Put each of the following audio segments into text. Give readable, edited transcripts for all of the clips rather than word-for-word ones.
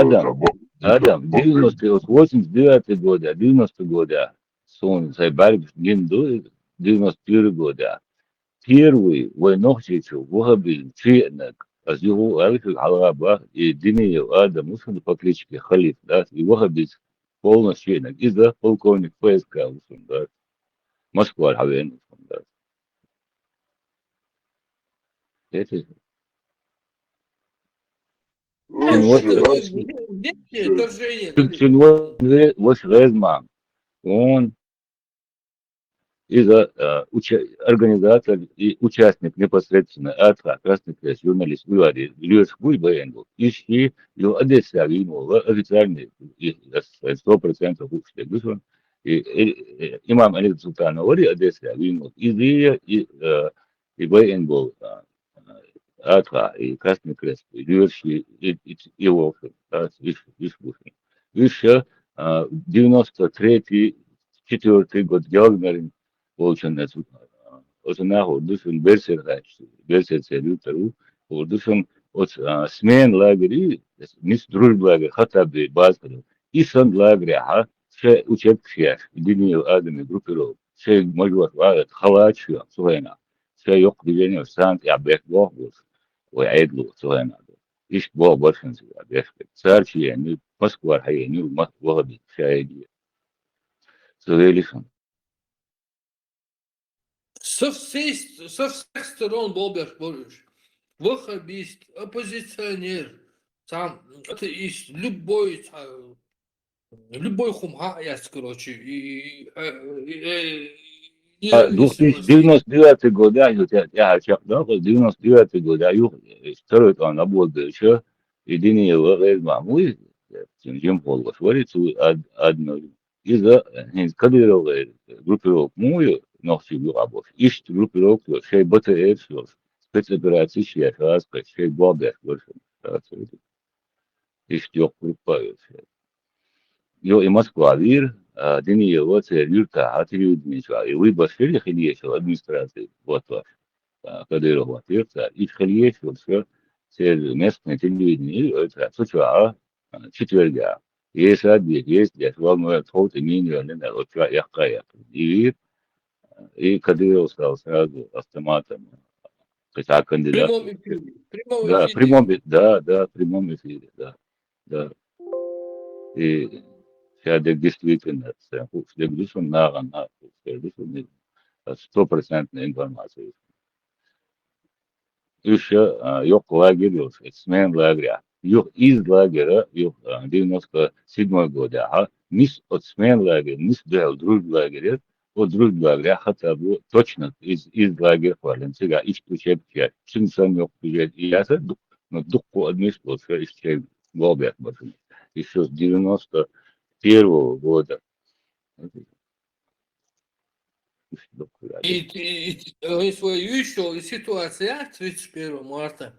Адам, Адам, 90 89 года, 90 года, сон, сайбар, гинду, 91 года. Первый войнохчичу, вахабил, ченок, а с его алифик алаба, и динею Адам, усын по кличке Халиф, да, и вахабил полностью ченок, из-за полковник ФСК, усын, да, Москва, Хавен, усын, да. Это, Ну, чего, это внешнее отторжение, чего, вот Резман, он из-за организатор и участник непосредственно от Красный Крест, журналист Улади, Льюис Бульбаенгл, ищи его адреса ему официальный, 100% ушли, вышел, и имам Али Султан Ори адреса ему, и Баенгл, Атха, и Красный Крест, и Льюис, и Волфин, ищ Бушин. Еще 93-й, 4-й год Георгий получается, озна ордушун берсер целютеру ордушун смен лагери мис дружб лагер хатаби базкаду исан лагери ха ше учеб шеш дини адами группировок ше мажват вагат халачу суэна ше yok движение сант я бек богус ой айдлу суэна иш бог баршин я бек царчи не Москва хай не Москва би шайди суэлишн. со всех сторон Бобер Борис. Ваххабист, оппозиционер, там, атеист, любой хумха есть, короче, и независимости. 2099 года, я чакнал, 99 года, второй там работал еще, единый вейс мамуй, чем полгода, говорит, одно, из-за кадровой группировок мою, но всегда работал, ищет группировок, шей БТР, спецоперации, шей раз, шей бабер, ищет группа, Yo и Москва, вир, дни его юрта, а телевидение, и вы башили хилиешил администрации, вот ваш, Кадырова, юрта, и хилиешил все, местное телевидение, это, суча, четверга. Есть ответ, есть, я волнует, вот и минимум, вот я кая. И Кадыров сказал сразу автоматом, хотя В кандидат. прямом эфире. В прямом Да, эфире. да, в прямом эфире, да, да. И Шадек действительно, следующий на следующий стопроцентной информации. Еще yok лагерь, yok смен лагеря, yok из лагеря, yok 97 года, а мис от смен лагеря, мис del друг лагеря, от друг лагеря, хотя бы точно из лагеря хвален, сега исключает часть, сын сам yok бюджет, и я sé, но духу администрация исключает глобят, еще с 91 года. И свою еще ситуация 31 марта.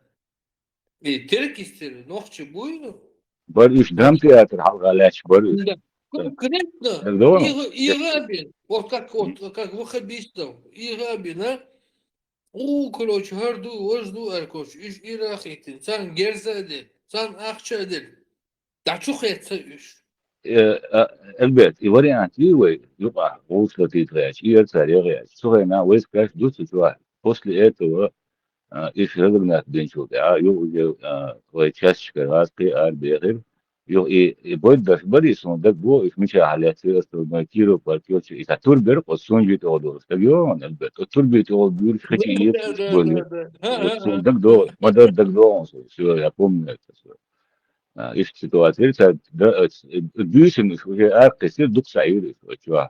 И теркистер, ногче будет. Барыш драмтеатр халгаляч барыш. Да. Конкретно Дома? и Рабин, вот как ваххабистов, и Рабин, а? Короче, ожду, короче, и рахитин, сан герзадил, сан ахчадил. Да чухается иш. Elbet, i variant Вивой, юпа, Волшка третьяч, и царевяч. Слухай, на весь каш дуцу, после этого их разогнать денчук, а ю уже частичка раз при арбегер, ю и будет даже Борис, он так был, их меча халяться, остальное тиру, партиочи, и турбер, вот сонжит одор, стадион, Элбет, от турбит одор, хотя и это были, вот сон так до, модар так до, все, я помню это все. Есть ситуация, дюсин уже аркасы дук сайры, чува.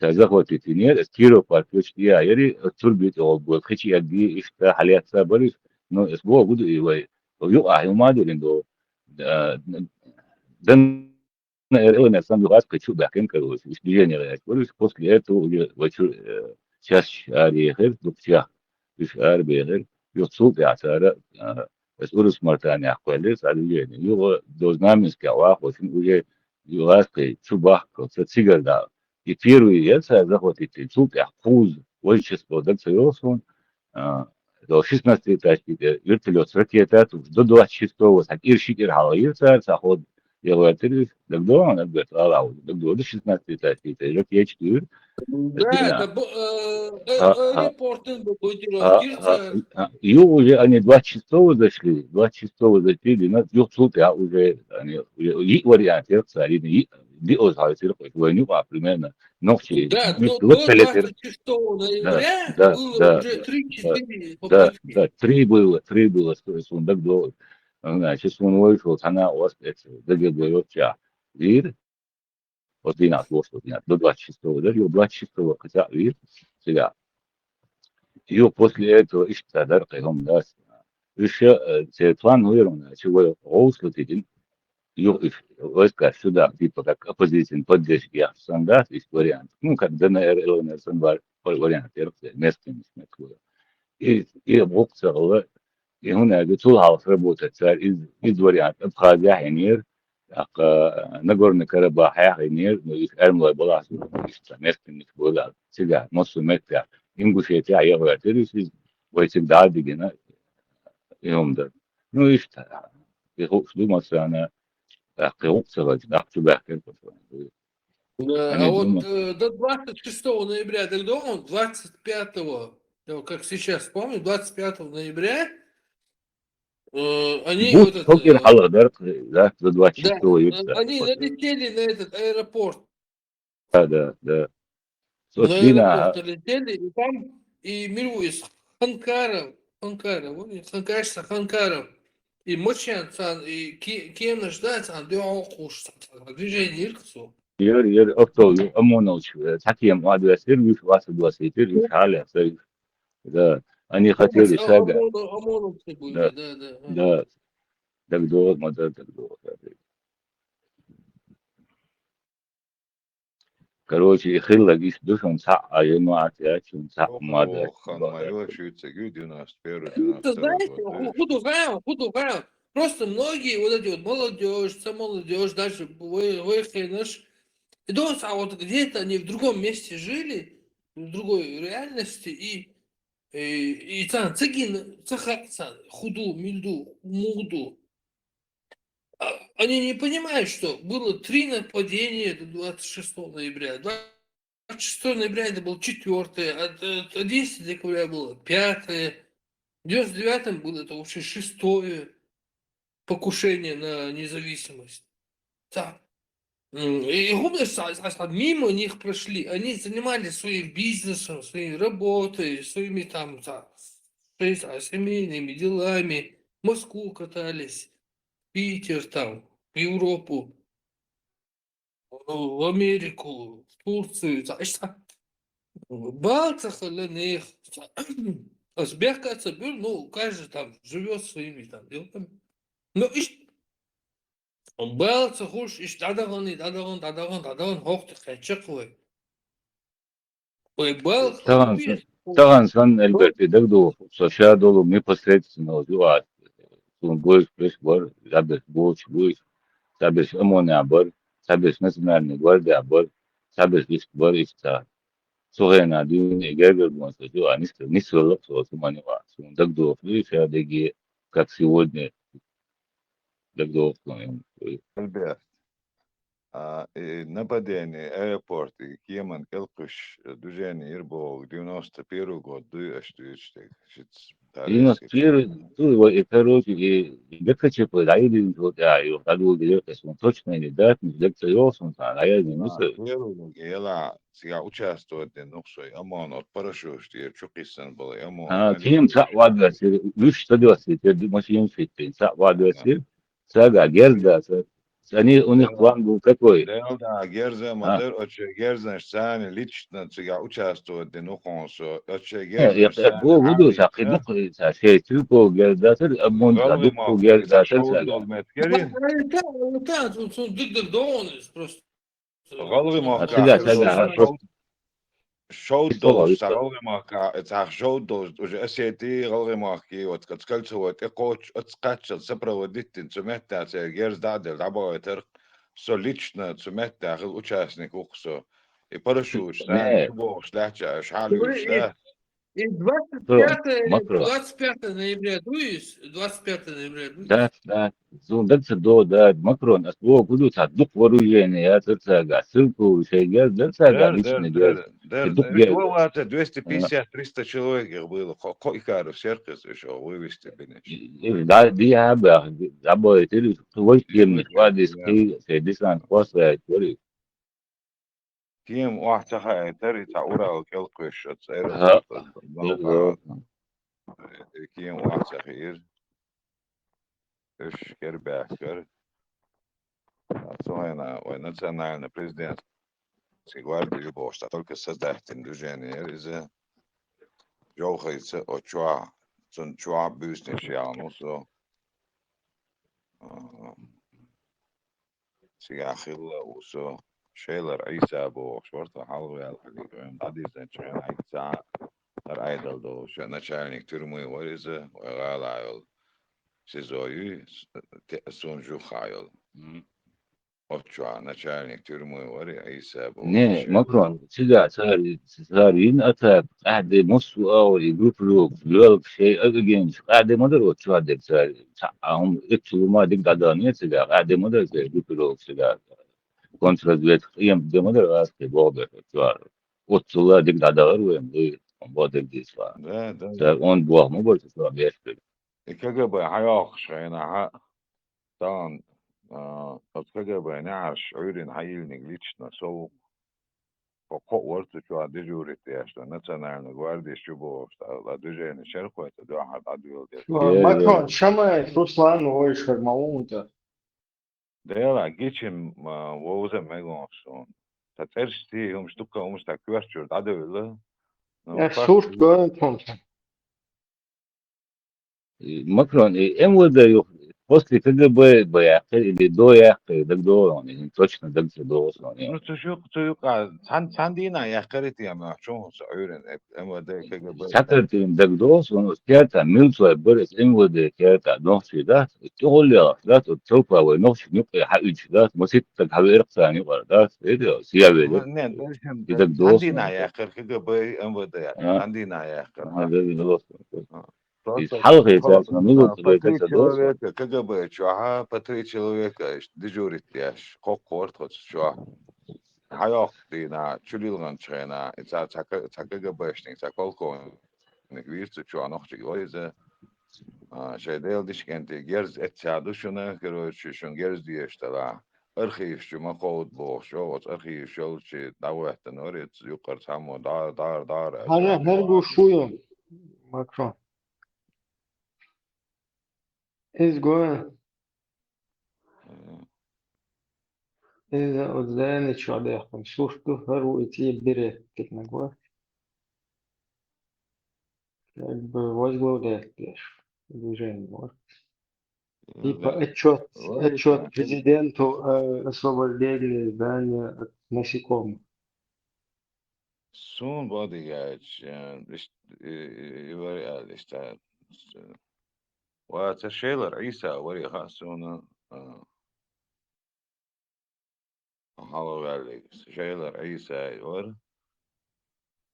Захватит нет, тиру партиоч я, яри турбит одор, хотя я ди их халяться Борис, но es buvo gudu iwai yu a yu madu lindo dan на самом деле хочу да кен короче движение я говорю после этого уже вачу сейчас арихер дукча биш арбегер юцул я сара es урус мартани ахвале садугени ю дознаминский авах очень уже юлаской чубах как цигар да и первый это захватить цуп я хуз вольчество да цеосон до 16 этажки вертолет с ракетой до 26-го так иршикер хала ирца заход يغواتر دكدور أنا بيت أراو دكدور ده شيء ناس تتأتي تجرب يجتور Да, الدنيا да, ها ها аэропортын будет ها Кирца. يو уже они 26 зашли 26 зашли нас يخصوص я уже они и вариант цари دي أوزع يصير وين يقع примерно ночи Да, вот до полетер 26 да ноября да было да уже да 3-4 да попытки. да три было сундук до значит он вышел она у вас это договор я вид вот 12 вот 12 до 26 да его 26 хотя вид сега его после этого ищет даркهم нاس еще план уверен чего роуслотидин войска сюда, типа как оппозиция, поддержки стандарт, есть вариант. Ну, как ДНР, ЛНР, СНВ, вариант, местный, и опция, и هنا طول هاوس работает, из вариант, Абхазия, Хенер, Нагорный Карабах, Хенер, ну, их армия была, местный, была, всегда, носу метра, Ингушетия, я говорю, из всегда, дигина, и он да. Ну, и что, я думаю, что она опция, да, тебя, Да, а они вот думают, до 26 ноября, так дома, 25, как сейчас помню, 25 ноября они будь фокер халадар, да, за да, 26 июля. они налетели на этот аэропорт. Да, да, да. На аэропорт Сослина, налетели, и там и мируясь Ханкаров, вот Ханкашса Ханкаров, и Мочанцан, и кем ждать, а Дёхуш, движение Ирксу. ير أكتر أمونوش تحكي مع دواسير ويش واسد دواسيتر ويش حالة سيف ده أني خطير ساقع ОМОНовцы были, ده да, да. ده دكدور ما ده دكدور короче يخلق إيش دوشون صح أي ما عتياتشون صح ما ده Хан майор швейцарию 91 Ну, 92 знаете, года. худу. Просто многие вот эти вот молодежь, даже выехали наш. И думаю, а вот где-то они в другом месте жили, в другой реальности, и там цигин, цахакцан, худу, мильду, муду. Они не понимают, что было 3 нападения до 26 ноября. 26 ноября это был 4, 11 декабря было 5, в 99-м было это уже 6 покушение на независимость. Так. И помнишь, мимо них прошли, они занимались своим бизнесом, своей работой, своими там, семейными делами, в Москву катались, в Питер там, в Европу, в Америку, в Турцию, Балцахаленых, Азбек Ацабюр, ну, каждый там живет своими там делами. Но Балцахуш, дадаган, хохты хачаквы. Ой, Балх, купец. طبعا سن البرتي دكدو سوشيال دولو مي посредственно جوات سون بوش بش بور زابس بوش زابس أمونة بور زابس نسمعني بور ده بور زابس إيش بور إيش تا سوهنا دين إيجابي الموسى جو نيسو لك سو سماني وا سون دكدو فليش يا دقي как сегодня докдо Альберт, нападение аэропорт и Кеман Келкуш движение Ирбол 91 год, что шиц И нас таресик. первый, ну, и короче, и лекция по району, вот, и вот, надо было точно не дать, не лекция, а я не мыслю. Первый ела сега участвовать ну что, ОМОН от парашюте, чукисан был ОМОН, Тем вадвасир, что делать, машин фитпин, вадвасир, сага, герда, они, у них план был такой, Да, Герза, Мадер, отче Герза, Штани, лично сега участвовать ну консо, отче Герза, Штани, буду сақидық, шейтіл по гердасыр, амон غلغي садық по موقع إذا гердасыр شو сага. دول متكري Дык доонес просто. غلغي موقع Сага, إذا сага, просто شو истолал, دول غلغي موقع إذا شو دول وجه أسيتي غلغي موقع وتكتكلت هو تقوش أتقاتش السبرة وديتين سمعتها سيجيرز دادل عبوا يترق سو ليتشنا سمعتها غل أشاسنك وقصو يبرشوش ثاني не, شو بوش لحجة شحالي وش И Макрон, 25, Макрон. 25 ноября дуешь? 25 ноября Да, дуешь? да. Зундаться да, Макрон, а свого буду садук вооружение, я цага, ссылку, шейгер, да, цага, лично гер, сидук гер. Еще вот 250-300 человек их было. Койкаров серкас еще вывести, конечно. Да, дия ба, або это твой кемни, Излучать, хвадис, да. кей, сейдисан, после, твори. Тем واحد تري تعورا كالقش Ага, аэропорт ага. نوقع كيم واحد صغير ايش كربع كر صهينا وناциональный президент гвардии бошта только создать движение из жохайца очуа цун чуа бюснеш ну со سياخيلا وسو شيلر عيسى بو شورتا حلوة الحقيقة بعدين شان عيسى رايدل دو شو начальник тюрьмы выреза وغالا سيزوي سون جو خايل أوتشوا начальник тюрьмы وري عيسى بو Не, شيلر Макрон, всегда царин это قاعد مصر أو يقول لوك شيء أجين قاعد مدر وتشاد царь هم إكشلو ما ديك دادانية سجا قاعد مدر زي يقول سجا контрразведка им де модер раске бобе твар вот цула дик дадагар вем и бодек дисла да та он бог мы больше что объяснили КГБ هياخ شينا طبعا от КГБ نعرف عيرين هايل نجليتشنا سو ورت شو ديجوريتي что национальная гвардия شو لا движение شرقه это два عدو е Макрон, шамай, Руслан, ой, Шармаунта. ديلا جيتشم ووزا ميغونسون تترشتي هم شتوكا هم شتا كوارتشور عدو لا Я суш гонтон. Макрон им выдаю после КГБ бояхи или до яхи так до он точно так до он نتشوق ساندينا يا خريتي يا محشون سعيرن ام ده كجبل سكرت من так до он كيتا ميلتو برس им выдаю كيتا نوشي ده تقول لي لا تتوقع ونوشي نقي حقيقي ده مسيت تحوير ثاني ورا ايه ده سيابي نه دلهم ده دو ساندينا يا خر كجبل ام ده اه ساندينا يا خر هذا الوصف просто الحلقة يساس ما نقول по تبقى три كذا دوس человека КГБ чуаха по три человека дежурит яш хоккорт хот чуа хайок дина чулилган чрена ица КГБшник ца полковник вирту чуа нохчи гойзе شايديل ديش كانت جيرز اتساعدوشنا كروتش شون جيرز دي اشتغل ارخيف شو ما قود بوخ شو وات ارخيف شو شي دعوة تنوريت يقر سامو دار Ана اشان нергу шуем, Макрон. Из гоя, из отзайны чадехтам. Суш ту хару идти бере, как на гор. Как бы возглавляешь движение. Вот. Типа отчет президенту освобождения здания от насекомых. سون بودی گاچ يوري اشتا وتشيلر عيسى وري خاصونا هالو قال شيلر عيسى يور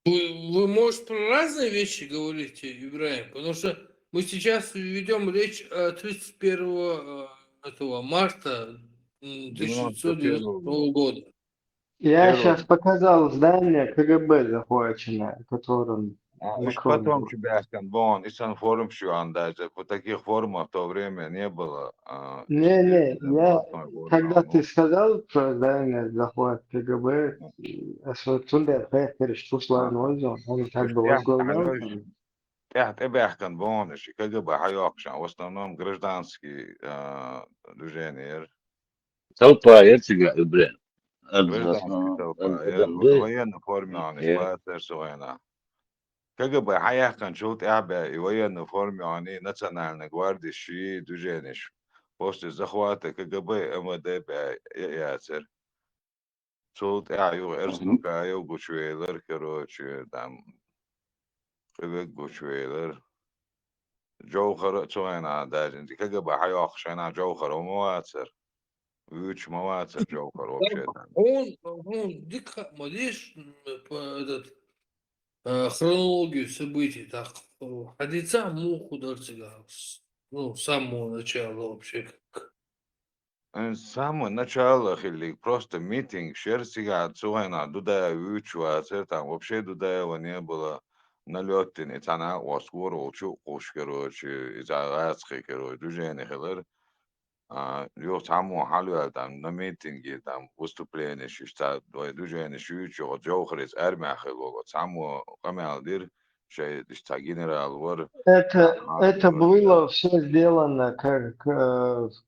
Вы, может, про разные вещи говорите, Ибраим? Потому что мы сейчас ведем речь о 31 этого марта 1990 91 года. Я сейчас первого. показал здание КГБ захваченное, которым Уж Макрон потом был. тебя вон, и сан форум шуан даже, вот таких форумов в то время не было. Не-не, я, когда ты Ну, сказал про здание захват КГБ, ну, Асватсундер Пехтерш Руслан Озон, он как бы возглавлял там. تحت اباحكن بونش كجبا حيوكشان в основном гражданский движение толпа яцега блин гражданский толпа адамды военной форме он испытывает своена КГБ حيحكن شوت اعباء военной форме они национальной гвардии ши движение после захвата КГБ МВД яцер شوت اعيو ارسنوكا يو гучвейлер короче там гучвейлер جوهر سوينا داجن دي كجبا حيوخ شينا جوهر ومواتر ويوش مواتر جوهر Там وكشيطان он дико, малыш, этот, хронологию событий, так, Хадица муху дорцыгас. Ну, с самого начала вообще. С самого начала хили просто митинг, шерстига, цугайна, дудая вючуа, там вообще дудаева не было. Налетин, и она оскоро учу, уж, короче, из-за адских, короче, движения, хилер. Yok само halua там на митинге, там выступление, что движение шучу, Джохрис, Эрмяхело, само камалдир, что генерал вор. Это было все сделано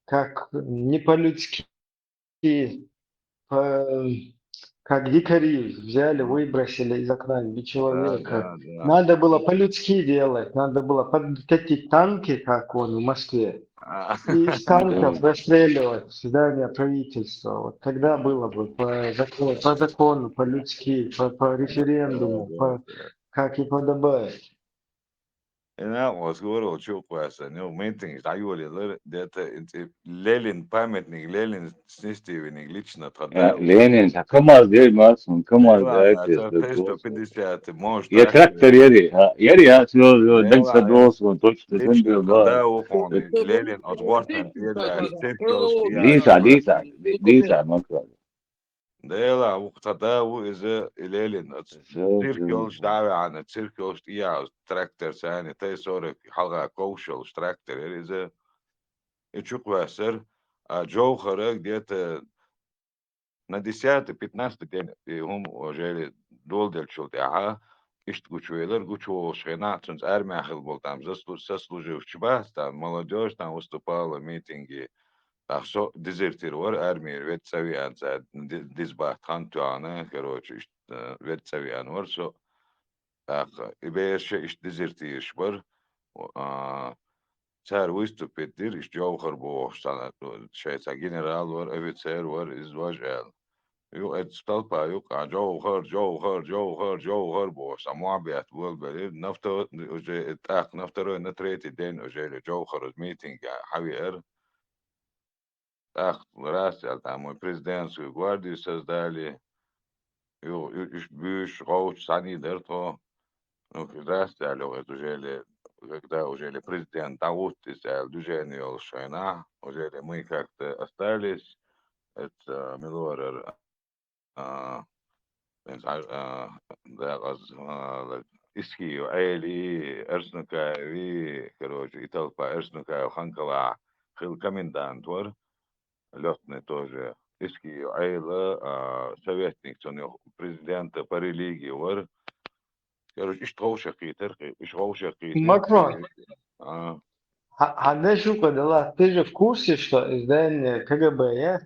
как не по-людски, как дикари взяли, выбросили из окна человека. Да. Надо было по-людски делать, надо было подкатить танки, как он в Москве, и из танков расстреливать здание правительства. Вот тогда было бы по закону, по-людски, по референдуму, как и подобает. Я говорил, что класса, ну, митинг, знаю это Ленин памятник, Ленин снестивник лично тогда. Ленин, КамАЗ, дядь Максим, КамАЗ, да, это 150, может, Я трактор яри, все, дальше садовство, точно, лично да. тогда он, Ленин от Вортен, Лиса, Максим. Да, тогда из Ленин, циркел штавы, ана циркел штия, трактор сани, Т-40, халга коушел, трактор, из и чуквасер, а Джоухара где-то на 10-15 день, и هم уже долдел чулт, ага, ишт гучуэлэр, гучу шхена, цунц армяхил был там, сослуживчий бас, там молодежь там выступала, митинги, так что дезертировал армию, ветцавиан, дизбахт хантуана, короче, ветцавиан, ворсо, так, и бейше ишт дезертирш бар, царь выступит, дир ишт Джоухар бог, шайца генерал вар, офицер вар, изважал. يو اتستلقى يقع جوهر بوس أموابيات والبلد نفتر أجي اتاق نفتر نتريتي دين أجي جوهر ميتينج حوير ак راسي там президентскую гвардию создали бюш роуч сани дерто ну здрасте алло это уже когда уже президент Дауд взял движение Шойна уже мы как-то остались это Милорер ده iski عيلي ارسنكا في короче италпа ارسنكا وخنكلا خل комендant вор лётный тоже иски عيلة советник цон президента по религии вор короче иш роуша китер Макрон, а шука дала, ты же в курсе, что издание КГБ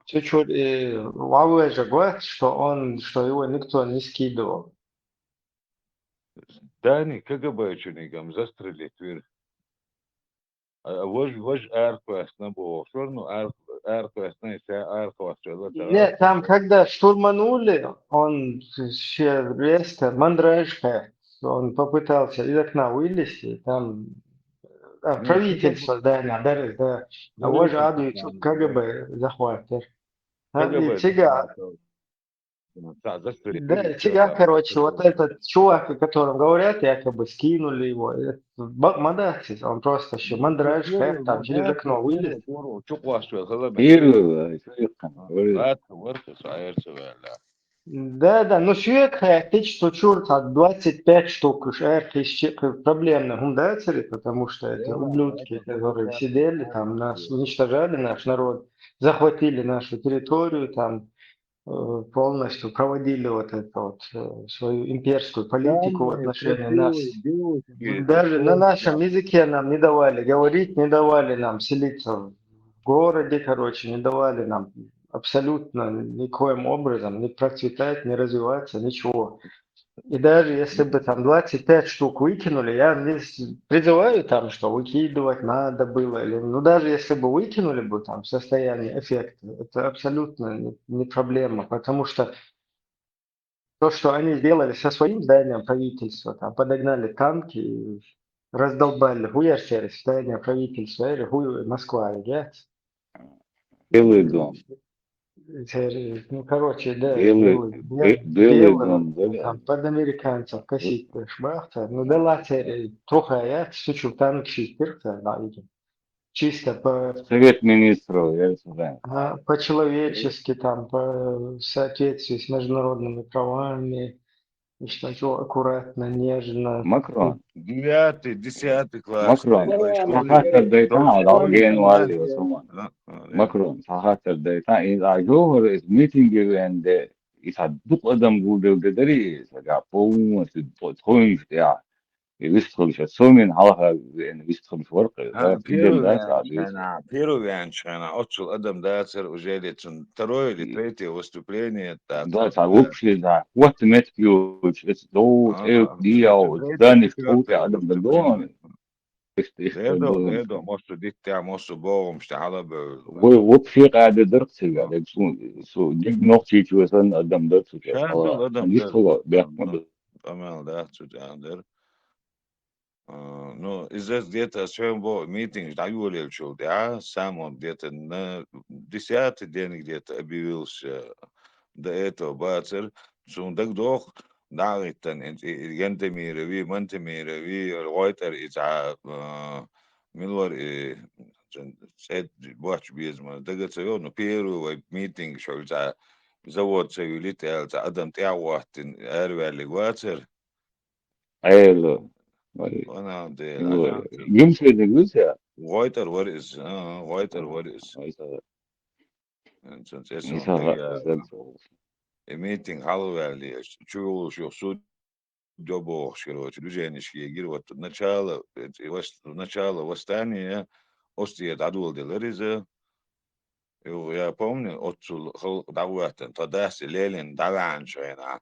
чуть-чуть Huawei же говорит, что его никто не скидывал. Дани КГБ чунигам застрелить вир вож арквас на бо шорну арквас на ся арквас Нет, там, когда штурманули, он Мандрашка, он попытался из окна вылезти, там правительство здания, да, его же аду КГБ захватил. И КГБ тебя, да, тебя, короче, вот этот чувак, о котором говорят, якобы скинули его, Мадахсис, он просто еще Мандрашка, там через окно вылез. Да, ну sürekli hiç tuçurta 25 штук проблемных гумдацери, потому что это ублюдки, которые сидели там, нас уничтожали, наш народ, захватили нашу территорию, там полностью проводили вот эту вот свою имперскую политику в отношении нас. Даже на нашем языке нам не давали говорить, не давали нам селиться в городе, короче, не давали нам абсолютно никоим образом не процветать, не развиваться, ничего. И даже если бы там 25 штук выкинули, я не призываю там, что выкидывать надо было, или, ну даже если бы выкинули бы там в состоянии эффекта, это абсолютно не проблема, потому что то, что они сделали со своим зданием правительства, там подогнали танки, и раздолбали, хуярь здание правительства, или хуй Москва, yeah? Белый дом. Ну, короче, да, Белый, белый, белый белым, дом, да? там, под американцев косить шбахта. Ну, да, латер, трохи я чуть-чуть танк шистер, да, чисто Совет министров, я знаю. по-человечески, там, по соответствии с международными правами, что все аккуратно, нежно. Макрон. 9, 10 класс, Макрон. по школе. Сахатар дайта, алген вали, Да, осуман. да. Макрон, сахатар дайта, из ajovır is meetinglerinde İsaddık adam gudevdederi, ya полностью toymuş ya. Выстроились, сомен халха, выстроились ворقы, да, идем дальше, а Первый отшел Адам Дацер уже летом. Второе или третье выступление да, Дацер. это общее, да. Вот меткиуч, это доут, диау, да, не втруте, Третье адам выступление. дадон, что должен. Ледо, может, дитя, может, Богом, что халабы. Вообще قاعدة درس قاعد سو ديك نقطة وصلنا قدام درس كده شادو خلاص Адам يدخل Дацер. بيحمد Амел Дацер. Ну, из-за где-то своем митинг договорил, что да, сам он где-то на 10-й день где-то объявился до этого Бацер, что он так дох, да, это Гентемирови, Монтемирови, Ройтер, и Милвар, и сет бач безма, так это ну первый митинг, что завод цивилит, Адам Тяуахтин, Эрвели Бацер, ايوه أنا دي أنا يمشي يدوسها Reuters what is Reuters what is and since it's on the meeting Halloween чую что суд добох короче движенчики гир вот начало восстания Остия дадулдилер из я помню отцу даватен тогда Ленин даван шена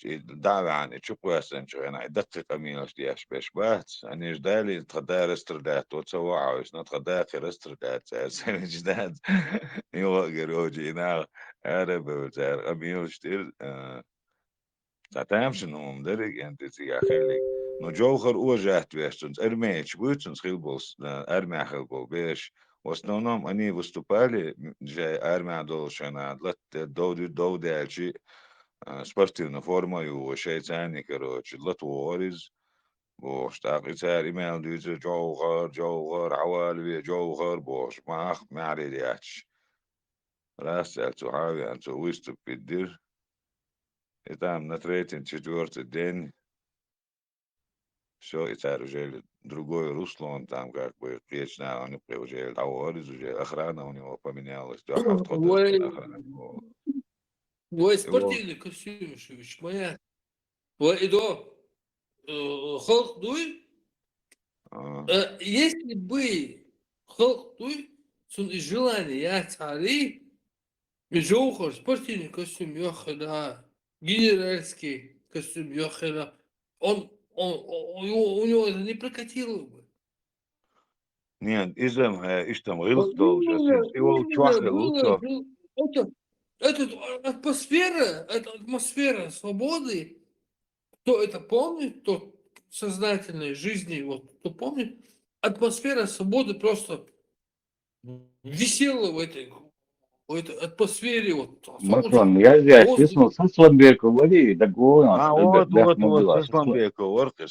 даван чуквасен шена دقيقة مينوس دياش بيش بات أنا جدالي تقدر استرداد وتسوعوش نتقدر استرداد سنة جداد يوغر وجي نا عرب وزار أميوش تير تعتمش نوم درج أنت تيجي خليك نو جوهر وجهت بيشتنس أرميش بوتنس خيلبوس أرمي خيلبو بيش в основном они выступали, же армия должна додачи спортивную форму и шейцани, короче, латвориз, واشتاق يسار إيميل ديزي جوهر عوالي جوهر بوش ماخ معري دياتش راسل تحاوي أن تويستو بيدير إتام نتريتين четвертый день все, и царь уже другое русло, он там как бы вечно, он уже товарищ, уже охрана у него поменялась, да, охрана. Ой, Его, спортивный костюм, Шевич, моя. Ой, идо, Халк Дуй, а, если бы Халк Дуй, из желания я цари, и Джоухар, спортивный костюм, Йохана, генеральский костюм, Йохана, у него это не прокатило бы. нет, изем, иштам, рилхдол, его чвахе луцо, Это атмосфера свободы. Кто это помнит, тот сознательной жизни, вот, кто помнит, атмосфера свободы просто висела в этой атмосфере, вот, Макрон, свободы, я здесь воздух. честно, Сосланбек, говори, так говорю, вот, Бях вот, вот, Мабила, Сосланбека, ворка, я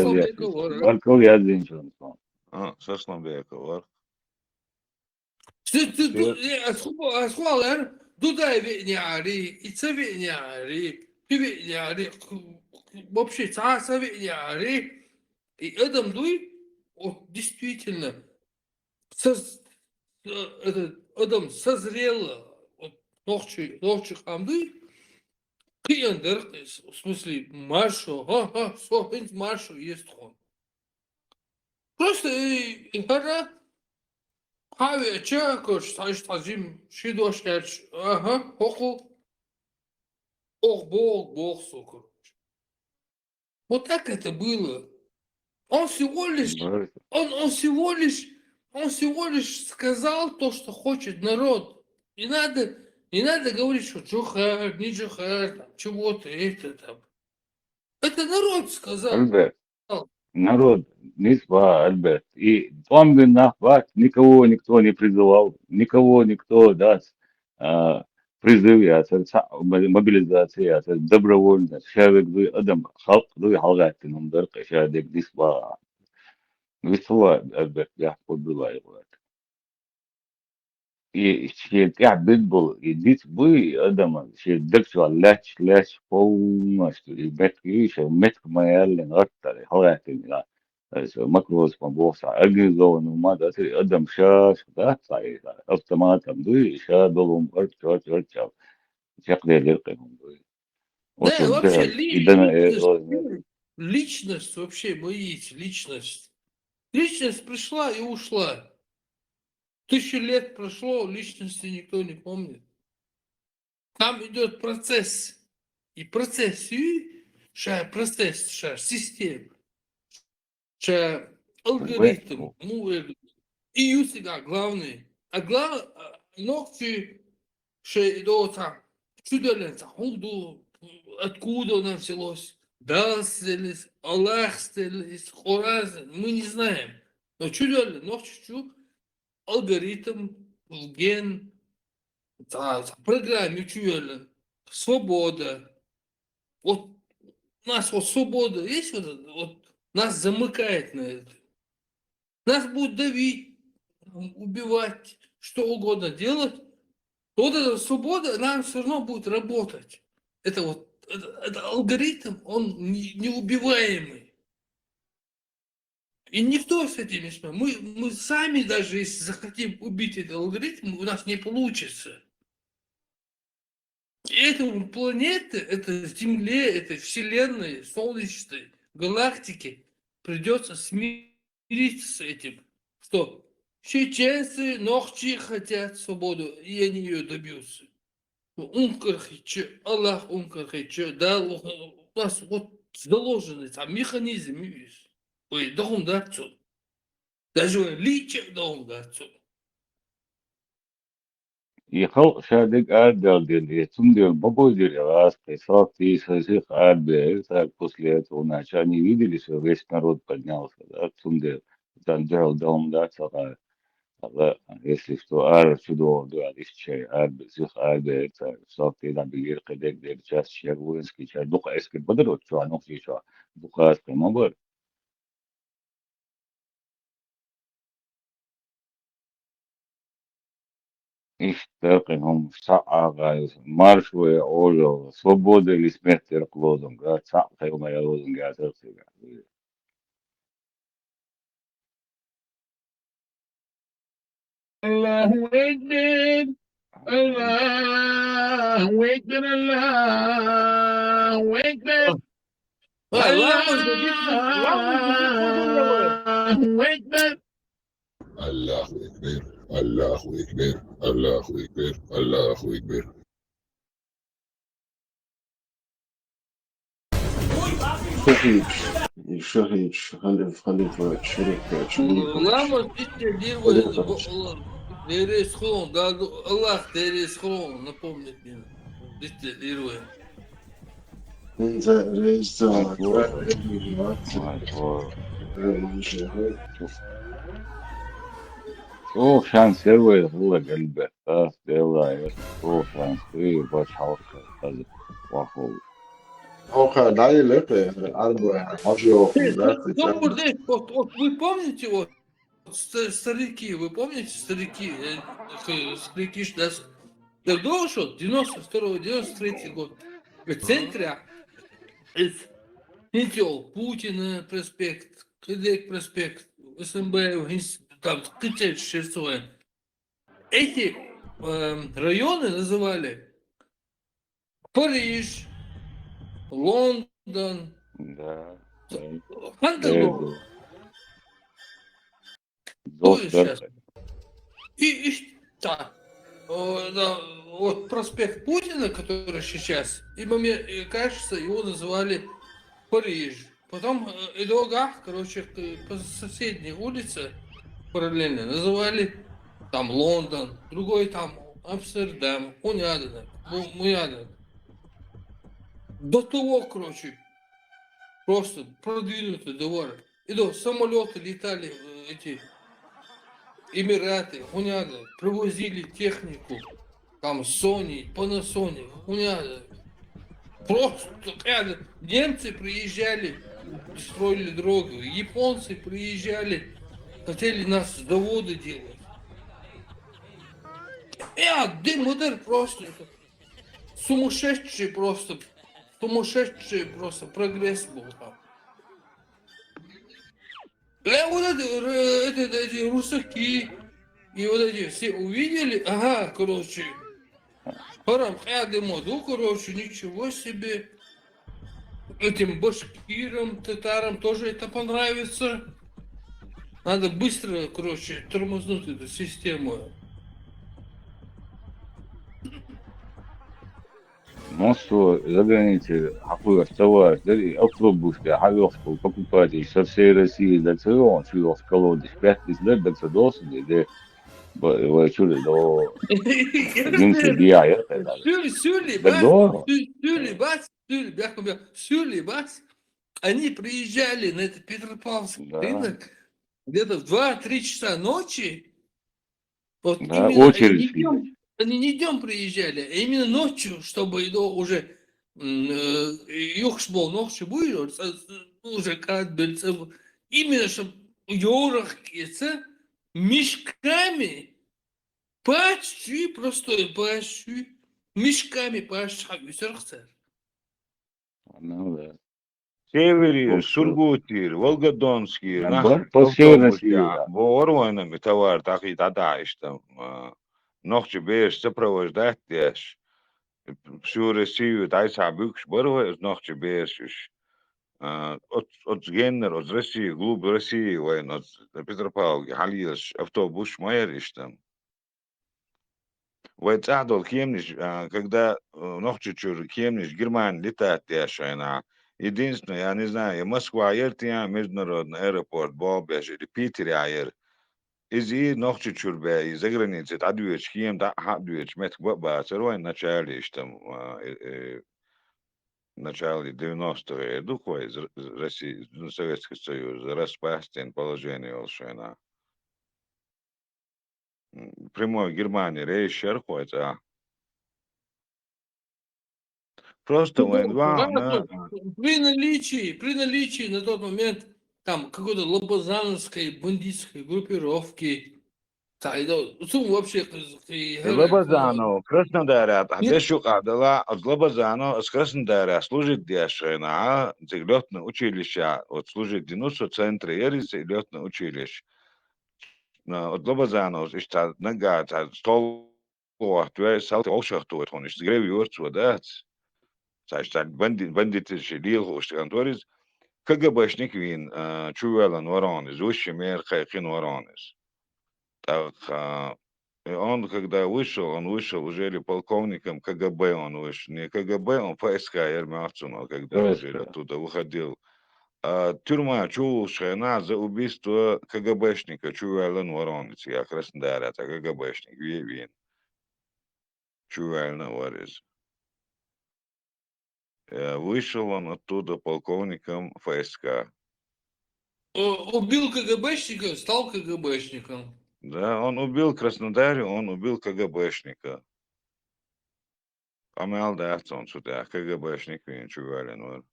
здесь, только я здесь ничего. Сосланбека, ворка. Asqualer, Дудай Веняри, Ица Веняри, Веняри, вообще Цаса Веняри. И Эдам Дуй, вот действительно, этот Эдам созрел, вот, ногчи Хамдуй, Киендер, в смысле, Маршу, Маршу есть он. Просто игра. Хави, чекош, саш тазим, шидош керч, ага, хоху, бог, сука. Вот так это было. Он всего лишь, он всего лишь сказал то, что хочет народ. Не надо говорить, что Джохар, не Джохар, там, чего-то, это там. Это народ сказал. Альберт, народ, Нисва, Альберт. И там нахват никто не призывал, никто, да, а, призывается, мобилизация, добровольно, шавик дуй адам, халк дуй халгаттин, дырк, шадик Нисва. Нисва, Альберт, я подбиваю. И قاعد بيطبخ يديك بوي ادم شي دكتور لاش полностью и бэткиш мет маялен غطى حوالي مكروس مبوس организован ما ده ادم شاش ده صحيح автоматом دوي شا долом ارتش شقدي لقيهم دوي Да, وصل вообще, ده идана личность вообще боится, личность. Личность пришла и ушла. 1000 лет прошло, личности никто не помнит. Там идет процесс. И процесс, процесс, система, алгоритм, и юсига главный. А ногти, идут там, чудо-ленца, откуда она взялось, Далселись, Аллахстелись, Хоразен, мы не знаем. Но чудо-лен, ногти, алгоритм, ген, программе чудо-лен, свобода. Вот у нас вот свобода есть, вот нас замыкает на это. Нас будут давить, убивать, что угодно делать. Вот эта свобода нам все равно будет работать. Это вот это алгоритм, он неубиваемый. И никто с этим не сможет. Мы сами даже, если захотим убить этот алгоритм, у нас не получится. И этому планете, это Земле, этой Вселенной, Солнечной, галактике придется смириться с этим, что чеченцы, ногчи хотят свободу, и они ее добьются. Аллах дал, у нас вот заложенный там механизм есть. Ой, дом дацу. Даже личек дом дацу. يخلق شادق آدل دل يتم بابو دل راس قصاص في سيخ آد سال كسليت وناشاني ويدي اللي سو весь народ поднялся, да, тунде там делал дом, да, сага, если что, чудо, да, лишче, сих это صافي да, бигир кедек дел час шервуинский чай, духа эски бадрот, чуа, нохи чуа, духа эски мабар. Иштеркинхум саага маршве оло свобода или смерть лозунг, да, саага моя лозунг, я терпига. الله أكبر الله أكبر الله أكبر الله أكبر الله أكبر الله أكبر الله أكبر الله أكبر Шахич, халифа, шериф, Лама делает, Дерес Хрон, да, Аллах Дерес Хрон, напомнит мне. Дистиллируем. О, шанс первый был гальбе, да, сделай, о, шанс ты бачалка, даже плохой. Оха, дай лепе, арба, ажио, Вот вы помните, вот, старики, вы помните, старики, что давно что, 92-93 год, в центре, Нител, Путина проспект, Кадек проспект, СМБ, там, Кытель, Шерцовая. Эти районы называли Париж, Лондон, Да, Хандалор. доктор. И так, да, вот проспект Путина, который сейчас, и мне кажется, его называли Париж. Потом Эдуард, короче, по соседней улице параллельно называли там Лондон, другой там Амстердам, Муяден. До того, короче, просто продвинутый двор. Самолеты летали, эти Эмираты, хуняда, привозили технику, там Sony, Panasonic, хуняда. Просто немцы приезжали, строили дорогу, японцы приезжали, хотели нас заводы делать. Дым просто сумасшедший просто прогресс был там. Вот эти русаки и вот эти все увидели, ага, короче, моду, короче, ничего себе. Этим башкирам, татарам тоже это понравится. Надо быстро, короче, тормознуть эту систему. Москва, за границей, حقول استوى دري أطلب وش حاجة покупать со всей России до целого, чего в колоде 5000 лет до цедоса, где чули до немцы бия это так дорого. Сюлибас, они приезжали на этот Петропавловский Да, рынок где-то в 2-3 часа ночи. Вот да, именно очередь стоять. они не днем приезжали, а именно ночью, чтобы уже юхшбол ночью будет, уже кадбельцев, именно чтобы yorахкица мешками, почти простой, почти мешками пашхабисерхсер. Ну да. Северир, Просто Сургутир, Волгодонские, по Северной автобус, России, да. вооруженными товар, так и тогда, что ночью бежишь, сопровождать, всю Россию, дай сабюкш, борвы, ночью бежишь. От Геннер, от России, глубь России, воин, от Петропавловки, Халилаш, автобус, майориш там. Вайцадол, Кемниш, когда ночью чур, Кемниш, Германия летает, яшайна. Единственное, я не знаю, Москва, Аир, международный аэропорт, Бобеш или Питер, Аир. Из и ночью чурбе, из-за границы, адуич, Кем, да, адуич, мет, баба, сырой, начале, там, в начале 90-х годов из России, Советский Союз, распастен положение волшебно. Прямой Германии рейс шерхуется. Просто военва, При наличии на тот момент там какой-то лобазановской бандитской группировки, вообще Лобазано, Краснодаря, а дешу адала, от Лобазано, с Краснодаря служит дешевно, летное училище, вот служит денусу центре Ерисы летное училище. От Лобазано, что нога, стол, твой салт, ошахту, он ist grevi urcu, да, значит, бандиты лил, что конторис, КГБшник вин, чувелан воронез, ущи мер хайхин воронез. Так, он, когда вышел, он вышел уже или полковником КГБ, он вышел, не КГБ, он ФСК, Ермявцуна, когда уже оттуда выходил. Тюрьма Чулшина за убийство КГБшника Чувелан Воронец, я Краснодар, это КГБшник, Вивин. Чувелан Ворез. Вышел он оттуда полковником ФСК. Убил КГБшника, стал КГБшником. Да, он убил Краснодаре, он убил КГБшника. Амел Дартон сюда, КГБшник Вин Чувелан.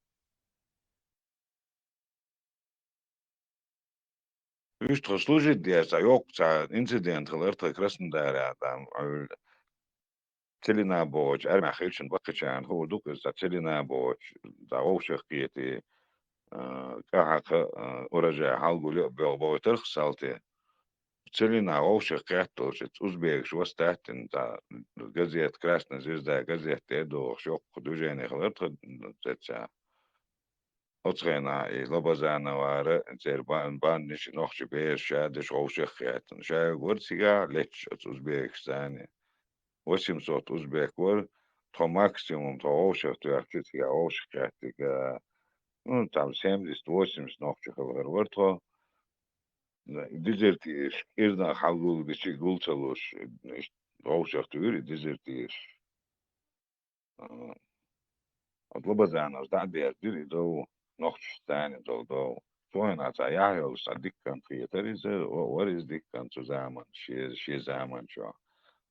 Виж, что служит здесь, а инцидент, это Краснодаре, там, Целина Боч, Армахичен, Бакачан, Худук, Целина Боч, да, Овшахкети, Кахака, урожай, Халгулю, Белбойтер, Салте, Целина, Овшахкетович, Узбек, Швастатин, да, газет, Красная звезда, газета, Эдо, Шок, движение, Хлопта, Оцена и Лобазанова, Бандиш, Нохчи, Шадиш, Овшахкетен, Шай, Гурсига, Леч, от Узбекистане. 800 узбек var. То максимум, то овшахты, артистика, овшахтика, ну, там 70-80 ногчиков var. То дизертиш, ирна халгул, дичи гулцалуш, овшахты юри, дизертиш. От Лобазанов, да, дир, дири, до ногчистане, до. Toinata jahjossa dikkan kriterize, what is dikkan zaman, she zaman что.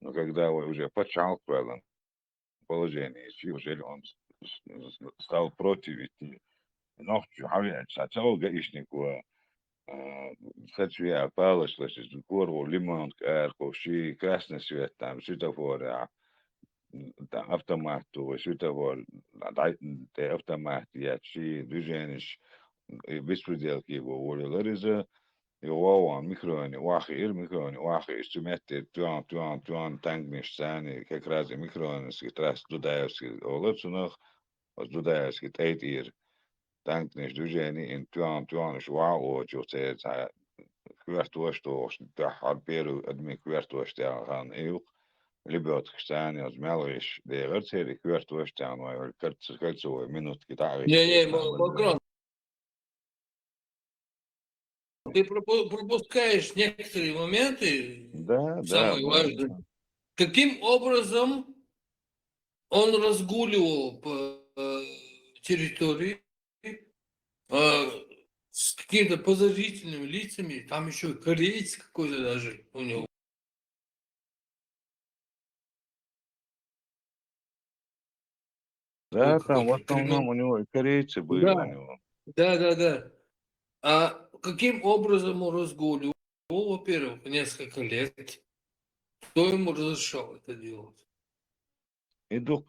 Но когда уже почал в положении, уже он стал против идти. Ночью, хотел гаишнику, хочу я палослась из гору, лимон, ши красный свет, там, светофор, там, автомату, светофор, автомат, я, ши движение, беспределки его волю, его микроне, вахи, инструменты, туан, тангниш, сани, как раз микроны, трасс, дудаевский, олоцунах, дудаевский, тайтир, tangnis движение in tuan швау чуце за квертуошто тахар перу адми квертуоштяхан эйук лебет кстани аз мелвиш де верцери квертуоштян вай кальцо минут китари Не, Макрон, ты пропускаешь некоторые моменты, да самые важные. Каким образом он разгуливал по территории с какими-то подозрительными лицами, там еще кореец какой-то даже у него. да там в какой-то основном у него и корейцы были у Да. него. Да. А каким образом он разгуливал, во-первых, несколько лет? Кто ему разрешал это делать? Идук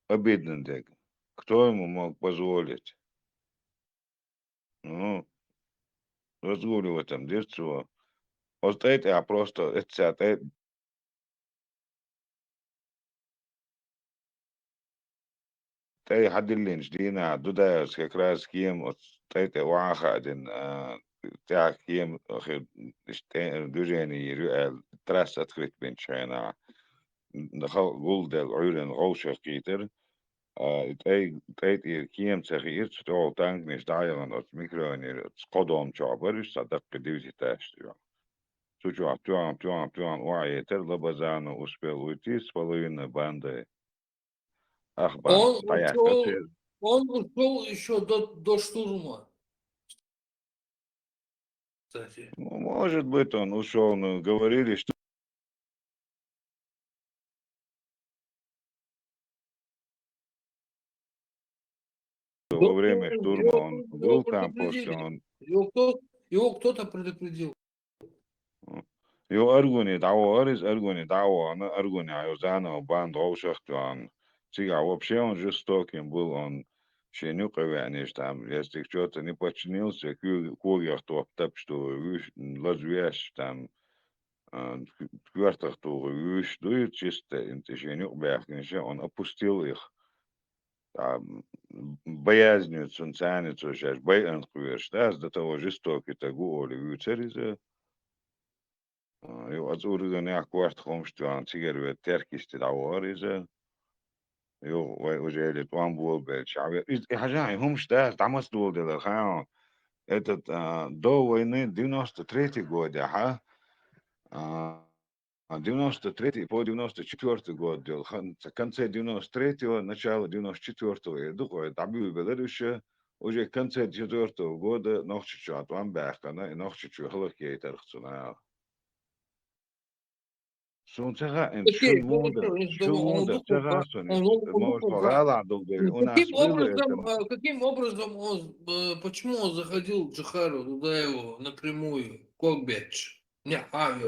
обидно дег. Кто ему мог позволить? Ну, разгуливать там дерцо. Вот это я просто, это تاي حد اللي نشدينا دودا كراس كيم تاي واخا دين تاع كيم اخي دوجاني رؤال تراس اتخريت بين شينا دخل قول دل عيرن غوشة كيتر تاي كيم تغيير تتوى تانك نش دايرن ات ميكروني قدوم جابر صدق ديوتي تاشتيو توان وعيتر لبزانو успел уйти с половиной банды. Ах, бан, стоять, Он ушел еще до штурма. Кстати. Ну, может быть, он ушел, но говорили, что во время штурма он был там, после он... Его кто-то предупредил. Его аргуни дау, она аргуни, а Юзанова банд, он всегда вообще он жестоким был, он щенюковяниш там, если что-то не подчинился, курьер то что лазвяш там, квартах то дует чисто, щенюк бяхниш, он опустил их. Боязнью цунцаницу сейчас байан куерштас до того жестокий тагу оли вюцеризе. И от ургана кварт хомштуан цигерве теркисти даваризе. Йо уже лет ван был бельчаве. И хажай хомштас тамас дол дела хаан. Этот до войны 93-й год, ага. 93 по 94 год дел, в конце 93-го, начало 94-го, я думаю, там был Беларусь, уже в конце 94-го года, noch чуть-чуть от Вамберка, и noch чуть-чуть халакейтер хцуна. Сун цега, шун мода, цега сон, может, рала долго, у нас было это. Каким образом он, почему он заходил к Джихару Дудаеву напрямую, Кокбеч? Не,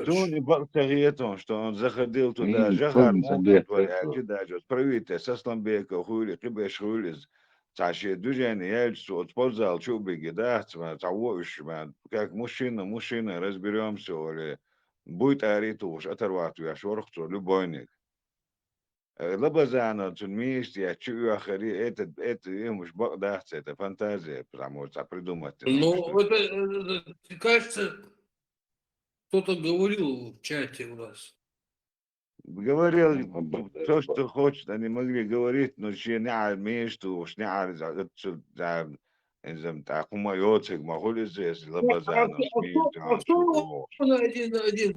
Тони Бактариетон, что он заходил туда, Жахар мог творять, даже правитель Сасламбека, Хули, Кибеш Хулиз, Таши движение, яйцо, отползал, чубиги, да, цавовиш, как мужчина, разберемся, или будет аритуш, оторвать я шорхцу, любойник. Лабазана, цунмист, я чую ахари, это им уж дастся, это фантазия, потому что придумать. Ну, это, кажется, кто-то говорил в чате у нас. Говорил то, что хочет, они могли говорить, но ще не армейству, уж не армейству, إذا تكون يوتك ما هو لزي لبزانو А кто он один на один?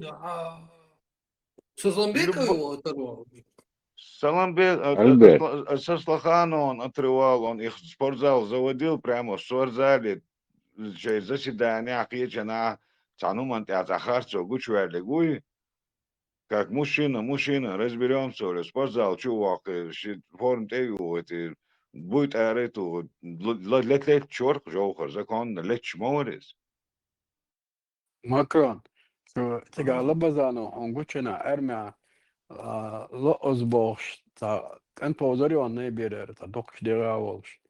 Со Зомбека его оторвал? Саламбек, Альберт, со Слахана он отрывал, он их в спортзал заводил прямо в спортзале, через заседание, на цанумант, я захарцу, гучверли, гуй, как мужчина, разберемся, в спортзал, чувак, форм тегу, это будет арету, лет чорк, жохар, закон, лет чморис. Macron, شو تقع لبزانو هنقولنا ارمع لقص بوش تا انت وزري وانا بيرر تا دوكش ديرا волш.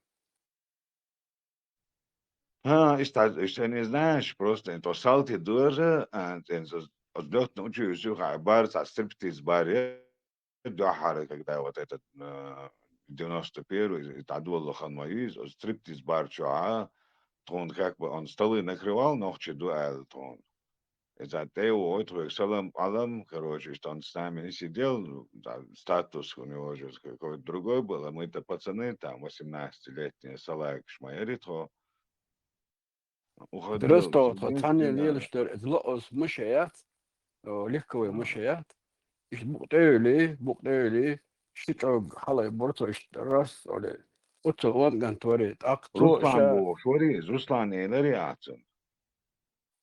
Ich не знаешь, просто это салти тоже, отдохнуть научился, бар, стриптиз баре, дохары, когда вот этот 91-й, Тадул Лоханмаиз, стриптиз бар чуа, то он как бы, он столы накрывал, ночью дуэл, то он. Это Тео, отвык, салам алам, короче, что он с нами не сидел, статус у него же какой-то другой был, а мы-то пацаны, там, 18-летние, салайк, шмайрито, уходил, درستو تاني единственное, ليلشتر لقص مشيات ليكوي مشيات ايش بوقتيلي شتوق حلا برتو ايش راس ولا اوتو وان كان توريت اقتو Ruslan شا bu, şoriz, Ruslan neler yapsın?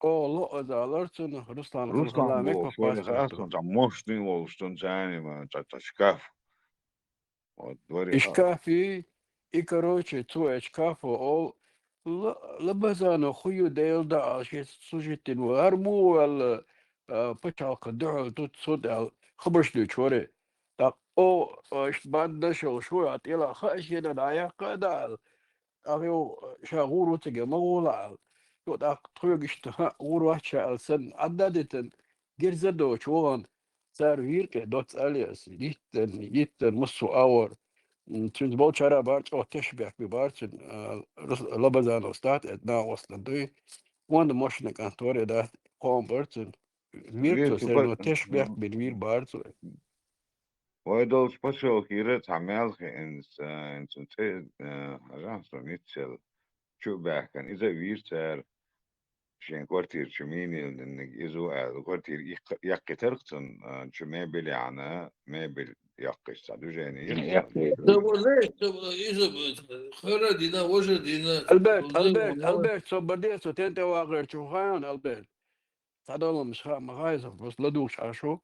او لقص alırsun Ruslan Ruslan kılgılamek bu, şoriz papastı. alsın, tam moştin oluştun seni, şkaf, o dvari, اشكافي اي كروتشي تو اشكافو او لبزانو خيو ديل دا شي سوجيتين وارمو ولا بتشال قدعو توت صود خبرش دو شوري دا او اش بعد دشو شوي عطيلا خاشينا دايا قدال اغيو شاغورو تيجي مولا يو دا طيق اشتها غورو شال سن عددتن جرزدو شوان صار ويركي دوت الياس جيتن مصو اور Sinds Bolchara Bart och Teshbek vid Bartsen Labazan och stat ett na Osland då wanda moshna kantore da kom Bartsen virtu virtu, ser no Teshbek vid vir Bartsen oedol spasio kire tamel in sunte, ajanso nitsel, čubekan, iza virter, شين كوارتير شميني إنك إزو كوارتير يقترقتن شو ما بلي عنا ما بل يقش سادو جاني يقتن خردina, ožadina, Albert so bardeso tente wager chuhan Albert تدلم مش مغايز بس لدوش عشو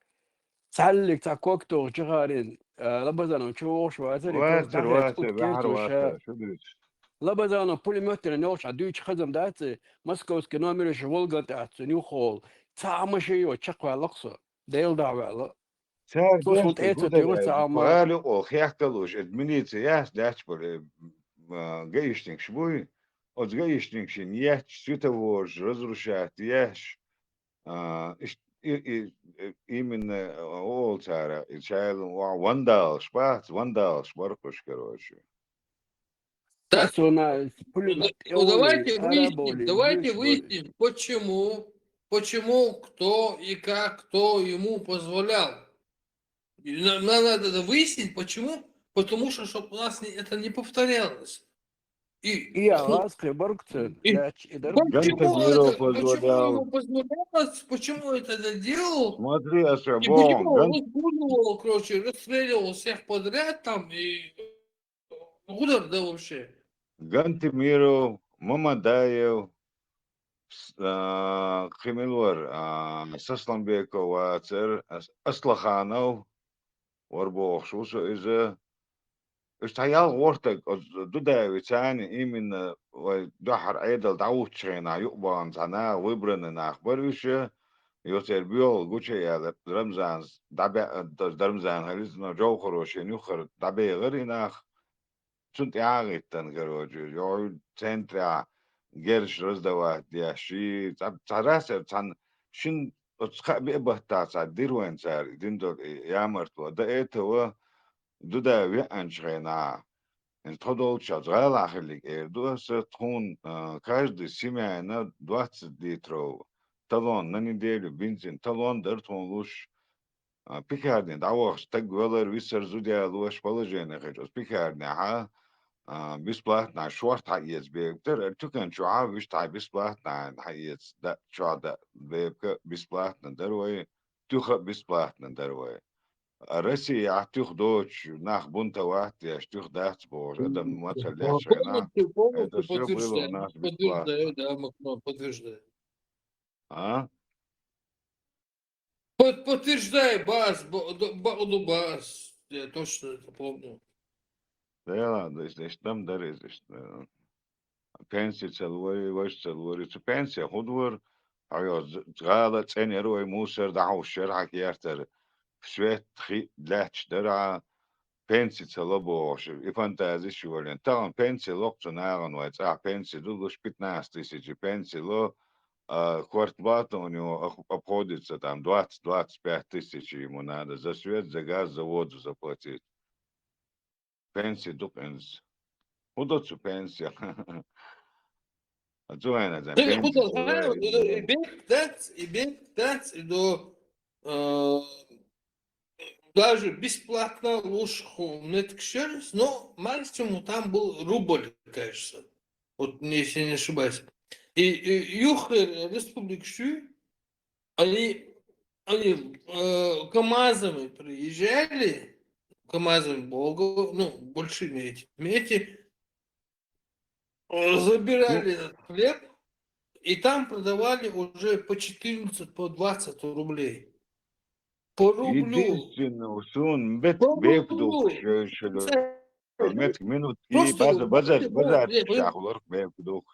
تعلق تا كوكتو جغارين لبزانو تشوش وازري كوز داغيت واتر بحر اوكتيتو شا واتر شو دريش لبزانو بوليمتر نوش عدوش خزم دات مسكوس كنومير شولغان تاعت نيو خول تعمشي وتشقوا لقصه ديل دعوة سار توصلت بيحكي ايتو كودا تيغو تعمى قالوا او خيحتلوش ادمنيت ياس داتش بل جايشتنك شبوي او جايشتنك شن ياش سوتاوش رزرشات ياش إيش من أول سارة إشال وندال شبات وندال شباركوش كروش Так, تاسونا بوليمت اولي ارابولي давайте بيشبولي выясним, почему, кто и как, кто ему позволял. И нам надо это выяснить, почему, потому что, чтобы у нас это не повторялось. И, يا غاسقي بركتن и لاش ادرب Ганта почему Миров это, почему позволял. ему позволялось, почему это делал, Смотри, и почему Ашабон, он разбудил, короче, расстреливал всех подряд там, и куда да вообще? Ганта Миров, Мамадаев, Химилвар, Сасланбеков, Аслаханов, Варбох, Шусу из اشتهيال ورتك دودا ويتاني إيمن ودحر عيدل دعوت شينا يقبان سنا ويبرن ناخبر وش يوتر بيول جوشي يا رمزان دبع درمزان هريزنا جو خروشين يخر دبع غير ناخ شنت يعاغي تنقروج يو تنترا جرش رزدوا دياشي تراسر تن شن اتخا بيبهتا صدير وين صار دين دول يامرت ودا ايتو دودا ويانشينا التفضل شغال آخرlik دوست تكون каждый семьяна 20 литров талон на неделю бензин талон дертон луж пикарни даваш так велер висер зудя луж положение хочу пикарни ха бесплатно шорт хаец бектер тукен чуа виш та бесплатно хаец да чуа да бебка бесплатно дарой туха бесплатно дарой Россия أحتوх дочь, нах бунта вахти, أحтух дать боже, это мацаль ляшена. Это Полностью все было у подтверждаю. нас Подтверждаю, бесплатно. да, Макнон, подтверждаю. А? Подтверждаю, Бас. Я точно это помню. Да, здесь там дарит, здесь. Пенсия целует, ваш целует. Пенсия, худвар, а я згала ценерой мусор, да хаушер, хакиертер. Свет, хи, ляч, дара, пенсия целобош. И фантазии шуален. Там пенсия локцо наган, пенсия, дулуш 15 тысяч, пенсия ло, квартплата у него обходится там 20-25 тысяч ему надо за свет, за газ, за воду заплатить. Пенсия дупенс. Удобцу пенсия. А Джоанна за Ты пенсия куда целая. и бег, и до даже бесплатно лучше неткшерс, но максимум там был рубль, кажется. Вот если не ошибаюсь. И Юхер Республик Шу, они КамАЗами приезжали, КамАЗами Богу, ну, большими эти, Ну, забирали этот хлеб, и там продавали уже по 14, по 20 рублей. По рублю. единственное, что он бет По бепдук, рублю. мет минут и Просто базар шахлор бепдук.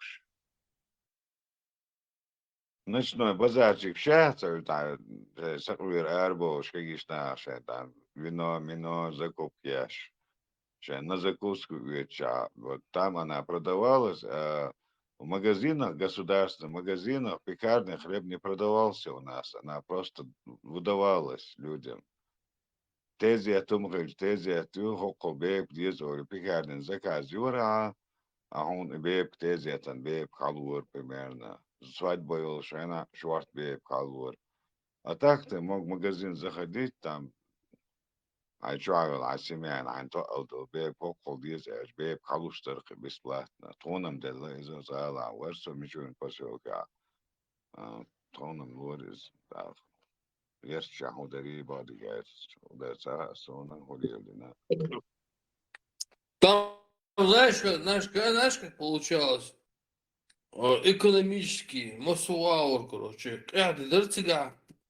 Ночной базарчик шахтер, там, саквир арбо, шкагишна, там, вино, закупки аж. На закуску веча. Вот там она продавалась, а в магазинах, государственных магазинах, пекарных хлеб не продавался у нас. Она просто выдавалась людям. Тези тумгыл, тези ту хокко беп диез ори пекарный заказ юра, а он беп тези тан беп халвур примерно. Свадьба был шена, шварт беп халвур. А так ты мог в магазин заходить, там Айчуавел, Асимян, Антоалдо, Беб, Поколдиз, Беб, Калуштарк, бесплатно. Тонам дела из зала, Версо, Мичуин поселка. Тонам лорис, да. Верча, удари, бодигайс, ударца, сона, хулилина. Там, знаешь, как получалось? Экономический, массуаур, короче.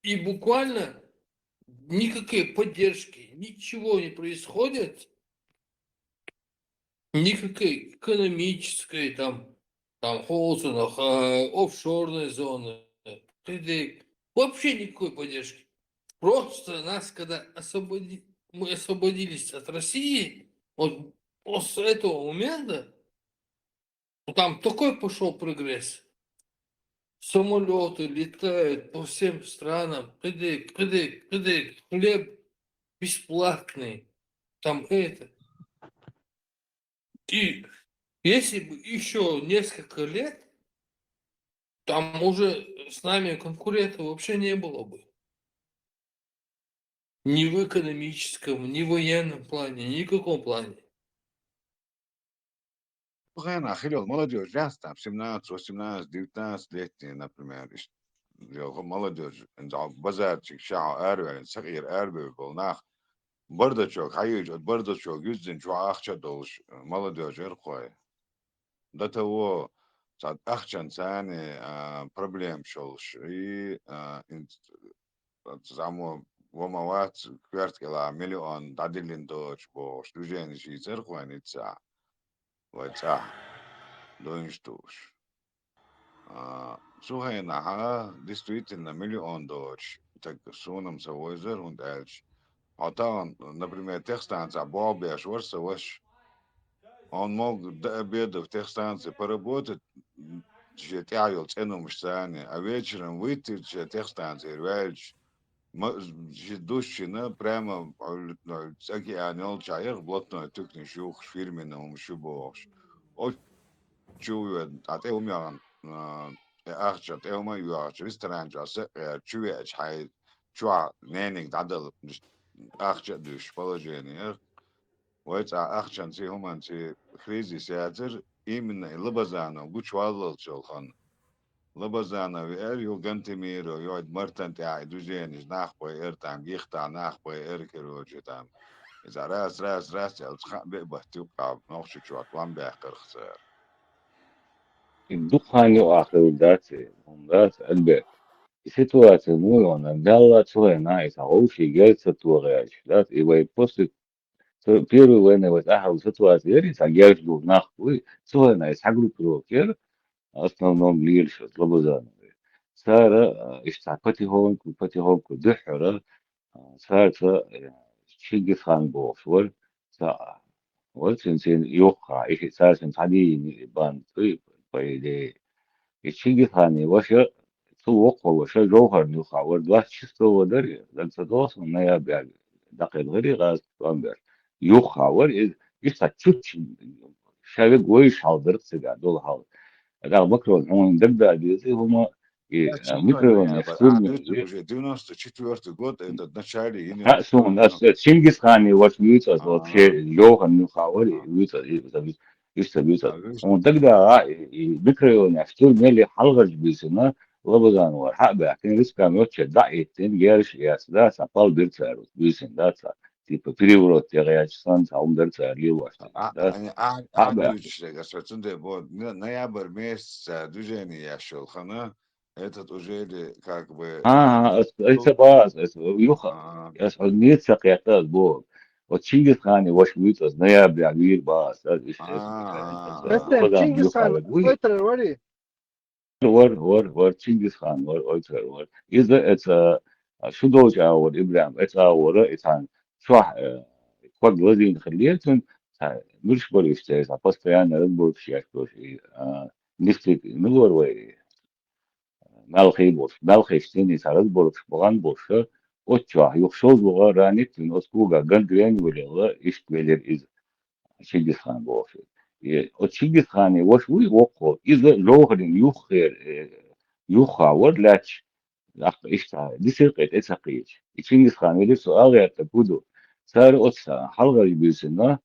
И буквально никакой поддержки, ничего не происходит, никакой экономической, там холодных, офшорной зоны. Вообще никакой поддержки. Просто нас, когда мы освободились от России, вот после этого момента, там такой пошел прогресс. Самолеты летают по всем странам, кыдык, хлеб бесплатный, там это. И если бы еще несколько лет, там уже с нами конкурентов вообще не было бы. Ни в экономическом, ни в военном плане, ни в каком плане. Погано, хилил, молодежь, раз там, 17, 18, 19 летние, например, молодежь, базарчик, шау, арвер, сагир, арвер, был нах. Бардачок, хайыч, бардачок, yüzden şu akça doluş, молодежь, эрхой. До того, ахчан цани, проблем шолш, и само вомават, кверткела, миллион, дадилин доч, бо, штужен, ши, церхуа, ница, вайца, доинштуш. Сухайна, действительно, миллион доч, так сунам савойзер, und эльч. А там, например, техстанция Бобия Шварцеваш, он мог до обеда в техстанции поработать, тягал цену мышцами, а вечером выйти в техстанции, рвальч, душина прямо всякие анел чаях, блатной тыкни шух, фирменным шубош. Чует, а ты умеан, ахча, ты умею, ресторан, чует, чай, чуа, ненек, дадал, ахча душ, положение. Вот ахчан си хуман си хризи сядзер именно лабазано гучвалл чолхан لبزانا وير يو جنتميرو يقعد مرتن تاعي دوجين ناخبي ارتام يختع ناخبي اركرو جتام إذا راس يلتخ بقبه تبقى نوخش شوات وان بيحقر خسر الدخان آخر داتي هم دات البيت سيتواتي مو أنا دالة توي نايس أو شيء جالس توغيش دات إيوه بوست بيرو وين وتأهل سيتواتي يري سجلت له ناخوي توي نايس حقل بروكير أصلا نوم ليرش لبزان سارة اشتعبتي هون كبتي هون كدحرة سارة شيء خان بوش والسنسين يوقع إيش ساسن حديني بان طيب بيدي الشيء ثاني وش سوق وش جوهر يوقع والله شو ودري لان تدوس من يا بيع دقيق غيري غاز بامبر يوقع ور إيش تشوتش شايف ويش حاضر سجع دول حاضر لا بكره هم دبدا ديزي هما ميكرو يعني بس نحترم عادت وجه 94 جود ده نشاري هنا تأسون ناس تشينجيز خاني واش بيوتس أو شيء جوهر نخاوري بيوتس يستبيوتس ومتقدر بكرة نفتور ملي حلقة بيسنا وبدان ورحق بحكين ريسكا ميوتش دعي تنجيرش ياس دا سقال بيرتر بيسن دا تيبا بريورو تيغياش سان ساوم درتر لي واشتين دا يعني حق قاعد بحكين دوج قصتون ده بود نيابر ميس دوجيني يا شلخنا это уже как бы إيش باس يوخ ميت سقيتاز بو وتشينجيز خاني واش بيوتس نيا بيعبير باس إيش اسم وبدان تشينجز يوخا خان وي اويتر وري ور تشينجيز خان ور أوتر ور إذا شو دوج أول إبراهيم أول إتان شو كواد وزين خليتن مش بريش تيس بس يعني ربط شيء شيء نفتك نور وي ملخي بوش ملخي شتيني سارز بورش بغان بوش أتشوا يخشوز بغا رانيت من أسكوغا غندرين ولا إيش بيلر إذا تشينجيز خان بوش تشينجيز خان وش وي وقو إذا لوهرين يخير يخا ورلاتش لاخ إشتا دي سرقة إساقيش تشينجيز خان ولي سؤال غير تبودو سار أتسا حلقة يبيسنا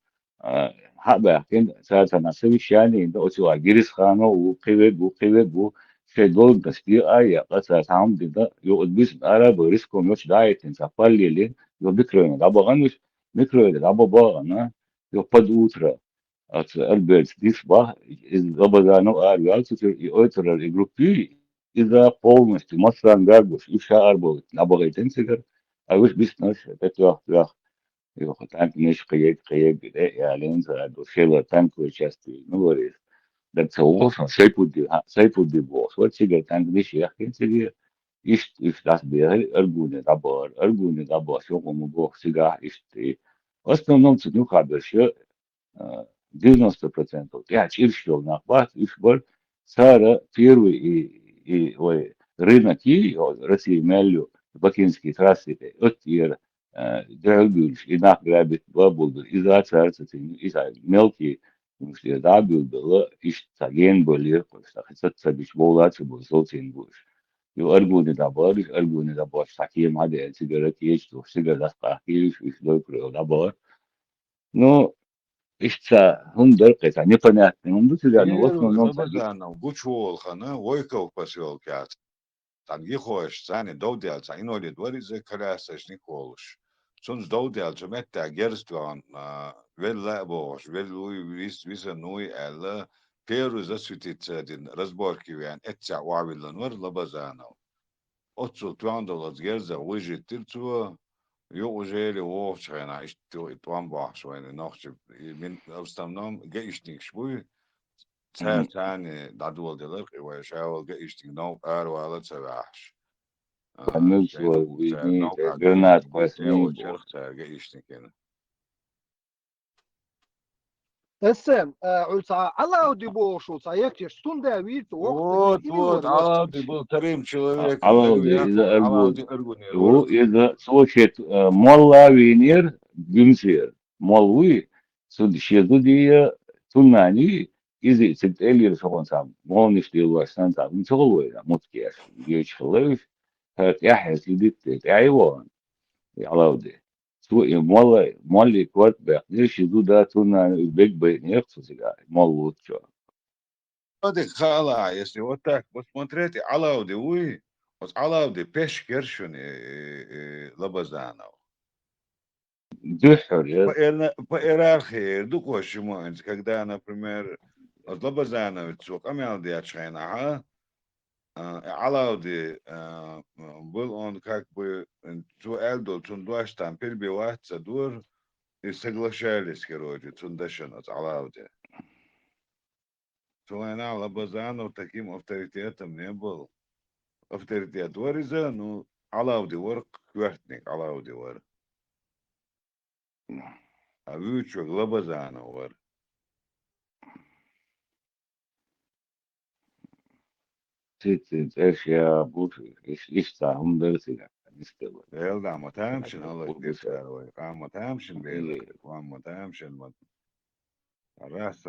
حبا كن سار تناسبي شاني إنت أتوا جيرس خانو وقيوب شيء دول بستي آية قصة تعم دي يقعد بيس أرا بريسكو مش دايت إنسا قلي لين يو بكرة دابا غنوش بكرة دابا باغنا يو بد أوترا at Albert Disbach is Rabazano Arialto يؤثر الجروبي إذا قومت مثلا قالبوش إيشا أربو نبغي تنسجر أوش بيسنش تتوه توه يو تانك نش قيد يعني إنسا دو شيلا تانك وشاستي نوريس ده تسووش سيبو دي بوس وتسجر تانك نش يحكي تسجر إيش das بيه أرجوني دبر شو مبوخ سجاه إيش أصلا نوم تنوخ عبر 90% يعني إيش نقبات إيش بر سارة первый и ой рынок и России мелю бакинский трассы оттир драгулш и нах грабит бабул из-за царца из-за мелкий мышли дабил было иш цаген были просто хотят сабиш болать был золотин буш يو أرجوني دبر أرجوني دبر سكيم هذا سيجارة كيش تو سيجارة كيش إيش لو كرو دبر نو إشتا هم درقة непонятно هم دوت يعني وصلوا первый نوم لبزانا وجوشول خنا ويكو بسيول كات تنجي خوش ثاني دوديال ثاني نولي دوري زي كلاسش نيكولش سونز دوديال جمعتا جيرستوان ولا بوش ولوي ويس نوي الا بيرو زسوتيت دين رزبوركي يعني اتسع وعويل نور لبزانا اوتسو $2 جيرزا ويجي تلتو يو جيلي ووش انا اشتو اتوان باش وين نوخش من استمنام جيشتيك شوي تاني دعدول دلق وشاول جيشتيك نو ولا تبعش نفس شايل ويني نوقع جرنات جيشتيك بيت قاسمين او بو شرخت جيشتيك هنا اسم عوصا على دي بوشو صايكتش ستون داويت وقت вот إلي вот وري Алауди был вторым человеком على за ودي Яку إذا Алауди أرجون Эргуни هو Рурк إذا سوشيت مولا وينير بيمسير مولوي سود شيزو دي تلماني إذا تتقلي شغل سام مو نشتي الواشتان سام نشغل متكيش يجيش خلوش هات يحس يديت تعيوان على ودي سوء مولا كوات بقى ليش يدو ده تلنا بيج بين يخصص مولوت شو Смотри, хала, если вот так посмотреть, Алауди, вот Алауди пеш кершуни Лабазанов. دحر يا По иерархии, почему, когда, например, вот Лабазанович, Амел Диачайна, Алауди был он как бы Элдо, Цундуаш там перебиваться дур и соглашались, короче, Цундашин от Алауди. Цуайна Лабазанов таким авторитетом не был. Авторитет Вариза, ну, Алауди вор, квертник Алауди вор. А Вючок Лабазанов вор. ايش يا بوش ايش تاعهم درسي نستوى Элда Матамшин, Аллах Десаровой, Матамшин, Белый, Матамшин, раз,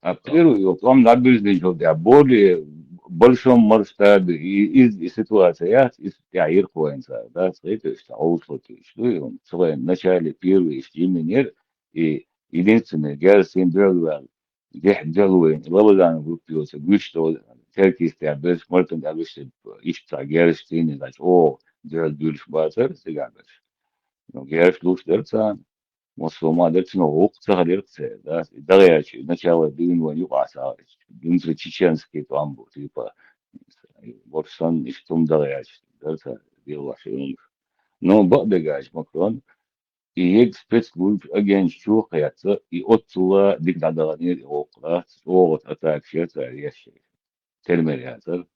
А первый он набережный да более большом масштабе и ситуация из Яир Коэнса, да, это что ауслоки, что он в своем начале первый именно и единственный герсин делал делуем лавадан выпьется что теркисты без смертен да выше ища герстин значит о делал больше базар сигабеш но герш лучше Москва, дальше, ну, опция лекция, да, дальше, начало двинул не паса, двинул чеченский там был, типа, вот сон и что дальше, дальше, дело все. Но бабегаш Макрон, и есть спецслужб агент чухается, и оттуда диктаторы окна, вот это все ящик, терминатор.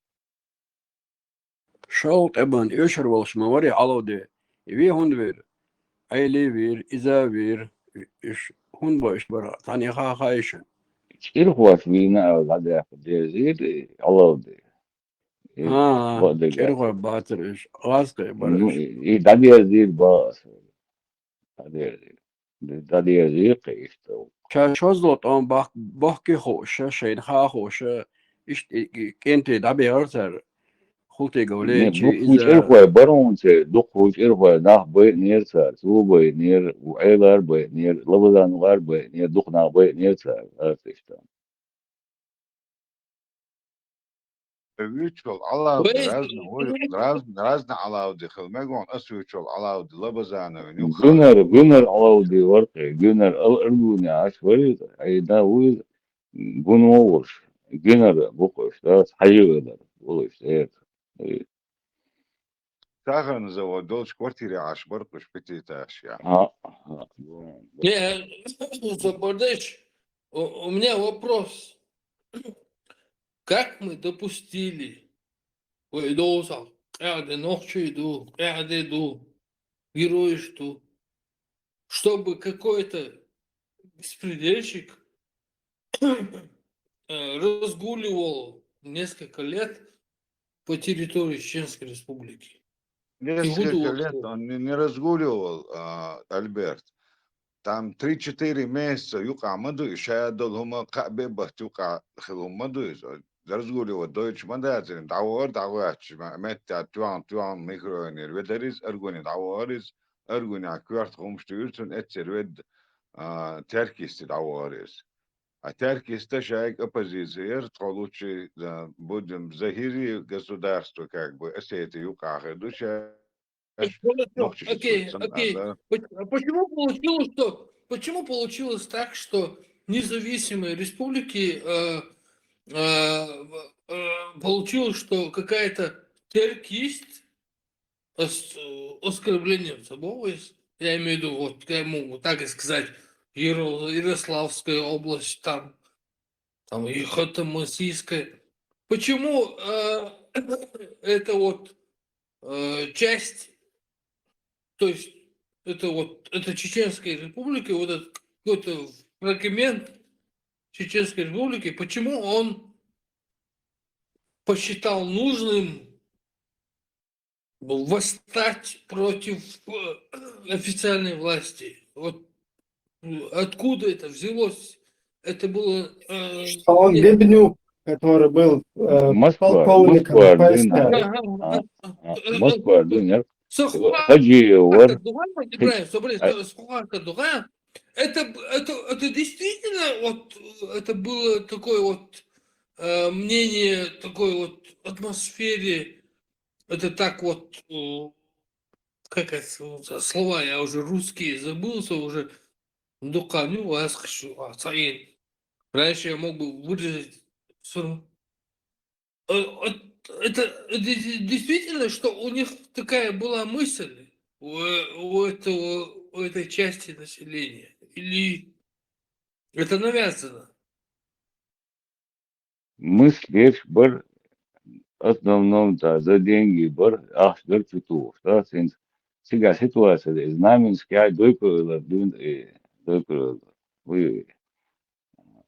Шаут эбан ёшер волш мавари алауде. Иви хунд вир. Айли вир, иза вир. Иш хунд боиш бара. Тани хаишен. Ирхуаш вина, ладно, дезир, аллауды. Керхо баатер иш. Ласке Ну, бараш. и дадезир бас. دادی قیشتو شازلوت آن باکی خوشه شین خا خوشه iş kenti da bearter خلطي نه قولي دو شي خوش إذا إرخوة برونسة دو خوش إرخوة ناخ بي نير سار سو بي نير وعيلار بي نير لبدان غار بي نير دخنا بي نير سار أرتشتان Virtual Alaude, Квест, razna Alaude, Helmegon, Virtual Alaude, Labazano, جنر علاودي ورقي جنر الأردني عشوائي عيدا ويز جنوش جنر بقوش ده حيوي ده بقوش إيه Тахан заводил квартире аж баркуш пятиэтаж я. ها не, Западыч, у меня вопрос. Как мы допустили, ой, доусал, ночью иду, герой что, чтобы какой-то беспредельщик разгуливал несколько лет по территории Чеченской Республики. Несколько лет он не разгуливал, Альберт. Там 3-4 месяца юка маду, шаядол хума кабе бахт юка хилум маду, разгуливал Deutsch мандатин, давач, метта туан микроонер, ведерис аргуни даварис, аргуни акварт хумштюртун этцер вед теркисти даварис. А теркиста шайк оппозиция, лучше будем захири государство, как бы, это юка душа. Окей. Почему получилось так, что независимые республики получилось, что какая-то теркисть оскорблением собой, я имею в виду, вот я могу так и сказать, Ярославская область, там и Ханты-Мансийская. Почему это вот часть, то есть это Чеченская республика, вот этот какой-то фрагмент Чеченской республики, почему он посчитал нужным восстать против официальной власти? Вот откуда это взялось? Это было... Что он Гребенюк, который был полковником ФСБ. Москва, Дунер. Сухарка, Хаджи, Дуган, Это действительно вот это было такое вот мнение такой вот атмосфере. Это так вот как это слова я уже русские забылся уже. Дуканю вас хочу, Саид. Раньше я мог бы выразить действительно, что у них такая была мысль у этой части населения? Или это навязано? Мыслишь бір основном да за деньги бір ақшдар чутуов да сен сега ситуацияда знаменская дойкойлар дун дойкойлар вы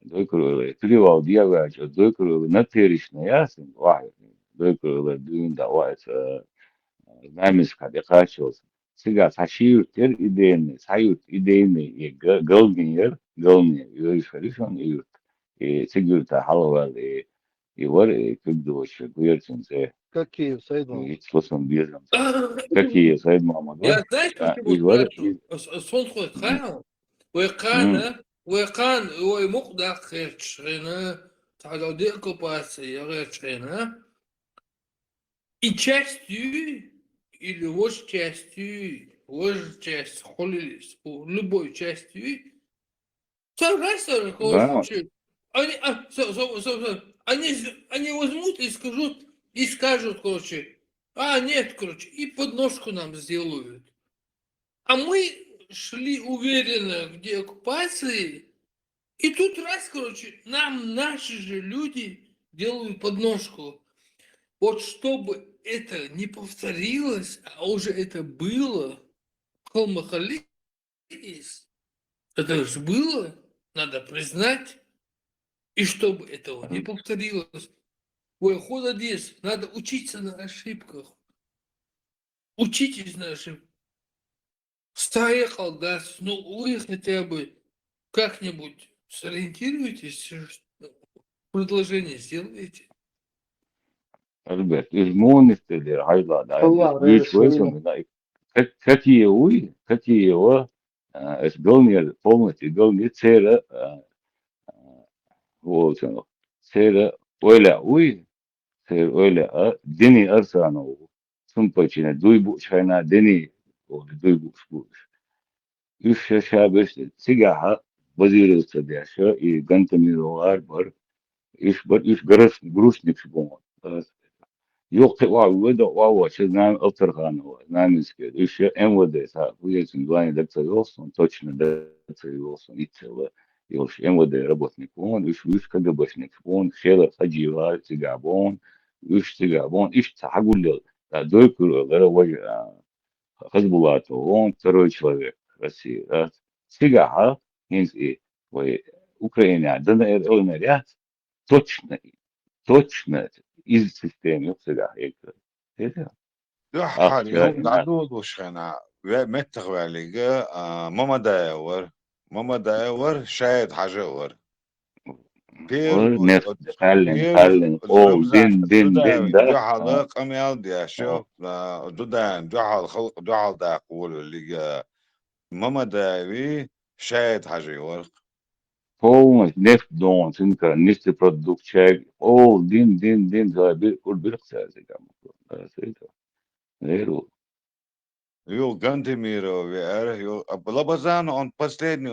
дойкойлар привал диагача дойкойлар на теришна ясен вахид дойкойлар дун да вахид знаменская декачос сега сашиюртер идейный сают идейный и галгинер гални юришаришон юрт и сигюрта халвал и вар кыгдович гуерцинзе Какие, Сайдман? и слосом бежен какие сайд мама Я да знаешь, и почему вар спрашиваю? Сон хоть хаял? ويقان هو مقدار خير تشغينا تعالوا دير كوباسي غير تشغينا и частью или вот часть холились любой частью согласен, да они, они возьмут и скажут, короче, нет, короче, и подножку нам сделают. А мы шли уверенно в деоккупации, и тут раз, короче, нам наши же люди делают подножку. Вот чтобы это не повторилось, а уже это было, Холмахалис, это же было, надо признать, и чтобы этого не повторилось. Ой, Ходадис, надо учиться на ошибках. Учитесь на ошибках. Стоял, да, ну вы хотя бы как-нибудь сориентируйтесь, предложение сделайте. Альберт измонистелер хайла да Allah вич Resulü. весом да какие его es галнер полностью галнер цера вот цера уй цера дени арсану сумпачина дуйбу чайна дени дуйбу спуш üç aşağı beş sigaha вазирил садяша и гантамировар бар иш грушник шбон yok ve de var şey znam oturganı var znamenski işe MVD ha bu için duayı da olsun точно da olsun içeri još MVD работник он üç KGBшник он şeyler hacılar sigabon üç sigabon iş tahgulle дойкурlara var Хазбулатов он второй человек России да сигаха инси вы Украина да наверное точно из системы يقصد كده يحال يوم يعني دعدود وشخنا ومتغ واليجا ماما داور شاهد حاجة ور بير ونفط قلن او دين ده جحال قميال دي شو جدان جحال خلق جحال دا قول اللي ماما داوي شاهد حاجة ور полностью нефть дон сынка нефтепродукт о дин за bir bir kısası ama это веру يو Гантемиров يو Лабазан он последний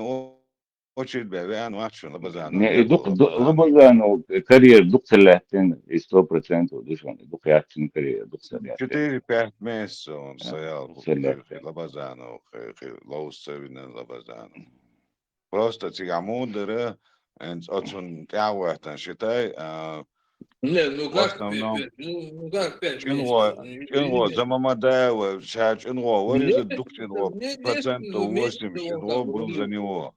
очередь бевен мачун Лабазан не дук лабазану карьер дук саляттен 100% душан дук яችን карьер дук саляттен 4-5 месяцев он стоял саляттен Лабазану Лоусовина Лабазану просто тягамудere en отsun тяуэтан считай Не, ну в как основном ну как 5 Чинго за Мамадаева, Чинго, вырезать дух Чинго, процентов 80 Чинго был за него.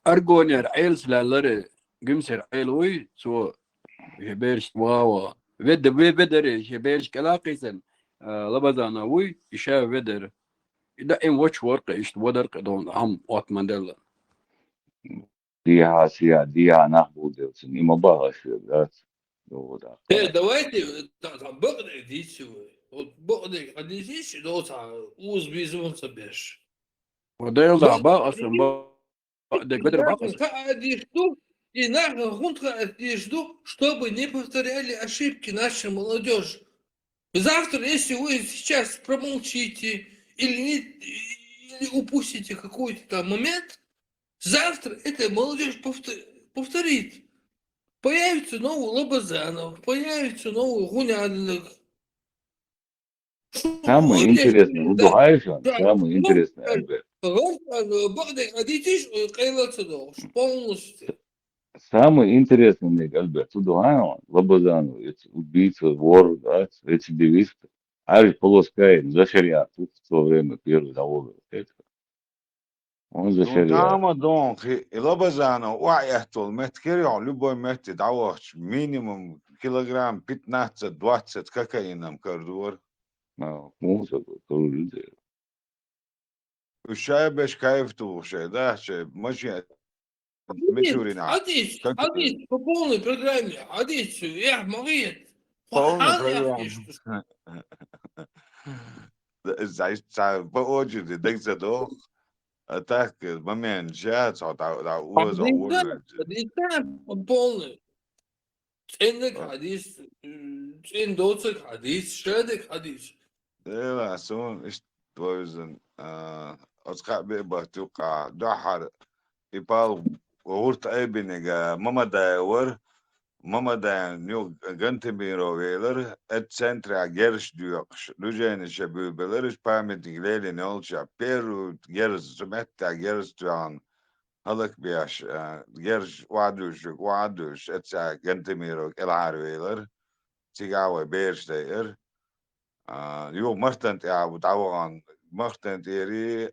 Argoner عيل سلالر قمسر عيل وي سو جبيرش واوا ودر جبيرش كلاقيسن لبزانا وي إشا ودر إذا إن وش ورق إشت ودر قدون عم وات مانديلا ديها نحبو ديوتن إما باهاش ده ده давайте там богдай дичь вот богдай одесись до уз безумца беш وديل ده عباء أصلا ده قدر باق أصلا. одежду и нахуй одежду, чтобы не повторяли ошибки нашей молодежи. Завтра, если вы сейчас промолчите или упустите какой-то там момент, завтра эта молодежь повторит. Появится новый Лобазанов, появится новый Гунядинов. Самое интересное, ну Да. Дуайшан, Да. самое интересное, Альберт. Багдад Адитиш Кайлацадов полностью. Самое интересное, Альберт, у Дуайшан, Лобазану, эти убийцы, вор, да, рецидивисты, Ариф Полоскаин за шариат, тут в то время первый завод, он за دون шариат. تاما دون خي لبزانا وعيهتول متكريو لبوي مت دعوش مينيموم كيلوغرام 15-20 كاكاينام كردور Музыку, люди. والشاي باش كيفتو شي ده شي ماشي متورينا Адис, по полной программе, Адис, я могу. полный программ زي بوجد ديك زدو اتاك ممن جات او دا اوز او ورد полный. Ценник Адис, цендоцик Адис, шедек Адис. لا سون ايش توزن اصقع بيبه توقع دحر يبال وورت ايبنيغا ماما دا نيو جنت بيرو ويلر ات سنترا جيرش ديوكش لوجين شبو بلرش بامت جليل نولشا بيرو جيرز سمتا جيرز توان هلك بياش جيرش وادوش اتسا جنت بيرو العار ويلر تيغاوي بيرش داير يو مرتنت يا بتعوغان مرتنت يري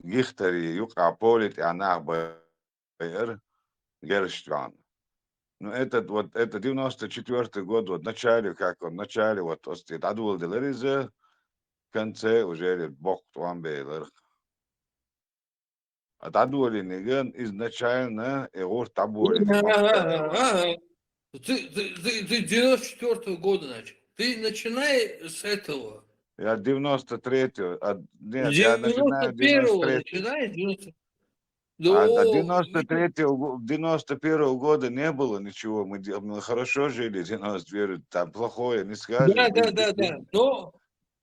جيختري يقع بوليت عناق بير Герштван. Ну, это 94-й год, вот в начале, вот, Адвул Делеризе, в конце уже Бог Туан Бейлер. От Адвули Ниган изначально Егор Табули Ты 94-го года начал. Ты начинай с этого. Я 93-го, нет, я начинаю 91-го 93-го. начинай, 90. А 91-го года не было ничего, мы хорошо жили, 92 там плохое, не скажешь. Да. Но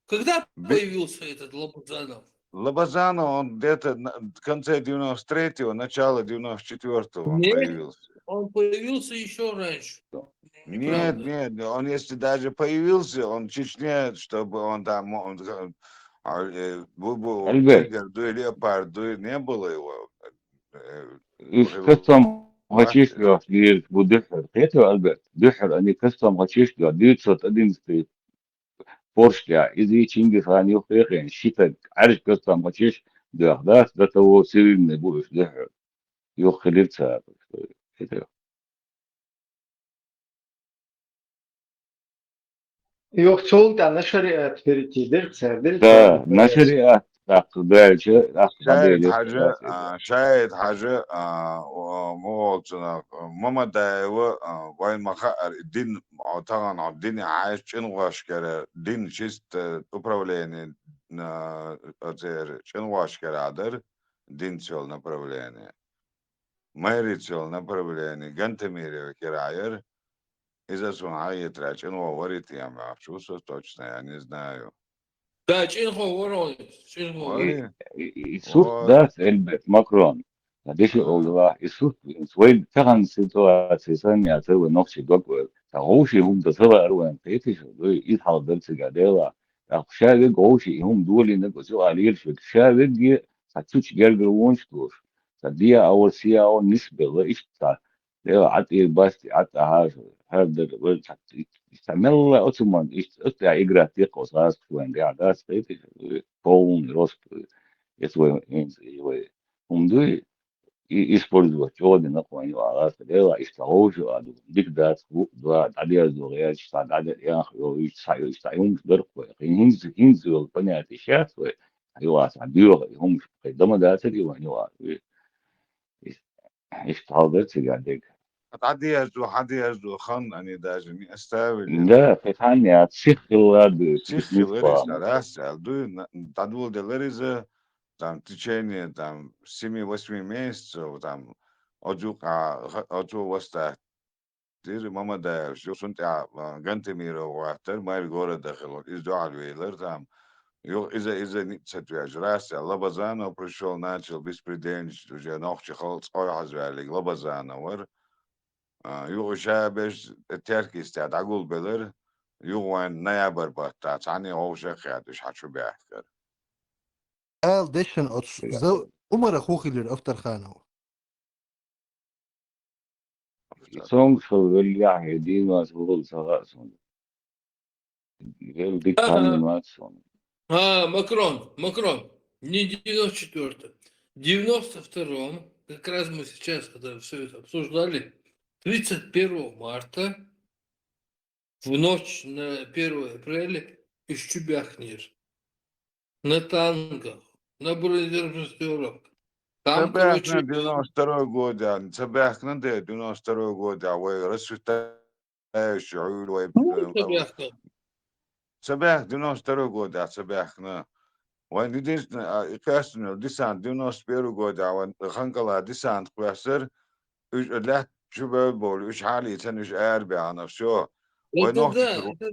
когда появился этот Лобазанов? Лобазанов, он где-то в конце 93-го, начало 94-го он появился. Он появился еще раньше. Нет, он если даже появился, он в Чечне, чтобы он там, тигр, леопард, не было его. إيش قسم هاتشيش له دير بدحر هيتو ألبرت دحر أني قسم هاتشيش له دير صوت أدين ستي بورش له إذا تشينج ثاني وخيرين شيتك عرش قسم هاتشيش ده أحداث ده تو سير نبوش دحر يخليل ساب هيتو Yok çoğulda نشريات فريتي درسها ده نشريات أقدال شاهد حاجة موضوعنا ماما ده وين ما خير الدين طبعا الدين عايش إنواش كره دين شيست управление أزير إنواش كره عدر دين شغل направление ميري شغل направление جنت ميري كراير إذا سمعي تراش إنوا وريت يا ما شو точно я не знаю. Да, Чинхо. Иисус даст Эльбет Макрон. Надеюсь, Олга Иисус свой такан ситуации сами отцевы ногти гогвел. Гоши هم تصور أروان تيتش دوي إثال درس قادلا. أخشى гоши هم دولي نقصو عليل شو شاذ جي ساتوش جرجر وونشتوش. سديا أول سيا أو نسبة وإشتا. ده عطي باستي عطا هذا استعمل أوتومان إشتا إجرا تيقوس راس وين ده عداس تيتش полный рост, هم دوی использовать чёрный нахуй а это историю а дикдат два один другая что один я стоим сверху хинзил понятие сейчас ايوه عبير هم قدام ده تري وانا استعدت قاعد هتعدي يزو خان أني داجمي أستاوي لا في ثانية تشيخ الواد شيخ لريز راس دو تعدول دلريز там, в течение там, 7-8 месяцев там, отжук Тири мама да сунт гантемира вахтер майр города хело из дуалвейлер там. Из-за нитцатвяж раз Лабазанов пришел, начал беспредельничать, уже ногче холц ойхазвяли Лабазанов. Шабеш теркистят агул белер, югуан ноябрь бата, цани овшек ядыш хачу бяхкер. دشن زو عمر أخوخي للأفتر خانه Son şöyle hediye var sorul sağa son. Gel dik tanımat son. Макрон, не 94-м, 92-м, как раз мы сейчас, когда все это обсуждали, 31 марта, в ночь на 1 апреля, из Чубяхнир, на танках, на бронетранспортерах. Там, Цабяхна короче, 92 года, Цабяхна 92 года, вы расцветающий, Чубяхна. Цабях 92 года, Цабяхна. وين единственное, кастнер, десант 91 года, وين خنقلا десант квастер, لا شو بقول إيش حالي تن إيش أربعة أنا все. وين Это نوختي да, ترو. это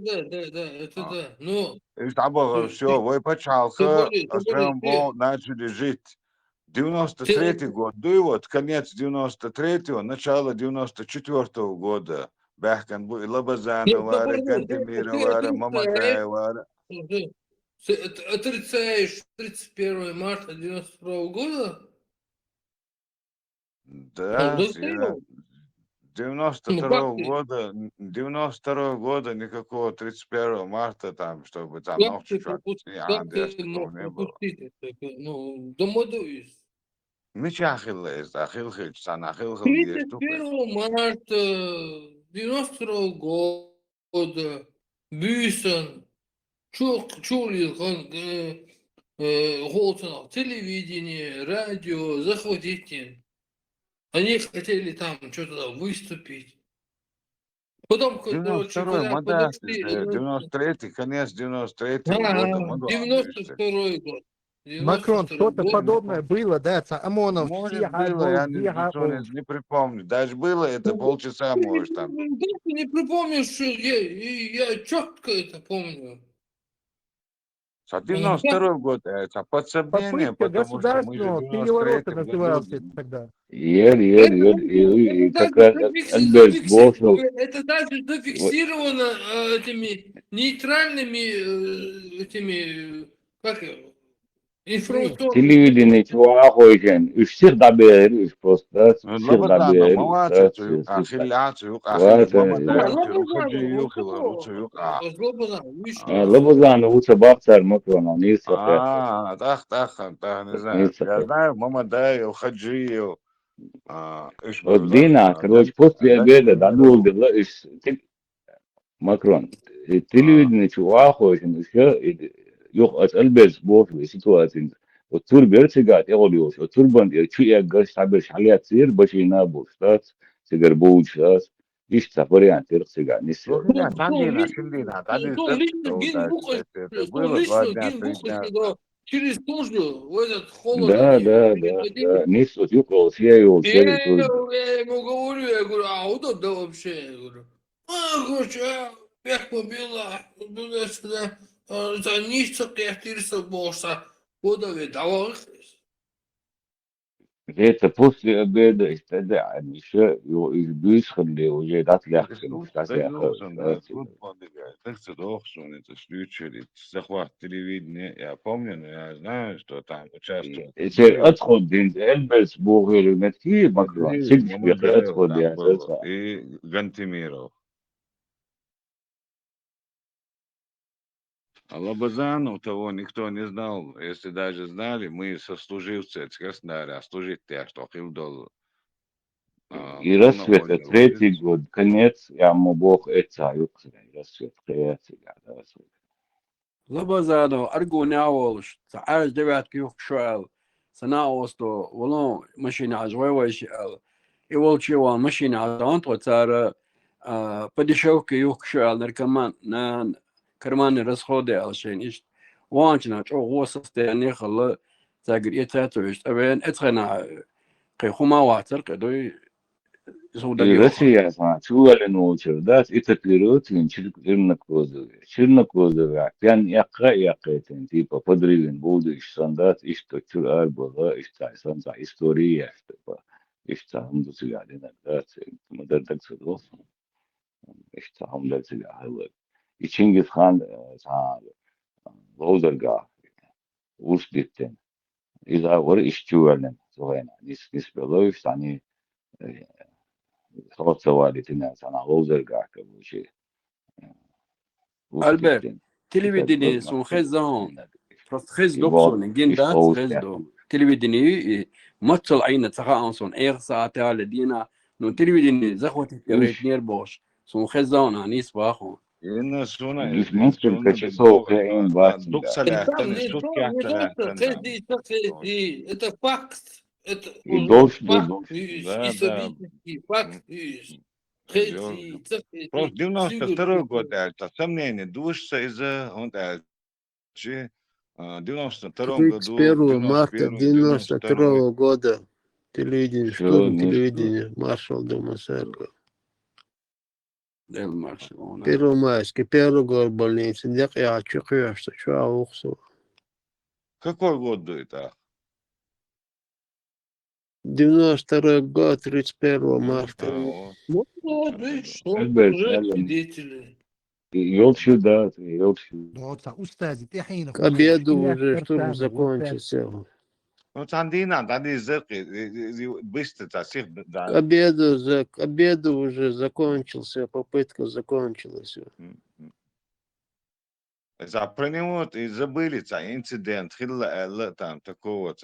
да, это да. Но إيش تعبغ все. وين بتشالخ أسرهم بو начали жить. 93 год, вот конец 93-го, начало 94-го года. Бахкан бу Лабазанова, Гантемирова, Мамадаева. Отрицаешь 31 марта 92 года? Да, Ну, да, 92 года, 92 года никакого 31 марта там, чтобы там как ночью ты такого мог не было. пропустить это? Ну, домодуюсь. Мичахил есть, ахилхич, сан ахилхил есть тупо. 31 марта 92 года Бюсон чулил Голцинов, телевидение, радио, захватите. Они хотели там что-то выступить. Потом, короче, 92 когда мода, подошли... 93 конец 93 года мода. 92 год. Макрон, 92 что-то год. подобное было, да, ОМОНов, Может Сиха, было, я Голдига, не припомню. Даже было это полчаса, может там. Ты не припомнишь, что я четко это помню. 92 год, это подсоединение, попытка потому что мы же государственного 93 переворота году. назывался это тогда. И как раз Альберт Бошел. Это даже зафиксировано этими нейтральными этими, как информационными. Телевидение чего охоjen. Всех добер, просто всех Лабазана, добер. мамацию, ахилляцию, мама дает, руходи, юхил, Лабазан лучше бахтар Макрона, не сахар. так, не знаю. Я знаю, мама дает, уходи, ايش Вот بقول Дина, короче, после обеда додул было, Макрон. Телевидение чего охоjen, еще yok at Альберт Бошел ситуация. وتور بيرتجع يغليوش وتور بند شو يقاش تعبر حاليات تصير بشينا بوشتات سيجر بوشتات إيش سافر يعني ترتجع نسي تعدينا شلينا تعدين через тужу в этот да холодно. нису тюкол сия Я ему говорю, вот это вообще, я говорю, короче, как побила, туда-сюда, за нищих я тирса босса, подавай, давай. это после обеда истада еще бюсхли уже дат лягче захват телевидения, я помню, но я знаю, что там участвовал. أدخل دين إلبس بوغير المتكي مكرون سجش بيقي أدخل يا سلسة И Гантемиров. А Лобазанов того никто не знал. Если даже знали, мы сослуживцы Краснодаря, служить те, что Хилдол. И рассвет третий год, конец, я ему Бог это юксер, рассвет третий год. Лабазано, Аргуняолш, Сааж девятки юкшуэл, Санаосту, Волон, машина Ажвайвайшел, и волчевал машина Анту цара, подешевки юкшуэл, наркоман, на карманы расходы, алшен, ишь, ванчина, что госсосте, нехала, تاجر يتاتوش أبين أتخنا قيخوما واتر قدوي سودا Irasi جيوخا ya sana çuvalın o çevdat itekliru tin çirik irnak kozu. Çirnak kozu ya. Yan yakka tipa padrilin buldu işsandat işte çur arbola işte sansa istoriya işte pa. İşte hamdu sigadina da madardak olsun. İşte hamdu sigadı. İçingiz Han sa Lozerga urs ditten. İza var işçuvalın. Soğana nis beloş hani خلاص سوالي الناس انا غوزر قاعد ابو شيء ألبرت وستين تلفزيوني يتدرس سون نفسه خزون فراس خز يبغى دوكسون جندات يشتغل خزدو تلفزيوني ماتشل عينة تخا أنسون إير ساعة على دينا نو تلفزيوني زخوتي تريت وش نير بوش سون خزون أنيس باخو إن سونا مش إن ممكن سونا كشسو بالدوغة كائن لا باتن دوك ده سلاحتن Не سوت то, не то, что كيحتلاحتن KD, это факт. Это уже يدوش دو факт, دوش Да, да. исторический факт. Yo, просто KD, 92 сигурно. год это сомнение душ из-за он чи 92 году, 31 марта 91 92 92 года телевидение, شو штурм نشتو телевидения, маршал Дома Церкви. ديل مارسلونا 1 майский, первый год больницы, дек я чекаю, что ауксу. Какой год это? 92 год, 31 Ну, марта. вот. Ну, вот, Это видишь, да. что البرت уже هلا свидетели. يلشو ده يلشو دوتا أستاذي تحين К обеду خليها уже штурм ترتانا закончился. Ну, عندي زرقي بيست تاسيخ К обеду уже закончился, попытка закончилась. إذا برينيموت إذا بيلي تا инцидент خلا там такого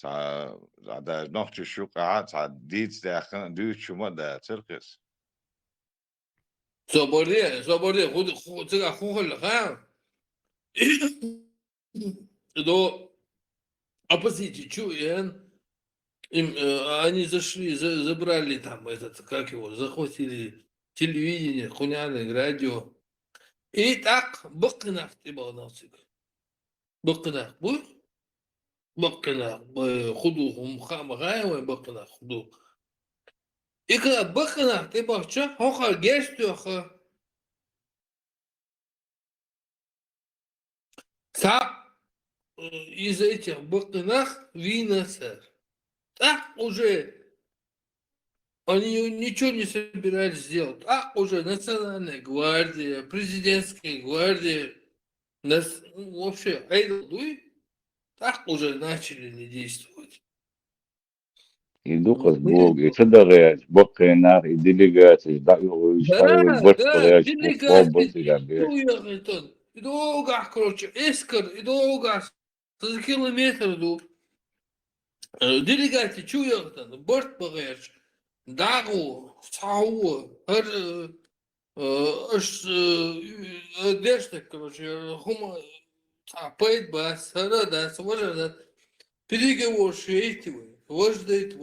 دا نوختي شو قاعد ديت داخل ديت شو ما دا تركز Соболе,这个хух了哈。До оппозиции чуен, они зашли, забрали там этот, как его, захватили телевидение, хуняны, радио. И так быкнах ты был носик. Быкнах, бу? Быкнах, худухум хамагай, быкнах, худу. И когда быкнах ты был, что? Хоха гестюха. Из этих быкнах виносер. Так уже они ничего не собирались сделать. А уже национальная гвардия, президентская гвардия, вообще, так уже начали не действовать. يدوق بوق يتدرج بقينا يدلقات يشتغل Да, برتقال فوق делегаты, уехали. И долго, короче, эскор, и долго, за километр до. Делегаты, чуяхтан, борт багаж, дагу, сау, дешта, короче, хума, пойт бас, да, сможет, переговор шейтивый, вождает.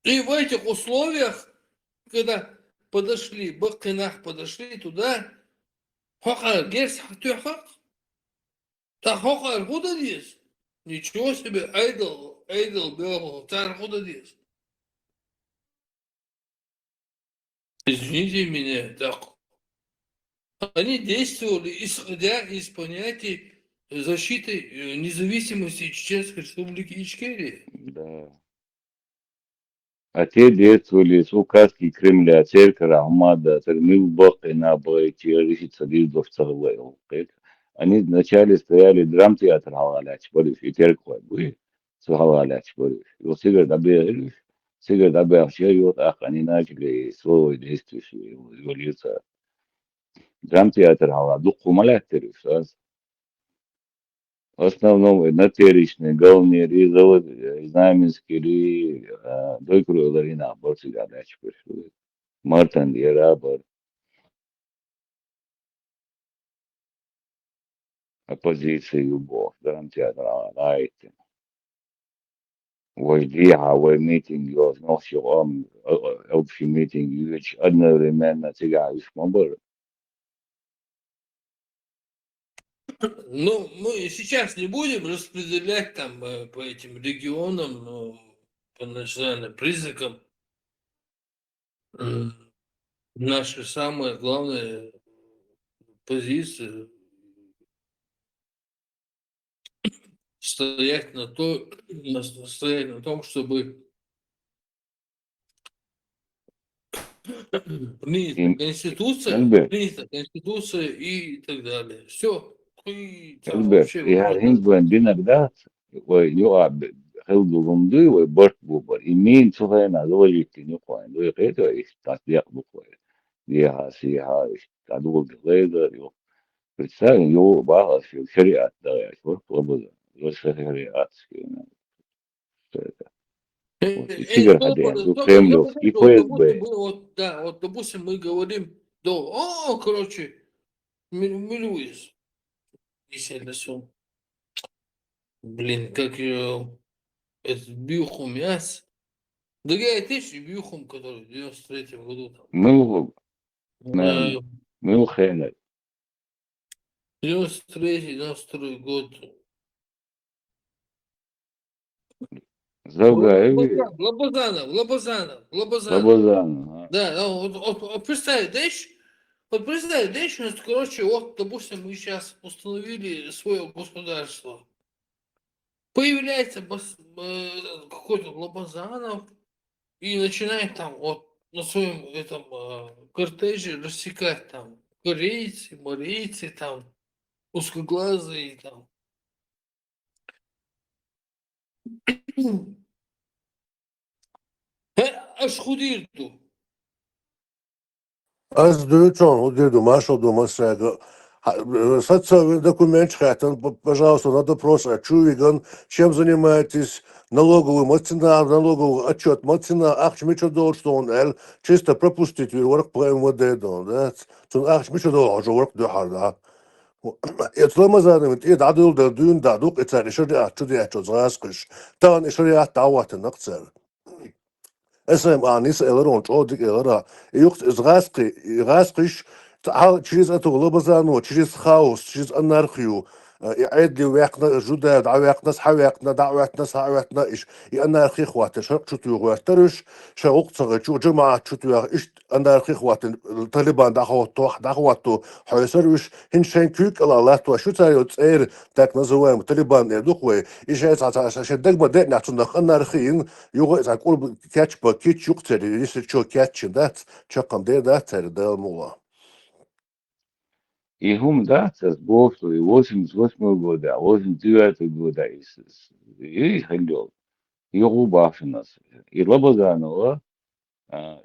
И в этих условиях, когда подошли, Бакинах подошли туда, хоха, герс хатюхак, та хоха, откуда здесь? Ничего себе, айдол, бел, та откуда здесь? Извините меня, так. Они действовали, исходя из понятий защиты независимости Чеченской Республики Ичкерия. Да. أتي ديت ولي سوكاسكي كريملا تيركرا عمادا ترميل بقينا بغيتي ريشي تصدير دوفتر الله يوقيت أني نشالي استيالي درام تياتر حوالاتش بريش يتيركوا بوي سو حوالاتش بريش يو سيجر دابي غيرش سيجر دابي أخشي يوت أخ أني ناجلي سو يديستوش يوليوتا درام تياتر حوالات دقو ملات تريش Основном натеричный, галнери, завод, знаменские, дойкру ларина, борцы гадач пришли. Мартан Ярабар, оппозиция любовь, дарам театра, лайте. Вождиха, вой митинг, йоз, нохши общий митинг, юч одновременно тягаешь мобор. Ну, мы сейчас не будем распределять там по этим регионам, по национальным признакам. Наша самая главная позиция стоять на том, чтобы принята конституция и так далее. Все. И там Элбет, вообще и вопрос هين بين بينا بدات ويقع خلق غمضي وبرت بوبر يمين سوهنا دول يتني قوين دول غير إيش تصديق بقوي ليها سيها إيش تعدول غير يو بتسال يو بقى في شريعة ده يا شو قبل غير شريعات سيجر هذا يعني كرemлев и ФСБ. вот, допустим, мы говорим, короче, Милуис, если блин, как этот Бьюхум Яс, другая тысяча Бьюхум, который в 93-м году там. مو خيانة 93-92 год. Завгаеви Лобазанов. Лобазан. Да, вот представь, короче, вот, допустим, мы сейчас установили свое государство. Появляется какой-то Лобазанов и начинает там вот на своем этом кортеже рассекать там корейцы, марийцы, там узкоглазые, там. Аж худирду. Az дойчон, удирду, Машал дома сега. Сатца документ хатан, пожалуйста, надо просто чувиган, чем занимаетесь, налоговый мацина, налоговый отчет мацина, ахчмичо долстон, чисто пропустить ворк по МВД, да, цун ахчмичо долж ворк дохарда. Этлама занемет, адул да дун дадук, это шариат, чудиат, згаскиш, тан шариат дават накцер. اسم آنیس الرون چودی الرا یوکس غاسقش تعال چیز اتو لبزانو چیز خاوس چیز انارخیو يعد لي ويقنا جداد عويقنا صحويقنا دعواتنا صحويقنا إيش يأنارخي خوات شرق شتو غواترش شوق صغير شو جماعة شتو إيش أنارخي خوات الطالبان دعواتو حيسروش هنشين كيك الله تو شو تاريو تسير تاك نزوام الطالبان يدوخوي إيش عشان دقما دقنا عشان أنارخيين يوغو إذا كل كاتش باكيتش يقتل يسر شو كاتش دات شقم دات تاري دال مولا И хум да, с Бог, что и 88 года, 89 года, и халил, и губашнас. И Лобазанова,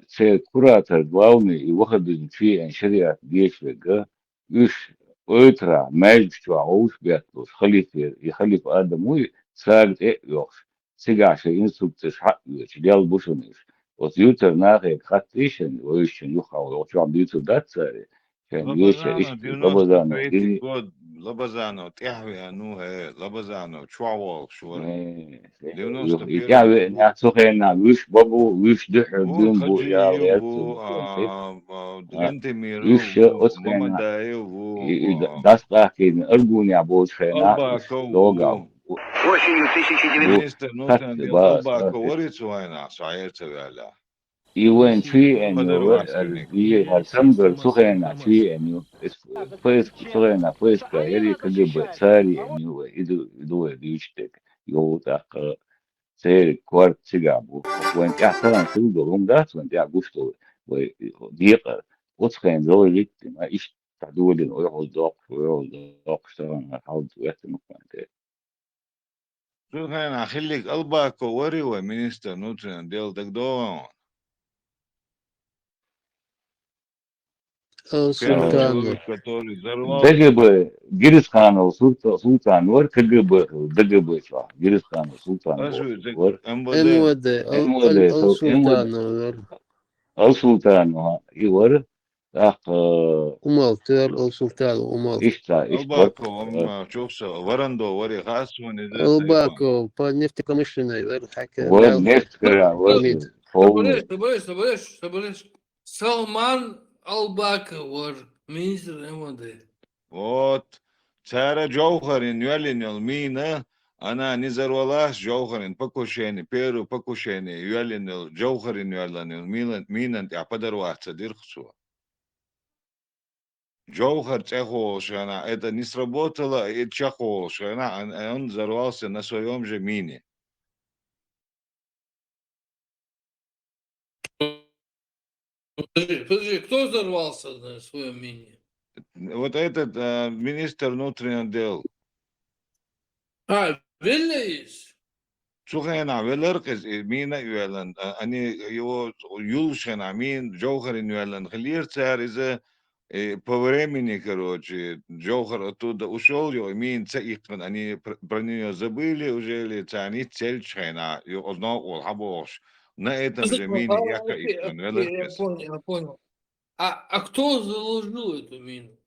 це куратор главный, и выход из фи шариат гешвега, уж утра, между ауш бятлус, халифе, и халиф Адамуй, царь ёж. Сигаша инструкция шахуч, дел бушуниш. Вот ютер нахе хатишен, воищен юхау, вот вам дютер да царь. كان يوشع يشتي لبزانو إلي لبزانو تحوي أنوه لبزانو شوال شو يتعوي نعسوخينا ويش بابو ويش دحر دون بو يا ويأتو دغنت ميرو ويش أسخينا داس قاكين أرجوني عبوش خينا لوغاو осенью 1990 ألباكو وريتو هنا صعيرت ولا Even tree and you have some сухена tree and you first сухена first или КГБ цари and you иду личтек его так царь кварт цигабу when я сам сюда румда when я густо вы диека вот схен золит на иш тадулин ойхолдок что на хауд это муканте شو كان أخليك ألباكو وري ومينستر نوترين ديل تقدون سلطان ДГБ Гирисханов Султан Вар КГБ ДГБ Гирисханов Султан Вар МВД السلطان السلطان يور أخ ومالتر السلطان ومالتر إيش ألباكو شوف ورندو وري خاص ألباكو нефтепромышленной حكى ور نفت كرا Соболеш. Салман Албаков, министр МВД. Вот Цара Джоухарин юалинил мина, она не взорвалась, Джоухарин покушение, первое покушение, юалинил, Джоухарин юалинил, мина, а подорваться дырхцу. Джоухар Чехолшана, это не сработало, и Чехолшана, он взорвался на своем же мине. Подожди, кто взорвался на своем мини? Вот этот министр внутренних дел. Вильнюс? Слушай, она велеркес мина юэлэн, они его юлшен амин, Джоухарин юэлэн, хлирцар из по времени, короче, Джоухар оттуда ушел, его мин цаикан, они про нее забыли уже, или они цель чхена, и одно олхабош. На этом же мине яка икан, Я велеркес. понял. А кто заложил эту мину?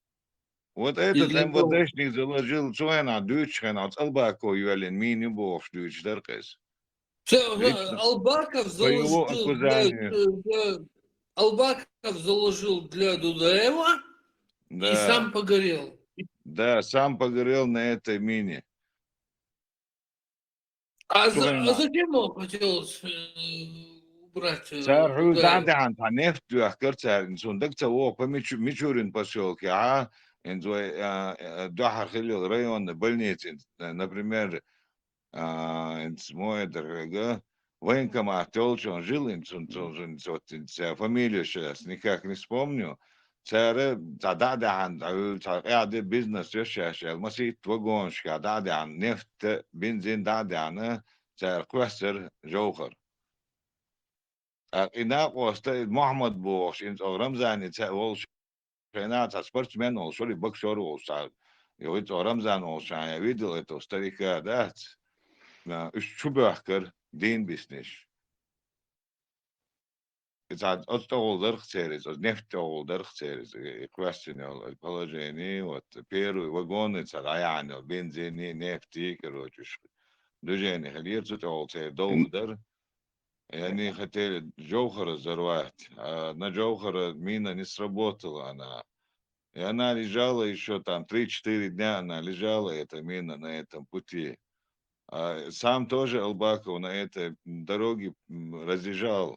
Вот этот Или МВДшник заложил, что она дючхена, от Албако юэлэн, мини бош дюч, деркес. Лично Албаков по его заложил указанию. Албаков заложил для Дудаева и Да, сам погорел. да, сам погорел на этой мине. А Слушай, зачем он хотел убрать цар Дудаева? Худадан по нефть цар сундак цаво по Мичурин поселке, а Дахар Хилил район больницы, например, мой дорогой военкомат Толч, он жил, фамилию сейчас никак не вспомню. Царь Дадан, царь бизнес решаешь, масит вагоншка, Дадан, нефть, бензин Дадан, царь Квастер Джоухар. إنا واسطة محمد بوش إنت رمزان يتسأل شينات سبورتسمان أو شولي بكشور أو شال يويت رمزان أو شان يفيدل إتو ستريكا دات إيش شو بحكر دين بيسنش إذا أستغل درخ سيريز أو نفط أو درخ سيريز question البولوجيني وات بيرو وغون إتسا يعني بنزيني نفتي كروتش دوجيني خلير تتعول سير دوغدر يعني хотели Джоухара взорвать, а на Джоухара мина не сработала она. И она лежала еще там 3-4 дня, она лежала, эта мина, на этом пути. А сам тоже Албаков на этой дороге разъезжал.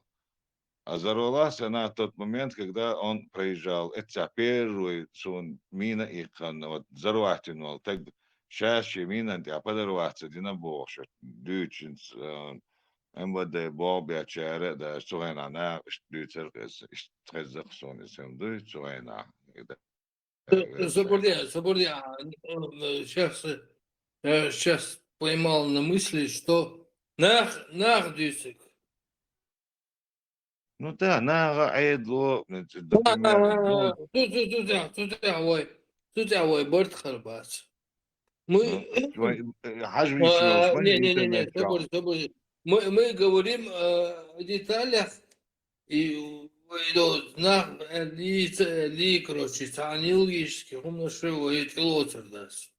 А взорвалась она в тот момент, когда он проезжал. Это первый сон мина и вот взорвательного. Так чаще мина, а подорваться, динабош, дючинс, МВД Бобя Чаре, да, Суэна, на Штюцер, Стрезерсон, Сэмду, Суэна. Забурдя, сейчас поймал на мысли, что нах дюсик. Ну да, на Айдло, например, Тут Борт Харбац. Мы... Хажвичвел, смотри, интернет. Не, мы говорим о деталях и ли, короче, цианилгически, умношил эти лотердас.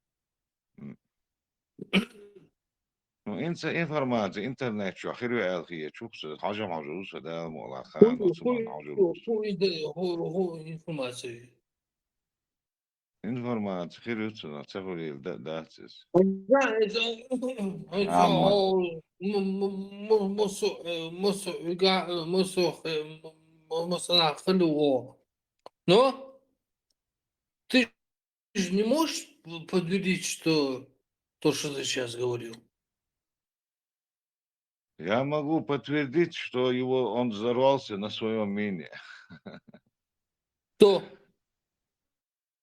Ну, информация, интернет, что херю элхи, чуксы, хажа мажуса, да, мола хан, осман мажус. Информация. Информация, херюца, на цехурил, да, цис. Да, это но ты же не можешь подтвердить, что то, что ты сейчас говорил. Я могу подтвердить, что он взорвался на своем мине. Кто?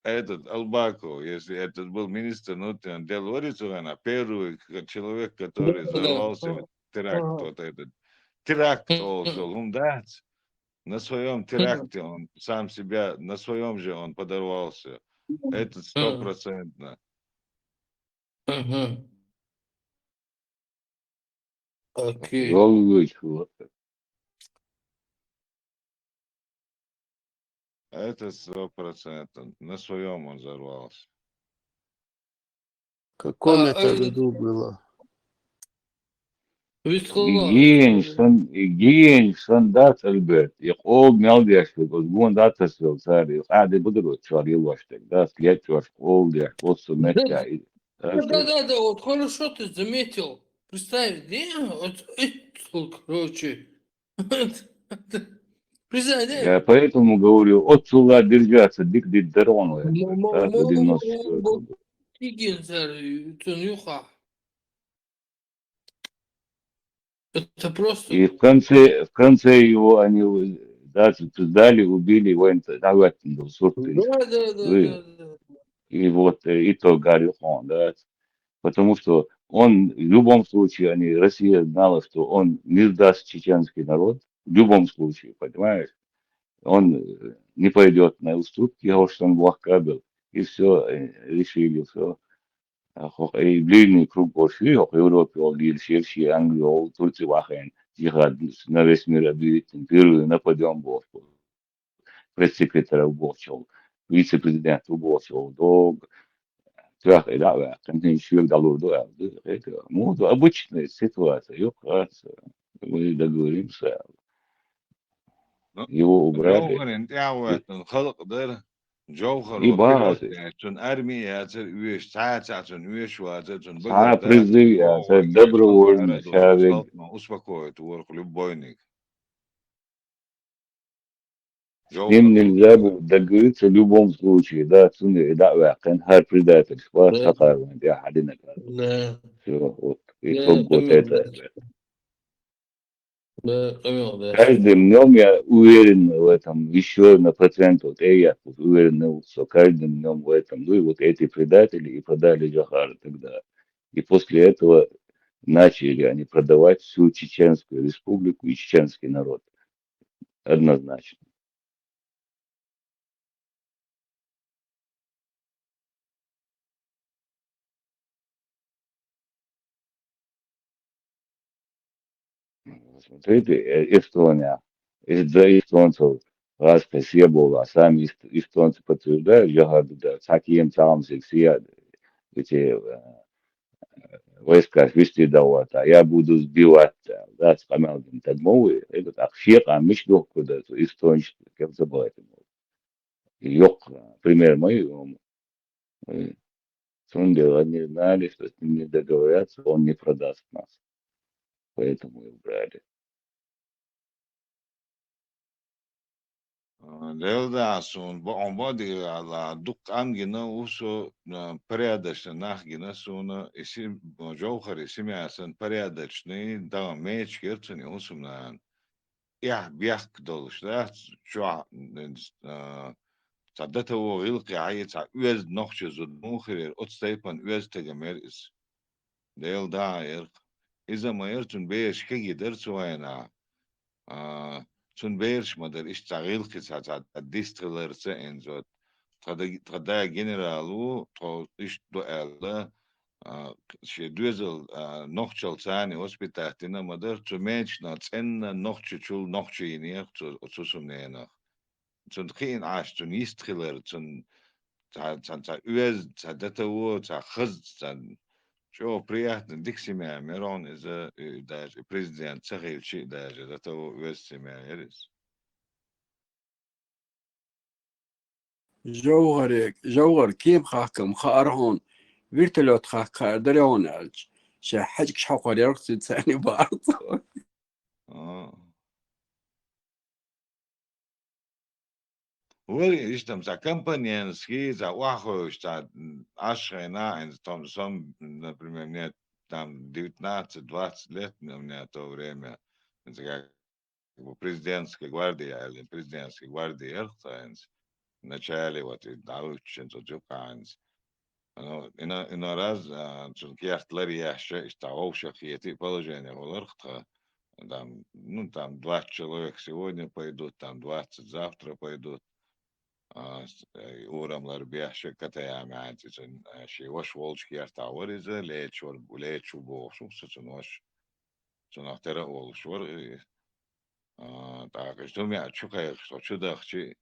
Этот Албаков, если этот был министр внутренних дел Орицугана, первый человек, который взорвался в теракт, вот этот теракт Олсулумдац, на своем теракте он сам себя, на своем же он подорвался. Это 100%. Окей. Это 100%. На своем он взорвался. В каком это году было? Гиншсон дат Альберт. Их ол мелдяшки, гон датасвел цари. Аде будут чварил ваштек. Да, след ваш ол дяш, вот суметка. Да, вот хорошо ты заметил. Представь, вот это, короче. Представь, Я поэтому говорю, от сула держаться, дик дик дарон. Да, до 94 года. Это просто... И в конце его они даже сдали, убили его, давайте, был Да. И вот итог Гарри Хон, да. Потому что он, в любом случае, Россия знала, что он не сдаст чеченский народ, в любом случае, понимаешь? Он не пойдет на уступки, что он был. И все, решили, все. И длинный круг пошли, в Европе, в Лильшевши, Англии, Турции, Вахен, джихад на весь мир объявить, первый нападем был. Пресс-секретарь уборчил, вице-президент уборчил, долго. Трах, да, континент дало, да, это, ну, обычная ситуация, ее кажется, мы договоримся, его убрали, جوهر انت عوات الخلق ده جوهر и وكل базы. تون ارمي هاتر ويش ساعات ساعتون ويش وهاتر А بقر ده призыв, هو это يجيش خلق добровольно, ارد وصوت человек, خلق ما اسبقوت ورق لبوينك с ним جوهر нельзя وكل будет договориться в любом случае, да, цены, да, вакин, хар предательство, Да, сахар, я один да, все, вот, итог да, вот это. да. Каждым днем я уверен в этом, еще на процент, вот я вот уверен, что каждым днем в этом, ну и вот эти предатели и продали Джохара тогда. И после этого начали они продавать всю Чеченскую республику и чеченский народ. Однозначно. Смотрите, Эстония. Из-за эстонцев раска все было, а сами эстонцы подтверждают, Джохар, да, таким самым все эти войска вести давать, а я буду сбивать, да, с камерами тадмовые, это так, всех, а мечь куда эстонцы, как забывать. Йок, пример мой, Сундел, они знали, что с ним не договорятся, он не продаст нас. Поэтому и убрали. Делда сун он боди على دق امجنا وسو بريادش ناخجنا سونا اسم جوهر اسمي عشان بريادشني دا ميش كيرتني وسمنا يح بيحك دولش لا شو صدته وغلقي عيت ويز نخش زود مخير اتستيبن ويز تجمر اس ديل داير إذا ما يرتون بيش كي درت وينا تون بيرش مدر اشتغل كسات الديستريلر سين زود تدا جنرالو تو إش دو ألا شي دوزل نوخشل ثاني هوسبيتاتنا مدر تو مينش ناتسن نوخشول نوخشينير تو سومنينا تون خين عاش تون يستريلر تون تا üez ta datawo ta khaz ta شو приятно ديكسيما ميرون إذا داج بريزيدنت تغير شيء داج داتو ويسيما يرس جوهر كيم خاكم خارهون فيرتلوت خاكار دريون الج حاجك شحقر يرقص ثاني بعض ولي إيش за компаньянский за ваху что ашена и там сам например мне там 19-20 лет у меня то время это как президентской гвардии или президентской гвардии Эрхтайнс в начале вот и научен то Джоканс иной раз чунки ахтлари яшче истаовша хиети положение волархта там ну там 20 человек сегодня пойдут там 20 завтра пойдут урамлар бяшче катая мантичен ши ваш волчки артаворизе лечу бошум сучун ваш чунахтера волшвар так что меня чукай что чудахчи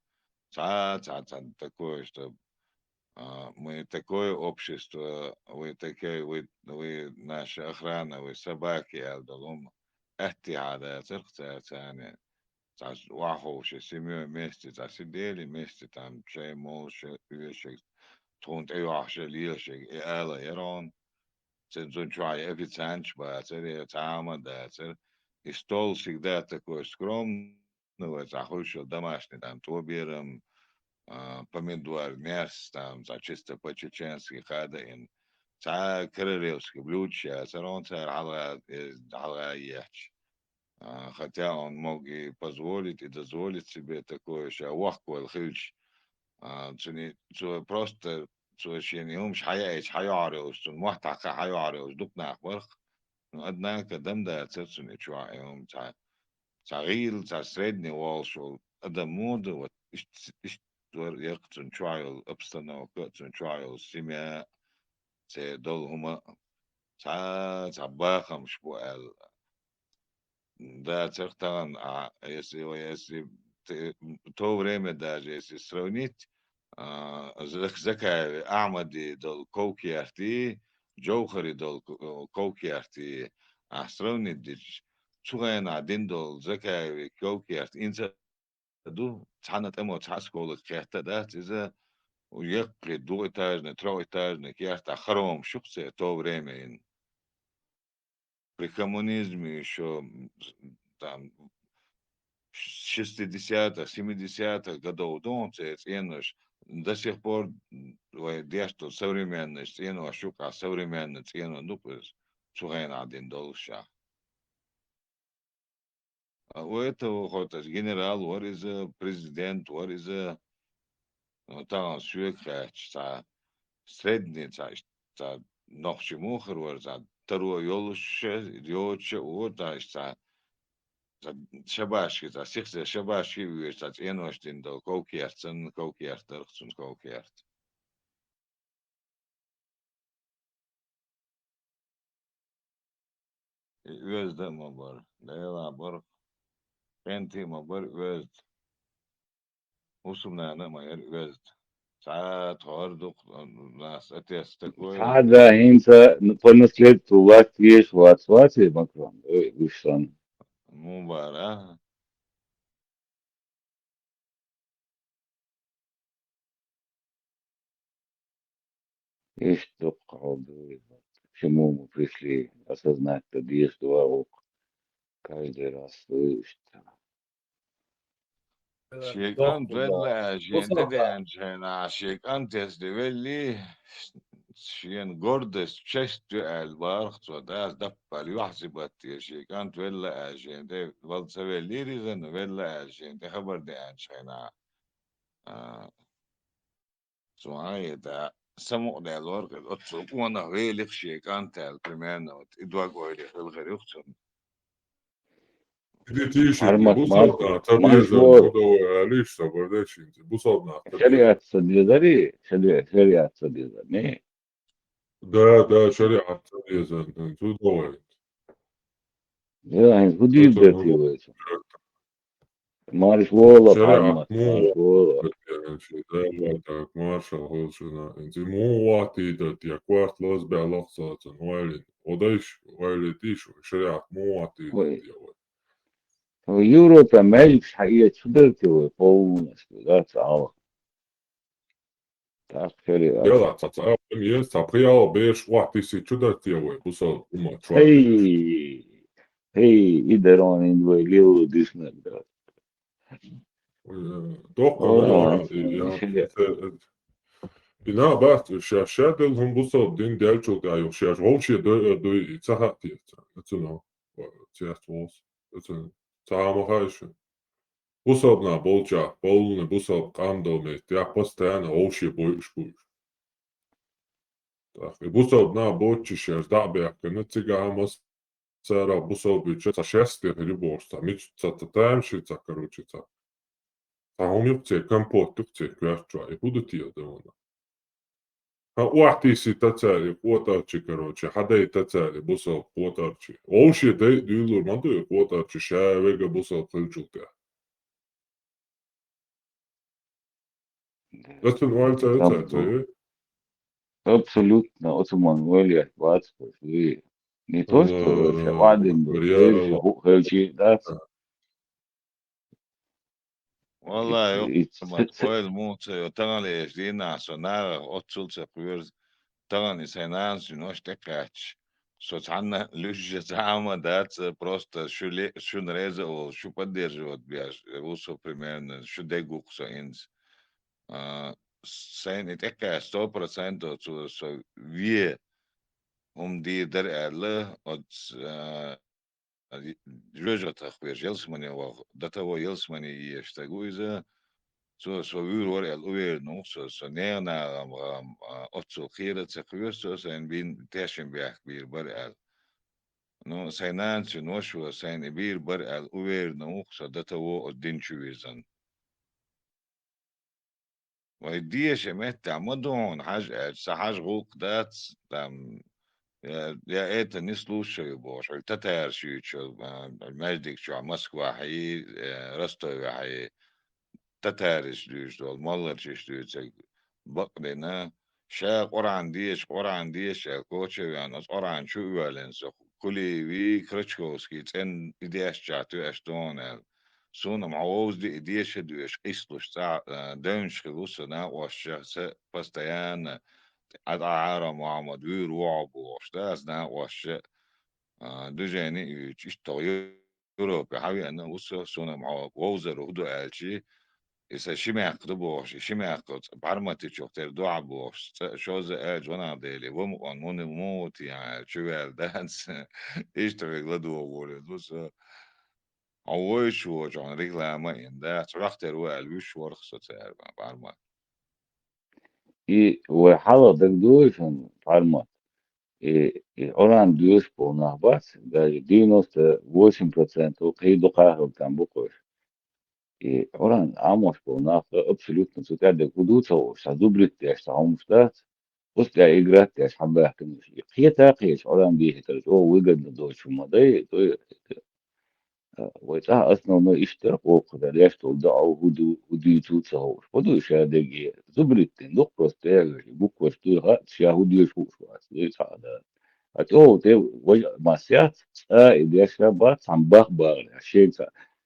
такое что Мы такое общество, вы такие, вы наша охрана, вы собаки, алдалом. Эттиада, церквяне, цаш ваховши, семьей вместе, сидели вместе, там, чай, молча, вещи, тонт, эвахши, лиши, и эла, ирон, цензун чай, официанч, бацер, тама, дацер, и стол всегда такой скромный, захочу домашний, там, тобером, помидор, мясо, там, за чисто по-чеченски, хадаин, ца королевский блюдце, царон царь ала яч. Хотя он мог и позволить, и дозволить себе такое, что вахквал хильч, просто не умш хаяич хаяриус, цун махтака хаяриус, дупнах варх, однако дам да церцуни чуаем, царил, средний волшул, адамуду, вот يقتن شوية أبستنا وقتن شوية السماء سيدولهما تعباخا مش بقال да цертан если то время даже если сравнить закаеви Ахмади дол коукиарти Джоухари дол коукиарти сравнить дич цугайн один дол закаеви коукиарти инца ду цанат эмо цасколы кехта да тиза уехали двухэтажный трехэтажный кехта хром шуксе то время при коммунизме еще там 60-х, 70-х годов, до сих пор что современность, шука современность, ну, pues, один долша. А у этого хоть генерал, what is a президент, what is a там свекач, средний, noch чему хорвар, второй ёлуще, идиотче, вот, шабашки, сихсе шабашки, вирсац, еноштин до коукерцен, коукертерцен, коукерт. Özde mabur, Leyla bur, Penti mabur özd. Usumnana mayar özd. Saat horduk, nas atestakoi. هذا انت понеслед у вас есть в Макрон. Вышел. Мубара. Есть только к чему мы пришли осознать, что есть два рук. Каждый раз слышит. Şeykan vella gente de anjena şeykan tezde velli şeyin gordes çeştü el barx ve das dappal yuhsibat ya şeykan vella ajende val sevelli rizan vella ajende haber de anjena suaya da سمو ده الورق الأطفال وانا غيلق şeykan tel primena idwa goyli الغري uxsun Ditişi, bu Марш tabii yazan вор. bu da o ayarlıysa kardeşim. Bu tabii yazan. Şeriat sadiyazari. Şeriat sadiyazari. Ne? Da şeriat tabii yazan. Tu da o. Yani bu değil de diyor. Marş vola Şeriat parmak. Marş vola. yani şeyde var marşal olsuna. Enzi mu vakti da diye kvart loz be Allah zaten. O da iş öyle değil. Şeriat mu vakti da diye. Европа مالك حقيقة شدرت полностью, да, цала. Так, шериат. Yalan tata. Yes, tapıyal beş vakti si çudat diye bu sol umma çok. Hey, ider on in due liu disney. Doktor ya. Bina bast şaşa del hum bu sol din del çok da yok şaş. Olşi do sahat diye. Etno. Tiyat olsun. Etno. Tamam hayşın. Bu sobna bolca, bolunu bu sob qamdolme. Ya postana olşi boyuş bu. Bu sob na boçi şaş da beakını tigamos Сара бусовича са шести риборста, мич цататаемшица, короче, ца. Таумюкце, компотукце, квячуа, и буду тия демона. Уахтиси тацали, квотарчи, короче, хадей тацали, бусов, квотарчи. Олши дей дюлур мандуй, квотарчи, шаевега бусов хилчулка. Зачем вальца, Абсолютно, от Мануэля, Вацков, и не то, что Шавадин был, и Рьяла. Шахучи, да, والله и يقمت قويل موت تغني جدينا سونار أتصل سقير تغني سينانس نوش تكاتش سوت عنا لوجه زعما دات просто شو نريزه أو شو поддерживать بياش وصو примерно شو дегук со инс سين اتكا 100% سو вие دي در الله от جوجة تخوير يلسمني داتا هو يلسمني يشتغويزه så uur el uur nog så närna också skiret så kurs så en bin täschen bäck bir bar el no senan så no så sen bir bar el uur nog så detta var och din chuizan ودي شمت عمدون حاجة حاجة غوق دات تام يا ايت نسلو شو بوش تتار شو المجدك شو مسكوا حي رستو حي تتارش دوش دول مالرش دوش بقرنا شا قرعن ديش كوتش يعني قرعن شو يوالنس كلي وي كرتشكوسكي تن إديش جاتو أشتون سونا معوز دي إديش دوش قيسلوش تاع دونش خلوصنا وش بستيان عارة معمد وير وعبو وشتاسنا وش دوجاني يشتغل يوروبي حاوي أنا وصل سونا معوز هدو ألشي إذا شمع قدبوش شمع قد بعرمتي شوكتر دعا بوش شوز أج وانا ديلي ومقان مون موت يعني شو دانس إيش تغير لدو أقول بس عويش وجعن رجلا ما إن ده ترختر وقلبيش ورخصة تعرف بعرمت и وحالا دكدوش فارما и оран дюш полнах бас, даже 98% قيدو قاهر там буквы. И оран амош полнах абсолютно сутядек удуцо, сазубрит я штаумштат, после играть я حباه كنش. قيتا قيش оран بيهتر او ويقد دوش ومضي ويتها أصلا ما اشترك وقت ليش تودعوا هدو توتصور ودو شادقي زبرتين دق بستير بوك وستوها شاهدو يشوف واسيس هذا أتوه تي وجه ماسيات إذا شابات عم بخبر الشيء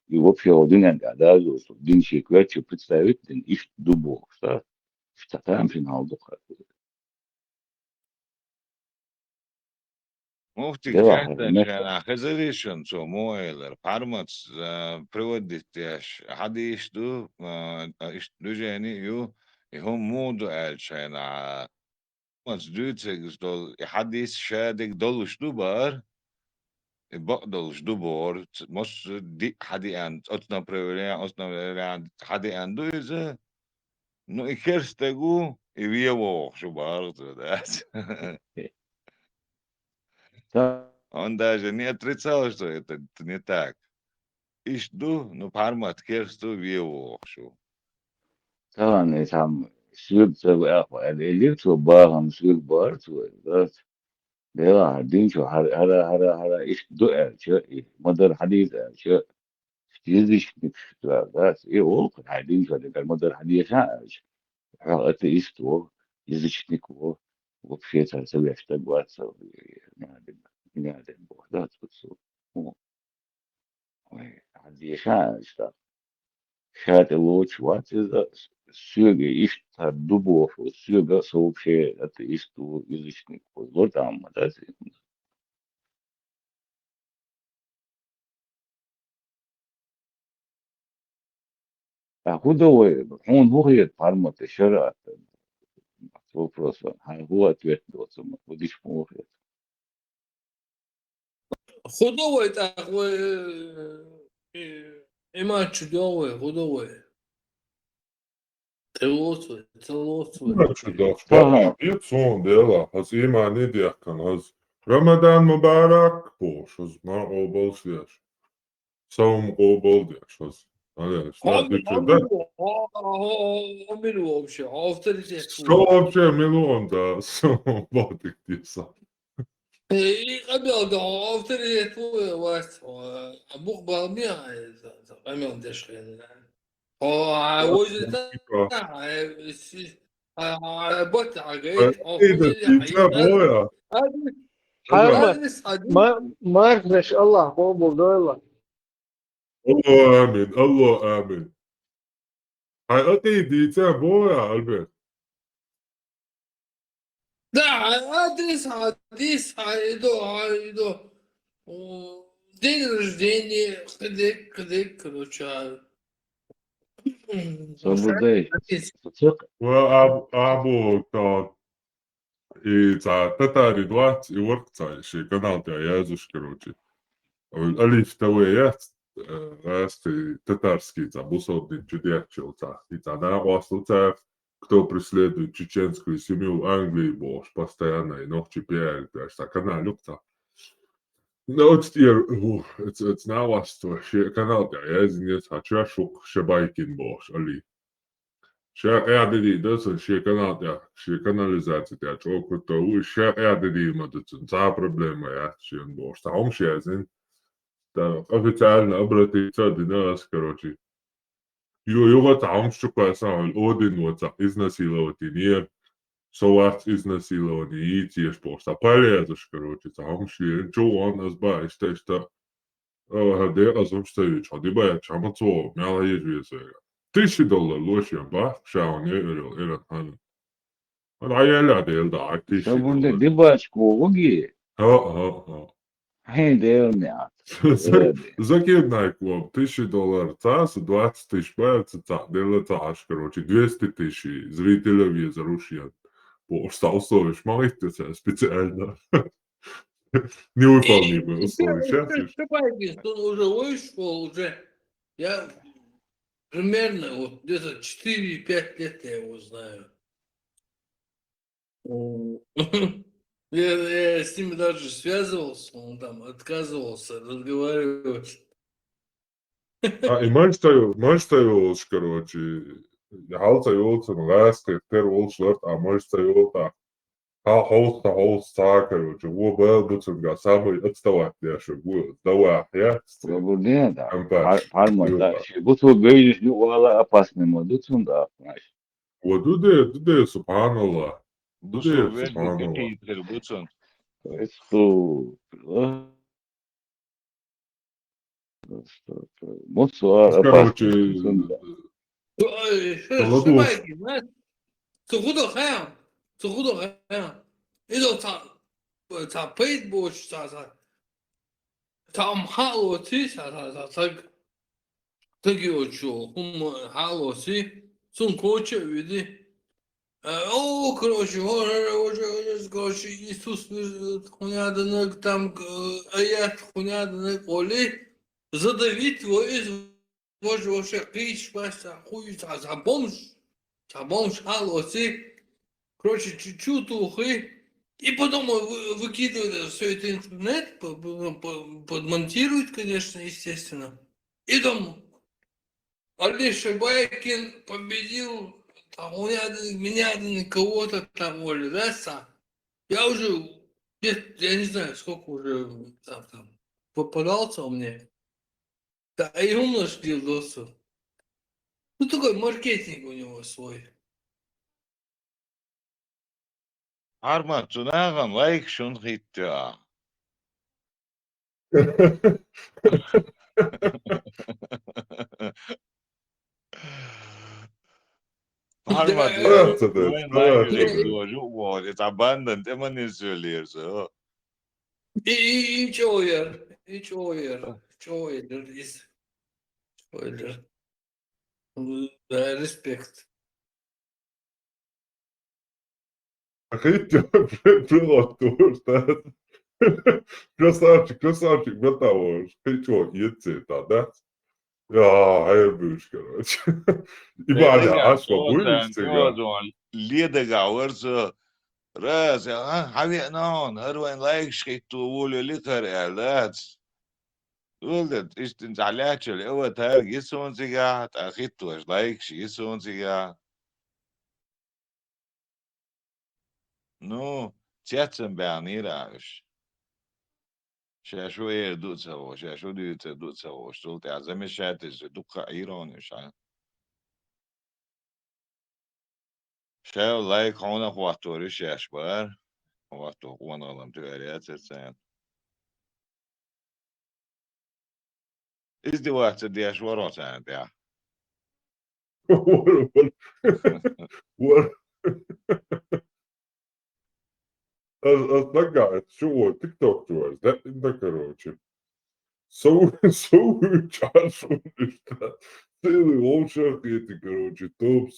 يوفي ودين الأعداد ودين شيكوات شو بتساوي دين إيش دبو اشتفهم في نهار مفتي ده واحد كانت مثل عشان خزريشن سو مويلر بارمت بريودت ياش حديش دو إيش دو جاني هم مودو عشان ماتش دوتسيجز دول حديث شادك دولش دوبار بقدلش دوبار مش دي حدي أن أتنا بريوليان أتنا حدي أن دوزة نو إكرستجو يبيعوا شو بارد ده Он даже не отрицал, что это не так. И жду, ну, пармат керсту вио, что. طبعا يتعم سوق سوق أخوة الإلكترو باهم سوق بارتو بس ده واحد دين شو هذا إيش دو شو مدر حديث شو يزيش بس إيه أوك حدين شو ده المدر حديث هاش حقت إيستو يزيش نيكو وبشيت سوي أشتغل واتسو نادم بوحدات بتصو حديث هاش شات الوتش وات سيرجي إيش دبوف سيرجا صوب شيء أت إيستو يزيش نيكو زود عم ده هو هو هي تعلمت الشرع هو просто هو ответ دوت وديش مو خدوه تاخوي إيماتش دوه خدوه تلوتوه Znači, da طبعا špatā son dēlā, has īmāni diakan, has Ramadan Mubarak, boš, has ma obalsies. Saum obaldies, has. Šta diče da? عملوا بشي عرفت Što uopće milion da sam obaldik ti sam. قبل عرفت لي تو وقت ابوك برميع قبل دش وجدت بوت عقيد او إيه ده خلي في كتاب مويا أرمت ادرس ما أخرج الله بابو دولا الله آمين الله آمين هاي أكيد كتاب مويا ألبرت لا ادرس حديث هايدو день рождения кдык короче Свободой. Цирк. وأبو كان إذا تتاري دوات يورك شي канал تاع يازوش كروتشي الألف تويات راستي татарский забусовный чудесчил и тогда у кто преследует чеченскую семью Англии, бож, постоянно и ночи пиарит, то есть канал люкта. No, it's now was to share канал, я из нет, хочу шук шабайкин бож, али. Шер ядиди, das шер канал, шер канализация, я чоку то у шер ядиди, мадуцин, за проблема, я шер бож, там шерзин. Да, официально обратиться до нас, короче. Его там что сам один вот изнасилование, совать изнасилование и те что полезешь, короче, там что он нас баишь, что где разум стоит, что ты боишь, чему то, мяла есть $1000 лучше, ба, шау не этот хан. А я ляды, да, Свободой. $1000. Дебачку уги. Ха. Хей, дернят. Закидной клуб, $1000 ЦАС, 20 тысяч пальцев, делатаж, короче, 200 тысяч зрителей зарушен. Стал условия, смотрите, специально. Невыполнимые условия. Сейчас он уже вышел, уже я примерно вот где-то 4-5 лет я его знаю. Я с ним даже связывался, он там отказывался разговаривать. и мальстаю, короче, halta jūtas un vēsti, ka te улучшилось, а мальстаю jūtā. Холст, короче, वो был бы самый отставательный, давай, я. Свободой, да. Ампаш. Парма, да. Вот вы говорите, что вала опасный модуцин, да, знаешь. Вот дуде, субханаллах. Dusu Дуде, verdi субханаллах. tekiyitleri butsun. То есть, что... Моцу Короче, опасный, да. Шибайки, знаешь, цугудо хаям. Идо та пейт боч, там халоти, так очо, халоти, сун коче види. Короче, короче, Иисус, хуйнядынок, там, аят, хуйнядынок, оли, задавить его из вообще крич, хуй, за бомж, халоти. Короче, чуть-чуть ухы. И потом выкидывают все это интернет, подмонтируют, конечно, естественно. И там Алиша Байкин победил там, меня кого-то там, Оля, да, я уже, я не знаю, сколько уже там попадался у меня. Да, и умножь дилдосу. Ну, такой маркетинг у него свой. Arman Tunağan like şun gitti. Arman Evet, ben evet. çocuk var. Tabandan temen söylüyorsun. Hiç o yer. Spoiler. Респект. Хотите, прилад красавчик, готово. Что, едьте, да? Hayırdır, короче. И Ваня, а что, будешь тебя? Леда говорится, раз, havia non, Erwin like schickt wohl liquor erlat. ولد ist عليك الأول تاع جسون زيجا تأخذت واش لايك جسون زيجا نو تياتن بعنيراش شاشوية دوت سوا شاشو دوت سوا شتول تعزم شاتز دوكا إيران شا شاو لايك هونا خواتوري شاشبار خواتو وانا غلام تغيريات تسان إز دي وقت دي أشوارات عند يا ولا أترجع شو تيك توك جواز لا أنت كروتشي سوي чашу целый он шахети короче топ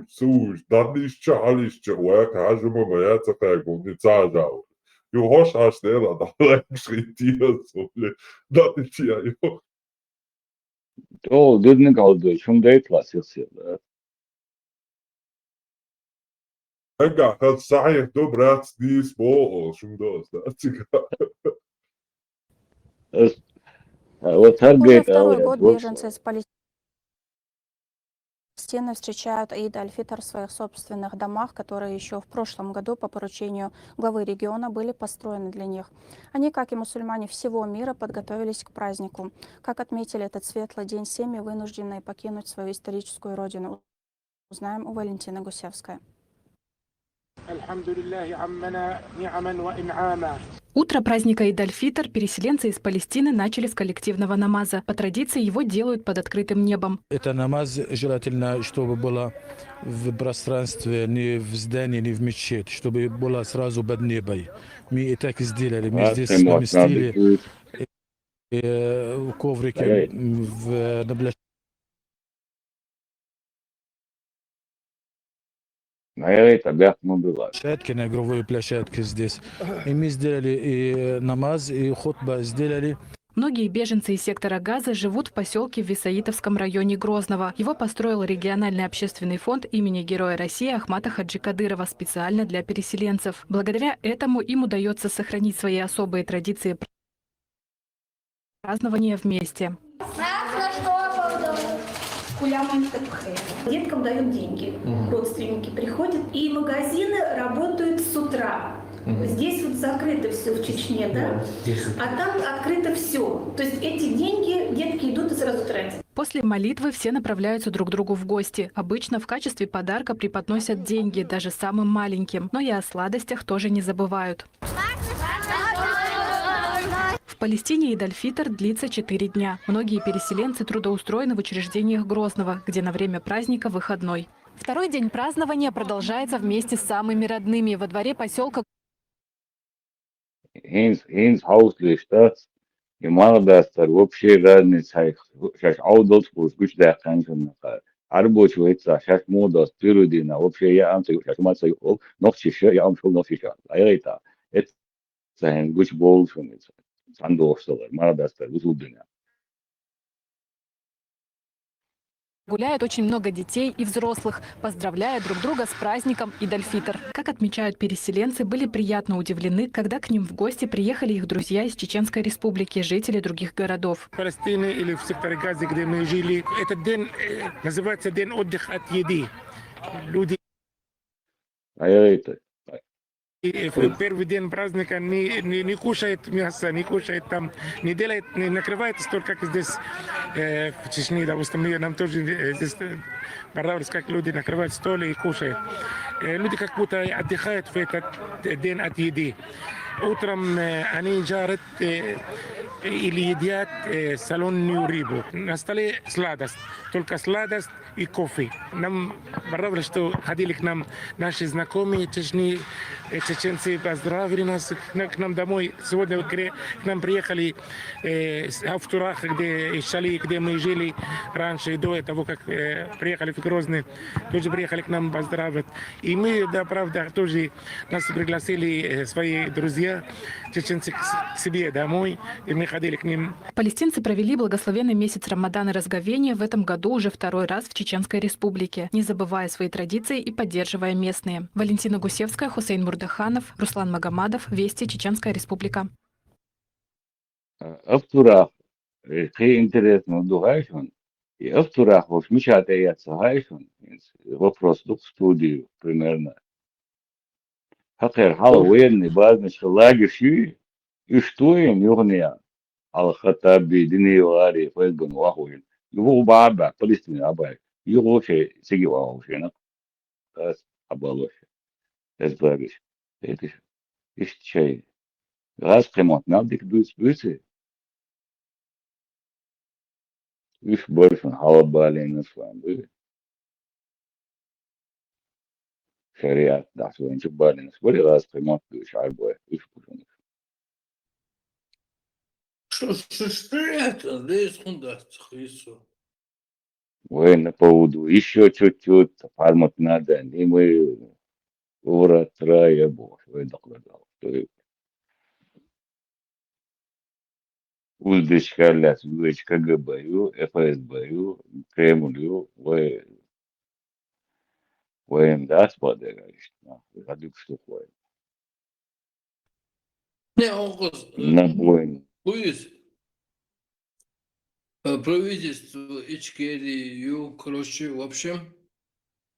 سوي دانيش чалиш وياك عجمة ما يتقاقم نتاجاو يوهوش عشتيرا دالك شريتيا سولي دانيشيا يو То дудник алды, шундай классился. هنقع هاد صحيح دوب راتس ديس بو شو مدوز داتيك Вот Уже таргет второй ауля год беженцы из Палестины встречают Аид Аль-Фитр в своих собственных домах, которые еще в прошлом году по поручению главы региона были построены для них. Они, как и мусульмане всего мира, подготовились к празднику. Как отметили этот светлый день, семьи, вынужденные покинуть свою историческую родину. Узнаем у Валентины Гусевской. Утро праздника Идаль-Фитр переселенцы из Палестины начали с коллективного намаза. По традиции его делают под открытым небом. Это намаз желательно, чтобы было в пространстве, не в здании, не в мечеть, чтобы было сразу под небом. Мы и так сделали. Мы здесь наместили коврики на площадке. Площадки, на игровой площадке здесь. И мы сделали и намаз, и хутба сделали. Многие беженцы из сектора Газа живут в поселке в Висаитовском районе Грозного. Его построил региональный общественный фонд имени Героя России Ахмата Хаджи Кадырова специально для переселенцев. Благодаря этому им удается сохранить свои особые традиции празднования вместе. Деткам дают деньги, родственники приходят, и магазины работают с утра. Здесь вот закрыто все в Чечне, да? А там открыто все. То есть эти деньги детки идут и сразу тратят. После молитвы все направляются друг к другу в гости. Обычно в качестве подарка преподносят деньги, даже самым маленьким. Но и о сладостях тоже не забывают. В Палестине Идаль-Фитр длится 4 дня. Многие переселенцы трудоустроены в учреждениях Грозного, где на время праздника выходной. Второй день празднования продолжается вместе с самыми родными во дворе поселка. Heinz Hauslista, и мало дастар, вообще разный цайх. Сейчас аудолт курс, гуч да канжен. Арбочу это, сейчас мода, стирудина, вообще я ам сейчас мать say ол, nog чище, я ам шел nog чище. А это гуч болшун. Сандовсалар, мало дастар, гусудина. Гуляет очень много детей и взрослых, поздравляя друг друга с праздником Идаль-Фитр. Как отмечают переселенцы, были приятно удивлены, когда к ним в гости приехали их друзья из Чеченской Республики, жители других городов. В Палестине или в секторе Газы, где мы жили, этот день называется день отдыха от еды. Люди в первый день праздника не кушает мясо, не кушает там, не делает, не накрывает стол, как здесь в Чечне, допустим, нам тоже здесь понравилось, как люди накрывают стол и кушают. Люди как будто отдыхают в этот день от еды. Утром они жарят или едят солоную рыбу. На столе сладость, только сладость и кофе. Нам понравилось, что ходили к нам наши знакомые чеченцы, поздравили нас к нам домой. Сегодня к нам приехали в Турах, где мы жили раньше, до того, как приехали в Грозный. Тоже приехали к нам поздравить. И мы, да, правда, тоже нас пригласили свои друзья, чеченцы, к себе домой, и мы ходили к ним. Палестинцы провели благословенный месяц Рамадан и разговения в этом году уже второй раз в Чеченской Республике, не забывая свои традиции и поддерживая местные. Валентина Гусевская, Хусейн Мурдаханов, Руслан Магомадов, Вести, Чеченская Республика. В Турах, интересно, дугайшон, и в Турах, уж мечата я цагайшон, вопрос в студию примерно. Хакер хала военный базный лагерь ши, и что им югния, Ал-Хаттаби, Диневари, Фейган, Вахуин, его баба, Палестина, абай, его вообще сиги вахушина. оболочек. Это правильно. Это иш чай. Раз ремонт надо дует спицы. Иш больше халабали на своем были. Шариат, да, своим чубали на своем раз ремонт дует шарбой. Иш пужен. Что это? Да есть хунда, цахису. Ой, на поводу. Еще чуть-чуть. Фармат надо. И мы ура трая бог. Ой, докладал. Удочкалят, веч КГБ, ФСБ, Кремль, воендат подыгаешь. Гадюк что ходит. Не, он На бойне. будет правительство Ичкерию, короче, в общем,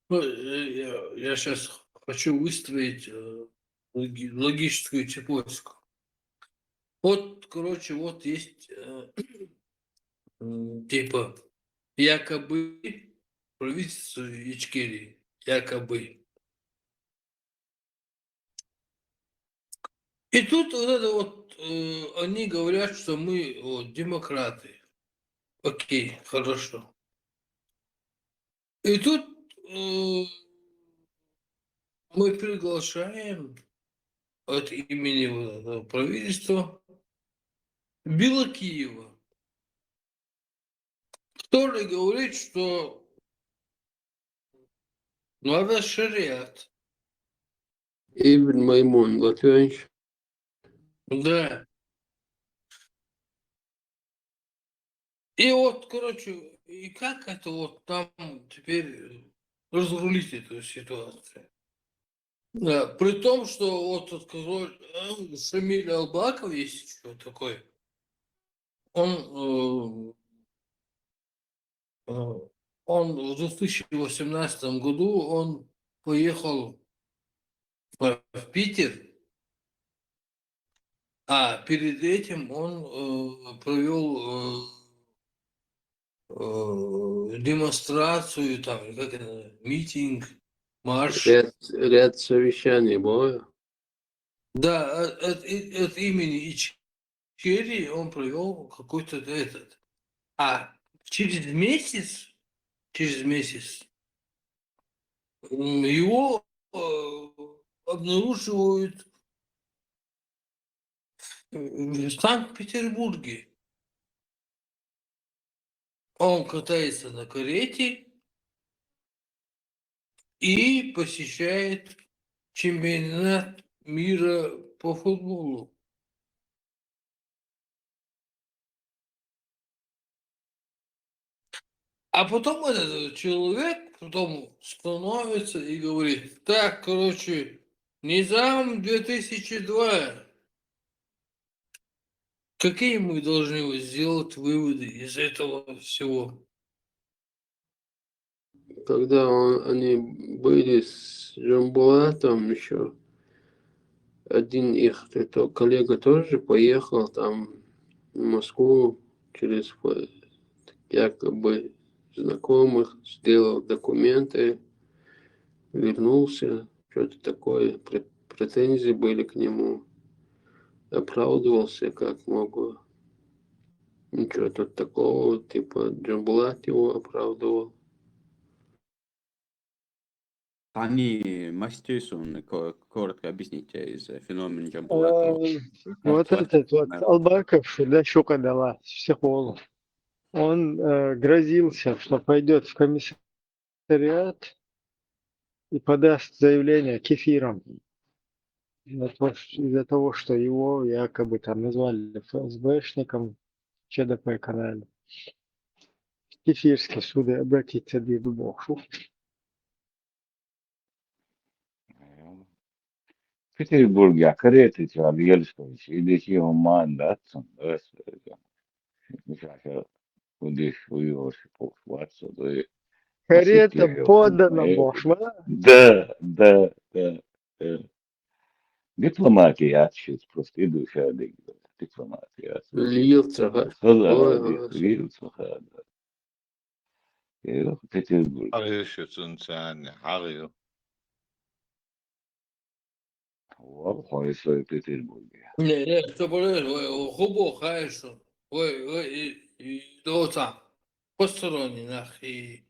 ну, я сейчас хочу выстроить логическую цепочку. Вот, короче, вот есть типа якобы правительство Ичкерии, якобы. И тут вот это вот они говорят, что мы вот, демократы. Окей, хорошо. И тут мы приглашаем от имени вот этого правительства Билла Киева, который говорит, что надо шариат. Ибн Маймун, Латвянч. Да. И вот, короче, и как это вот там теперь разрулить эту ситуацию? Да, при том, что вот тот король Шамиль Албаков есть еще такой, он в 2018 году он поехал в Питер, а перед этим он провел демонстрацию, там, как это, митинг, марш. Ряд совещаний было. Да, от имени Ичкерии он провел какой-то этот. А через месяц его обнаруживают в Санкт-Петербурге. Он катается на карете и посещает чемпионат мира по футболу. А потом этот человек потом становится и говорит, так, короче, Низам 2002. Какие мы должны сделать выводы из этого всего? Когда они были с Жамбулатом еще, один их коллега тоже поехал там в Москву через якобы знакомых, сделал документы, вернулся, что-то такое, претензии были к нему, оправдывался как могу. Ничего тут такого, типа Джамбулат его оправдывал. Они Мастюсун, коротко объясните из феномена Джамбулата. Вот этот вот Албаков, да, щука дала, психолог. Он грозился, что пойдет в комиссариат и подаст заявление кефиром. Из-за того, что его якобы там назвали ФСБшником, ЧДП канале. Кефирский суды обратиться к Богу. В Петербурге акареты Ельскович, идите в мандат, удишь уешь полхватся, да. Карета подана, Бошма. Да. Дипломатия отчит, просто иду шады. Дипломатия. Лилцаха. Лилцаха, да. Петербург. Арышы цунцан, арыю. в Санкт-Петербурге. Не, что более, хубо, хорошо. Доца, посторонний нах, и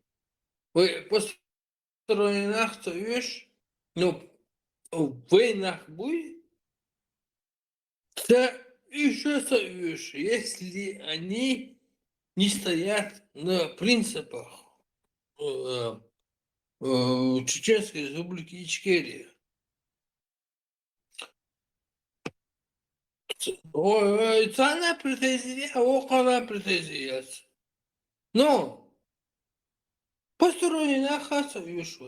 вы посторонний нах, то видишь, ну, вы нах будет, да еще видишь, если они не стоят на принципах Чеченской Республики Ичкерия. Ой, цена претензия, около претензия. Но посторонний нахаса вышел.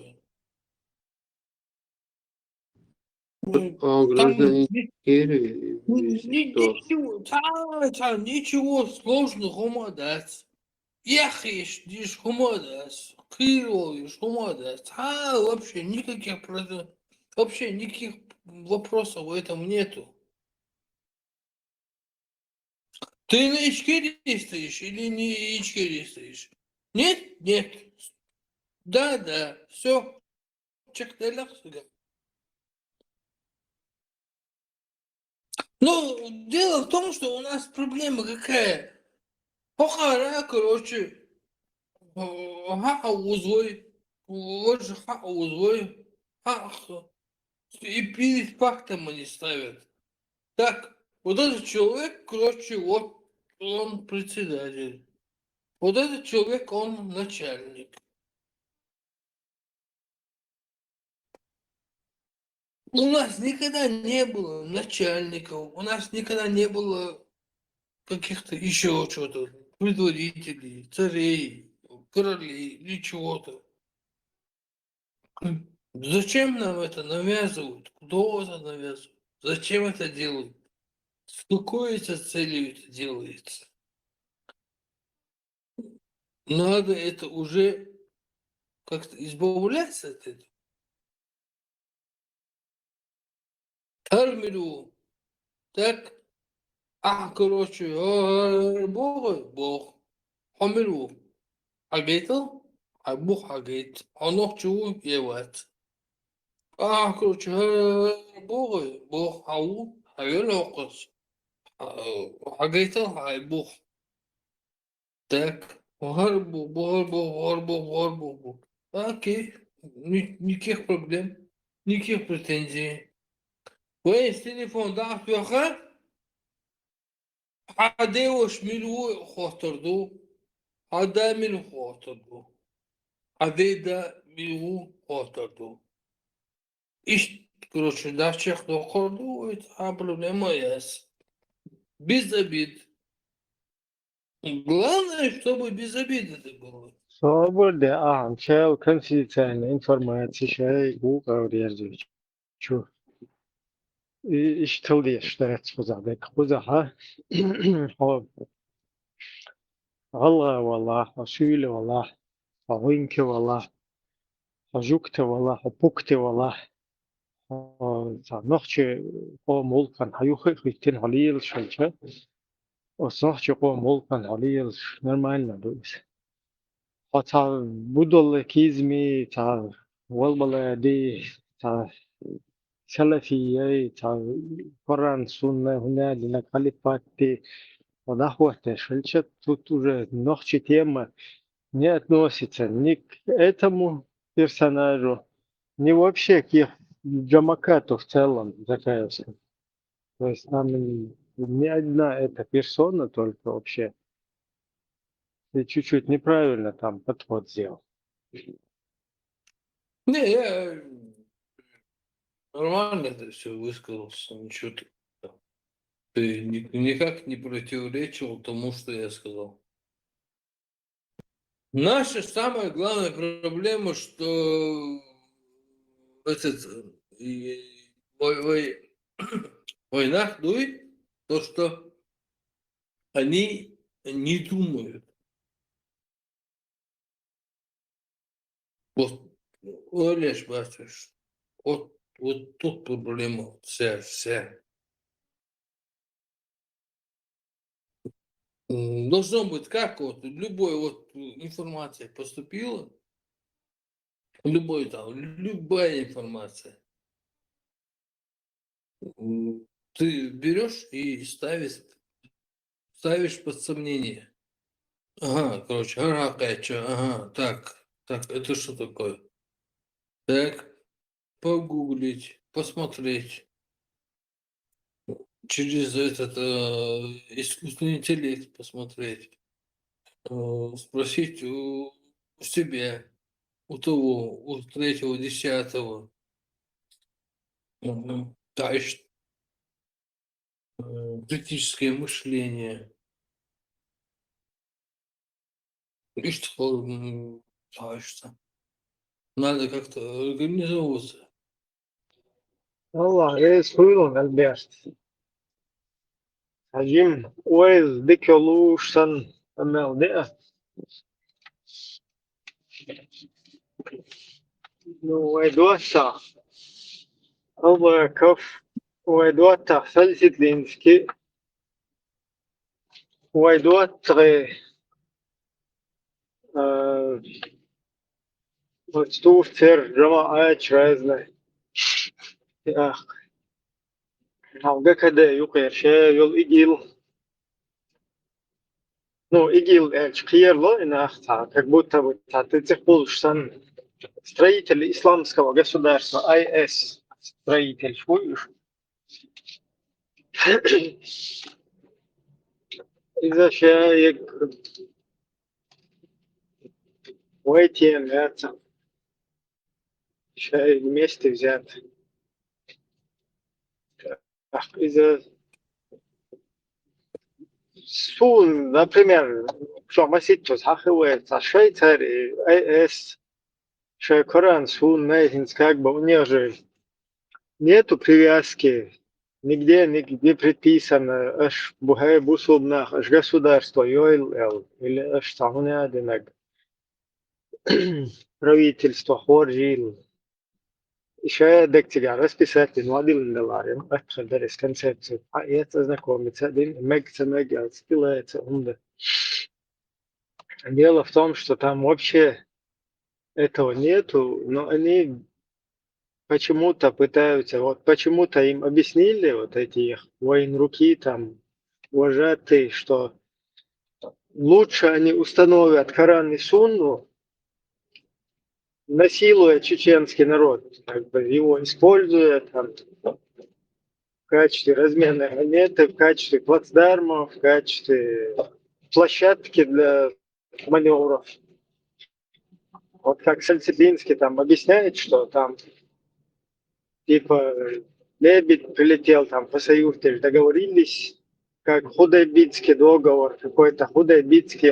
А граждане Ичкерии, Ничего сложного умадать. Ехаешь, дишь умадать. Кировишь умадать. Вообще никаких вообще никаких вопросов в этом нету. Ты на Ичкерии стоишь или не Ичкерии стоишь? Нет? Нет. Да, все. Чехтелях. Ну, дело в том, что у нас проблема какая. Похара, короче, узлой, вот же узлой, и перед фактом они ставят. Так, вот этот человек, короче, вот он председатель. Вот этот человек, он начальник. У нас никогда не было начальников, у нас никогда не было каких-то еще что-то, предводителей, царей, королей или чего-то. Зачем нам это навязывают? Кто это навязывает? Зачем это делают? С какой это целью это делается? Надо это уже как-то избавляться от этого. Армию, так, короче, Бог, Хамилу, Агейтл, Бог Агейт, Анохчу, Еват. Короче, Бог, Ау, Авелокос, Агейтл, Бог. Так, Бог. Окей, никаких проблем, никаких претензий. Вы с телефон да, фьоха? Адеуш милу хоторду, ада милу хоторду, адеда милу хоторду. И, короче, да, чех до хорду, это проблема есть. Без обид. Главное, чтобы без обид это было. Свобода, чел, конфиденциальная информация, чай, говоришь, чё. И что ли, что это сказать, кузаха, والله أصيل والله أوينك والله أجوكت والله أبوكت والله نخشى قوم ملكا هيوخي خيتين هليل شلشة وصنخشى قوم ملكا هليل نرمال ندوس تا بدل كيزمي تا والبلدي تا سلفية تا قرآن سنة هنا لنا خليفاتي ونحوه شلشة тут уже نخشى тема не относится ни к этому персонажу, ни вообще к их Джамакату в целом Закаевскому. То есть там не одна эта персона только вообще. Ты чуть-чуть неправильно там подход сделал. Не, я нормально это все высказался, ничего ты никак не противоречил тому, что я сказал. Наша самая главная проблема, что война дует, то, что они не думают. Вот, Олеж, бачишь, вот тут проблема вся. Должно быть как вот любой вот информация поступила, любая информация. Ты берешь и ставишь под сомнение. Ага, короче, ага, так, это что такое? Так, погуглить, посмотреть. Через этот искусственный интеллект посмотреть. Спросить у себя, у того, у третьего, десятого. Дальше. Критическое мышление. И что дальше? Надо как-то организовываться. والله يسهلون البيت هجيم ويز ديكولوشن الموضوع ويدوسع الله كف ويدوسع فلسة لينسكي ويدوسع وتشوف تر جماعات رازنا يا أخ هاوجا كده يقير شيء يل إجيل ну إجيل إشكير له إن أختار как будто бы تتقول شان строитель исламского государства IS строитель швуешь إذا شايك ويتين это شاي вместе взят إذا сун, например, что мы сейчас хахивается Швейцарии, АЭС, что Коран сун, мейхинс, как бы у них же нету привязки, нигде не предписано, аж бухай бусубнах, аж государство, йойл, или аж сахунядинак, правительство, хоржил. Еще дектига расписать $1 доллар, أدخل درس концепцию, а это знакомиться, мег спилается, Дело в том, что там вообще этого нету, но они почему-то пытаются, вот почему-то им объяснили вот эти их военруки там, вожатые, что лучше они установят Коран и Сунну, насилуя чеченский народ, как бы его используя там, в качестве разменной монеты, в качестве плацдарма, в качестве площадки для маневров. Вот как Сальцеплинский там объясняет, что там типа Лебедь прилетел там по Союзу, договорились, как Худайбидский договор, какой-то Худайбидский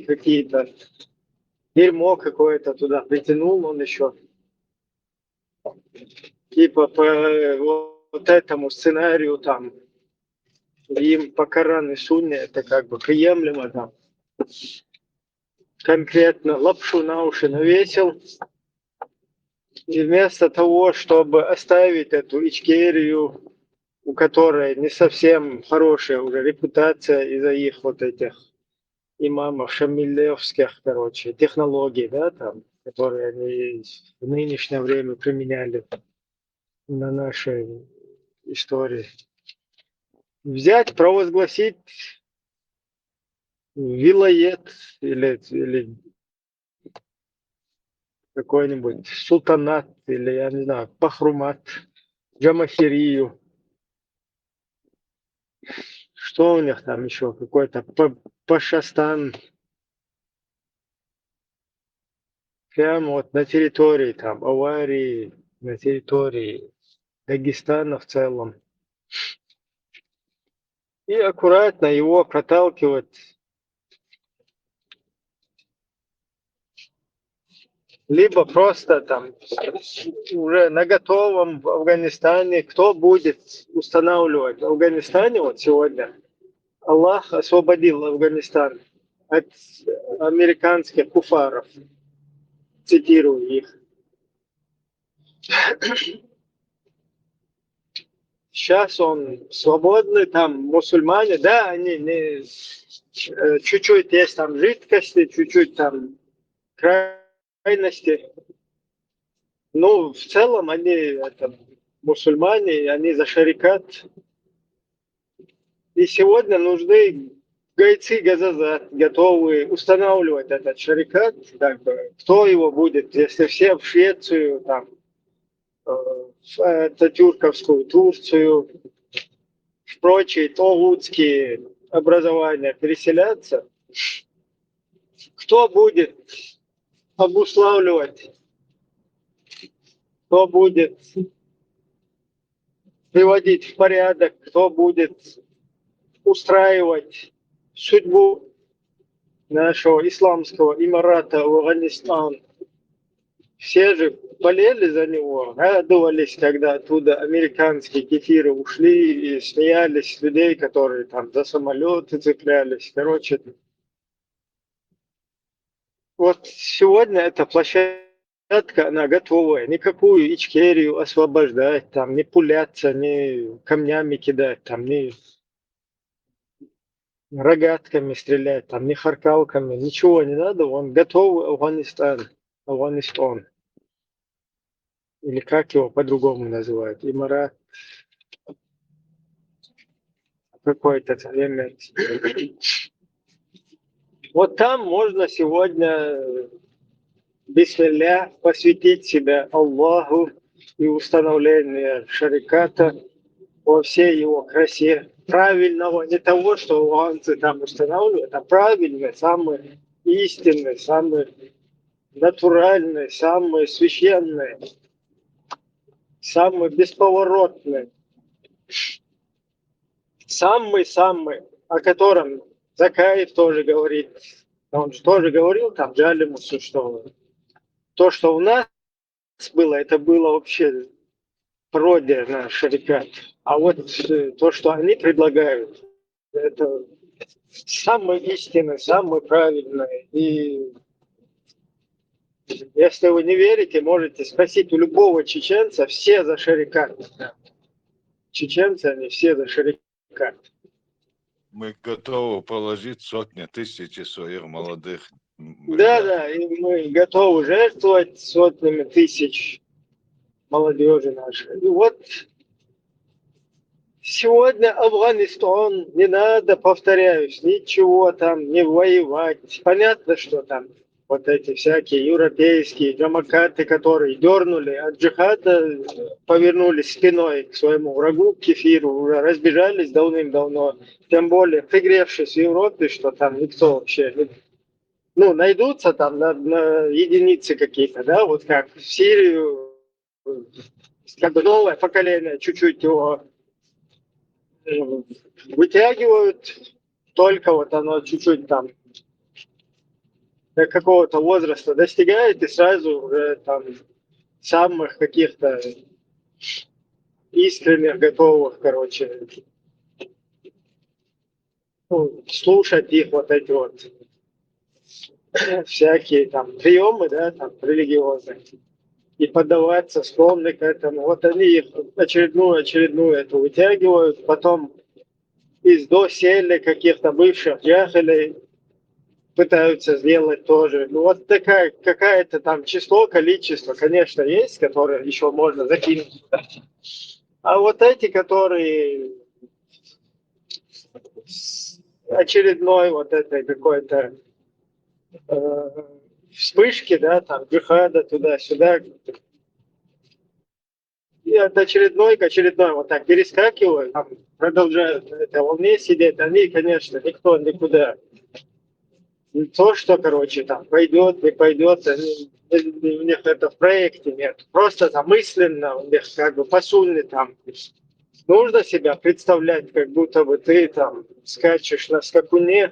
какие-то. Дерьмо какое-то туда притянул он еще. Типа по вот этому сценарию там им по Корану и Сунне это как бы приемлемо там. Конкретно лапшу на уши навесил. И вместо того, чтобы оставить эту Ичкерию, у которой не совсем хорошая уже репутация из-за их вот этих имамов шамилевских, короче, технологий, да, там, которые они в нынешнее время применяли на нашей истории. Взять, провозгласить вилает или какой-нибудь султанат, или, я не знаю, пахрумат, джамахирию. Что у них там еще? Какой-то Пашастан. Прямо вот на территории там Аварии, на территории Дагестана в целом. И аккуратно его проталкивать. Либо просто там уже на готовом в Афганистане, кто будет устанавливать в Афганистане вот сегодня. Аллах освободил Афганистан от американских куфаров. Цитирую их. Сейчас он свободный, там мусульмане, да, они не, чуть-чуть есть там жидкости, чуть-чуть там крайности. Ну, в целом они это, мусульмане, они за шарикат. И сегодня нужны гайцы Газазат, готовые устанавливать этот шарикат. Как бы, кто его будет, если все в Швецию, там, в тюрковскую Турцию, в прочие тогутские образования переселяться, кто будет обуславливать, кто будет приводить в порядок, кто будет устраивать судьбу нашего исламского имарата Афганистан. Все же болели за него, радовались, когда оттуда американские кефиры ушли, и смеялись людей, которые там за самолеты цеплялись. Короче, вот сегодня эта площадка, она готовая. Никакую Ичкерию освобождать, там, не пуляться, не камнями кидать, там, не рогатками стрелять, там, не харкалками, ничего не надо. Он готовый Афганистан. Или как его по-другому называют, имарат какой-то элемент. Вот там можно сегодня, бисмилля, посвятить себя Аллаху и установлению шариката во всей его красе. Правильного, не того, что афганцы там устанавливают, а правильный, самый истинный, самый натуральный, самый священный, самый бесповоротный, самый, о котором Закаев тоже говорит. Он же тоже говорил там Джалимусу, что то, что у нас было, это было вообще пародия на шарикат. А вот то, что они предлагают, это самое истинное, самое правильное. И если вы не верите, можете спросить у любого чеченца, все за шарикат. Чеченцы, они все за шарикат. Мы готовы положить сотни, тысячи своих молодых. Да, и мы готовы жертвовать сотнями тысяч молодежи нашей. И вот сегодня Афганистан, не надо, повторяюсь, ничего там не воевать. Понятно, что там вот эти всякие европейские демократы, которые дернули от джихада, повернулись спиной к своему врагу, к кефиру, уже разбежались давным-давно. Тем более, пригревшись в Европе, что там никто вообще... Ну, найдутся там на единицы какие-то, да, вот как в Сирию, как бы новое поколение чуть-чуть его вытягивают, только вот оно чуть-чуть там до какого-то возраста достигает, и сразу уже там самых каких-то искренних, готовых, короче, ну, слушать их вот эти вот всякие там приемы, да, там религиозные, и поддаваться, склонны к этому. Вот они их очередную эту вытягивают, потом из доселе каких-то бывших яхелей пытаются сделать тоже. Ну вот такая какая-то там число, количество, конечно, есть, которые еще можно закинуть. А вот эти, которые очередной вот этой какой-то вспышки, да, там, джихада туда-сюда. И от очередной к очередной вот так перескакивают, там, продолжают на этой волне сидеть. Они, конечно, никто никуда. Не то, что, короче, там, пойдет, не пойдет, они, у них это в проекте нет. Просто там мысленно у них как бы посульны там. Нужно себя представлять, как будто бы ты там скачешь на скакуне,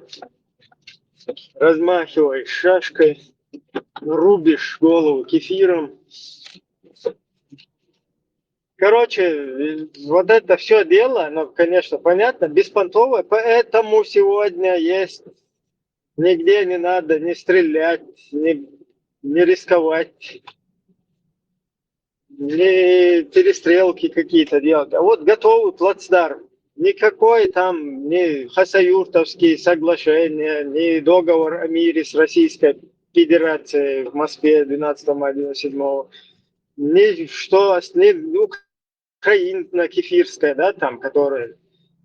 размахиваешь шашкой, рубишь голову кефиром. Короче, вот это все дело, оно, конечно, понятно, беспонтовое, поэтому сегодня есть, нигде не надо не стрелять, не рисковать, не перестрелки какие-то делать, а вот готовый плацдарм. Никакой там ни Хасавюртовские соглашения, ни договор о мире с Российской Федерацией в Москве 12 мая 1997, ни Украина-кефирская, да, там, которая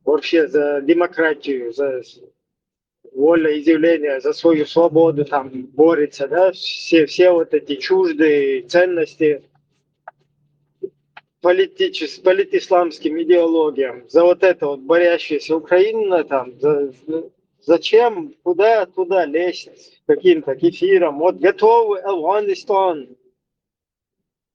вообще за демократию, за волеизъявление, за свою свободу там борется, да, все вот эти чуждые ценности политисламским идеологиям, за вот это вот борящаяся Украина там, зачем куда туда лезть каким-то кефиром? Вот готовый Афганистан,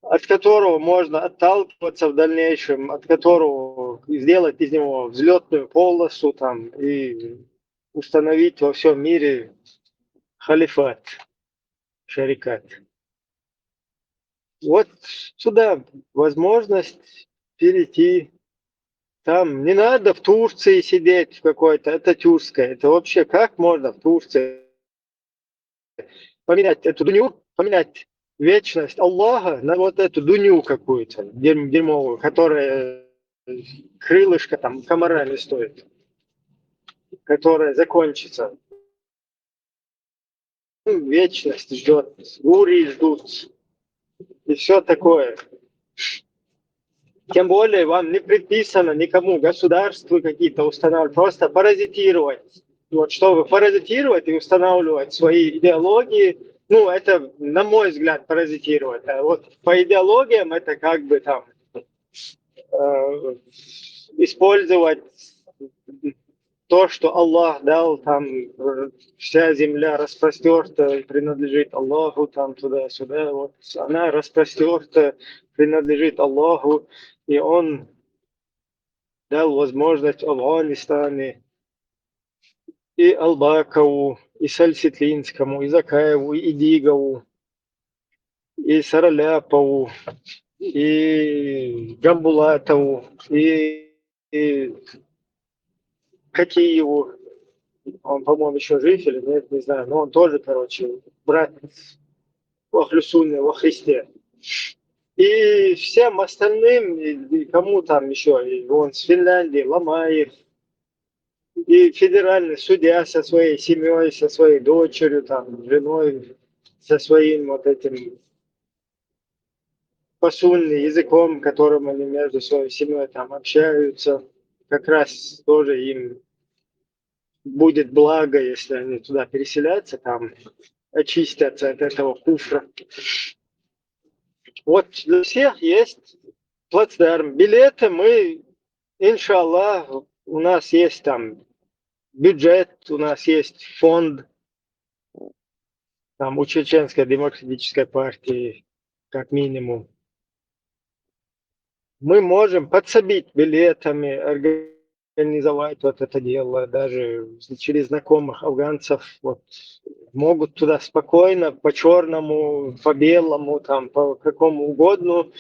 от которого можно отталкиваться в дальнейшем, от которого сделать из него взлетную полосу там и установить во всем мире халифат, шарикат. Вот сюда возможность перейти. Там не надо в Турции сидеть в какой-то, это тюркское. Это вообще как можно в Турции поменять эту дунью, поменять вечность Аллаха на вот эту дунью какую-то дерьмовую, которая крылышко там комара не стоит, которая закончится. Вечность ждет, бури ждут и все такое. Тем более вам не предписано никому государству какие-то устанавливать, просто паразитировать. Вот чтобы паразитировать и устанавливать свои идеологии, ну это, на мой взгляд, паразитировать. А вот по идеологиям это как бы там использовать то, что Аллах дал, там вся земля распростерта, принадлежит Аллаху, там туда-сюда, вот она распростерта, принадлежит Аллаху, и Он дал возможность Афганистане, и Албакову, и Сальситлинскому, и Закаеву, и Дигову, и Сараляпову, и Гамбулатову, и Катиеву. Он, по-моему, еще жив или нет, не знаю, но он тоже, короче, брат Ахлюсунны во Христе. И всем остальным, и кому там еще, и он с Финляндии, Ломаев, и федеральный судья со своей семьей, со своей дочерью, там, женой, со своим вот этим посульным языком, которым они между своей семьей там общаются, как раз тоже им будет благо, если они туда переселятся, там очистятся от этого куфра. Вот для всех есть плацдарм. Билеты мы, иншаллах, у нас есть там бюджет, у нас есть фонд там у Чеченской демократической партии, как минимум. Мы можем подсобить билетами, организовать вот это дело, даже через знакомых афганцев вот, могут туда спокойно, по черному, по белому, там, по какому угодно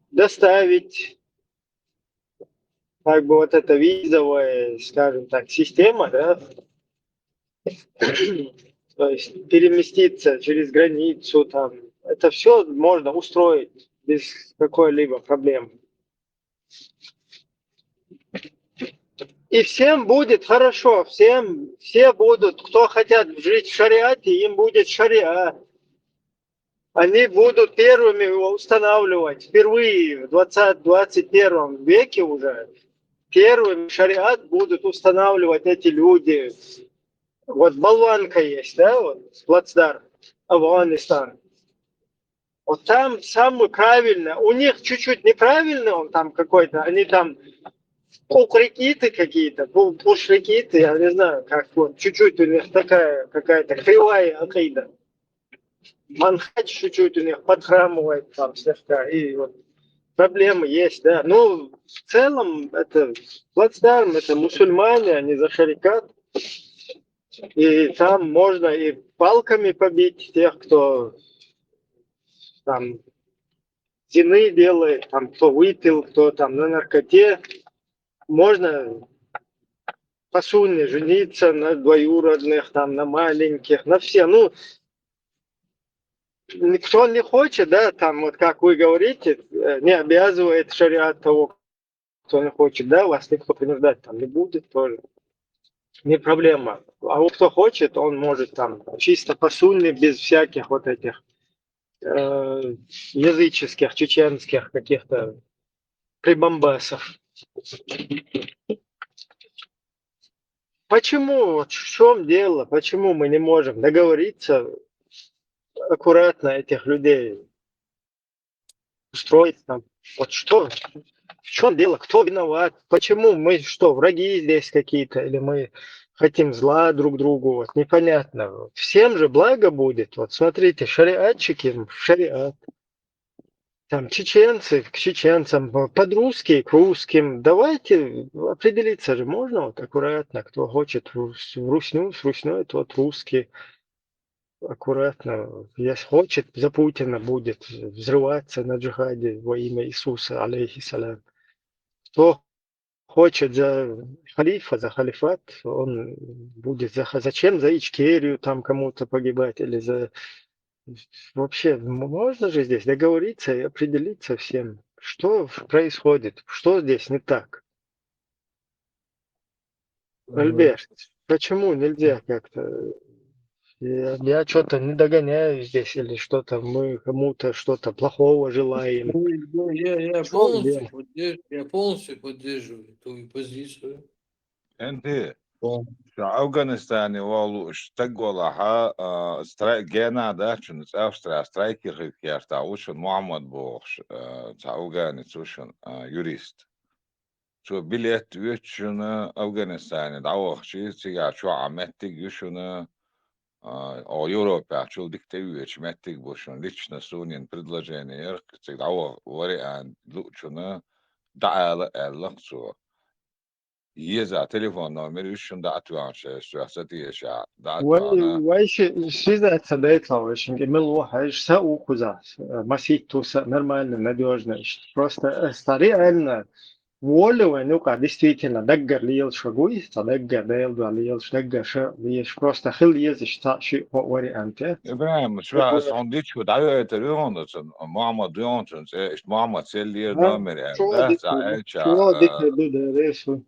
доставить, как бы вот эта визовая, скажем так, система, да, то есть переместиться через границу, там, это все можно устроить без какой-либо проблем. И всем будет хорошо, все будут, кто хотят жить в шариате, им будет шариат. Они будут первыми его устанавливать. Впервые в 21 веке уже первым шариат будут устанавливать эти люди. Вот болванка есть, да, вот плацдарм, Афганистан. Вот там самый правильный, у них чуть-чуть неправильный он там какой-то, они там пукрикиты какие-то, пушрикиты, я не знаю, как вот, чуть-чуть у них такая какая-то кривая акида. Манхадж чуть-чуть у них подхрамывает там слегка, и вот проблемы есть, да. Ну, в целом, это плацдарм, это мусульмане, они за шарикат. И там можно и палками побить тех, кто там зины делает, там кто выпил, кто там на наркоте. Можно посульно жениться на двоюродных, там, на маленьких, на все. Ну, никто не хочет, да, там, вот как вы говорите, не обязывает шариат того, кто не хочет, да, вас никто принуждать там не будет тоже. Не проблема. А вот кто хочет, он может там чисто посульно, без всяких вот этих языческих, чеченских каких-то прибамбасов. Почему? Вот в чем дело? Почему мы не можем договориться аккуратно этих людей устроить там? Вот что? В чем дело? Кто виноват? Почему мы что, враги здесь какие-то? Или мы хотим зла друг другу? Вот непонятно. Вот всем же благо будет. Вот смотрите, шариатчики, шариат. Там чеченцы к чеченцам, подрусские к русским. Давайте определиться же можно вот аккуратно, кто хочет в русню, с русней, тот русский. Аккуратно, если хочет, за Путина будет взрываться на джихаде во имя Иисуса, алейхиссалям. Кто хочет за халифа, за халифат, он будет зачем за Ичкерию там кому-то погибать или за... Вообще, можно же здесь договориться и определиться всем, что происходит, что здесь не так. Альберт, почему нельзя как-то... Я что-то не догоняю здесь или что-то, мы кому-то что-то плохого желаем. Я полностью поддерживаю твою позицию. انت شو افغانستان والو اشتغلها جينا ده شنو اوسترا سترايكر كيرتا وشن محمد بوخش افغاني شن يوريست شو بليت وشن افغانستان داوخشي سيا شو عمتك يشن او Европа شو диктуешь метик бошон лично сунин предложение всегда вариант лучше да эллаксо يزع تليفون نومر يشون دا اتوانش سواسة يشع دا اتوانا وايش связать с очень мило, все куза, масить туса нормально, надежно. Просто реально волю, ну как действительно даггар лил шагуй, даггар лил даггар ша лиш просто хил езиш та ши варианте. إبراهيم شو صنديق دعوة تريون محمد يونسون إيش محمد سيلير نومر ده ساعتها شو ديك بده ريسو.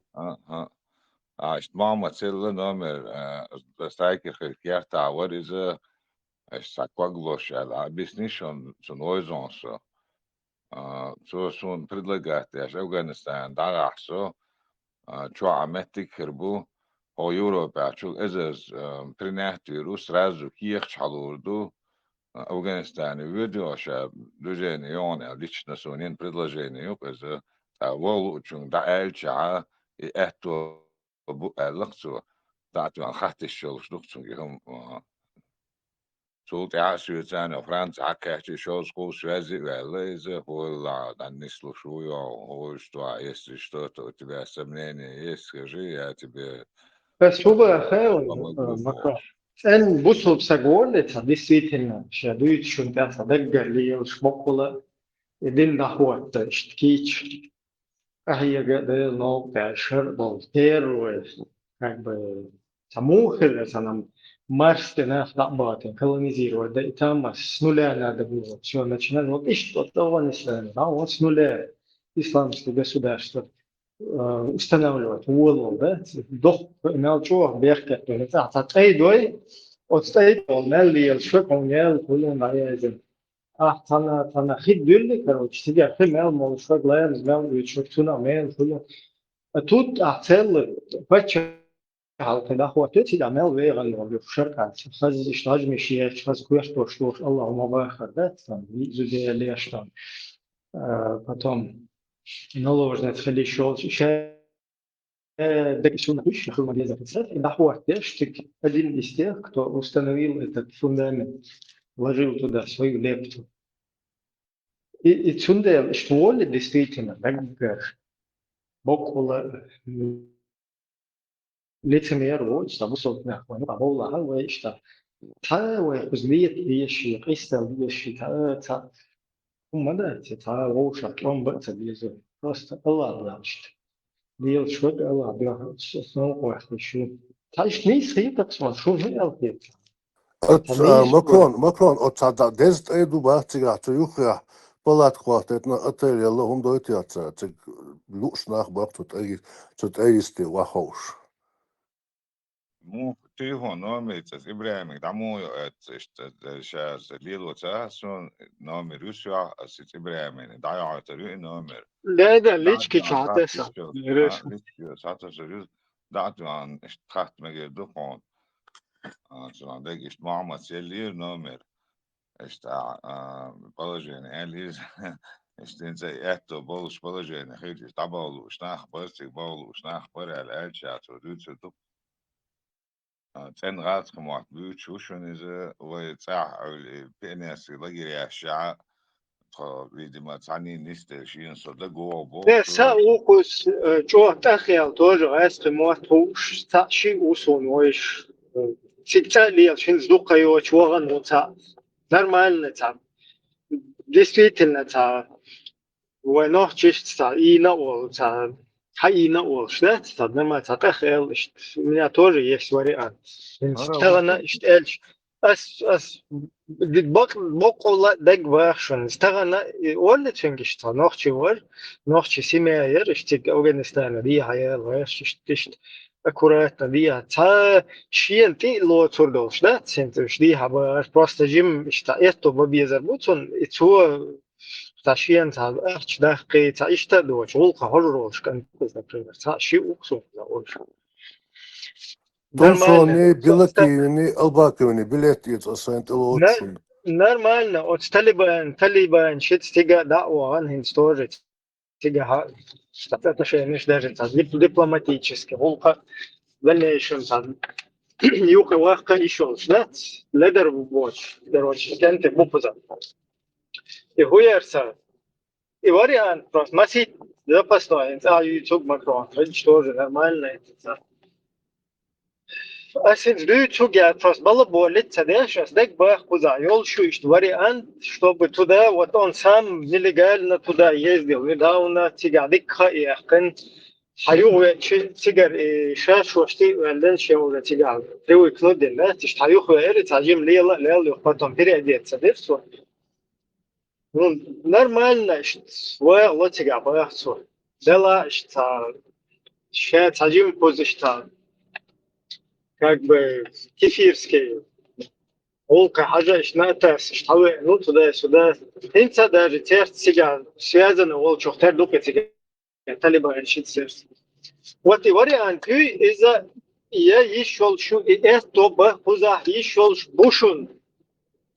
إيش محمد سيلير نومر سترايكر خيرتا وريزه إيش ساكواغلوش على بيسنيشون سنويزونسو شو سون предлагает إيش أفغانستان دعاحسو شو عمتك خربو او Европа شو إزز принять вирус сразу киях чалурду Афганистане видеоша движение он лично сунин предложение из волу чун да элча и это бу элаксу да тан хатиш шол штукцун гем Султ Швейцария, Франция, акачи шоу скул связи велезы, хула, да не слушаю, что, если что-то у тебя сомнения есть, скажи, я тебе بس هو خير помогу مكان. больше. أن بصوا بسجولة действительно شديد شو انت صدق لي وش بقوله يدين دعوة اشتكيش هي قد لو بعشر بالتير و как бы самухи нам марш нас работы колонизировать да и там с нуля надо было все начинать вот и что того не стало да вот с нуля исламское государство устанавливать волну да до научного берка то есть отстаивай отстаивай الشق ونال كلهم عايزين تنا خد دول короче сидят мел мол что главное мел что тuna мел كله тут أحسن بتشر كده هو تأتي الأعمال ويغلى ويفشرك خز إشتاج مشيت خز كويس توشلوش الله ما باخر ده زوجي اللي يشتغل потом наложно تخلي شغل شيء ده شو نقولش نخلو مدينة الصرف ده هو تشتك один из тех кто установил этот фундамент вложил туда свою лепту и цунде что ли действительно так бокула лицемер вот что высот нахуй ну бабула хавай что та وخزلية ليش قصة ليش تا هم ده تا وش أطلع بس بيزو بس الله بلاش ليش شو الله بلاش سنو واحد شو تاش نيس هي تقصى شو هي الكيت Макрон, от sada 10 edu bācīgā, tu juhjā palātklāt, et na atēļ jalla hum doitiatsa, cik lūš nākbāk, tu eisti lahauš. مو تليفون نومي تس إبراهيم دمو شاس ليلو تاسون نومي روسيا أسيت إبراهيم دايع تري نومي ده دعت ليش كي عن شاتسا خاطر ليش ليش ساعة سريز دعت عن اشتخت مجال دقون شلون دقيش معمد سيلير نومي اشتا بلجين أليز اشتين زي اتو بولش بلجين خيجي تبالو شناخ برسك بالو شناخ برا الألشات ودود سدو تن غاز خموات بيوت شوشون إذا ويتساح بيناس لقي الشعاء فيدي ما تعني نستر شين صدق هو ده بوش ساوكس جو تخيل тоже است موت هوش شيء وصون ويش تتالي عشان زدوقة يو чуган وتا нормально та действительно та وينو честь та и на ол та хай на ол что та нормально та تخيل у меня тоже есть вариант استغنى اشتالش as بقول دق version استغنى ولا تشنجش تا نوخشي ور نوخشي سيماير اشتق أفغانستان دي هاي الغاش اشتشت аккуратно دي تا شين تي لو تردوش да сентиш دي هبا просто جيم اشتا это ببيزر بوتون اتو تا شين تا ارش دقي تا اشتا دوش ولقا هروش كان например تا شي уксу Томсони, нормально Билакиевни, Албаковни, билет يتصنت الوتشن. нормально от Талибан shit stiga da'wa an hinstore stiga что отношения даже дипломатически волка дальнейшем там юха вахка еще да ледер watch короче кенте бупуза и хуярса и вариант просто масить запасной а YouTube Макрон тоже нормально это Asıl çok ya просто было болеть, сейчас так бы куда ёлшу вариант, чтобы туда вот он сам нелегально туда ездил, недавно тигадик хаякин, حيوه تيجر شاش وشتي وعندن شيء ولا تيجر توي كنود الناس تش حيوه غير تعجم ليلا ليلا يخبطهم بري ديت صدق سو نورمально والله تيجر بقى سو دلا شتا شا تعجم позишта как бы кефирские. Волка хажа шната штавы ну туда-сюда. Инца даже терт себя связано вол чохтер дука тебя талиба решит сердце. Вот и вариант из-за я ешол шу и это бы хуза ешол бушун.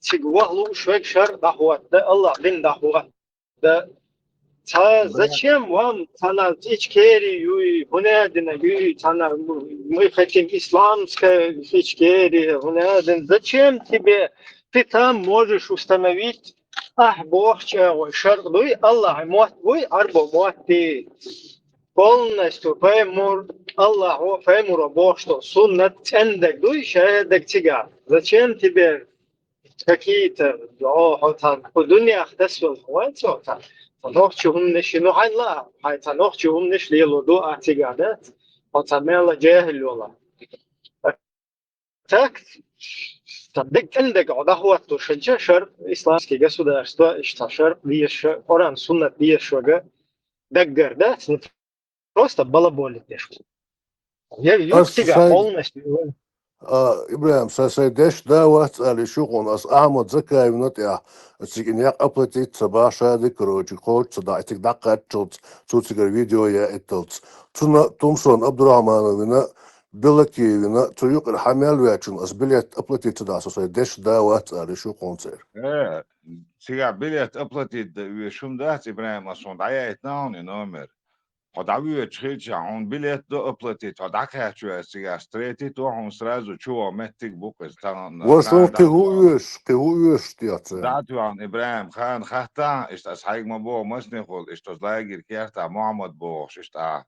Тигвахлу швек шар дахуат да Аллах дин дахуат да зачем вам цана ичкери юй хунядина юй цана мы хотим исламское ичкери хунядин зачем тебе ты там можешь установить Бог чего шарк дуй Аллах муат дуй арбо муат ты полностью поймур Аллах поймур Бог что суннат цендек дуй шаедек тига зачем тебе какие-то там по дуне ахтасвел хватит تنوخشهم نش نوعين لا هاي تنوخشهم نش ليلودو اعتقادات وتعمل جاهل والله так صدق عندك عدا هو تشجع شرق إسلامski государство что шарп лишь Коран суннат лишь даггар да просто балаболит дешево я юктига полностью إبراهيم سيدش داوت على شغل أس أحمد زكاي ونطيع تسيجن يق أبلتيت صباح شادي كروجي قوت صداعتك دقات شوت تسيجر فيديو يا إتلت تومسون عبد الرحمن ونا بلكي ونا تريق الحمل وياتشون أس بليت أبلتيت صداع سيدش داوت على شغل سير. سيجا بليت أبلتيت وشوم دات إبراهيم أصلا عيات ناوني نومر Подавлю чхича, он билет до оплатит, тогда хочу сега встретить, то он сразу чего метик буквы стан. Вошел кегуешь тяце. Да, туан Ибраим хан хата, что схайг мабо масне хол, что злагер кьяхта Мухаммад бо, что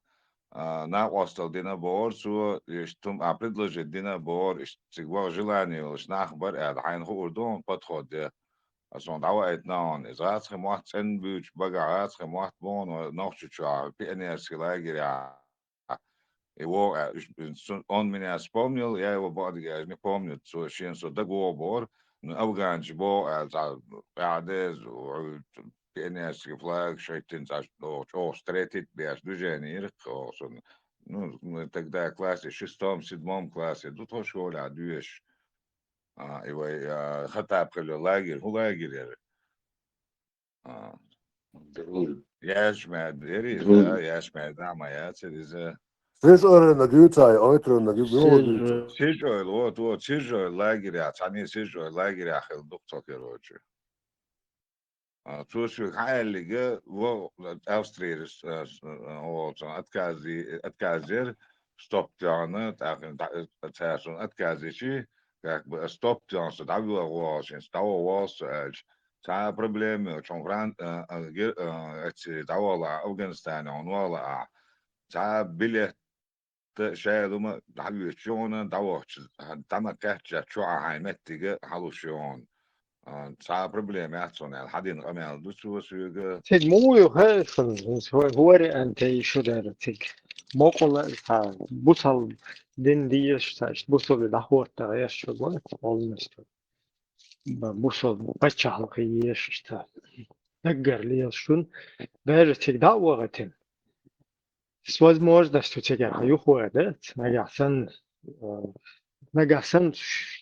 на остал дина бор, су что предложит дина бор, что желание, что нахбар, айн хурдон подход. Asson dawa et naon is raats gemacht sen buch bagaats gemacht bon noch chu PNS gelagir ja e wo on mine spomnil ja wo bodige ne pomnil so shin so da go bor no afganj bo za qades PNS flag shaitin za no cho stretit beas dujenir so ну, мы тогда в классе, 6-7 классе, тут в школе, одуешь, его хатап, лагерь, лагерь, Яшмед, да, Яшмед, да, моя цель. Слышь, на гюцай, ойтру на гюцай. Сижу, вот, сижу, лагеря, они сижу, лагеря, хел доктор, короче. Слушай, хайлига, во Австрии, вот, отказер, стоп-тяна, так, отказичи, как бы стоп-тян, что там было очень, того волос, та проблемы, чем эти давала Афганистане, он вала, та билет, شايلوما دعوي شونا دعوش تما كاتشا شو عايمتيجا حلو شون صعب بروبليم يحصل يعني حدين غمي دوسو سويجا Teď můj hejfen, hovorí anti šuder, teď mokola ta busal den díš, ta busal dahorta, ještě bude olmest. Busal bachal kýješ, ta negar liešun, даже teď da'wagatin. Возможно, что тебя юхуэдет, нагасан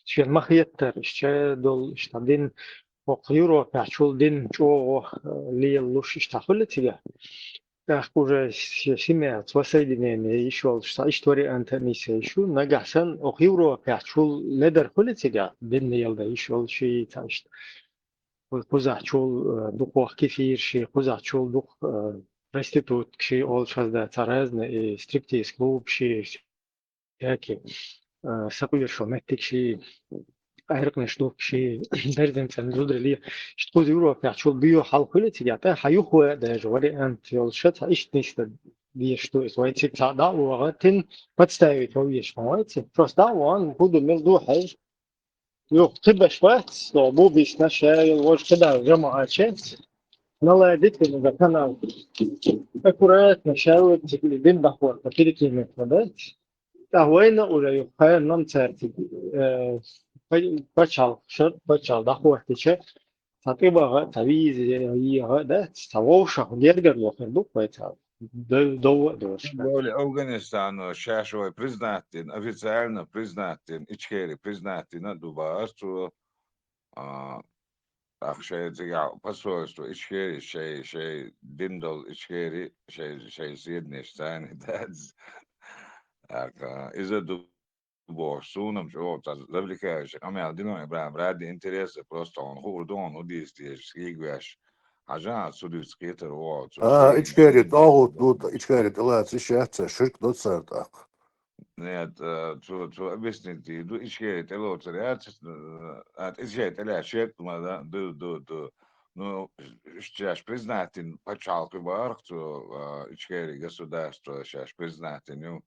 шел махиеттер, ще дол штадин وقيرو بحشول دين جو لي اللوش اشتغل تيجا так уже семья свасайдине ишвал иштори антамисе шу нагасан охиро пячул ледер холитига дин ялда ишвал ши ташт кузачул духох кефир ши кузачул дух проститут ши ол шазда царазне и стриптиз клуб ши яки сакуешо меттик ши أهرق نشوف شيء دردن سنزود لي شتوز يورو بيعشول بيو حلقة تيجي حيوه ده جوالي أنت يلشت إيش نيست دي شتو إسوي تيك تعدا وغتن بتستوي تويش مويت فراس دا وان بود الموضوع حاج يو تبى شوات لو مو بيش نشاي وش كده جماعة شات نلا ديك إذا كان أكورات نشاوي تقول بين بحور تكيد كلمة مدات تهوينا ولا يخير نم ترتيب بچال دا خو احتیاج تقریبا تعویض یا ده تواش گرگر لخر دو پایتا دوش более Афганистан шашой признатен, официально признатен, ичкери признатен, Дубай, что أخشى تجع بسويس وإشكيري شيء ديندل إشكيري شيء سيدني ثاني دادز إذا Borsунам, что завлекаешь, а меня одиной брат, ради интереса просто он хурдон, удистишь, скигвеш, а жан судовский это вот. Ичкерит, тут ичкерит, лац, ищется, ширк до церта. Нет, что объяснить, иду ичкерит, эло царят, от ичкерит, эля шет, да, ну, сейчас признатен, почалку барх, что ичкерит государство сейчас признатен, ну,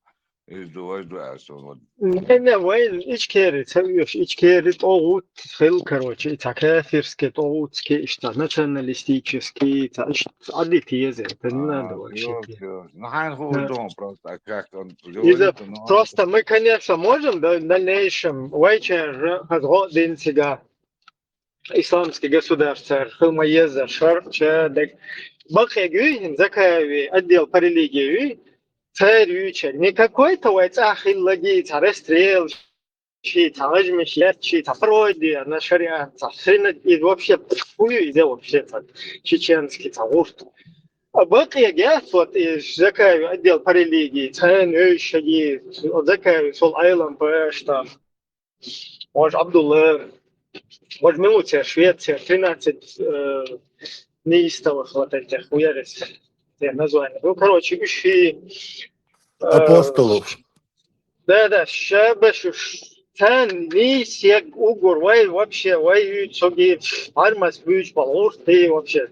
نه وای هیچ کاری تاویش هیچ کاری تو خیلی کاروچی تکافرس که تو که اشتاد نشنالیستیکس که تا اشت عادی تیزه تنها دواشتی. نحن خودم просто как он Из-за говорит, но просто мы, конечно, можем в дальнейшем вайчер разгоден себя исламский государство хилмаеза шарча дек бахегюин закави отдел по религии царюча не какой-то вайцахил лаги расстрел شيء تعجم شيء تفرودي أنا شريعة تحسين إذا вообще хуй إذا вообще чеченский تعورت باقي جات вот закаю отдел по религии цен шаги закаю сол айлам пешта мож Абдулла мож Милуция Швеция 13 неистовых вот этих хуярис названия ну короче ищи Апостолов. да шабаш Sen neyse Ugur vay вообще vay çoğu armas büyük balor te вообще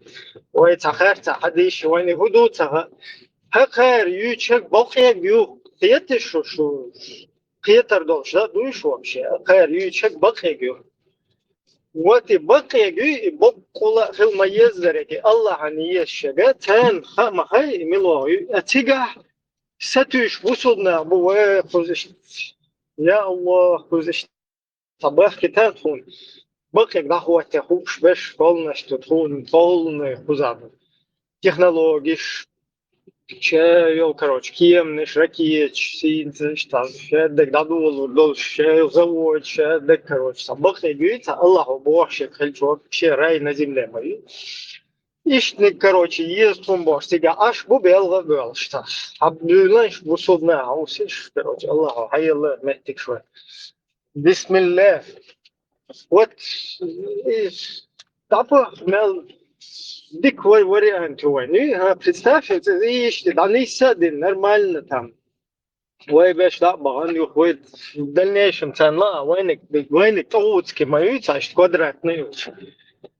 vay taharta hadiş vay ne hudu ta hakar yüçek bakıya yok tiyete şu kıyatar dolşa duyuş вообще hakar yüçek bakıya yok Vati bakıya yok bak kola hılmayezlere ki Allah niye şebe sen ha hay miloyu atiga satüş vusudna bu vay يا الله خوزش طباخ كتاب تكون بقي قهوة تخوش باش قولنا تكون قولنا خوزعنا تكنولوجيش شايل كروش كيمنش ركيتش سينتش تعرف شادك دادول دول شايل زوج شادك كروش سبق يجيت الله بوحش خل شوك شي راي نزيم لمي إيش كروش يستون باش تيجا أش بو بيلغ بيلشتا عبدالله بوصلنا عوسش كروش الله حي الله مهتك شوي بسم الله وات إيش تعرف مال ديك вариант войны, представь, видишь, они сады нормально там. ويبقاش لا بغني وخويت в дальнейшем цена وينك تعودك ما يوتش квадрат نيوش.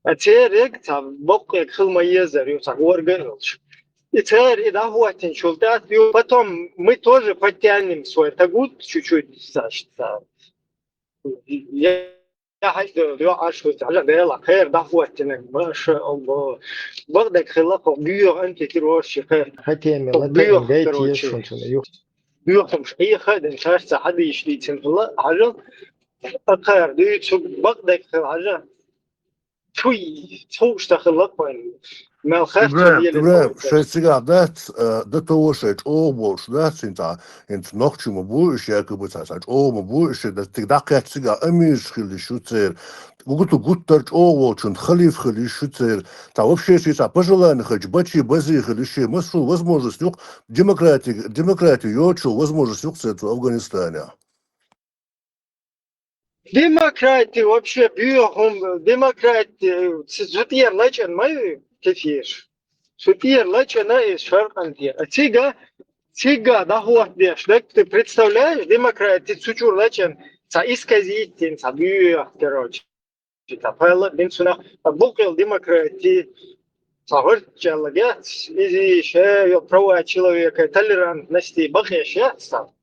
А теперь там бокек хил маезер юсак воргануч. И теперь и да вот иншултат, и потом мы тоже подтянем свой тагут чуть-чуть, значит, يا حاج لو عاشوا على ده لا خير دعوتنا ما شاء الله برضك خلاقه بيو انت تروش خير هتيمي بيو لتين جاي تيشون شنو بيو مش اي خادم شاش حد يشتي الله حاجه خير دي تشوف برضك حاجه شوي توش تخلق وين ما خاف إبراهيم شيء ده توشة أوبوش ده أنت نقطة مبوش يا كبتة مبوش ده تقدر تيجا أميش خلي شو تصير قلت ترج أوبوش خليف خلي شو تصير вообще شيء пожелание хоть бачи бази خلي شيء مسؤول возможность юг демократию يوتشو возможность юг в Афганистане. демократия вообще бьём демократия сутьер лачен мой كيفيش сутьер лачен из шаркантия тига да вот деш ты представляешь демократия сучур лачен са исказитин са бьё короче та пала бенсуна букел демократии صارت جالجات إذا شيء права человека толерантности бахешя стал.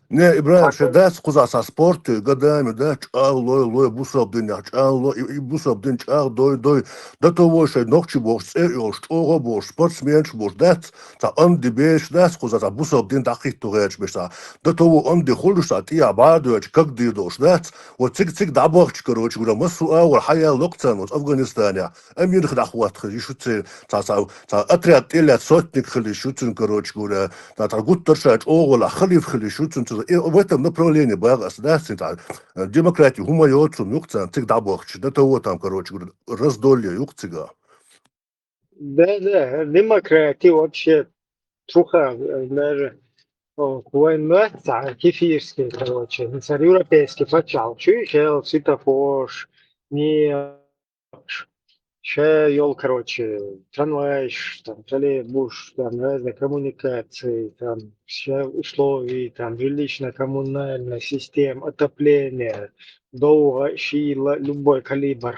Не, Ибраим, шедас кузаса спорт годами, да, чал, лой, бусоб день, чал, и бусоб день, чал, дой, да того, что ночи бош, церёш, чого бош, спортсмен бош, да, та он дебеш, да, кузаса бусоб день, дахит туреч беша, да того он дехолюш, а ты абадуешь, как дидош, да, вот цик дабахч, короче, говоря, масуа, хая локцан, вот Афганистане, амир хдахват, хлишуцы, та отряд или сотник хлишуцин, короче, говоря, та гуттершач, огола, халиф хлишуцин, в этом направлении государственной демократии гумайотцу юкцан цик дабохч до того там короче говорю раздолье юкцига. Да, демократия вообще труха даже война кефирский, короче, европейский почал, чуешь, светофор, не шейл, короче, трамвай, там, троллейбус, там, разные коммуникации, там, все условия, там, жилищно-коммунальная система, отопление, долго, щила, любой калибр,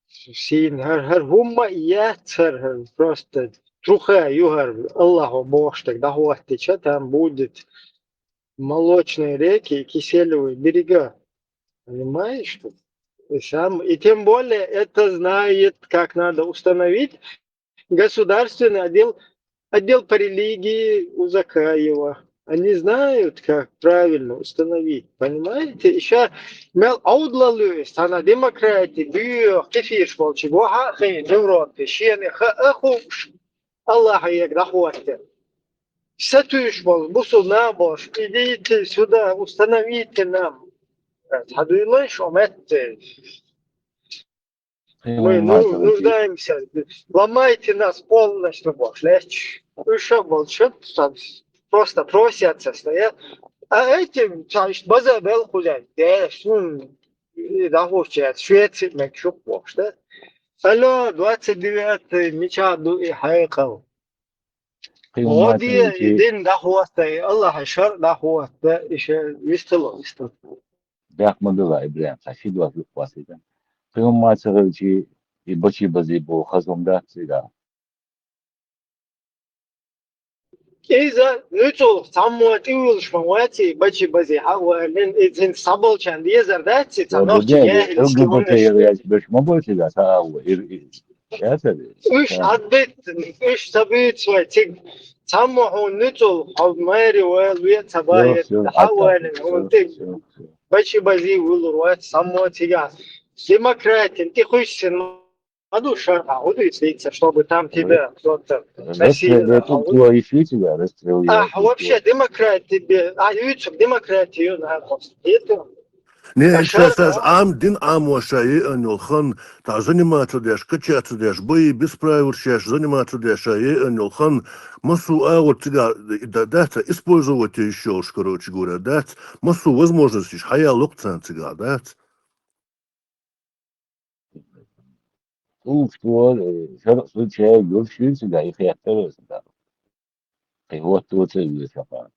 син, гумма, яцер, просто труха, югар, Аллаху Бог, тогда хватит, что там будет, молочные реки и киселевые берега, понимаешь, что? И тем более это знает, как надо установить государственный отдел по религии у Закаева. Они знают, как правильно установить. Понимаете? Еще мел аудлалуюсь, она демократия, бьёх, кефиш волчи, гоха, хей, Европе, щены, ахуш, Аллаха ек дахуатте. Сатуешь, мол, бусулна бош, идите сюда, установите нам. Хадуилаш омет. Мы нуждаемся. Ломайте нас полностью, Бог. Еще молчат, просто просятся, стоят. А этим, значит, база был худой. Да, хочет, Швеция, Мексик, Бог, да? Алло, 29-й, мечаду и хайкал. Вот один, да, хвостай, Аллах, шар, да, хвостай, еще вистело. بيحمد إبراهيم تأكيد وفي قواسيدا قيوم ما تغلتي يبتي بزيبو خزم ده سيدا إذا نتو تعموا تقولش مواتي بزي حوا لين إذن صبل كان ديزر داتي تنوح جاهل سكيونش بش ما بقولش ده تاو يا سيدي إيش عدت إيش تبيت سوي تيج تعموا نتو حماري والويت تبايت حوا هون تيج بزي ولروات تعموا تيجا ديمقراطية انت خوش шарх ауда если чтобы там тебя кто-то насилие Расстреляту твои тебя расстреляют. вообще демократия демократию надо это Не, шарх сейчас дин амошай анюлхан, та заниматься деш, качаться деш, бои бесправившись, заниматься деш, анюлхан, массу вот тебя, да, использовать еще, короче говоря, да, массу возможностей, хая локцан тебя, да. Что шарх случай гурши тебя их яхтарысында. И вот тут и шапа.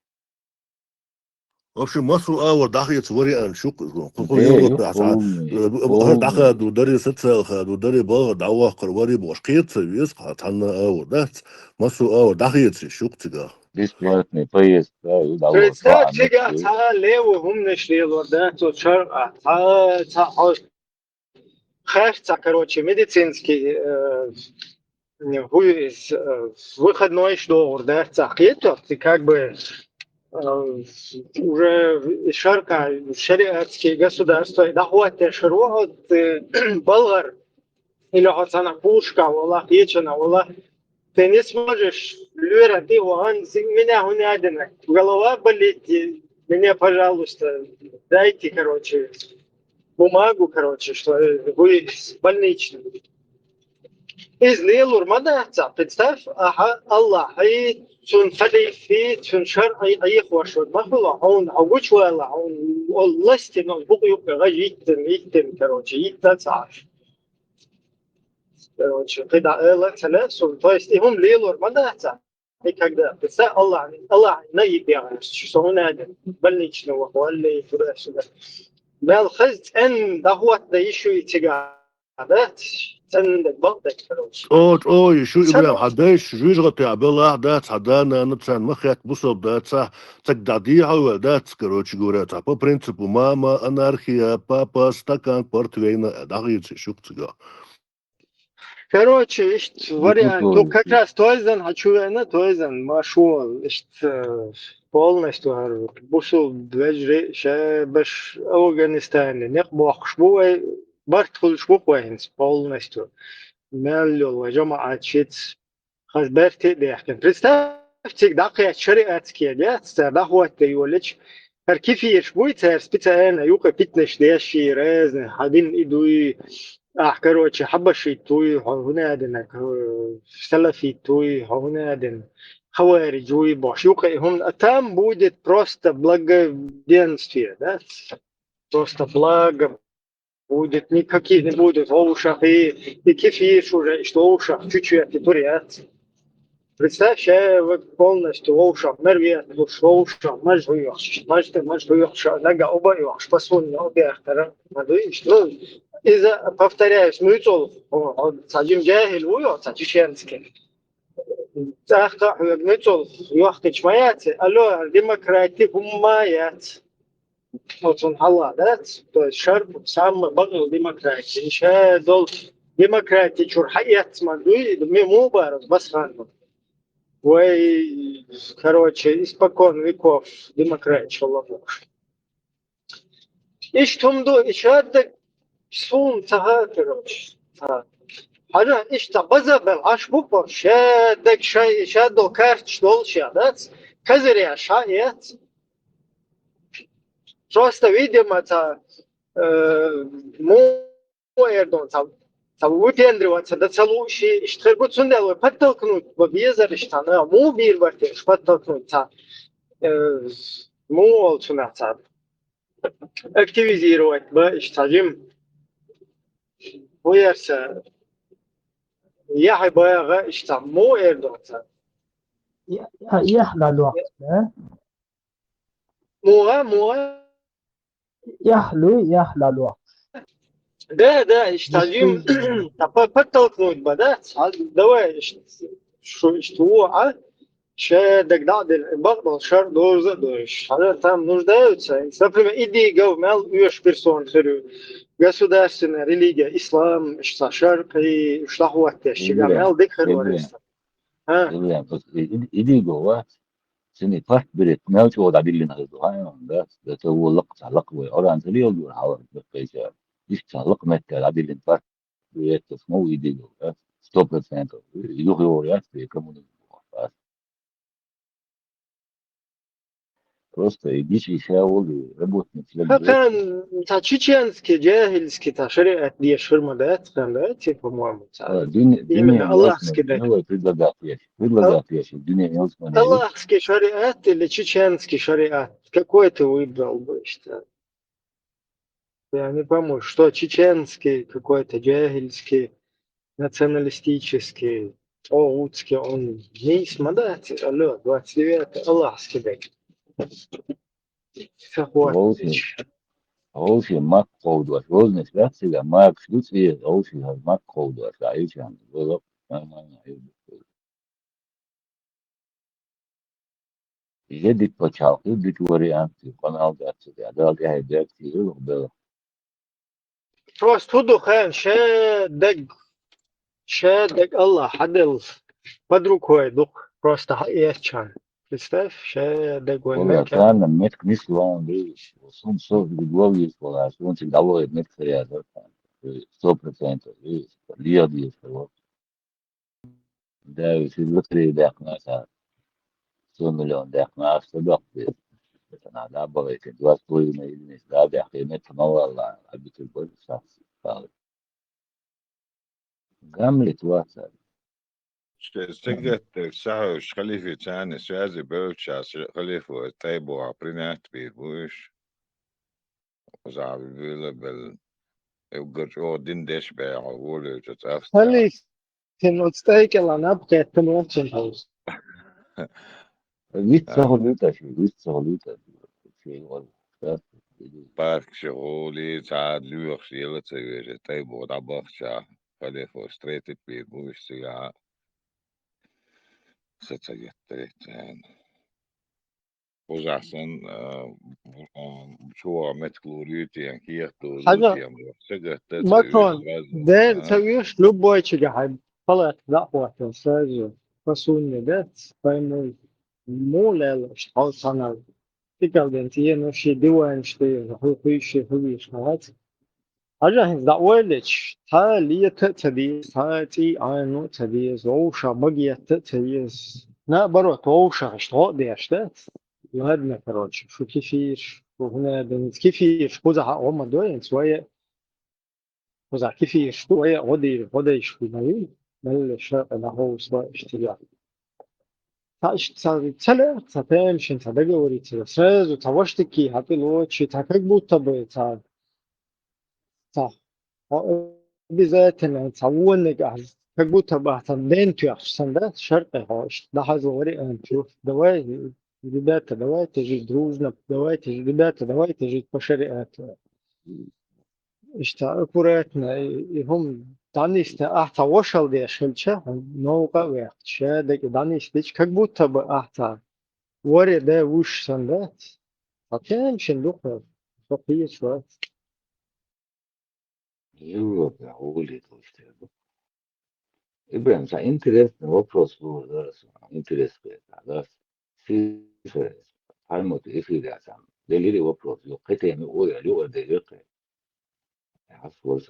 В общем, массу дахиц вариант, шук, Да, полный. даха дудари социалха, дудари бага дава карвари башкица, вес хатанна да, массу дахиц, шук тебя. Бесплатный поезд, да, и дало. представь тебя леву умнишь да тут шарх Кажется, короче, медицинский выходной договор, да, это ты как бы уже шарка шариатские государства, да, вот шаро болгар или хацана пушка, вала печена, вала ты не сможешь, Люра, ты вон меня гунядина, голова болит, меня, пожалуйста, дайте, короче, бумагу, короче, что вы больничный. Из Лилур Мадахца, представь, Аллах, и тун халифи, тун шар, и хвашут, махула, он агучвала, он ластин, он букву гаитин, короче, итацаш. Короче, когда элакцелесу, то есть им Лилур Мадахца, и когда, представь, Аллах наебяешь, что он один, больничного, валли, туда-сюда. بالخزت أن دهوت دايشو يتجادات عندك بلدك فلوس. شو إبراهيم حداش جوج غطي عبالله دات حدانا نتسان مخيات بصوب دات صح تقداديها ودات كروتش جورات по принципу мама анархия папа стакан портвейна дагицы шук цыга. Короче, вариант, ну как раз Тойзен, Хачуэна, Тойзен, Машу, полностью, бусул движи, баш Афганистане, нех бахшбуй, бартхул шбуйнс полностью, меллю, вajama ачиц, хазберти дехкен. Представьте, дакия шариатские, да, дахуат юлич, كيف будет специально юка питнеш деши разные, один идуи короче, حبشي توي هنا عندنا سلفي توي هنا عندنا خوارج وي باشوقي هم там будет просто благоденствие, да? Просто благо будет, никаких не будет в ушах и кефиш уже, что в ушах чуть-чуть турят. Представь, что полностью в ушах мервет, в ушах мажуешь, нога оба юаш, посуни объехтера, что إذا повторяюсь, мюцол, садим джахил уйо, садишенский. Захта мюцол, юахтич маяцы, алло, демократия умаят. Вот он халла, да? То есть шарп сам багал демократия. Еще дол демократия чурхаят смогли, мимо барус басхану. Ой, короче, испокон веков демократия, Аллах. И что мду, и шаддак سون تهاترش حالا işte bazı aşbuk şedek şeddo karç dol şadat kazırya şayet просто видимо это Эрдон выпендриваться до целуши что будет сундело подтолкнуть в безар что на му бир вартеш подтолкнуть му олчунаца активизировать ба штажим ويرسى يحبا اشتا مو اردوتا يحلى الوقت مو يحلى الوقت да اشتاجيم تبا подтолкнуть بدات دواء что شادك دعد البغض شر دوز دوش هذا там нуждаются например иди говмел уж персон государственная религия ислам шарк и шахват говмел дикхер вареста иди гова سني فرق بريت ما هو دابين لنا هذا ده هو لق تعلق وأوران تليو دور حاول بقيت يستعلق متى دابين فرق и это снова идею, да, 100%. И говорят, и коммунизм. Просто идите себя волю, работник, Hakan ta çiçenski, cahilski ta şeriat diye şırmada etken de eti по-моему. Dünya Именно Allahski Osmanlı de. ne var предлагать ящик, Dünya Osmanlı yok. Allahski şeriat или чеченский шариат? Какой ты выбрал бы, что? Я не пойму, что чеченский, какой-то джахильский, националистический, оудский, он не смотрите, алло, 29 Allahski de. Захватывающий. Олши мак ковдуаш, розны святсига мак шлюци, олши мак ковдуаш, айчан, было нормально. Едик почал, едик варианты, канал датсы, да, я идет, и было. Просто худу хэн шедек Allah хадил под рукой дух просто ячан. Представь, шедек Оля, воймекан. правильно, метк не слон, видишь, сум сов гугл есть, пола, он тебе говорит, метк рядом, 100%, видишь, льет есть, вот. Да, если лотерея дохнется, 100 миллионов дохнется, дохнется. Это надо было, эти 2,5 единицы, да, дохнется, но ладно, обитель будет сам. Гамлет, ватса. Сигарет сауш خليفة ثاني سوازي بوتشاس خليفة تايبو عبرينات بيدوش وزعبي بيلا بال يوجر دين ديش بيع وولي جتافتا هل تنوتستيك الله نبقى تنوتشن هوس. Вица голюта, вица голюта. بارك شغولي تعاد لوخ شيلة تيجي تايبو دابخشا خليفة ستريتت بيدوش سيا ستجتريتان وزعسن شو متكلوريتي يعني كيف حاجة تولوتي سجت ماكرون دين تسويش لبوي تجاهد طلعت دعوة تساجل فسوني دات فايمو مو لا اشتغل سنة تقال دنتيه نوشي ديوان شتي حقوقي هويش هات حاجة هنز دعوة ليش تا ليه تتديس تا تي عينو تديس ووشا بقية تتديس نا برو توشا اشتغل ديشتات يهدنا كروش شو كيفيش وهنا بنت كيفيش خوزها عمر دوين شوية خوزها كيفيش شوية غدي شو ناوي مل الشرق له سواء اشتغال تاش تسلع تفهم شن تدقى وري تسرز وتوشتكي حتى لو شي تكك بوت تبي تا بذاتنا تعونك أحس كبوت تبع تندين تيحسن ده شرق هاش ده حزوري أن تشوف دواي جدات دواي تجي دروزنا دواي تجي جدات دواي تجي بشريات اشتا كوراتنا هم دانيست أحتا وشل دي شلشة نوقع وقت شادك دانيست ديش كبوت تبع أحتا وري ده وش سندات فكان شندوق فقية شوية Европа, улит, что это. Ибрам, за интересный вопрос был, да, интересный, да, цифры, поймут, эфире, там, делили вопрос, хотя мы оля, люба, делили, я спорю,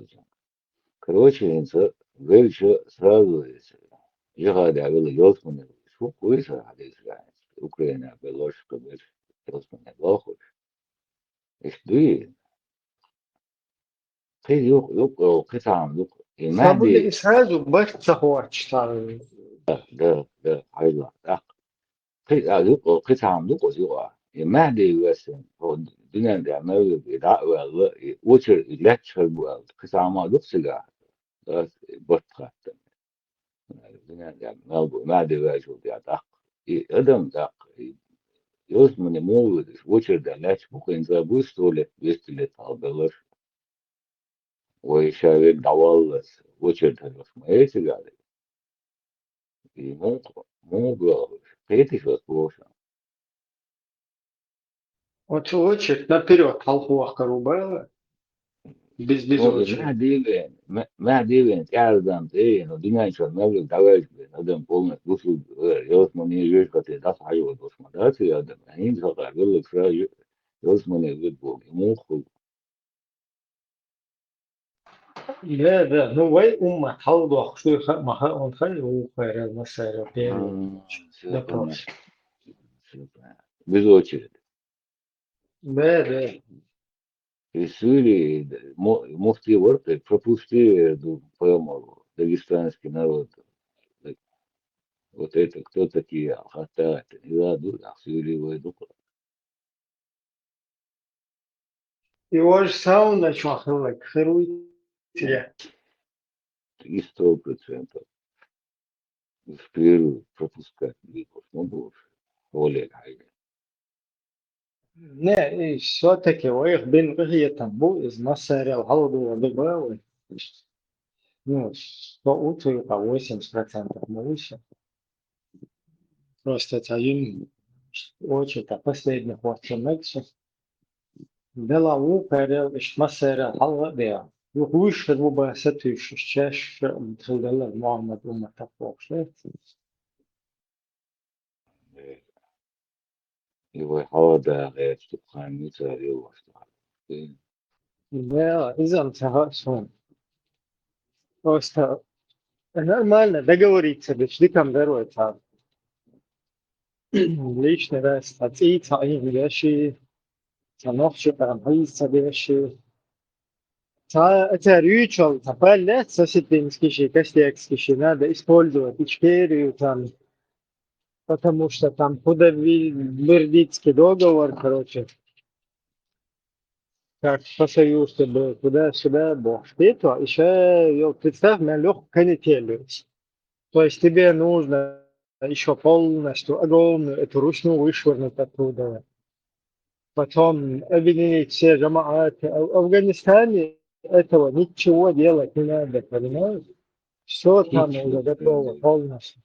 короче, инца, вече сразу, я говорил, ёлсманы, что курица, Украина, Белорусская, ёлсманы, лохуш, ты yok, китам, yok, Sabırlı Mahdi, İsrail baş çahorçlar. ده حلو قطعة عملوكو زيوة المهدي يوسن هو الدنيا اللي عملوا بيدعوا وشر إلاتشر قطعة ما لقصة بطخة الدنيا اللي عملوا المهدي يوسن بيدعق أدم دق يوسمن مو وشر ده لاتش ممكن زي بوستولة بيستولة هالبلر ويشارك دوالس وشر ده ما يسجع مو قيتش وصوشة Вот очередь наперед толпу коруба без очереди. Mahdi ben kârdan no dünya şu mevlük davaj ben adam polna kusu yosmani yüz katı das hayo dostma da tı adam yani sokak yolu sıra yosmani gıd bu muhu Да, ну вай умма халдох, что их маха он хай у хайрел масайрел первый. Все Допрос. понятно. Все понятно. Без очереди. Да. Решили, муфти ворты, пропусти по-моему, дагестанский народ. Вот это кто такие алхата, это не дадут, а сюли войду. Его же сауна чахлак, херуйте. И 100% в первую пропускать веков, ну больше. Более хайга. Не, и все-таки у их бин вихе табу из масайрел халду добавил. Ну, 100 утвы по 80% выше. Просто это один очень последних вот меньше. Бела у перел иш масайрел халва дея. Юхуш руба сатуш чаш тхилдала Мухаммад умма тафокш. Его хавада гайт тукхан митари ваштар. Да, из-за того, просто нормально договориться, дошли там дорога. Личный раз, отец, а их вещи, ночью там вещи. Это ритуал, это сосетинский, костекский, надо использовать ичкерию там, потому что там Бердицкий договор, короче, как по союзу был, туда-сюда, бог. Это еще, представь, на легкую канителью. То есть тебе нужно еще полностью огромную эту ручную вышвырнуть оттуда. Потом объединить все джамааты. А в Афганистане этого ничего делать не надо, понимаешь? Все там уже готово полностью.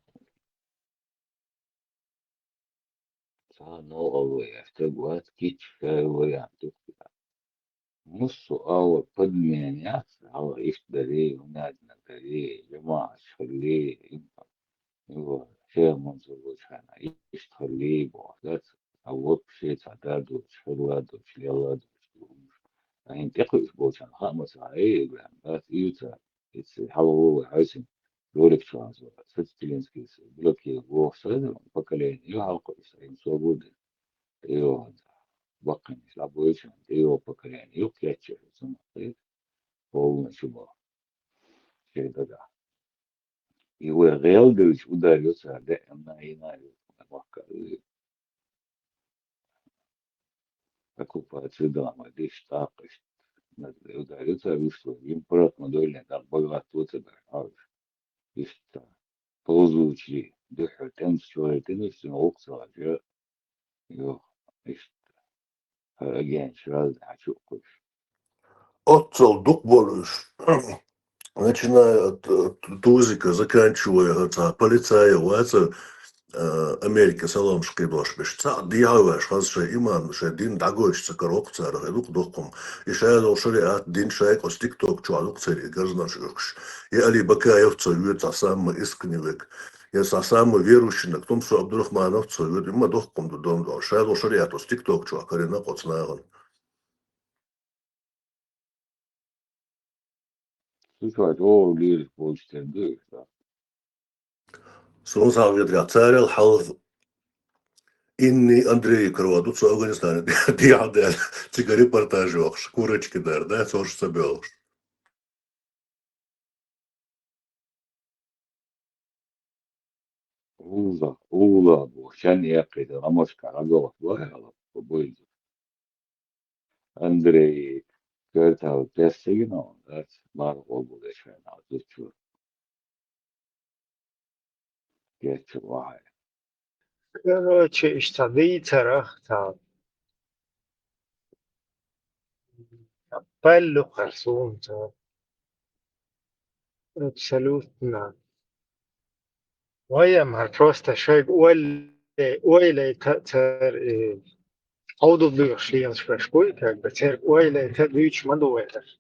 новые, что кичка вариантов. Musu подменяться, ишдари, унадна дари, жама шхали, его фермон зубучана, ишхали, бохдат, а вот все цададу, шхаладу, шляладу, а интекуш бочан, хамас аи, грам, июта, it's халову, хасин, ролик чуазу, сацтилинский, блоки, вох, садом, поколение, и халкуис, им свободы, и бакын слабоечен, его поколение, его клячер, полностью было. Всегда. Его Релгович ударился на Иналию. Оккупацию дома, лишь так, ударился, вышло, импорт модульный, так богатство тебя, лишь так. Ползучий, дыхать, тем, что это не все, окса, же, его, лишь так. Агент, сразу, хочу кушать. Отцел дух болюш. Начиная от тузика, заканчивая от полицая, Америка саламшкой дошбеш. Диаваш хазше иман шедин дагош цакарок царах дух духом. И шаядо шариат дин шайк ос тикток чуалук цари газнашукш. И али бакаев цаюет сам искнивек. Я сам верующий на том, что Абдурахманов цаюет има духом до дом. Шаядо шариат ос тикток чуакарина коцнаган. Слушай, о, лирик больше дышь, да. Сунсал ветря царил халф. Инни Андрей Кровадут с Афганистана. Диадел. Цикари репортажи. Курочки дар, да, сош собел. Ула, шан яқиды, амошка, агола, вайгала, побойды. Андрей, кертал, тестигно, да, марго буде шана, зучу. Кетчу, вай. Короче, штаны царах там. Пеллу харсун там. Абсолютно. ويا просто شيء ولا تر عوض بيوشلي أنش بشكوي كأب تر ولا تدويش ما دوّتر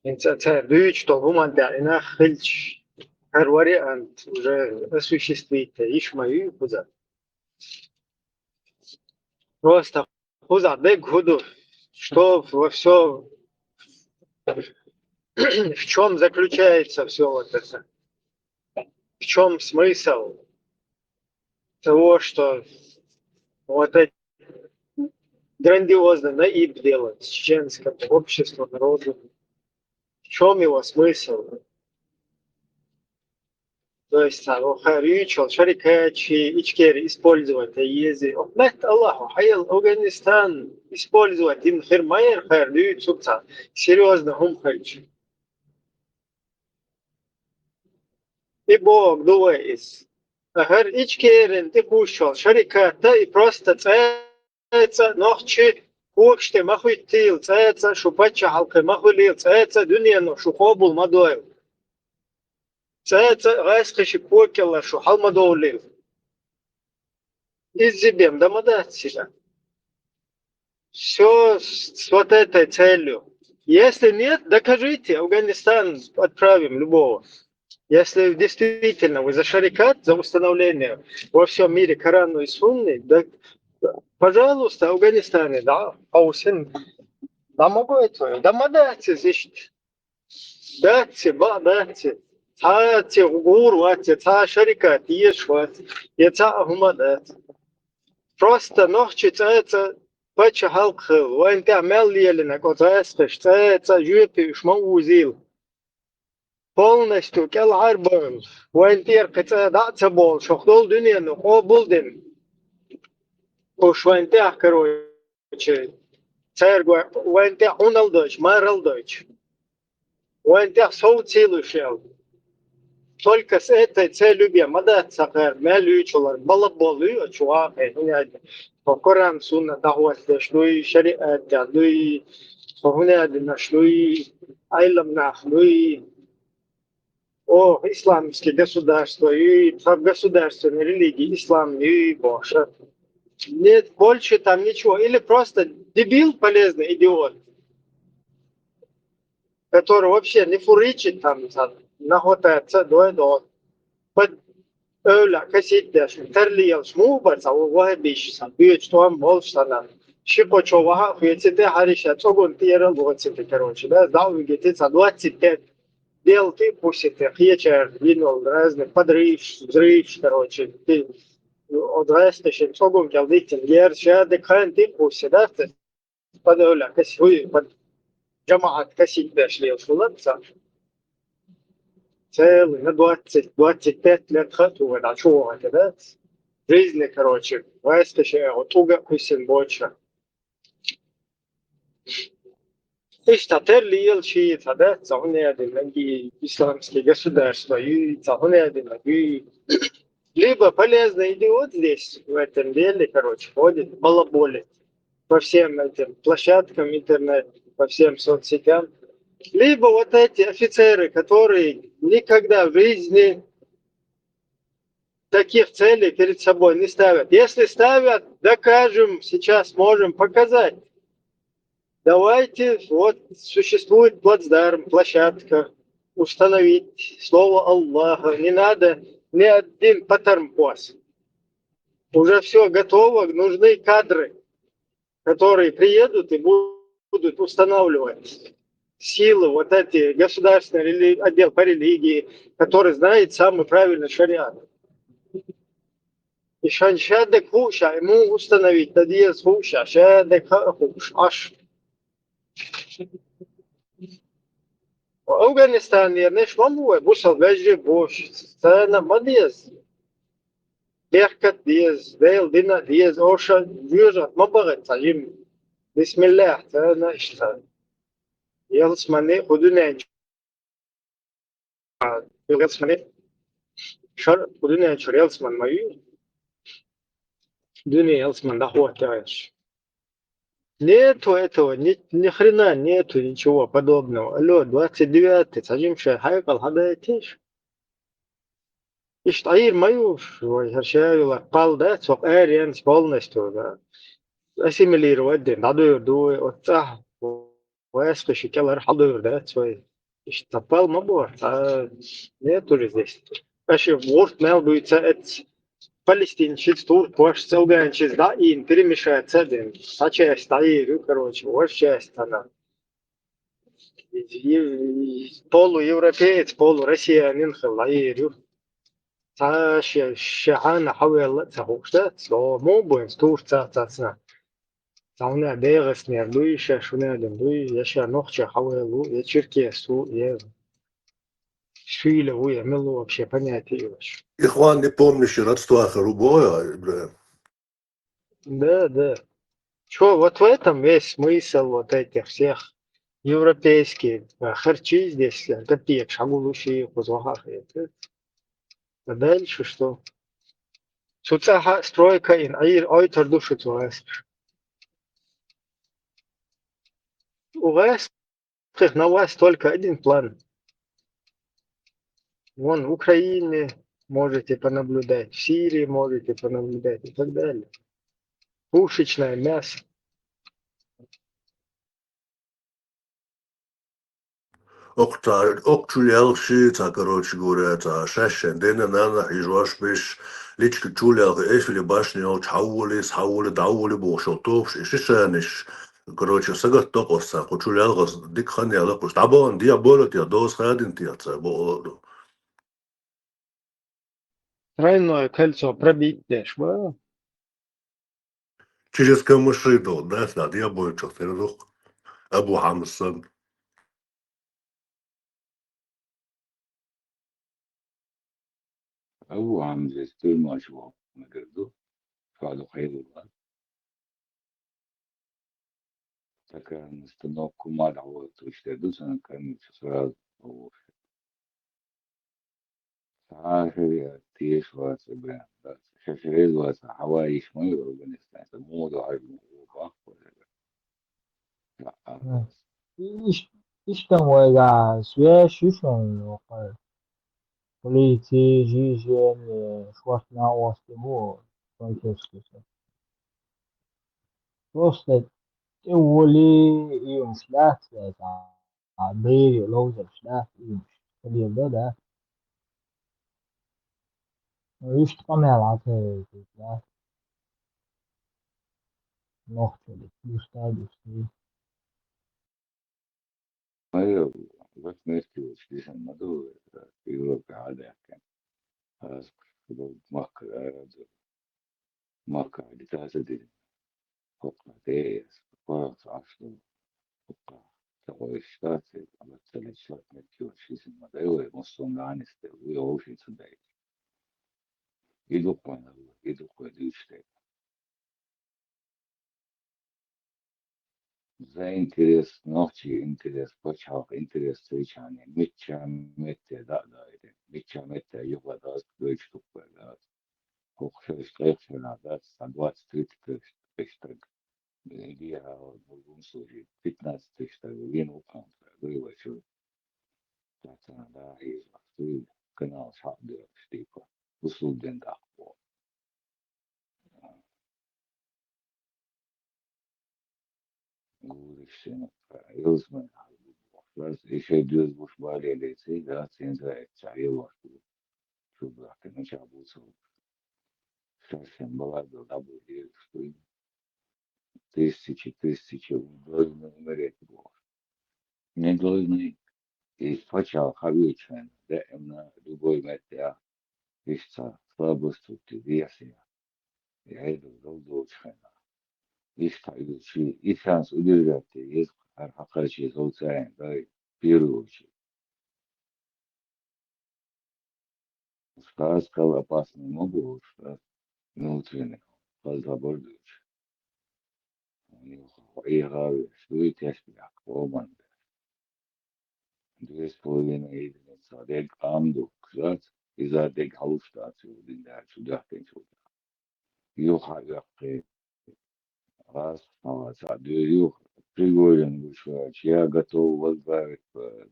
أنت تر دويش طبعا دعنا خلش هر وري أنت уже осуществить تعيش ما يبغى просто хуза бег худу что во все В чем заключается все вот это? В чем смысл того, что вот это грандиозно наиб делать чеченскому обществу, народу? В чем его смысл? То есть, рючил, шарикачи, ичкери использовать ези. Нет, Аллаху, хайл, Афганистан использовать ин хирмайер хайр, рючуца. Серьезно, хумхайчи. И Бог думает, агар ичкерен ты пушил, шариката и просто цается ночи, кукште махуйтил, цается шупача халка махулил, цается дуньяну шухобул мадоев. Цается гайскаши покела шу халмадоулив. Иззибем дамадать себя. Все с вот этой целью. Если нет, докажите, Афганистан отправим любого. Если действительно вы за шарикат, за установление во всем мире Корана и Сунны, да, пожалуйста, Афганистане, да, Аусин, да могу это, да мадайте здесь, дайте, дайте, цати угуру, ца шарикат, ешват, яца ахмадат. Просто ночи цается пача халкхил, ванта меллиелина, котаэскаш, цается жюпи шмаузил. Полностью кел арбан, вантер каца датса бол, шохдол дуньяну, хобулдин. Уж вантер, короче, цергва, вантер уналдоч, маралдоч. Вантер соуцилушел. Только с этой целью мадатса хэр, мэлючулар, балаболы, чуахэ, Коран сунна дахватля, шлуи шариатя, луи хунядина, шлуи айламнах, луи о исламские государства и государственные религии, ислам и Боже. Нет больше там ничего. Или просто дебил полезный, идиот, который вообще не фуричит там, нахватается до под öyle kasitler, terliyel şmubar, o vahibiş, büyük tuam bol sana. Şipo çova hüyetsite harişa, çoğun tiyerel boğatsite, короче, да, дал вегетица 25 дел ты пустите, хьечер, винол, разных подрыв, взрыв, короче, ты одрастешь, çoğun geldiğin yer, şahade kan ты пустите, да, под öyle kasitler, под cemaat kasitler şliyel, целый на 20-25 лет хату, да, чего это, да? Жизни, короче, вайскаше, отуга кусин больше. И штатер лил шиита, да, цахуне один, и исламские государства, и цахуне один, и либо полезный идиот здесь, в этом деле, короче, ходит, балаболит по всем этим площадкам интернета, по всем соцсетям. Либо вот эти офицеры, которые никогда в жизни таких целей перед собой не ставят. Если ставят, докажем, сейчас можем показать. Давайте, вот существует плацдарм, площадка, установить слово Аллаха. Не надо ни один патармпос. Уже все готово, нужны кадры, которые приедут и будут устанавливать силы, вот эти государственный отдел по религии, который знает самый правильный шариат. И шаншадек хуша, ему установить, тадиез хуша, шадек хуш, аш. Афганистан, ернеш мамуэ, бусал вежи буш, сцена мадиез. Беркат диез, дейл дина диез, оша, вюжат, мабагат, сажим. Бисмиллах, сцена иштан. Yalısmanı hudune yalısmanı şar hudune çor yalısman mayu dünya yalısman да хватаешь. Нету этого, ни хрена нету ничего подобного. Алло, 29-й, садимся, хайкал, хадайтиш. Иштаир маю, herşeyler kaldı, çok eriyens полностью, да. Ассимилировать, надо дуй, отца. Вайскаши келар халдыр, да, свой. Иштапал мабор, нету ли здесь. Вообще, ворд мелдуется, это палестинчиц, турк, ваш целганчиц, да, и перемешается один. Та часть, та и, короче, ваша часть она. полуевропеец, полуроссиянин хылайырю. شعان حاول تهوشت سو مو بوين ستور تاتنا تاونا ديغس نيردوي شاشونا دندوي يشا نوخشا حاولو يشركي سو يه شيله يعملوا вообще понятие вообще. Ихван, не помнишь, родство Харубоя, Ибраим? Да. Что, вот в этом весь смысл вот этих всех европейских харчи здесь, копеек, шагулуши, кузахах. А дальше что? Суцаха стройка ин ойтер душу туас. У вас на вас только один план. Вон в Украине можете понаблюдать, в Сирии можете понаблюдать и так далее. Пушечное мясо. Окчулял шица, короче говоря, это шашен, дена нана, и жваш биш, личка чулял, эфили башни, схаули, даули, бошотов, и шишаниш. Короче, сагат токоса, кучулял, дик ханяла, куш, табон, диаболот, я дос хадин тиаца, болоду. Тройное кольцо пробить дашь, ва? Через камышиду, да, диаболчо, тердух, Абу Хамсан. أو عم زي ما شو ما قدروا فعلوا خير والله كان استنوكم ما دعوت واشتدوا سنة كان سؤال أو ساعة تيش واسبان بس شاشريز واسا حوايش ما يقولون استنسى موضوع عيب موضوع لا İşte o ya suya şuşun yok. Politik, hijyen, şuatna osti bu. Kontekstüse. Просто teori im schlecht da. Adrede lozer schlecht im. Verlierde da. İşte kamera da. Noch çelik. Üstad. أيوة بس نحكي وش ليش الموضوع في أوروبا عادة كان خلاص ماركة اللي تاسدي فوق تيس فوق عشرة فوق تقوي شتاتي على تلي شات نحكي وش ليش الموضوع مصون عنيسته ويوشي صدق يدوق ويدوشته за интерес ночи, интерес почав, интерес встречания, митча митте юга даст, дойч тупе даст, хохшеш трехшена даст, 120-30 тысяч так, я в другом случае 15 тысяч так, вин укам, говорю, что да, и канал шабдер, штипа, услугден да, говоришь, Илсмен, بس إيش يجوز مش بالي اللي يصير لا تنزل تعيي وقت شو براك مش عبوسه شاشن بلاد دابو دي شوي тысячи должны умереть было не должны и сначала хавичен да именно любой метя ища слабость у версия я иду долдочена ища идущий и шанс удержать есть архакачи социальный да первую очередь сказал опасный могу, что внутренний разработчик. У него играли, что и тяжкий, как команда. 2,5 единицы, дег амду, кстати, из-за дег халустацию, да, сюда, сюда. Юха, яхты, раз, юх, Пригорин вышел, я готов возглавить,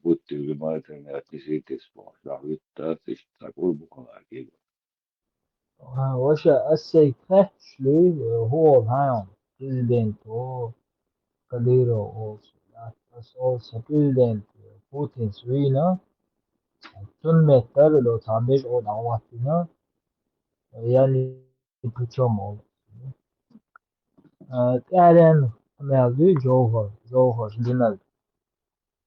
будьте внимательны, отнеситесь, да, ведь такой буквально. وش السيكه شلي هو هايون بريزيدنت او كاديرو او بريزيدنت بوتين سوينا تون متر لو تعمل او دعواتنا يعني بتشوم او تعلن مالدي جوهر جدنا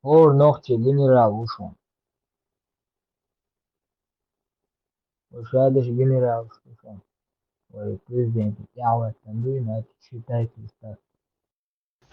هو نوختي جنرال وشون وشادش جنرال وشون والبريزيدنت يعوى تنبيه считайте стать.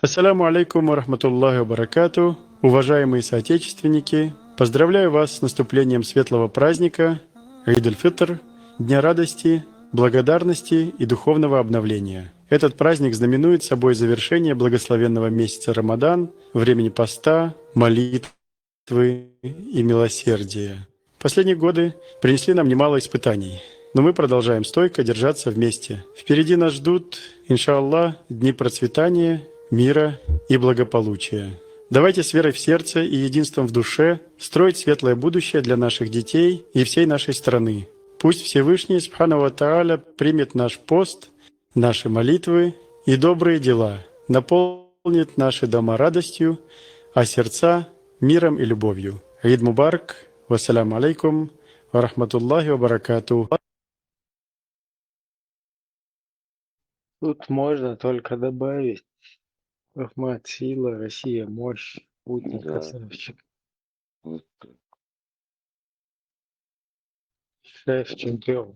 Ассаляму алейкум ва рахматуллахи ва баракату. Уважаемые соотечественники, поздравляю вас с наступлением светлого праздника Ид-аль-Фитр, Дня радости, благодарности и духовного обновления. Этот праздник знаменует собой завершение благословенного месяца Рамадан, времени поста, молитвы и милосердия. Последние годы принесли нам немало испытаний, но мы продолжаем стойко держаться вместе. Впереди нас ждут, иншаллах, дни процветания, мира и благополучия. Давайте с верой в сердце и единством в душе строить светлое будущее для наших детей и всей нашей страны. Пусть Всевышний Субхану ва Тааля примет наш пост, наши молитвы и добрые дела, наполнит наши дома радостью, а сердца миром и любовью. Ид Мубарак, вассаляму алейкум, ва рахматуллахи ва баракату. Тут можно только добавить: Ахмат — сила, Россия — мощь, Путин — Да. красавчик, Вот так. шеф — чемпион.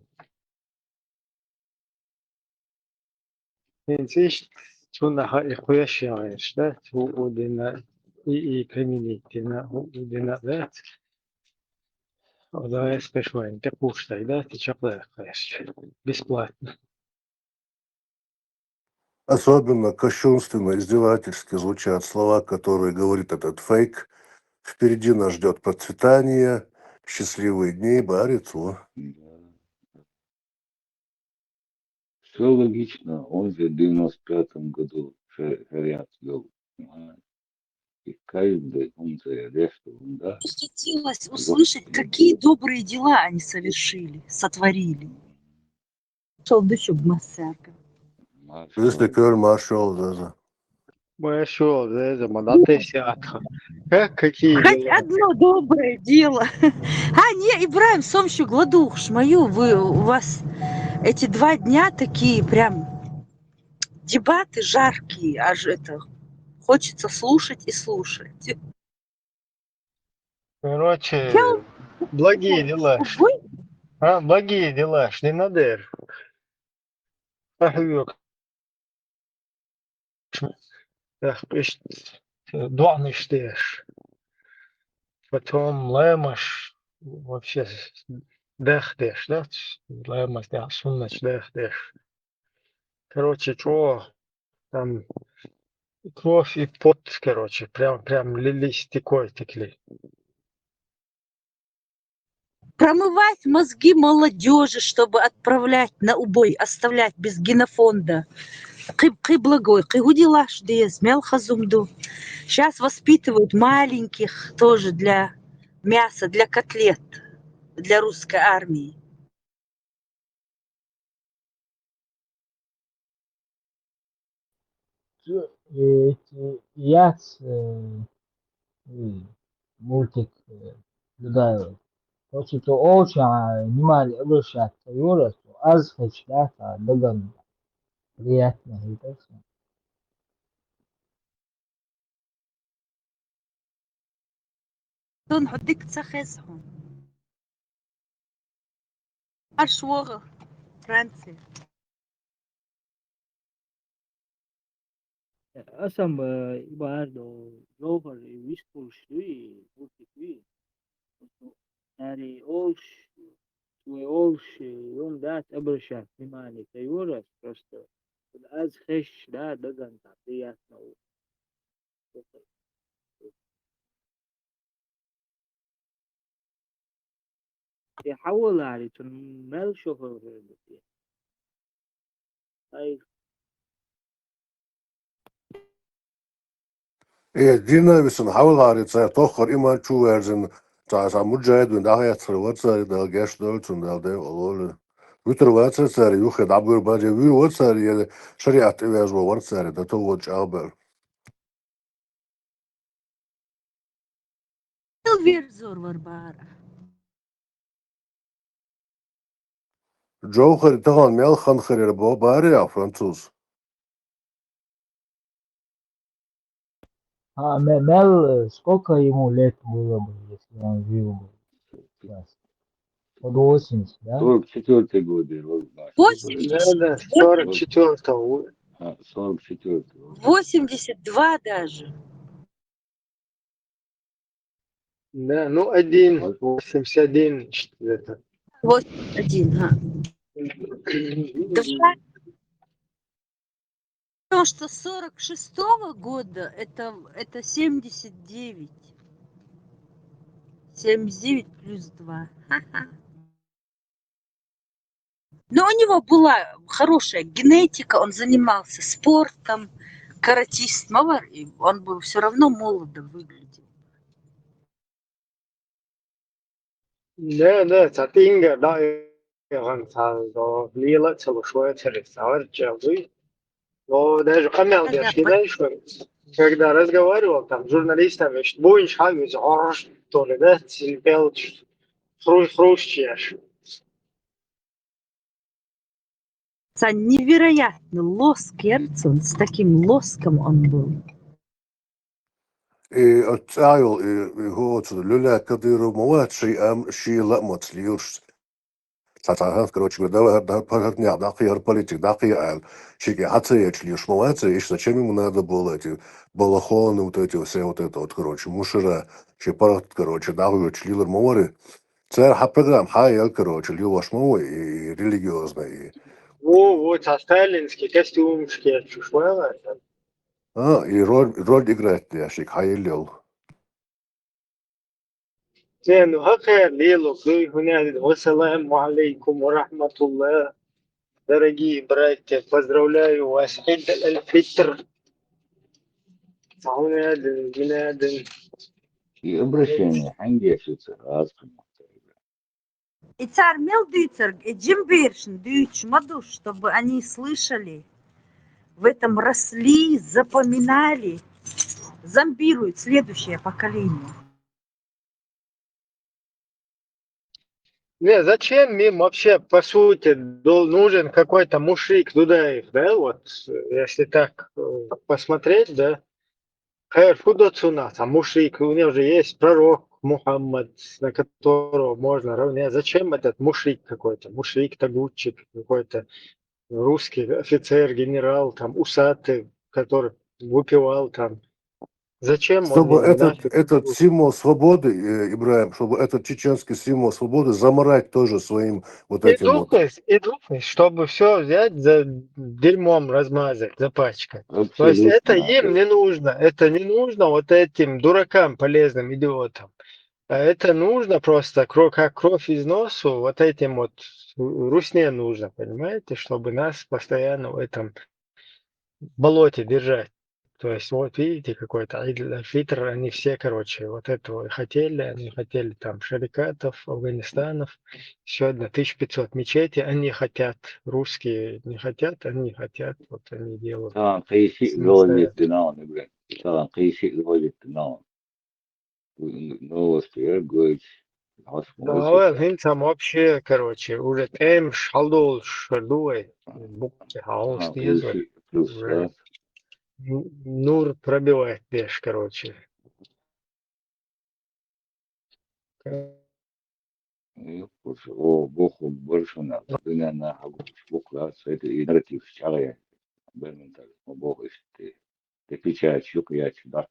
Нинциш чуна ихуяш яеш, да? Удина и криминитина удина, да? Да, спешвайн, ты пуштай, да? Ты чаплах, бесплатно. Особенно кощунственно, издевательски звучат слова, которые говорит этот фейк. Впереди нас ждет процветание, счастливые дни, барицу. Все логично. Он же в 95-м году шариат ввел. И каждый, он же решил, да. Хотелось услышать, какие добрые дела они совершили, сотворили. Шел дышок массарка. Если кör маршал, да. Большой, да, мадаты сятха. Какие Хоть дела? одно доброе дело. А, не, Ибраим, сомщу гладух шмаю, у вас эти 2 дня такие прям дебаты жаркие, аж это хочется слушать и слушать. Короче, благие дела. Благие дела. Шли надер. Ахюк. Ах, пишет, дуаны штеш. Потом лемаш. Вообще, дехдеш, да? Лемаш, да, суннач, дехдеш. Короче, чё? Там кровь и пот, короче, прям лились стекой текли. Промывать мозги молодежи, чтобы отправлять на убой, оставлять без генофонда. Кы благой, кы гудилаш дез, мелхазумду. Сейчас воспитывают маленьких тоже для мяса, для котлет, для русской армии. Яц мультик Дудаева. Хочет очень внимание обращать Юра, что аз хочет догон. Приятно, и так что. دون حدك تسخسهم. أشوار فرنسي. Asam ibardo Jover вишкул шли, мультик. Yani свой он дат обращать внимание к Юра, просто аз хеш да догон приятно. يحول عليه تنمل شوفر أي دينا بس نحاول على تأخر إما شو أرزن تاع مجاهد من داعية واتساري دا جاش دولتون دا ده أول وتر واتساري يوخد عبر باجي وي واتساري شريعة إيواز واتساري دا توج عبر الفيرزور وربارة. جوخر تغان ميل خنخر بو باري يا فرنسوس Мел, сколько ему лет было бы, если он жил бы сейчас? Под 80, да? 44 годы, вот, Маша. 80, Да, 44-го. 44. 82 даже. Да, ну 1,81 это. 81, ага. Два. Потому что 46-го года это 79. 79 плюс 2. Ха-ха. Но у него была хорошая генетика, он занимался спортом, каратист, и он был все равно молодо выглядел. Да, Цатинга, да, он лила целушое целесавр, джавы. Но даже камел дешкидай, что когда разговаривал там с журналистами, что будешь хавить, то ли, да, цепел, хрущешь. Невероятный лоск Герцен, с таким лоском он был. И отцайл, и вот люля, который младший, шила моцлиуш. Сатахан, короче говоря, да, политик, да, шики, лишь младший, и зачем ему надо было эти балахоны, вот эти все, вот это вот, короче, мушера, шипарат, короче, да, члилер море. Царь программ, короче, льюаш мовой и религиозный. Вот, сталинский костюмчики, чушвала. И роль играет, я шик, хайелил. Не, ну хакер лилу, вассаламу алейкум ва рахматуллах. Дорогие братья, поздравляю вас, Ид аль-Фитр. И обращение, ангешится, И царь мел дыцер, и джимбиршн, дыч, мадуш, чтобы они слышали, в этом росли, запоминали, зомбируют следующее поколение. Не, зачем им вообще, по сути, нужен какой-то мушрик Дудаев, да, вот, если так посмотреть, да, Хайр Фудоцуна, там мушрик, у него же есть пророк Мухаммад, на которого можно равнять. Зачем этот мушрик какой-то, мушрик-тагутчик какой-то, русский офицер, генерал, там, усатый, который выпивал там. Зачем он Чтобы им нафиг? этот символ свободы, Ибраим, чтобы этот чеченский символ свободы заморать тоже своим вот этим вот. И глупость, чтобы все взять, за дерьмом размазать, запачкать. То есть Абсолютно. это им не нужно. Это не нужно вот этим дуракам, полезным идиотам. А это нужно просто, как кровь из носу, вот этим вот русне нужно, понимаете, чтобы нас постоянно в этом болоте держать. То есть, вот видите, какой-то фильтр, они все, короче, вот этого хотели, они хотели там шарикатов, Афганистанов, еще одна 1500 мечетей, они хотят, русские не хотят, они хотят, вот они делают. طبعا في شيء غالي التناون إبراهيم طبعا في شيء غالي التناون новости говорить Да, там вообще, короче, уже тем шалдол шадуй, букки хаос في плюс раз Нур пробивает пеш, короче. о боху больше на дыня на хагуш букла это и нарратив чарая бερμентал о боху ты печать щука я чудак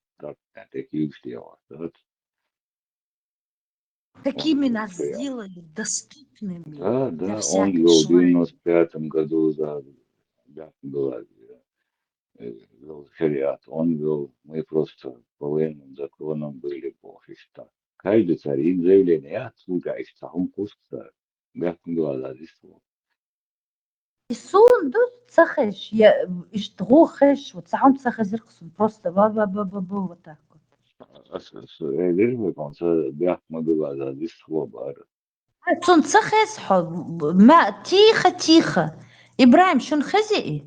такие сделал Какими нас сделали доступными да, для он всякой вел в швали. 95 году за была вел шариат, он вел, мы просто по военным законам были бог и что. Каждый царит заявление, я отсюда, и что он пустится, бяхтым глаза здесь. Исун, да, цахеш, я иштгохеш, вот сам цахазирксун, просто вот так вот. Лишь бы он бяхтым глаза здесь слабо. Цун цахес хоб, тихо. Ибраим, шун хазии?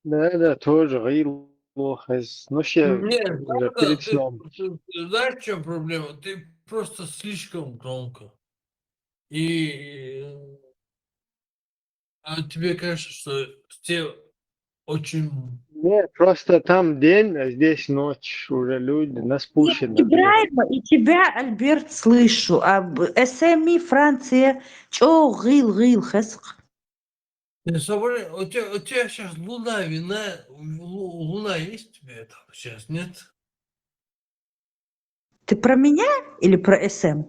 Да, тоже гейл лохаз. Ну, ще Нет, уже перед сном. ты знаешь, в чем проблема? Ты просто слишком громко. А тебе кажется, что все очень Нет, просто там день, а здесь ночь. Уже люди на Я спущенном. Ибраима и тебя, Альберт, слышу. Об СМИ Франция. Чо гил хеск. У тебя сейчас луна, луна есть у тебя там сейчас, нет? Ты про меня или про СМ?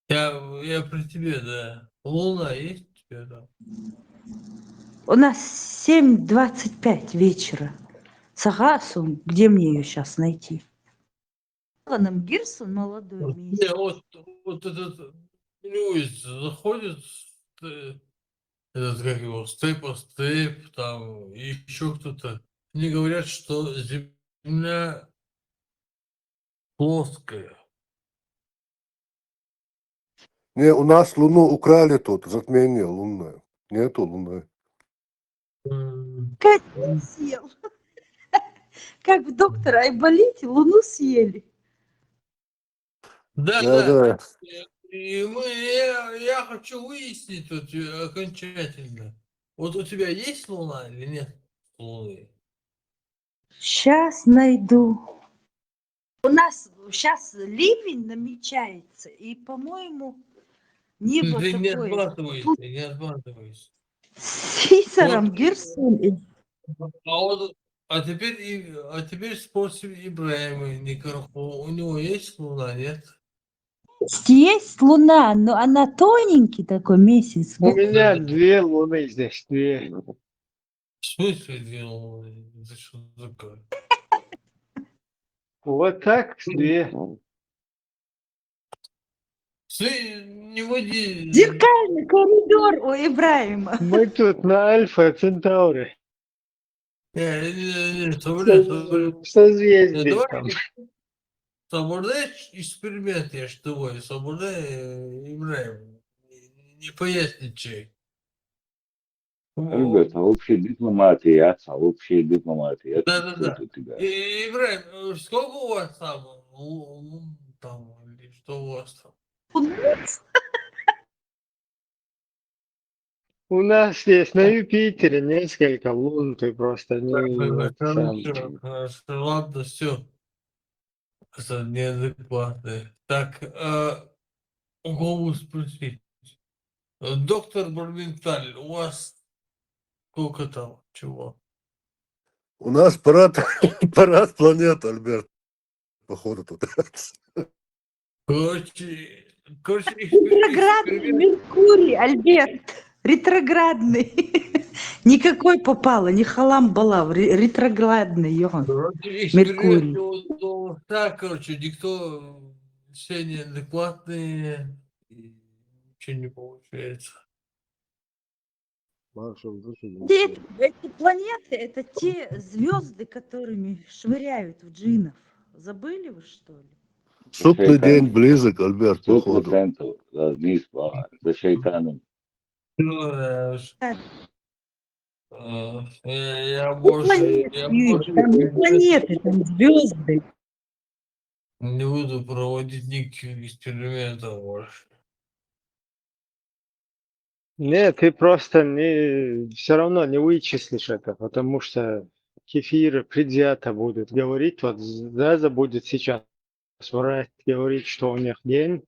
Я про тебя, да. Луна есть у тебя там? У нас 7:25 вечера. Сагасун, где мне ее сейчас найти? Нам Гирсон молодой Не, вот этот Льюис заходит, этот, как его, степ, там, и еще кто-то. Мне говорят, что Земля плоская. Не, у нас Луну украли тут, затмение лунное. Нету Луны. Как съел? Как в доктора Айболите Луну съели. Да. Я хочу выяснить тут окончательно. Вот у тебя есть Луна или нет Луны? Сейчас найду. У нас сейчас ливень намечается, и, по-моему, небо Ты не такое. отматывайся, Тут не отматывайся. с Сисаром Гирсон. А теперь спросим Ибраима Никарху. У него есть Луна, нет? Есть луна, но она тоненький такой месяц. У меня 2 луны здесь, 2. В смысле 2 Луны? Это что такое? Вот так 2. Ты не води. Зеркальный коридор у Ибраима. Мы тут на Альфа Центауре. Созвездие там. Соблюдай эксперимент, я ж твой. Соблюдай, Ибраим. Не поясничай. Альберт, общая дипломатия, общая дипломатия. Да. Тут у тебя. Ибраим, сколько у вас там? Или что у вас там? У нас здесь на Юпитере несколько лун, ты просто не сам. Хорошо, ладно, все. Это неадекватное. Так, у кого спросить? Доктор Барменталь, у вас сколько там? Чего? У нас парад планет, Альберт. Походу тут. Короче, Ретроградный Меркурий, Альберт. Ретроградный. Никакой попало, не халам-балав. Ретроградный, Йохан. Меркурий. Так, короче, никто все неадекватные. И ничего не получается. Эти планеты — это те звезды, которыми швыряют в джинов. Забыли вы, что ли? Судный день близок, Альберт, походу. 100% вниз, за шейтаном. Я больше планеты, там звезды. Не буду проводить никаких экспериментов больше. Нет, ты просто все равно не вычислишь это, потому что кефиры предвзято будут говорить. Вот Заза будет сейчас врать, говорить, что у них день,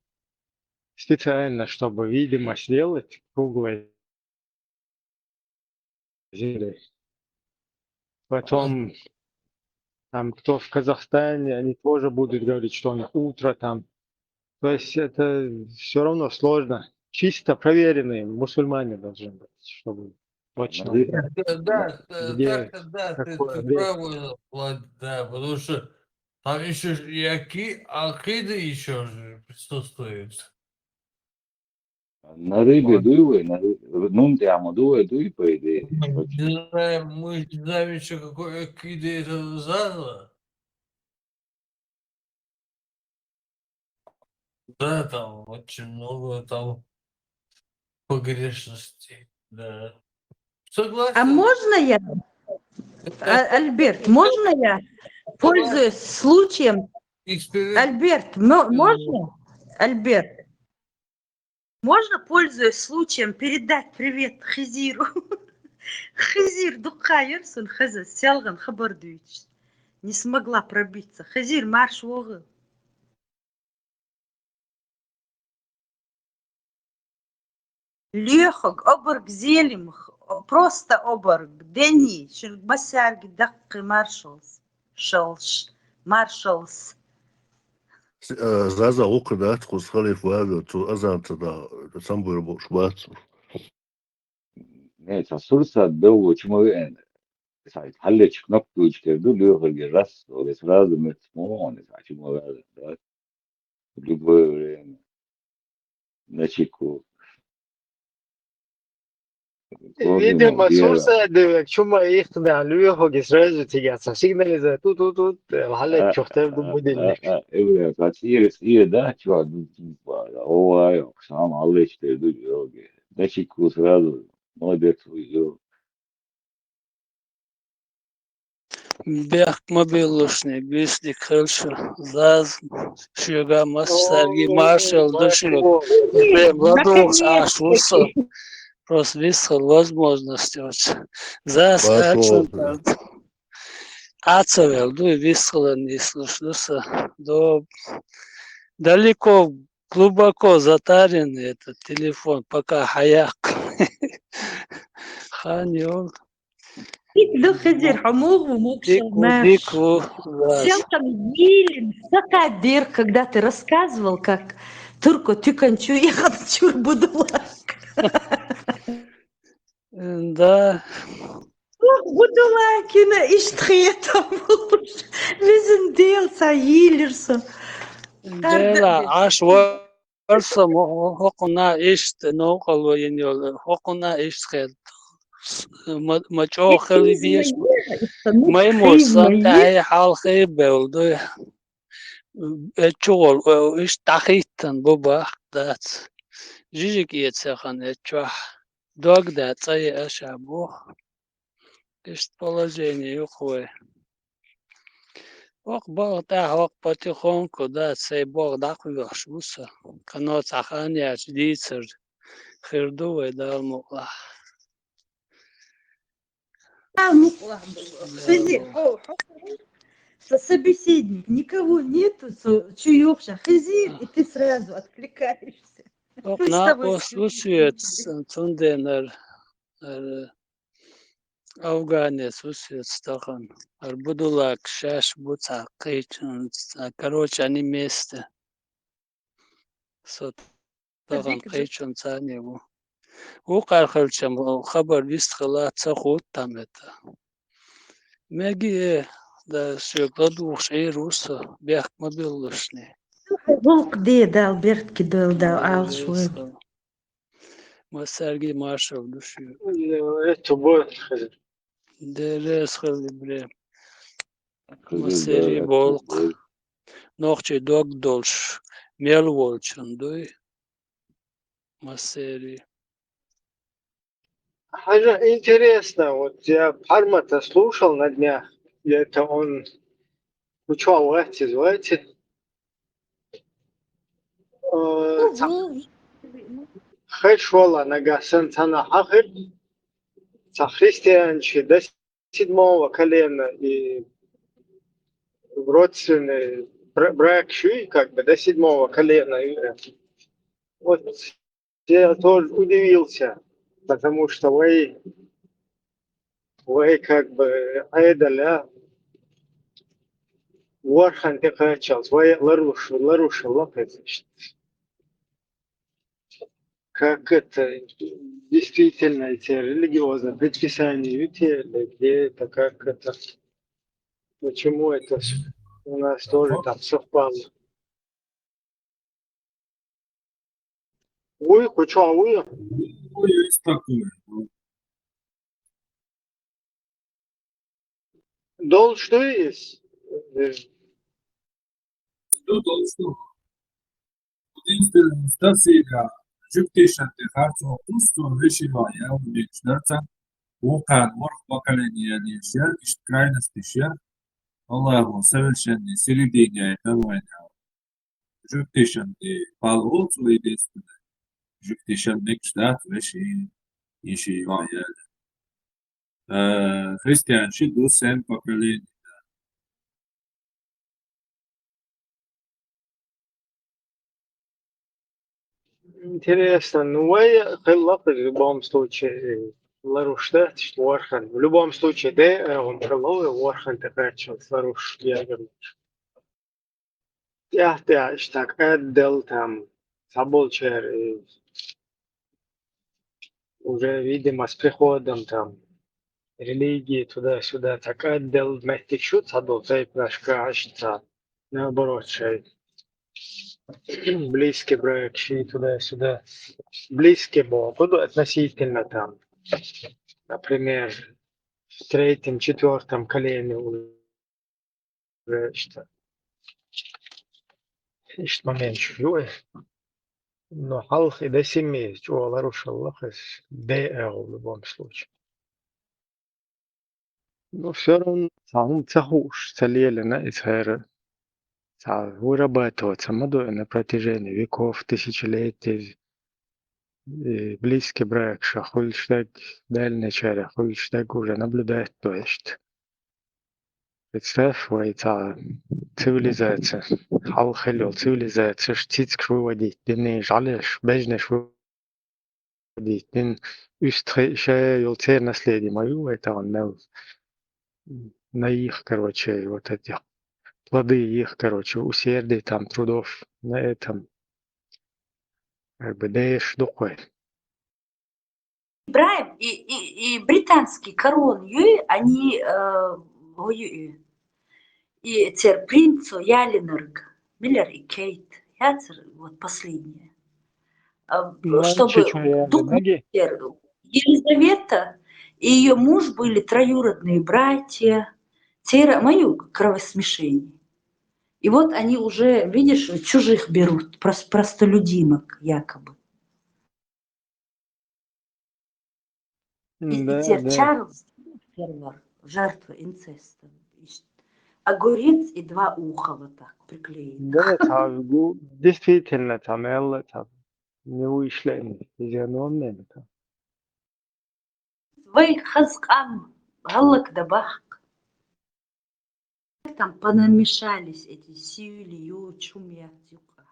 специально, чтобы видимость сделать круглой земли. Потом там кто в Казахстане, они тоже будут говорить, что у них утро там. То есть это все равно сложно. Чисто проверенные мусульмане должны быть, чтобы точно Да, где ты какое время. правильно, Влад, да, потому что там еще и акида еще же присутствует. На рыбе дуй, ну прямо дуй, по идее. Не знаем, мы не знаем еще, какой акида это Заза. Да, там очень много там погрешностей, да. Согласен. А можно я, Альберт, можно я, пользуясь случаем, Альберт, можно? Альберт, можно, пользуясь случаем, передать привет Хизиру? Хазир, дукайырсын, хаза, сялган хабар дуич. Не смогла пробиться. Хазир, марш вогы. Лехок, оборг зелимх, просто оборг. Дени, масярги, дакки маршалс. Шалш, маршалс. Zaza ukda tkus khalif wado tu azanta da sambur bo shbat. Ne tasursa do chmoen sai halle chknop tu chterdu lo ras o resraz met mon sai chmo da lugo nachiku Видимо, сурса девек чума ихтна луйохоги сразу тигаса. Сигнализа тут валет чохтер ду будильник. evre kaçıyız iyi da çok var o yok sam Allah işte diyor ki ne çıkıyor sırada modet uyuyor Бях мобилушный, бисник, хелшер, заз, шуга, массарги, маршал, души, владух, аж усо, просто висел возможности очень. Заз, ацавел, ду и висела не слушался, до далеко, глубоко затаренный этот телефон, пока хаяк. Ханьол. Дик хазир хамуг вмукшал наш. Селкам елен, сакадир, когда ты рассказывал, как турко тюканчу ехал чурбудулак. Да. Будулакина иштхета муж. Визен делса елерса. Дела, аш варсам, хокуна ишт, нокалу еньол, хокуна иштхет. مچو خیلی بیش مای موسم تای حال خیلی بلده چول ایش تخیتن بابا دات جیجی کیت سخن چه دوگ دات سای اشابو ایش положение ухве ок баг та ок потихоньку дат сай баг дакваш буса кано цаханя дицер хирду и далмула Собеседник, никого нету, чуёкша, хазир, и ты сразу откликаешься. На послушает Цунденер Афгане слушает стахан. Арбудулак шаш буца кайчун. Короче, они вместе. Стахан кайчун цаневу. وقال خلشم خبر بیست خلاص خود تامته مگه دا شغل دوشی روس بیاک مبلشنی волк де дал берт кидал дал ал швы масарги маршал души Это будет дерес хали бре масери волк нохче дог долш мел волчандой масери. Хажа, интересно, вот я Пармата слушал на днях, и это он учил эти, знаете, хэшвала нага сентана хахир, ца христианчи до 7 колена и родственный брак шуй, как бы до 7 колена. Вот я тоже удивился. Потому что вы как бы айдаля ворхан текачалс, вы ларуша лапезишь. Как это действительно эти религиозные предписания, видите, где это, как это, почему это у нас тоже там совпало. Вы, что вы? Есть такое. Дол что есть? Что? Единственная стация Жуктешан Техарцо Пусто Вишивая Умечнарца Вукан Морх поколения Нишер и крайности Шер Аллаху совершенный середине этого войны. Жуктешан Палволцу единственное Жуктешан Мекштат Виши Ишивая Христианши до 7 поколений. Интересно, ну вы хлопцы в любом случае ларушта, что вархан. В любом случае, да, он хлопцы вархан такая часть ларуш я говорю. Я так отдал там соболчер уже, видимо, с приходом там религии туда-сюда, так отдал вместе шут садол, цей прошка ащица, наоборот, шей. Близкий брак, ши туда-сюда. Близкий был, буду относительно там, например, в третьем, четвертом колене уже что момент чужой. Но халх и до семи, чего ларуш Аллах, в любом случае. Но все равно сам цахуш, целелена и цхэр, вырабатываться моду на протяжении веков, тысячелетий. И близкий брак, шахульштаг, дальний чаря, хульштаг уже наблюдает, то есть. Представь, цивилизация, халхелел, цивилизация, штицк выводить, дыны жалеш, бежнеш выводить, дын ше юлцер наследие мою, это он на их, короче, вот эти плоды их, короче, усердий, там, трудов, на этом, как бы, даешь духой. Брайм и британский корон, они и цер принцу Ялинерг, Миллер и Кейт, я вот последняя. Чтобы дух Елизавета и ее муж были троюродные братья, мою кровосмешение. И вот они уже, видишь, чужих берут, простолюдинок якобы. И теперь Чарльз Фервер, жертва инцеста. Огурец и два уха вот так приклеены. Да, действительно, там, Элла, там, не вышли, физиономия, там. Вы хазкам, галак да бах. Там понамешались эти сюли, чумя, тюка.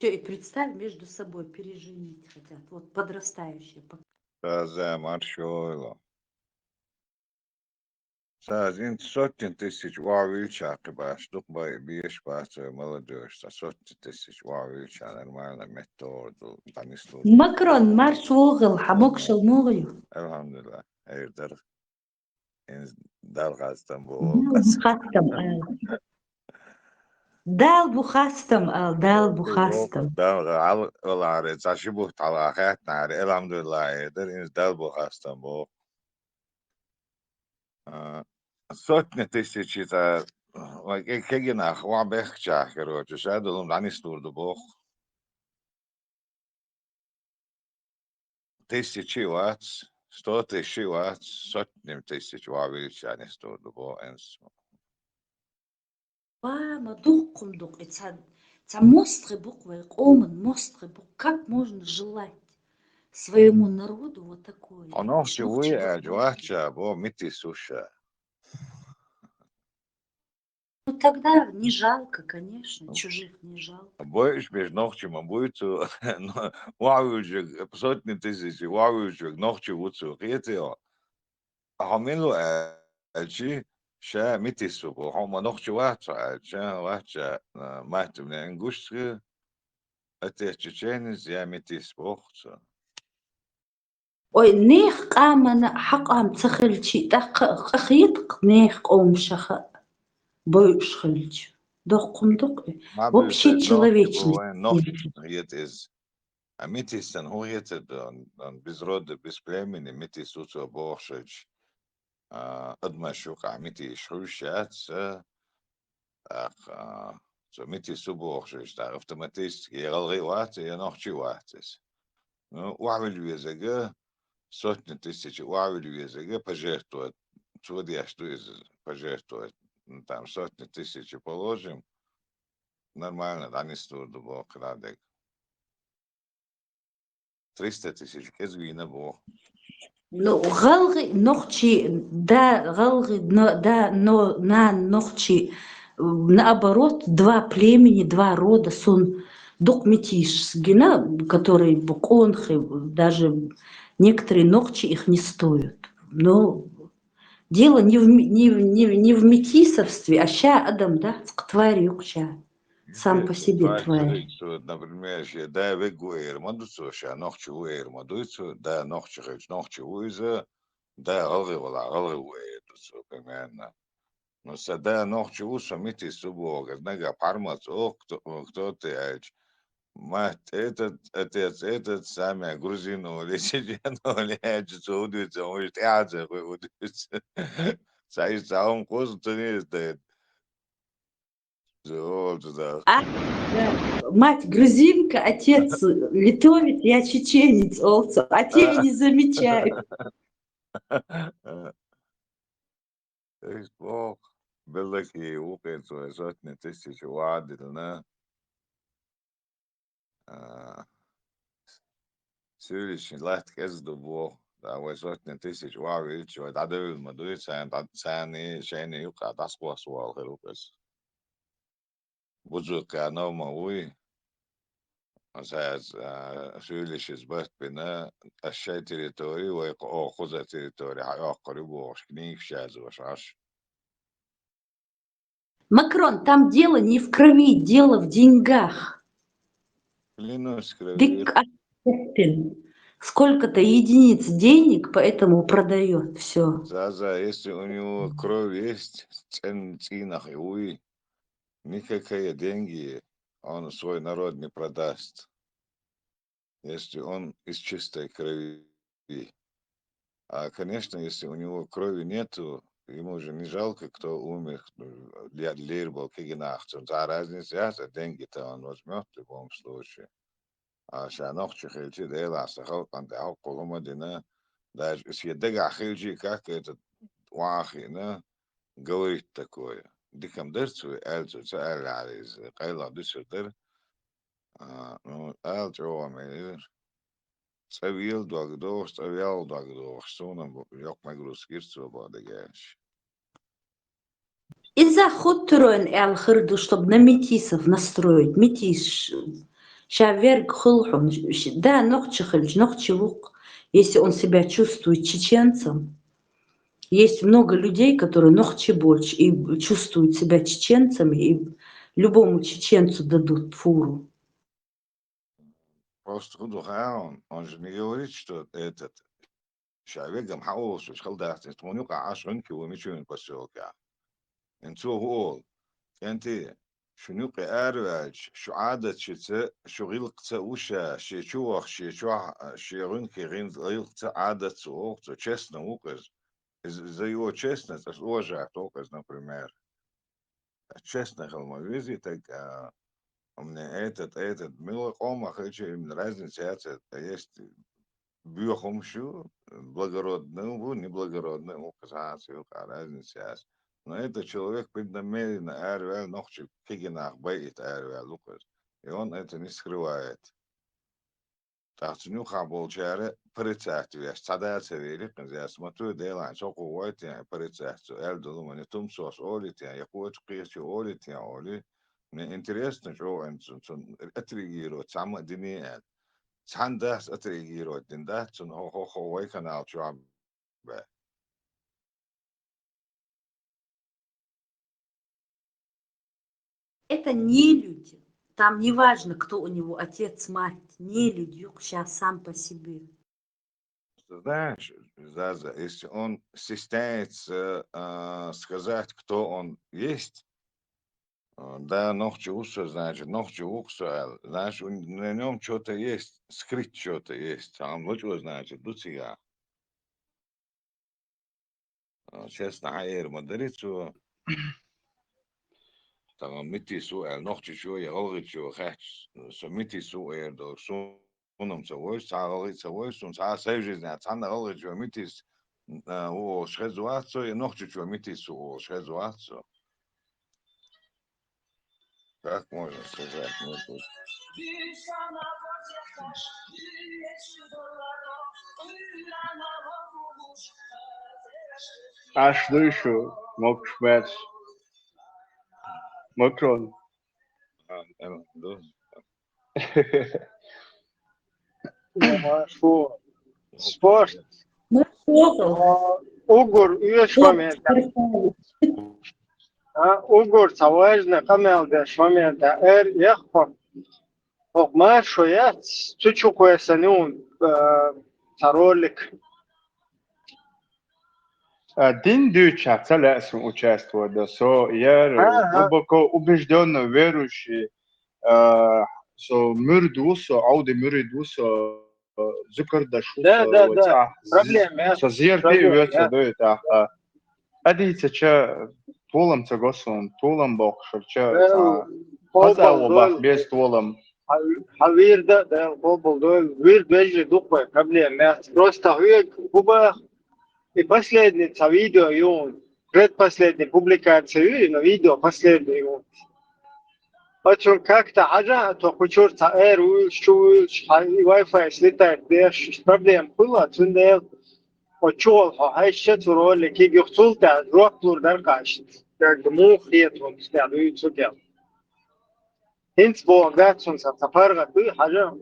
И представь, между собой переженить хотят. Вот подрастающие. За маршойло. Сазин сотни тысяч вавильча, кибаш, дух биеш бац, молодежь, сотни тысяч вавильча, нормально методу, танисту. Макрон, марш вогл, хамок шалмогю. Elhamdülillah, evdir. Dal gazdan bu. Dal bukhastam, dal bukhastam. Dal al olare, taşı bu talahat nari, elhamdülillah evdir. Dal bukhastam bu. Сотни тысяч это, кегина, хвабехча, короче, шадулум данистурду бог. Тысячи ватс, 100 тысяч ватс, сотни тысяч вавильча нистурду бог. Мама, дух, это мострый буквы, омен, мострый буквы. Как можно желать своему народу вот такое? Оно живое, жвача, бо мити суша. Ну тогда не жалко, конечно, чужих не жалко. Боишь без ногти, будет вавильчик, сотни тысяч вавильчик, ногти вуцу, это عاملوا شيء شا ميتيسو هم نوخش واتش شا واتش مات من انجوش اتشينز يا ميتيس بوخش Ой, нех камана хакам цахылчи, так хахит нех омшаха бойшхылч. Докумдок вообще человечность. нохч из а митисен хует он без рода, без племени, митис уцу бохшич адмашука митис шушат ах митис бохшич да автоматически ялриват и нохчиватс. Ну, уавилюезеге сотни тысяч уавилюезеге пожертвовать, чудо что из пожертвовать, там сотни тысяч положим, нормально, да не стоит бог радек. 300 тысяч, кезвина бог. Ну, галгы ногчи, да, галгы, да, но на ногчи, наоборот, два племени, два рода, сон докметиш, гена, которые буконхи, даже некоторые ногчи их не стоят. Но дело не в метисовстве, а ща Адам, да, в твари ща. Сам по себе тварь. Например, да, вегуэр, мадуцу, ша, ногчи уэр, мадуцу, да, ногчи хэч, ногчи уиза, да, галгы вала, галгы уэр, примерно. Но да, ногчи уса, мити субога, нага пармац, кто ты, альч. Мать, этот отец, этот самый грузину, или чечену, или альчицу удуется, может, ядзе удуется. Саис, он козу, то не стоит. А, да. Мать грузинка, отец литовец, я чеченец, олцо. А те и не замечают. Бог, белки, укрытие, сотни тысяч вадил, Сюрич, лайт кезду Бог, да, вы сотни тысяч вадил, чего, да, дают, мадует, сани, шейни, юка, да, сквасуал, херукас. Буджука, новма, уй, Сюрич из Бэтпина, ощай территории, вы, хоза территории, хайоккори Бог, книг, щазу, ваш. Макрон, там дело не в крови, дело в деньгах. Клянусь кровью. Дик сколько-то единиц денег, поэтому продает все. Заза, если у него кровь есть, ценах и уй, никакие деньги он свой народ не продаст, если он из чистой крови. А, конечно, если у него крови нету, ему уже не жалко, кто умер, для лирбал, кигинах. За разница, деньги-то он возьмет в любом случае. А шанох чехельчи дела, сахал, пандау, коломадина, даже если дега хельчи, как этот вахина, говорит такое. Дикам дерцу, эльцу, цаэлялиз, кайла дусердер, ну, эльчу амир, ставил дагдох, ставил дагдох, сонам, ёк магрус кирцу бадагаш. Из-за хутроен алхырду, чтобы на метисов настроить. Метис, шаверг хулхун, да, ногчехельч, ногчевук. Если он себя чувствует чеченцем, есть много людей, которые ногчебольч и чувствуют себя чеченцами, и любому чеченцу дадут фуру. Просто он же не говорит, что этот шавегам хаос, шалдахт, инструментука ашрынки, умечуин поселка. انتو هو انت شنو قارج شو عادة شتى شو غلقة وشا شي شوخ شي شو شي رنكي غين غلقة عادة سوق то честно указ за его честность уважать указ, например. Честно холмовизи, так у меня этот милый кома хочу именно разница это есть биохомшу благородный, неблагородный указ, разница. Но этот человек преднамеренно РВЛ ногчи кигинах бейт РВЛ лукас. И он это не скрывает. Так что нюха болчаре прицахтивяш. Цадается велик, я смотрю, делайн, соку уайтия прицахту. Эл думаю, не том сос олития, я хочу кирчу олития оли. Мне интересно, что он отреагирует, сама динеет. Цандас отреагирует, динда, цун хо вайканал чуаб. Это не люди. Там не важно, кто у него отец, мать. Не люди, сейчас сам по себе. Знаешь, Заза, если он стесняется сказать, кто он есть, да, ногчи уса, значит, ногчи укса, знаешь, на нем что-то есть, скрыть что-то есть. А он лучше значит, дуция. Честно, айр мадрицу, там мити суэль, ногчи шо, я голгит шо, хэч, со мити суэль, до сунам совой, са голгит совой, сун са сэв жизнь, цанда голгит шо, митис, о, шхезуацо, и ногчи шо, митис, о, шхезуацо. Как можно сказать? Ну, тут... Аж душу, мог шмец. Макрон. Шо? Спорт. Угор, üyeş momenta. Угор, savajna kamelda, шмомента. Яхпа. Огма шоят, чучукуя санюн, таролик. Один дючат целесом участвует, да, я глубоко убежденно верующий, со мирдусо, ауди мирдусо, зукардашуса, Да. Проблема. со зерпи вется, да, это. Адица, че, тулам цагосон, тулам бокшер, че, хазало бах, без тулам. Хавирда, да, побыл, да, вирд вежи духой, проблема. Просто хуек, губа. И последняя видео, и он, предпоследняя публикация, но видео последнее, и он. Очень как-то, то хочется, Wi-Fi слетает, проблем было, цунде, очол, хайше, роли, киги хцулта, роклур, даркаш, как мух, летом, следует сутел. Инц богат, сунса, сапарга, ты, Хажа,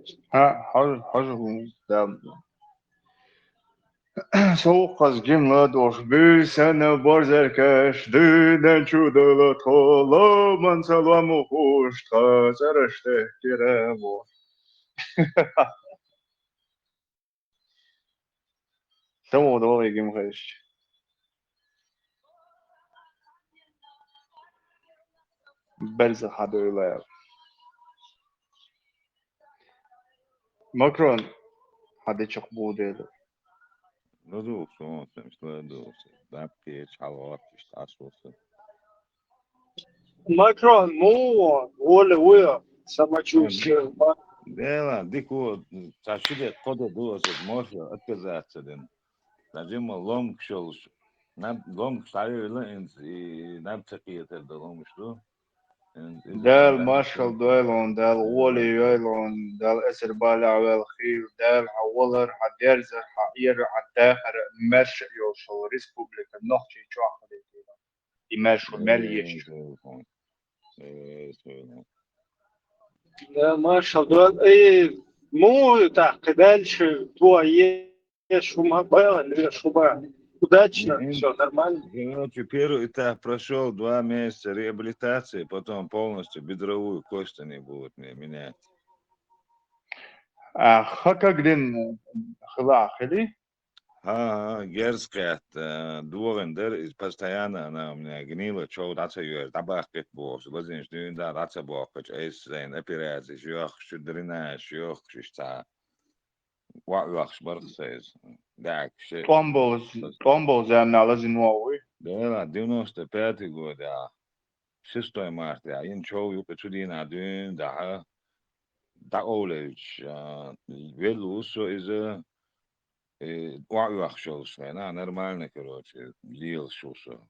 да. Soğukaz gimla doşbü sene barzerkeş düden çudalı tola man salamı hoş tazarışte giremo. Tamam da olayı gim karış. Berze hadi öyle yap. Macron hadi çok bu dedi. No duhson, что duhson. Да, печь, халат, что. Макрон, воля, самочувствие. Да, дико, чашиде кода дуосе, може отказаться ден. Нажим лом кшолш. Нам лом кшалила и нам цакиетер да лом что. دال مارشال دويلون دال وولي يويلون دال اسر بالع والخير دال عولر حديرزر حقير عداخر مش يوشل ريسبوبليكا نوحشي شوحلي يمشو مليش Да, маршал, мой дальше твое шума было, шума. Удачно, все нормально. Короче, первый этап прошел 2 месяца реабилитации, потом полностью бедровую кость они будут мне менять. خاكاقدين خلاخلي Герская, Дуорендер, постоянно она у меня гнила, что рация табак пет бос, лазин, что да, рация бокач, эйсен, операции, шьох, шудрина, шьох, шишта. Вахш барсез. Да, Томбол замна лазин вовы. Да, 95 год, да. 6 марта, я ничего, я почудина один, да. Да, олеч, велусо из вахшос, на нормально, короче, лил шусо.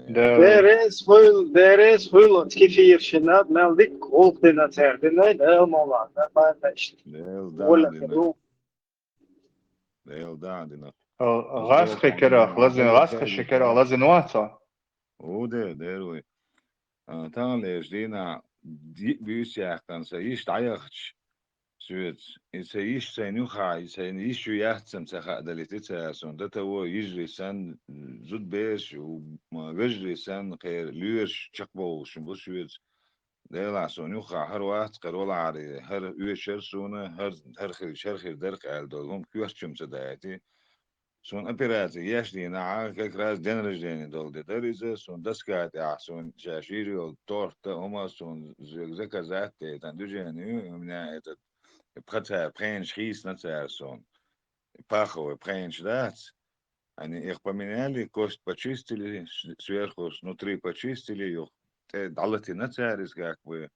Дерес был, кефир шинат, мелдик, олхты на церкви, да, мала, нормально. Да, غاسخي كرا لازم غاسخي شكرا لازم واتا. وده دروي. تانلش دينا بيسيحتن سيش تعيخش. سويت سيش سينوخا سيش يحتم سخا دلتي سون ده تو يجري سن زود بيش وما بيجري سن خير ليش تشقبو شنبو سويت ده لا سونوخا هر وقت قرولا عري هر يشر سونه هر خير شرخير درق الدولهم كيوشم سدايتي سون أبيراتي يشدي نعا كراس دنرجيني دول دتريزه سون دسكات سون شاشيري والتورت هما سون زكا ذات تندوجيني من بخاتها برين شخيس نتاع سون باخو برين شدات они их поменяли, кость почистили, сверху внутри почистили, их далети нацарис как бы,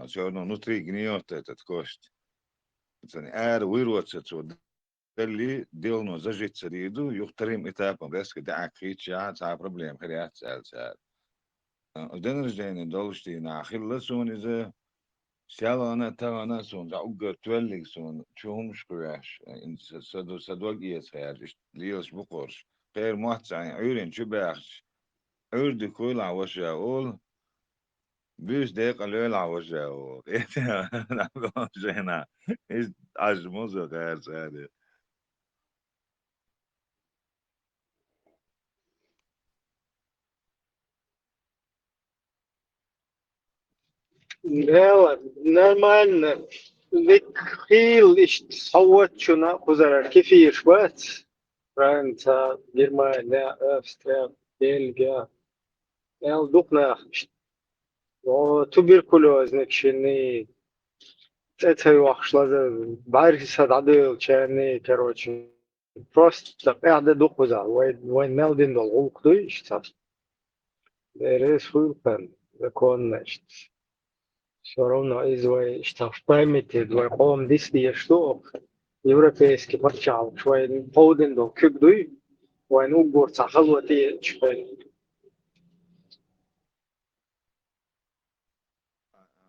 все равно внутри гниет этот кость. Они вырваться отсюда. اللي ديلنا زجت سريدو يخترم إتابة بس كده عقيد يا صار بروبليم خليها سال. ودنا رجعنا دولشتي ناخل لسون إذا Själv أنا ترى أنا سون أوجر تولي سون شو مش كراش إن صدوق يسخير ليش بقرش غير محتاج عيرين شو بيحش عير دخول عوجة أول بيش دقيقة ليل عوجة أول إيه أنا بقول جينا إيش عجموزة غير سادة Да, нормально. Вихил صوت شنا خزر كيفية شوات فرنسا Германия Австрия Бельгия دوقنا تبركلوز نكشني تتهي وخشلازة بعرف ساد عدل شاني كروتشي просто قاعدة دوقزا وين مالدين دول غوق دويش تاس درس فولفن يكون نشت все равно из-за что в памяти двоем действия что европейский портал швейн полден до кюгдуй وين угор цахалвати швейн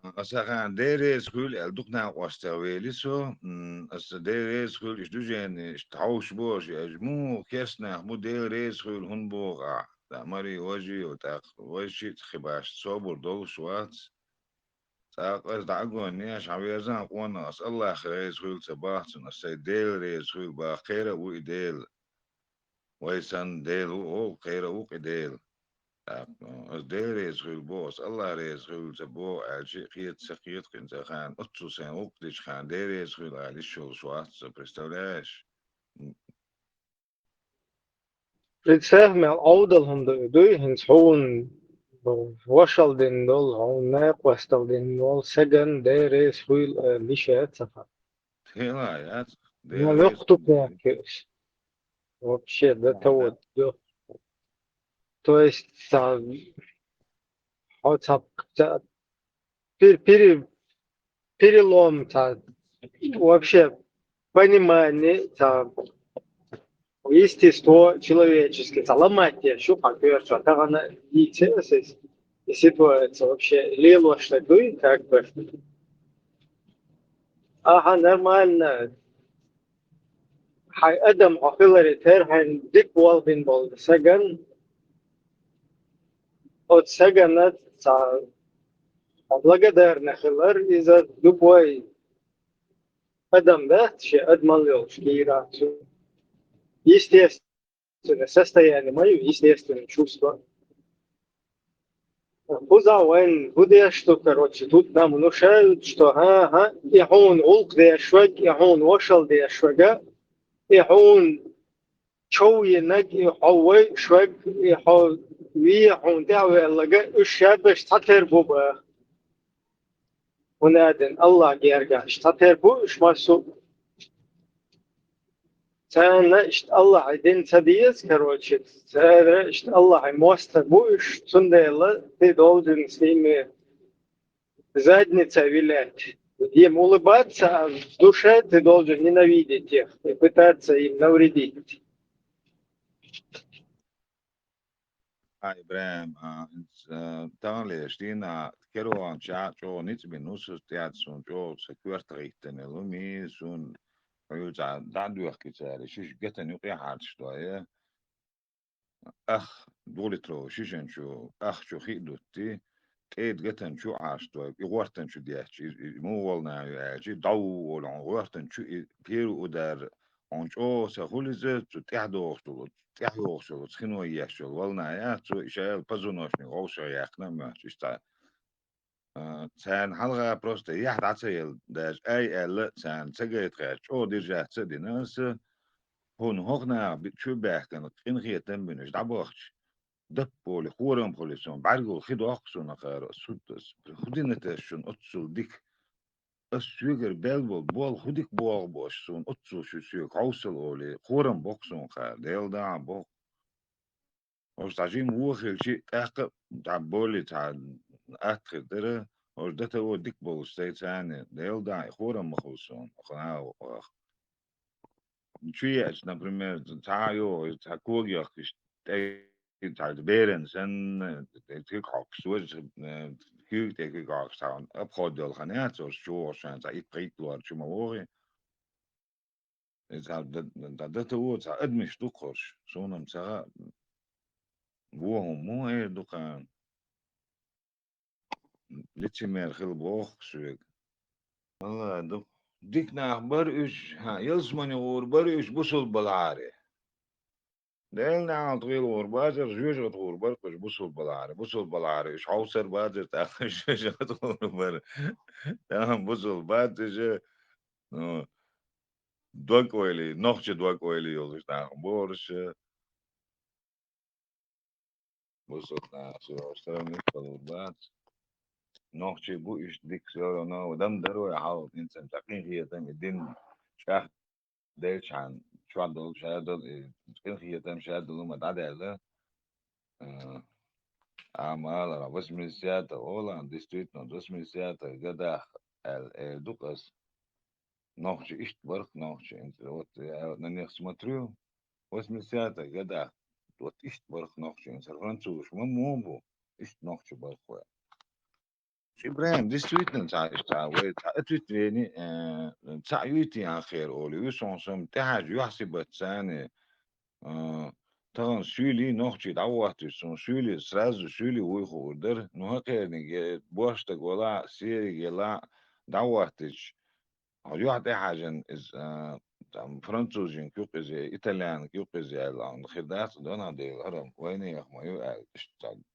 أصلا ديري سكول ألدقنا واستويلي سو أصلا ديري سكول إيش دوجين إيش تعوش بوش يجمو كيسنا مو ديري سكول هن بوغا تأمري وجي وتاق وجي تخباش صبر دول شوات تاق أز دعقون نياش عبيزان قوانا أس الله خير سكول تباحتن أصلا ديري سكول باخيرا وإديل ويسان ديل أو خيرا وإديل از دیر is goed boos, Allah is goed te bo, je giet zich giet kunt gaan, otto zijn ook dit gaan, deel is goed, ali zo zwart, zo представляешь. представь мел аудалهم دوي هنس هون وشل دين دول هون ناقوستل دين دول سجن ديريس خويل ليشات سفر Hela ja, ما deel is вёхтук някакъв вообще да то то есть перелом вообще понимание естество человеческое ломать еще как что так она и ситуация вообще лило что дует как бы ага нормально هاي أدم عقلري تر هاي ديك والبين بول سجن أو سجنت благодар نخلر إذا دبوي أدم ده شيء أدمن له شكيرا естественно состояние мое естественное чувство Буза вайн будешь что короче тут нам внушают что ага يهون улк ديشوج يهون وشل ديشوجا يهون شوي نج يحوي شوج يحو ويهون دعوة لقى الشابش تطير بوبا ونادن الله جيرجع تطير بو إيش مسو سأنا إشت الله عدين تبيز كروتشت سأنا إشت الله عموست بوش تنديلا تدولدن سيمي задница вилять. Им улыбаться, а в душе ты должен ненавидеть их и пытаться им навредить. Ibrahim, dan lees die na keroan ja jo niets benus ja zo'n jo secuurt richten elumi zo'n ja dan doorgezet is je get een uur hard stoye ach doletro shijen jo ach jo hidutti eet get een jo aastoy je wordt een jo die mo wel na je dau wel wordt een jo peru daar ons o se hulize tu tehdo تحيوشو تخنو يحشو والنا يا تو شايل بزونوشني او شو يحنا ما تشتا سان حلقة بروست يحد عتيل داش اي ال سان تجيت غاش او ديرجا تسدي ناس هون هوغنا بتشو باختن تخين غيتن بنش دابوخش دبول خورم بوليسون بعرقو خدو اخسون خير سوتس خدينة تشون اتسو ديك السويجر بيلبول بول خديك بول بوشون اتسو شو سويك عوصل اولي خورم بوكسون خير ديل دا بوك Os tajim wuchel chi aqab ta boli ta atkhir dere os data wo dik bol steeds aan deel da khora mkhulson khana Trias, например, tayo ta kogyak is ta de berens en de kok soos كيو تيجي قاعد ساون أبخد دول خنات أو شو عشان زي بريك لور شو موري إذا ده تو زا أدمش دكتورش شو نمسها بوهم مو إيه دكان لتش مير خل بوخ شوك والله دك ديكنا بريش ها يلزمني ور بريش بوصل بالعاري دلنا عن طويل ور بازر جوجة ور برقش بوصل بالعاري بوصل بالعاري إيش عوصر بازر تاخذ جوجة ور بر تمام بوصل بازر دوك ويلي نوخش دوك ويلي يولش ناخ بورش بوصل ناخ شو اشتغل نفضل بعد نوخش بو إيش ديك سيارة نا ودم درو يحاول إنسان تقين هي تم الدين شاخ ديش عن شو عدل شهادة تقين هي تم شهادة لما تعدي على أعمال بس من السيادة أولا ديستريت بس من السيادة جدا دوكس نوخش إيش برك نوخش إنت وقت ننيخ سمتريو بس من السيادة جدا وقت إيش برك نوخش إنت فرنسوش مو إيش نوخش برك إبراهيم ديستريتنا تاع ويت أتويت يعني تاع يوتي عن خير أولي يوسون سم تاج يحسب تساني طبعا سولي نوختي دعوات سون سولي سرازو سولي ويخو در نوهقي نجي بوشت ولا سيري جلا دعواتش واحد حاجة إز فرنسوزين كيوقز إيطاليان كيوقز الان خدات دونا دي الهرم وين يخما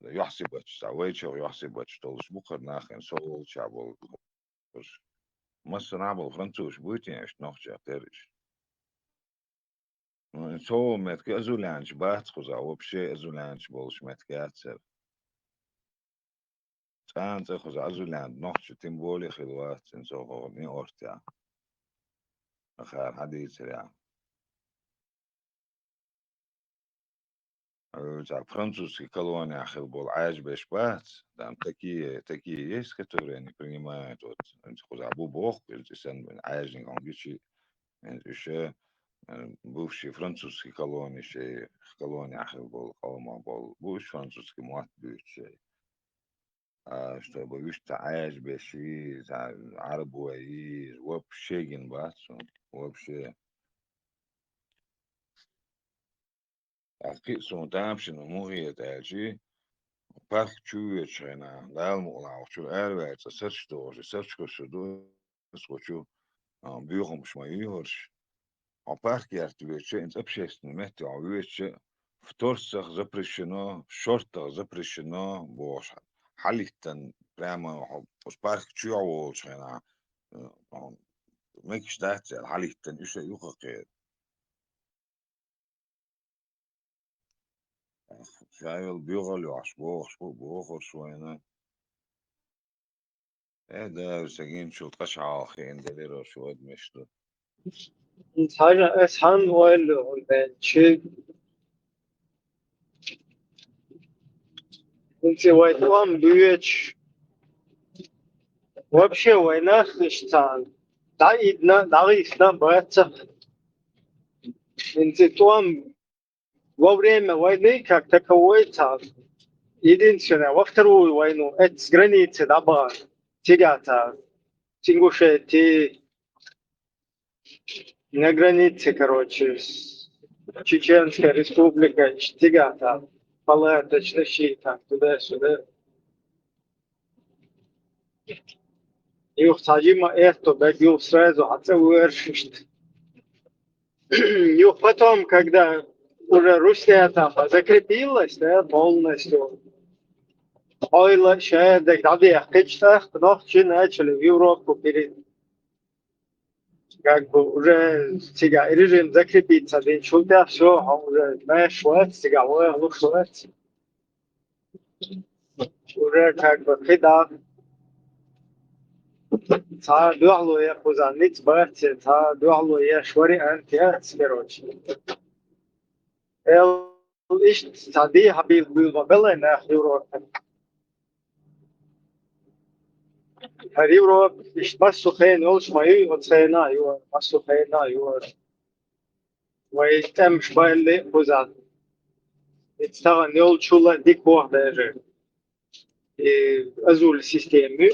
يحسب ويتش يحسب تولش بكر ناخن سول شعب مصر نعمل فرنسوش بوتين إيش نوختي أتريش سو متك أزولانش بات خزا وبشي أزولانش بولش متكاتسر كان خزا أزولان نوختي تيمبولي خلوات سنسو ني أورتيا أخير حديث سريع французский колония Ахилбол Айжбеш Бац, там такие есть, которые не принимают вот Абу Бог, Айжник, он еще бывшие французские колонии, еще колония Ахилбол, Холмабол, бывший французский мат бывший, чтобы вишь-то Айжбеш и Арабу и вообще Генбац, вообще أكيد سمعتهم شنو مو هي تاجي بارك شو يشينا لا المقلع وشو أروع تسيرش دوش تسيرش كشدو سوتشو بيوهم مش ما يهرش بارك يرتويتش إنت أبشيست نمتي عويتش فتورسخ زبرشنا شرطة زبرشنا بوش حليتن بريما بس بارك شو عوال شينا ميكش تحت حليتن إيش يوخي شايل بيغل وعشبوخ بوخر شوينا ده سجين شو تقشع أخي دليرو شو أدمشتو حاجة أسحن ولا شيء أنت ويتوام بيوتش вообще война христиан дайдна дагисна братца интитуам во время войны как таковой единственное во вторую войну это с границы доба тягата Ингушетии на границе короче с Чеченской республикой тягата палаточный щит туда-сюда Юх садима это бегил сразу отцевершишь Юх потом когда уже Руссия там закрепилась, да, полностью. Ойла, шея, когда хечтах, ночи начали в Европу как бы уже сега режим закрепится, да, чудо, все, уже, знаешь, швец, сега, швец. Уже как бы хида. Та дуалу я кузаниц бахте, та дуалу я швари антиац, короче. إيش تعدي حبيب بالقبلة ناخ يوروب هريوروب إيش بس خين أولش ما يوصينا يور بس خينا يور ويتمش بالله بوزان يتستغن يول شولا ديك بوه بيجي azul sistemi,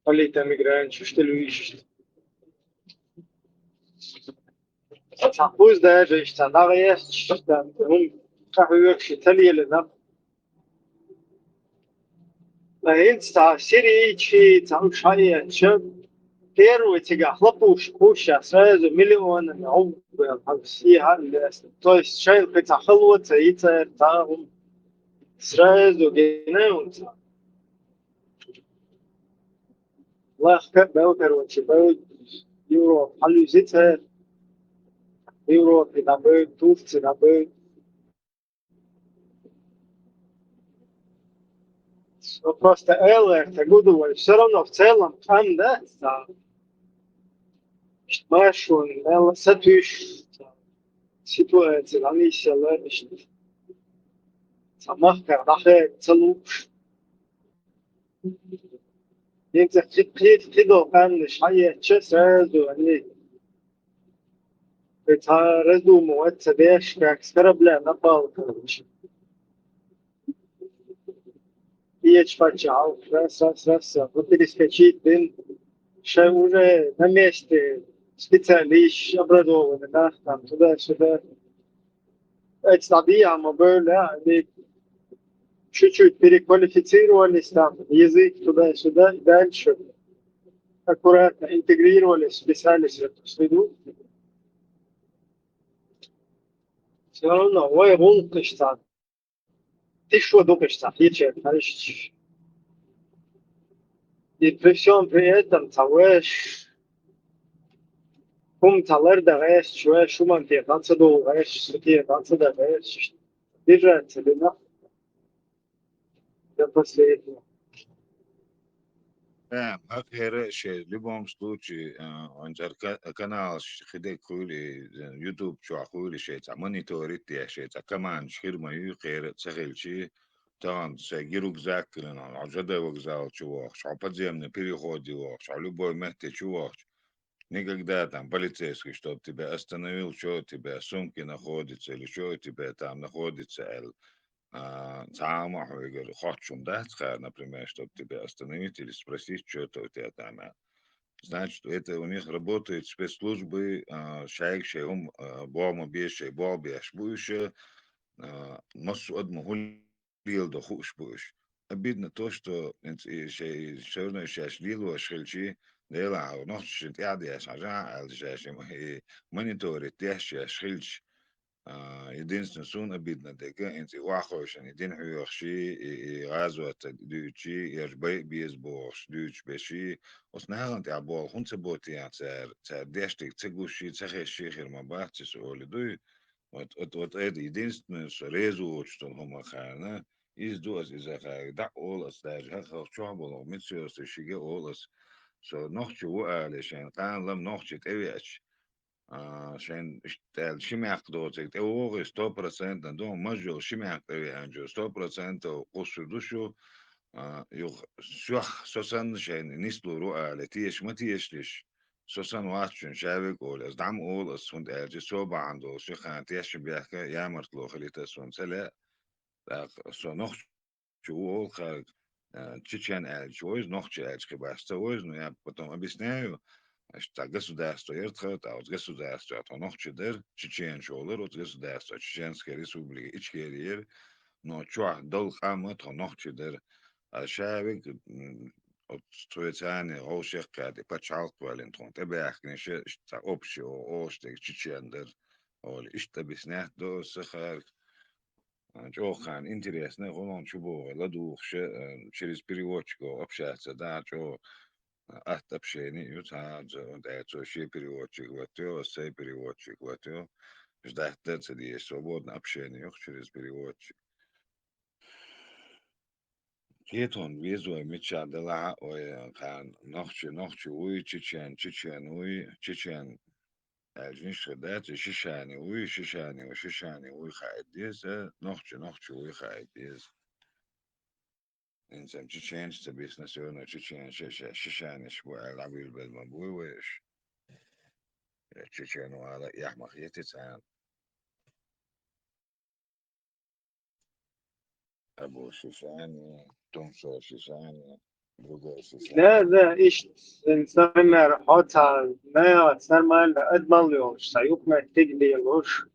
palita migranți, șteluiști. Tapuz da işte nağıya işte kahve și taliele na. La insta siri ci tam şaya çı первый тига хлопуш куша сразу миллион au все то есть шайл хотя халваться и там сразу генеут. Лахка бел короче бел Европа халюзица Европа да бел Турция да бел просто элер гудовой все равно в целом там да машин эл сатуш ситуация они села самахка дахе целуш انت كده كان شيء تشسد يعني بتعرضوا مواد سبيش كاكسكر بلا نبال Печь почал, раз, вот перескочить, что уже на месте специалист образованный, да, там туда-сюда. Это стадия, böyle, они чуть-чуть переквалифицировались, там, язык туда-сюда, и дальше аккуратно интегрировались, вписались в эту среду. Все равно, ой, волк что ты что думаешь, там, яче, и при всем при этом, товарищ, tallar da gayet şu mantığa doğru gayet Türkiye dansı da gayet держаться, да, я после этого. Да, ахер ши в любом случае он канал хидек хули YouTube чё хули ши та мониторит я ши та команд ширма ю хер цехелчи там се гирук закрен ажада вокзал чувак шо подземный переход его шо любой месте чувак никогда там полицейский чтобы тебя остановил что у тебя сумки находится или что у тебя там находится Сама говорю, хочем, да, например, чтобы тебя остановить или спросить, что это у тебя там. Значит, это у них работают спецслужбы, шайк, шайум, бома, бешай, бобеш, будешь, массу одну гулил до хуш будешь. Обидно то, что все равно сейчас лилу, шельчи, дела, но что я дешь, мониторит, я шельч. Единственное, что обидно, дека инти уахошен, един хуйохши, газуат дючи, ержбей бейсбош, дюч беши, оснахант я бол, хунце боти я цер дештик, цегуши, цехеши, хирмабахтис, олидуй, вот это единственное, что резу, что хума харна, из дуас из ахар, да олас, даже хахах чуабол, митсиос, шиге олас, so нохчу уалешен, кан лам нохчу тевяч, عشان الشمع قدوتك هو 100% عندهم مجو الشمع عنده 100% وقص دوشو شوخ سوسن شان نسلو رؤى لتيش ما تيش ليش سوسن واتشن شابك ولا ازدعم اول اسفند الجي صوبة عنده شيخان تيش بيحكي يا مرتلو خليت اسفند سلا سو نخ شو اول خارج تشيشان الج ويز نخ الج كباستا ويز نو يا потом объясняю что государство Иртхат, а вот государство, а то нох чедер, чеченче олер, вот государство, Чеченская республика, Ичкерьер, но чуа дол хама, то нох чедер, а шавик, от Туэцане, Олшех Кади, Пачалк Валентон, тебе ахнеше, что общее, оштег, Чечендер, оль, ишь объяснять до сахар, Очень интересно, он чубо, ладухше, через переводчика общаться, да, чё, от общения, да, ши переводчик, вот сей переводчик, вот ждать это есть свободное общение через переводчик. Кетон визуя меча дела, ой, хан, нохчи, уй, чечен, уй, чечен, Жниш да, шишани, уй, хайдез, нохчи, уй, хайдез. Инсам чечен, что бизнес, чечен, шишани, шбуа, лабил без мабуй, веш. Чечену على يحمق يتسان أبو شيشاني تمشو شيشاني بوغو شيشاني لا إيش إنسان رحوتها ما أصلا ما أدمل يوش سيوك ما تجلي يوش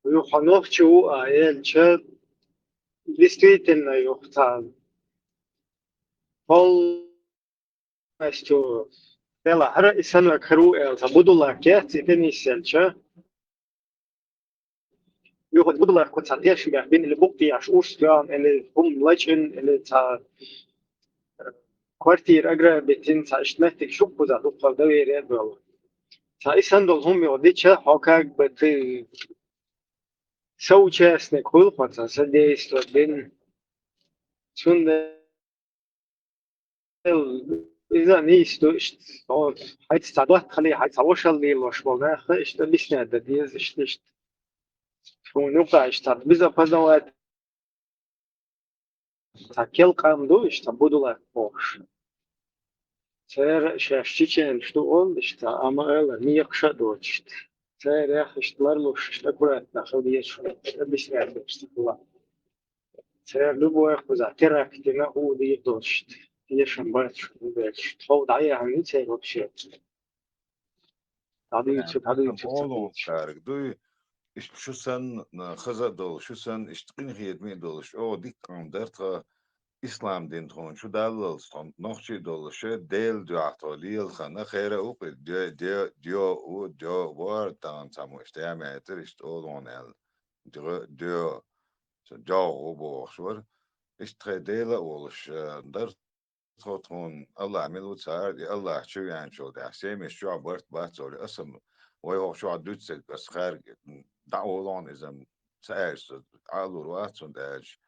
ويخنوك شو آيل شد действительно يختار هل مستو بلا هر إنسان كرو إل تبودو لا كيت تبني سلشة يخد بودو لا كنت عنديش بين اللي بقتي عشوش كان اللي هم لجن اللي تا كوارتير أجرا بتين تا اشتمتك شو بودا تبقى دوير يدولا تا إنسان دول هم يوديتش حكاك بتي соучастник вылпаться, содействовать, блин, إذا نيستو إشت هاي تستعدوات خلي هاي توصل لي الوشبونة إشت ليش نادى ديز إشت شو نوقع إشت بيزا بزوات تاكل قامدو إشت بدولا بوش سير شاشتين شتو أول إشت أما ألا ميق شدو إشت سير يا أخي إشت لارلوش إشت أكبرت ناخذ يشوف ليش نادى إشت الله سير لبوا يخوز تراك تنا هو دي دوشت يشن باتش تفوض عليها عن يتسير وبشيء هذا يعني يوتيوب هذا أصلا يوتيوب أولون شارك دوي إشت شو سن خزا دول شو سن إشت قين خيد مي دولش أو ديك عم درتها إسلام دين تون شو دالل ستون نوخشي دولش ديل دعاتو ليل خنا خير أوقي ديو أو ديو وار تان تامو إشتيامي إترشت أولون إل ديو جو بوخشور إشت ديلا أولش درت تون الله عمل وتسار الله شو يعني شو ده سامي شو عبرت باتولي أصلا ويهو شو عدوتك بس خارج دعوة إذا سألش على الوقت داج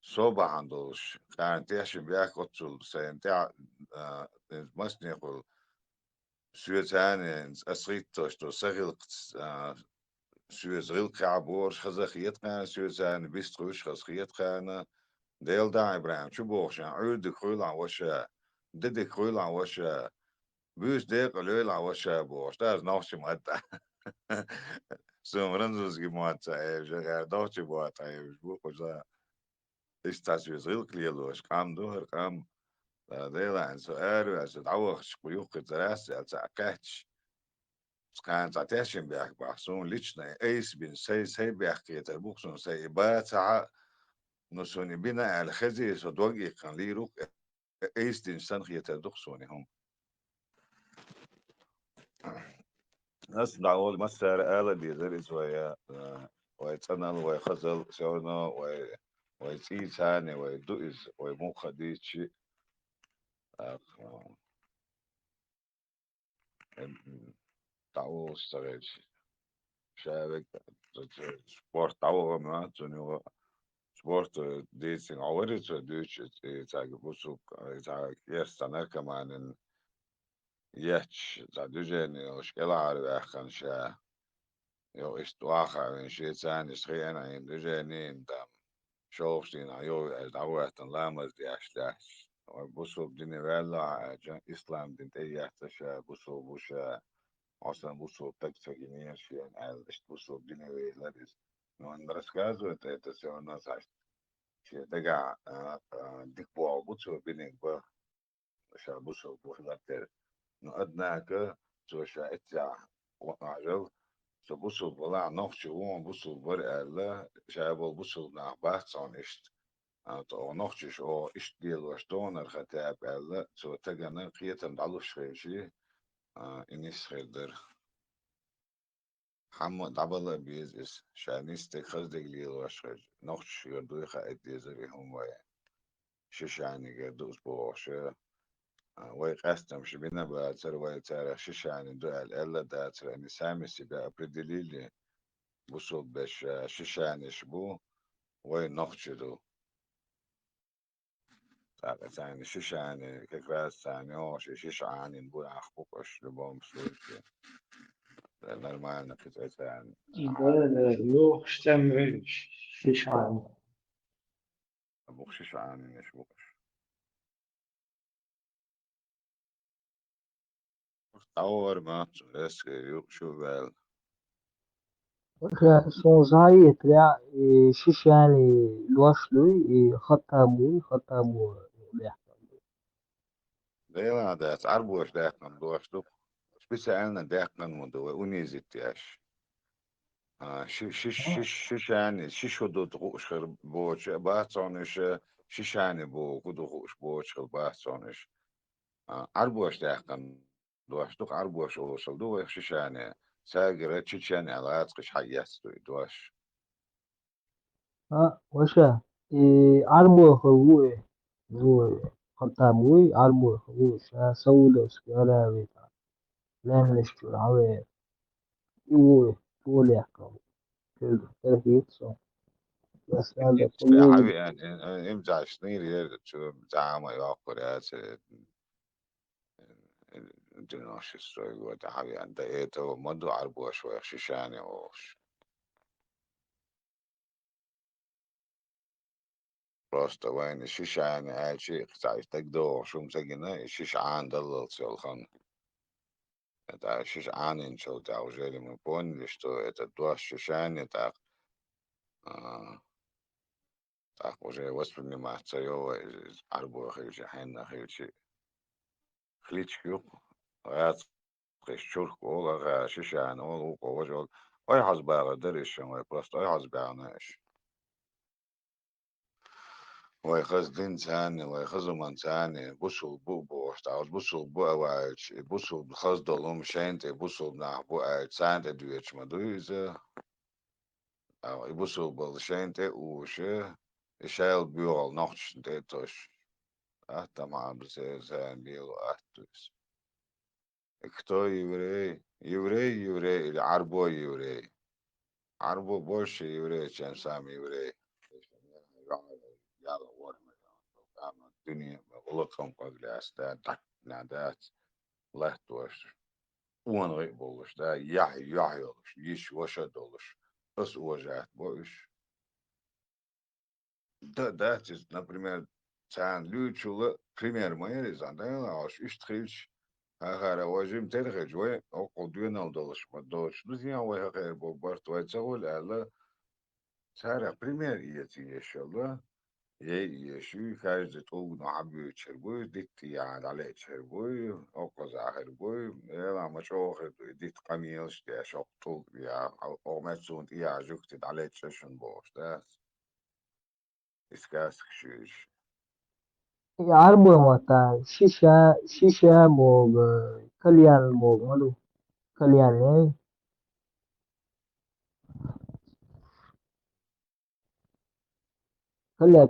صوبة عندوش كان تيش بياك قتل سينتع مسني يقول سويتاني أسريت توشتو سغل سويت غيل كعبور خزخيت كان سويتاني بيستروش خزخيت كان ديل دا إبراهيم شو بوخش عود كرولا وشا ددي كرولا وشا بيش ديق ليلا وشا بوخش ده نوش مادة سومرنزوس جماعة جغير دوتش بوات بوخش ده إيش تاسويز غيل كليلوش قام دوهر قام ديلا عن سؤال وعز دعوخش قيوق الدراسة كاتش كان تعتاشم بيحك بحسون ليشنا ايس بين سي بيحكي تبوكسون سي باتع نسوني بنا على خزي صدوقي كان ليروك ايس دين سنخي تدوكسوني هم ناس دعوة مسار آلة دي زريز ويتنال ويخزل سيونا ويتيتاني ويدوئز ويموخديتشي دعوة استغيتشي شابك سبورت دعوة ما تنيو سبورت ديتين عورت دوتش تاج بوسوك تاج يستنا كمان ياتش تاع دوجيني وشكل عارف أخن شا يو استواخا من شيء ثاني سخينا ين دوجيني دام شوفسين يو دعوات لامز دي أشلاش بوسوك ديني ولا إسلام دين تيجتشا بوسوك بوشا أصلا بوسوك تكتجيني شيء على بوسوك ديني ولا ديس نون درسكازو تيتسيونا ساش شيء دقع ديك بوا بوسوك بينك با شا بوسوك بوخلاتر نقدناك شا إتيا وعجل بوسوك بلا نوخشي وون بوسوك بري ألا شابل بوسوك نعبات صون إشت تو نوخشيش أو إشت ديل وشتون الختاب ألا سو تجانا قيتم دعلوش خيشي إنيس خيدر حمو دعبلا بيز إس شانيستك خزدك ليل وشخج نوخش يردوي خايد ديزري هم ويا ششاني جردوس بوشا ويقاستم شبينا باتر ويتارا ششاني دو ألا داتر أني سامي سيبا أبردليلي بوسو باش ششاني شبو وينوخش دو ثاني ششاني كراس ثاني أو ششاني نقول أخبوكش لبوم سويتي نرمالنا كتير ثاني لا يوخ شتم شيشان أبوك ششاني نشبوكش أور ما تسكي يوك شو بال son zayıf ya şişani loşlu خطابو ديلا دات عربوش داقن دوشتو سبيسيالنا داقن مدو ونيزيتياش شيشاني شيشو دو تغوش خير بوش باتسونش شيشاني بو كدو غوش بوش خير باتسونش عربوش داقن دوشتو عربوش اوصل دو شيشاني ساقرة شيشاني على عاتقش حياتو دوش وشا عربو هو خطابو عربو هو شا سولوس كلا بيتا لان لشتو عوي هو طول يحكم كل تركيب صو بس هذا كله حبيبي امتى شنير يرد شو زعما يوقر ياس ديناش السوي ودا حبيبي انت ايه تو مدو عربو شوي شيشاني وش راستا وين شيشاني هاي شي قطعي تقدو شو مسجنا شيشان دلل سيولخان تا شيشان ان شو تا وجالي من بون لشتو اتا دواش شيشاني تا تا وجالي واسبني ما تسيو عربو خيل حين خيل شي خليتش كيوك غات شورك ولا شيشان ولا وجول اي حسب دريش اي بلاست اي حسب عناش ويخزدين ثاني ويخزمن ثاني بوصل بو بوشت عاوز بوصل بو اواج بوصل خز دولهم شانت بوصل نح بو اواج ثانت دويتش ما دويزه او بوصل بول شانت وشه شايل بيول نوتش ديتوش مع بزيزان بيلو اتوس اكتو يوري العربو يوري عربو بوش يوري كان سامي يوري يلا ورمي الدنيا غلطهم قبل أسداد نادات لا توش وان غير بولش دا يحي ولش يش وشد ولش بس وجعت بوش да например цан лючула пример моя зандала аш иштрич агара вожим терхеж ве окудуенал долш мадош друзья ве агар бо барт ве цагол ала цара пример иети ешала يشوي خارج طوق نحبي تشربوي ديت يعني عليه تشربوي أو قزاهر بوي لا ما شو ديت قميص يا شوق طوق يا أو ما تسون يا جوكت عليه تششن بوش ده إسكاس خشيش عربو متا شيشة موغ كليان موغ مالو كليان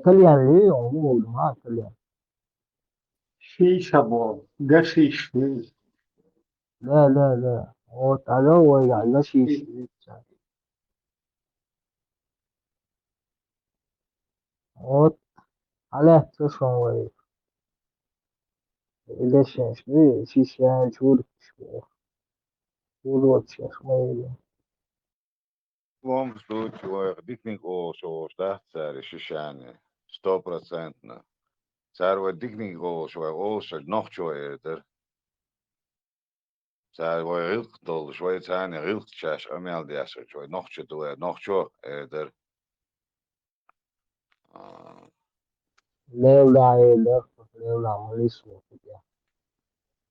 كليان لي موغ ما كليان شيشة بول قشيش لا هو تعالى هو يعني شيش هو على تشون وي إذا شيشة شور شور وي в случае дикник о шо да царь шишане 100%. Царь дикник о шо о шо noch шо это царь рилк дол шо царь рилк чаш амел дяш шо noch шо то noch шо это لا ماليسو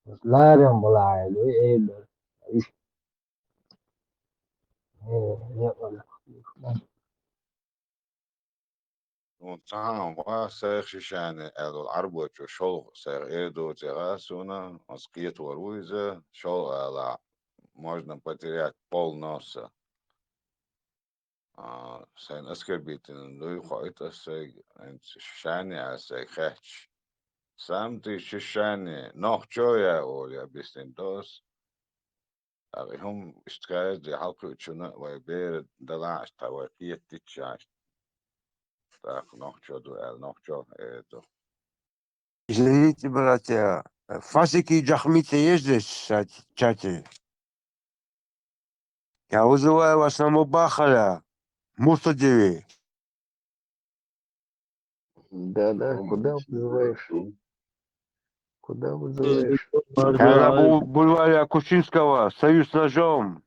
بس لا ريم بلا إيه إيش وطعم واسخ شيشانه العربو شو سير ايدو ترасуна аскет воруйзе шо ала можно потерять полноса sen оскорбительно ну и это шишане а се хач сам ты шишане noch что я оля бистен дос هم اشتكايات دي حلقة شنا ويبير دلاش توقيت تتشاش так noch что дуэл noch что это Извините, братья, Фасики и Джахмите есть здесь в чате? Я вызываю вас на Мубахаля, Мустадеви. Да, куда вызываешь? Куда вызываешь? Я на бульваре Акушинского, союз с ножом.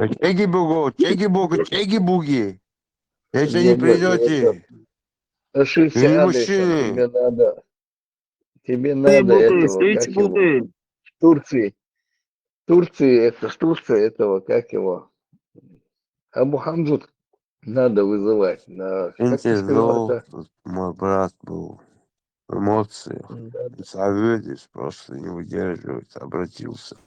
Чеги-буги. Если не Нет, придете, ошибся или адресом. мужчины, Тебе Ты надо буты, этого, стоите как его, буты. Турции этого, как его, Абу Хамзу надо вызывать. Как ты сказал интеллект, это? мой брат был в эмоциях. Да. Савельич просто не выдерживает, обратился.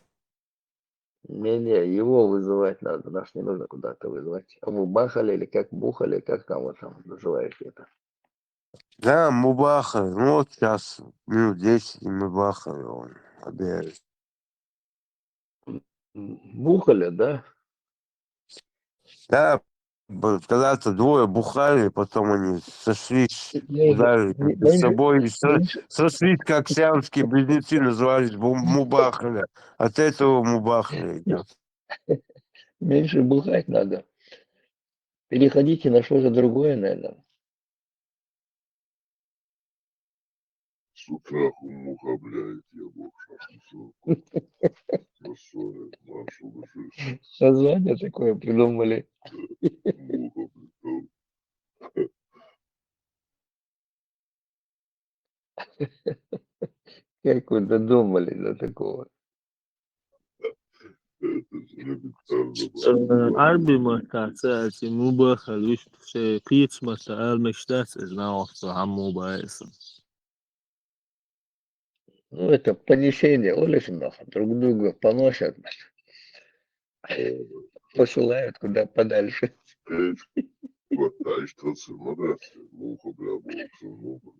Не, его вызывать надо. Нас не нужно куда-то вызывать. Абу Бахали или как Бухали, как там вот там называете это. Да, мы бахали. Ну вот сейчас минут 10 и мы бахали. Он объявит. Бухали, да? Да, когда-то двое бухали, потом они сошлись, ударили между собой, и сошлись, как сиамские близнецы назывались, мубахали. От этого мубахали идет. Меньше бухать надо. Переходите на что-то другое, наверное. С утра муха, блядь, я бог шахту. Рассорят нашу жизнь. Название такое придумали. Муха, блядь. Как вы додумали до такого? Arbi مستعصي مو خلوش في قيت مستعال مشتاس إذا وقت عمو بايسن. Ну, это понесение, уличных друг друга поносят, посылают куда подальше. Хватай, что цимарасы, муха, бля, муха.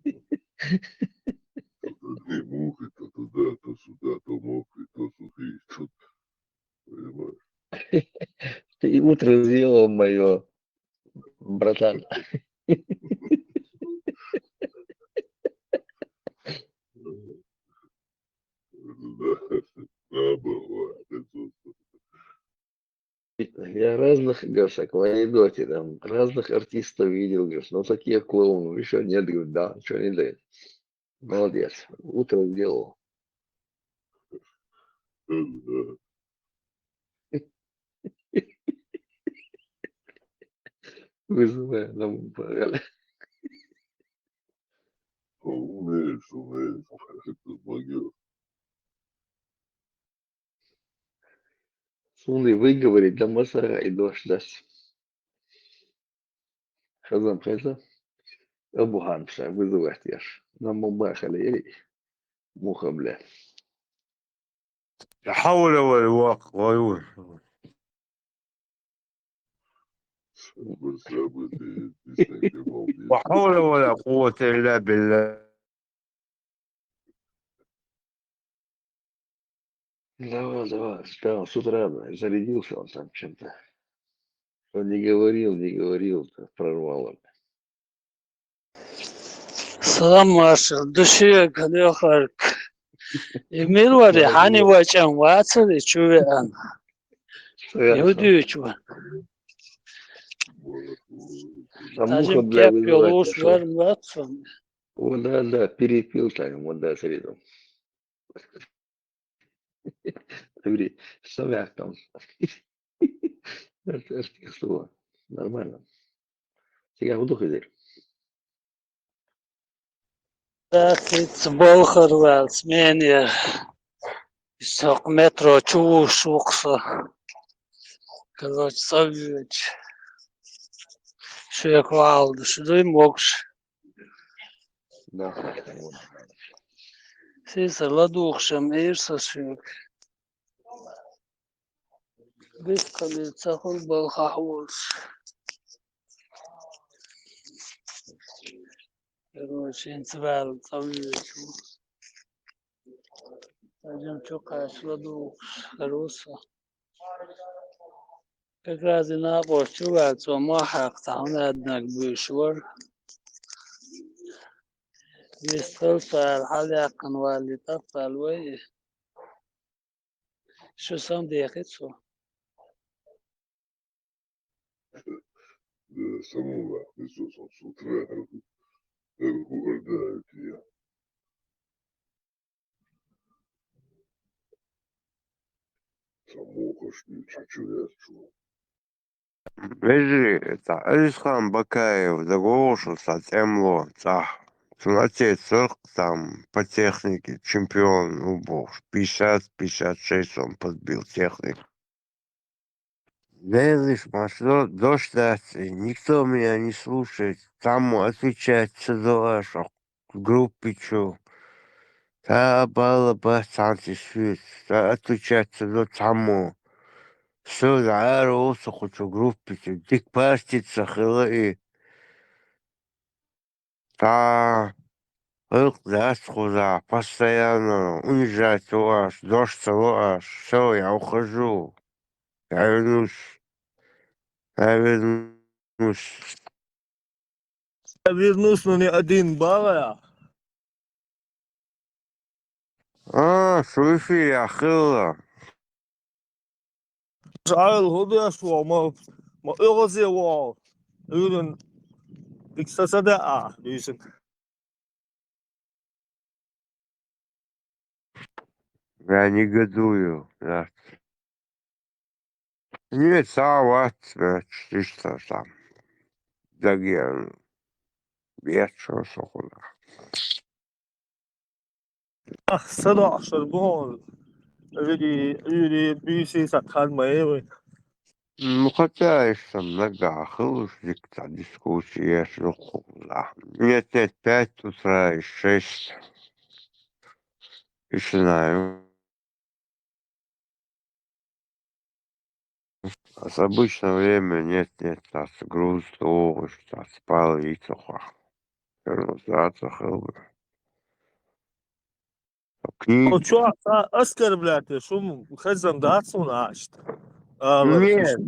Одни мухи, то туда, то сюда, то мокрый, то сухие, тут, понимаешь? Ты утро сделал мое, братан. Да, бывает. Я разных, говоришь, в анекдоте, там, разных артистов видел, говоришь, но такие клоуны еще нет, говорю, да, что не дает. Молодец, утро сделал. Вызывая нам погали. Умеешь, это могил. Сунный выговорить до Масара и дождь даст. Хазам Хайза. Абу Хамша вызывать я ж. Нам мубахали, эй, муха, бля. لا حول ولا قوة وحول ولا قوة إلا بالله. Давай, встал с утра, зарядился он там чем-то. Что не говорил, прорвало. Salam Marshal, düşüyor kalıyor hark. Emir var ya hani vaçan varsa da çüve an. Yudi çüve. Муха, Tacım бля, kep вызывать yolu пошел. var mı vatsın? О, да, перепил там, вот да, среду. Говори, совяк там. Это что? Нормально. Сега в духе дыр. Dakit bol kırval, smenir. Sok metro çuvu şuksa. Kılıç savüç. Şuyek valdı, şuduy mokş. Да. Siz ладухшам ирса şuyek. Biz kalı çakıl bol kahvul. Короче, инцвал, savüç. Tacım çok karşıladı, хорошо. Как раз и на почву, что махак там однак бышвар. Висталфал, حلقا والي تفعل وي. شو سام دقيقة شو؟ Самого Иисуса с утра угождают я. Самого шли, чуть-чуть. Вежи, это Алисхан Бакаев договорился темло, отец там по технике чемпион, ну бог, 50-56 он подбил техник. Видишь, масло, дождь и никто меня не слушает, там отвечать задаваешь, в группе чё. Та бала басанти свет, отвечать за тому. Все, заорался хоть в группе, дик пастится, хилы. Та, даст худа, постоянно уезжать у вас, дождь ваш, все, я ухожу. Я вернусь, я вернусь. Я вернусь, но не один бала. Что в эфире, Ахилла? Шайл, ходи шо, ما اغازي وال يقولون اكساسة ديشن. Я негодую, да. Нет, салат, ты что там, даген, вечер, сохуда. صدا شربون يجي بيسي سكان مايوي. Ну, хотя еще много хлыстик-то дискуссии, да. Нет, 5 утра и 6. Начинаю. А с обычного время нет, tas груз, овощ, tas palīdzoha. Organizācija helga. Ну Книги. что, оскорблять, что хазам даться наш. Нет,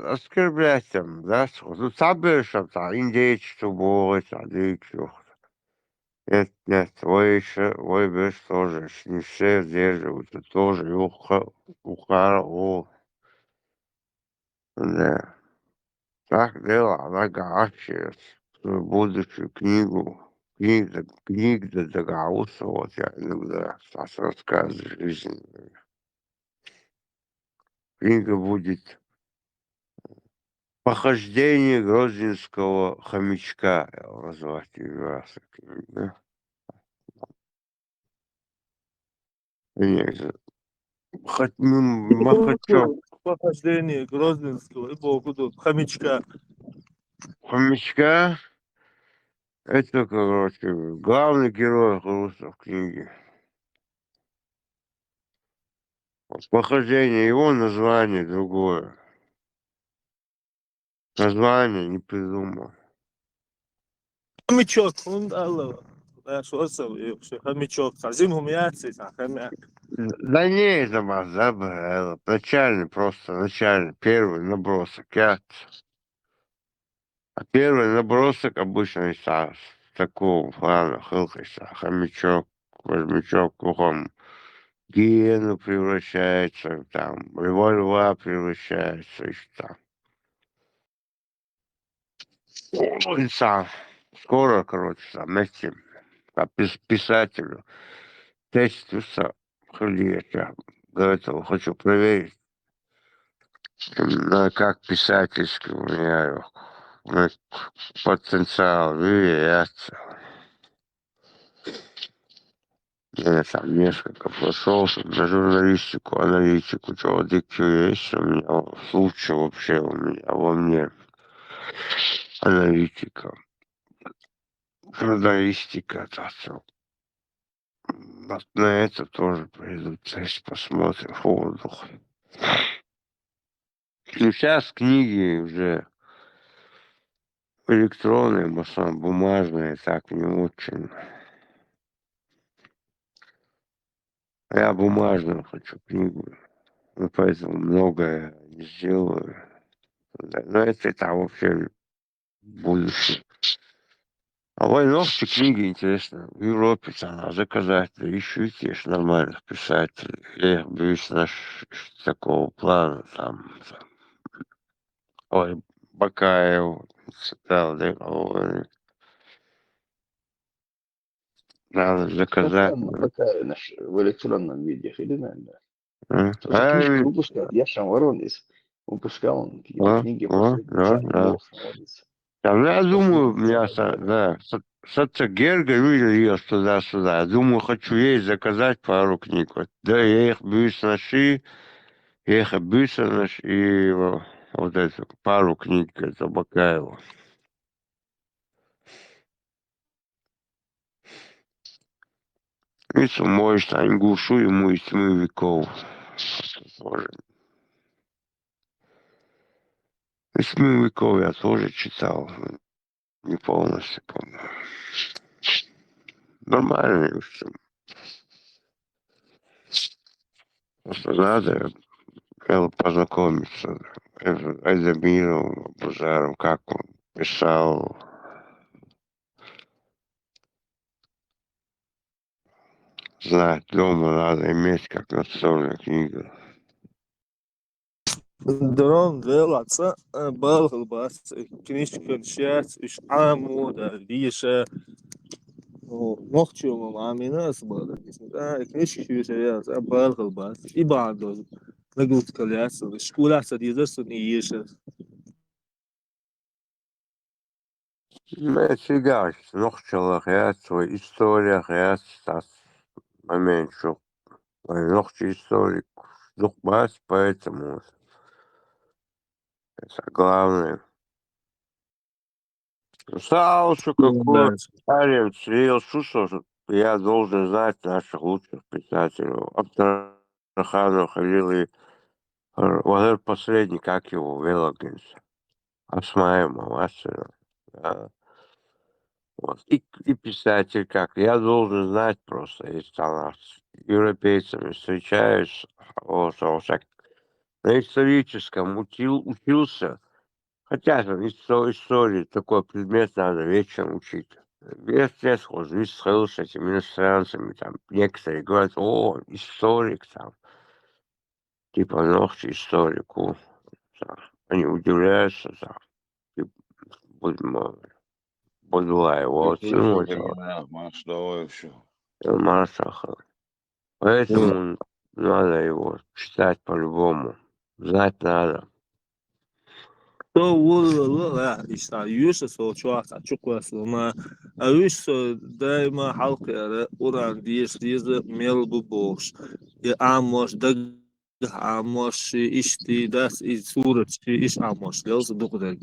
оскорблять там, да, ну, сабешам, там, индейчу, бой, садичу. Нет, вы без тоже, не все сдерживаются, тоже ухара, да. Так дело, нагачивает свою будущую книг догадался, вот я иногда Стас рассказывает жизнь. Книга будет «Похождение грозненского хомячка», я его назвать ее, да? Нет, Махачев. Похождение Грозненского и богу тут, хомячка. Хомячка — это, короче, главный герой в книге. Вот похождение его, название другое. Название не придумал. Хомячок, он алло. Да, что вообще хомячок. Зиму мяться, хомяк. Да не, это забыл. Начальный, первый набросок. А первый набросок обычно из такого плана хылкайся. Хомячок, возьмячок, кругом гиену превращается, там, револьва превращается, и там. Ой, сам. Скоро, короче, сам этим писателю тестится, я до этого хочу проверить, как писательский у меня потенциал влияется. Я там несколько прошел на журналистику, аналитику, что есть у меня, лучше вообще у меня во мне аналитика, журналистика, на это тоже пойду тест, посмотрим, воздух. Ну, сейчас книги уже электронные, в основном бумажные, так не очень. Я бумажную хочу книгу, ну, поэтому многое не сделаю. Но это там вообще будущее. А войновцы книги интересно. В Европе там заказать, да ищут есть нормальных писателей. Я их боюсь такого плана там. Ой, Бакаев читал, да, надо заказать. Такая в электронном виде, или наверное. Тоже книжку выпускают, я сам Воронез. Выпускал он какие-то А, книги, а, может, да, Джани да. Голос находится. Там, я думаю, Последний меня, целый да, Сацагерга видел туда-сюда. Я думаю, хочу ей заказать пару книг. Вот. Да, я их бюсь наши, я их бюсь и вот эту пару книг Табакаева. И может, Ангушу ему из 7 веков. Тоже. Из 7 веков я тоже читал. Не полностью помню. Нормально, в общем. Просто надо познакомиться с Айдамиром, Бузаром, как он писал. Знать дома надо иметь как настольную книгу. درون دلعت بالغ بس كنيش كنشات إيش عامو دا ديشة نختيو مع ميناس بالغ كنيش كيوشة بالغ بس إبعاد نقول كلياس شكولا سديدرسون إيشة Mēs vienkārši nošķelāmies, vai istorijāmies tas moments, vai nošķi историку. Ну, бас, поэтому это главное. Саушу какой парень слил, что я должен знать наших лучших писателей. Абдрахану Халил и вот последний, как его, Велогинс. Асмаема мастера. Да. Вот. И писатель как. Я должен знать просто, если там с европейцами встречаюсь, вот, на историческом учился. Хотя же истории такой предмет надо вечером учить. Я схожу, и схожу с этими иностранцами, там, некоторые говорят, о, историк там, типа ногти историку. Так. Они удивляются, так. Буду его оценивать. Масаха. Поэтому надо его читать по-любому. Знать надо. تو والله إيش يوسف أو شو عسى شو كويس ما أيش دائما حلقة أوران ديز ميل ببوش يا عموش دق عموش إيش تي داس إيش صورة إيش عموش ليش دقدر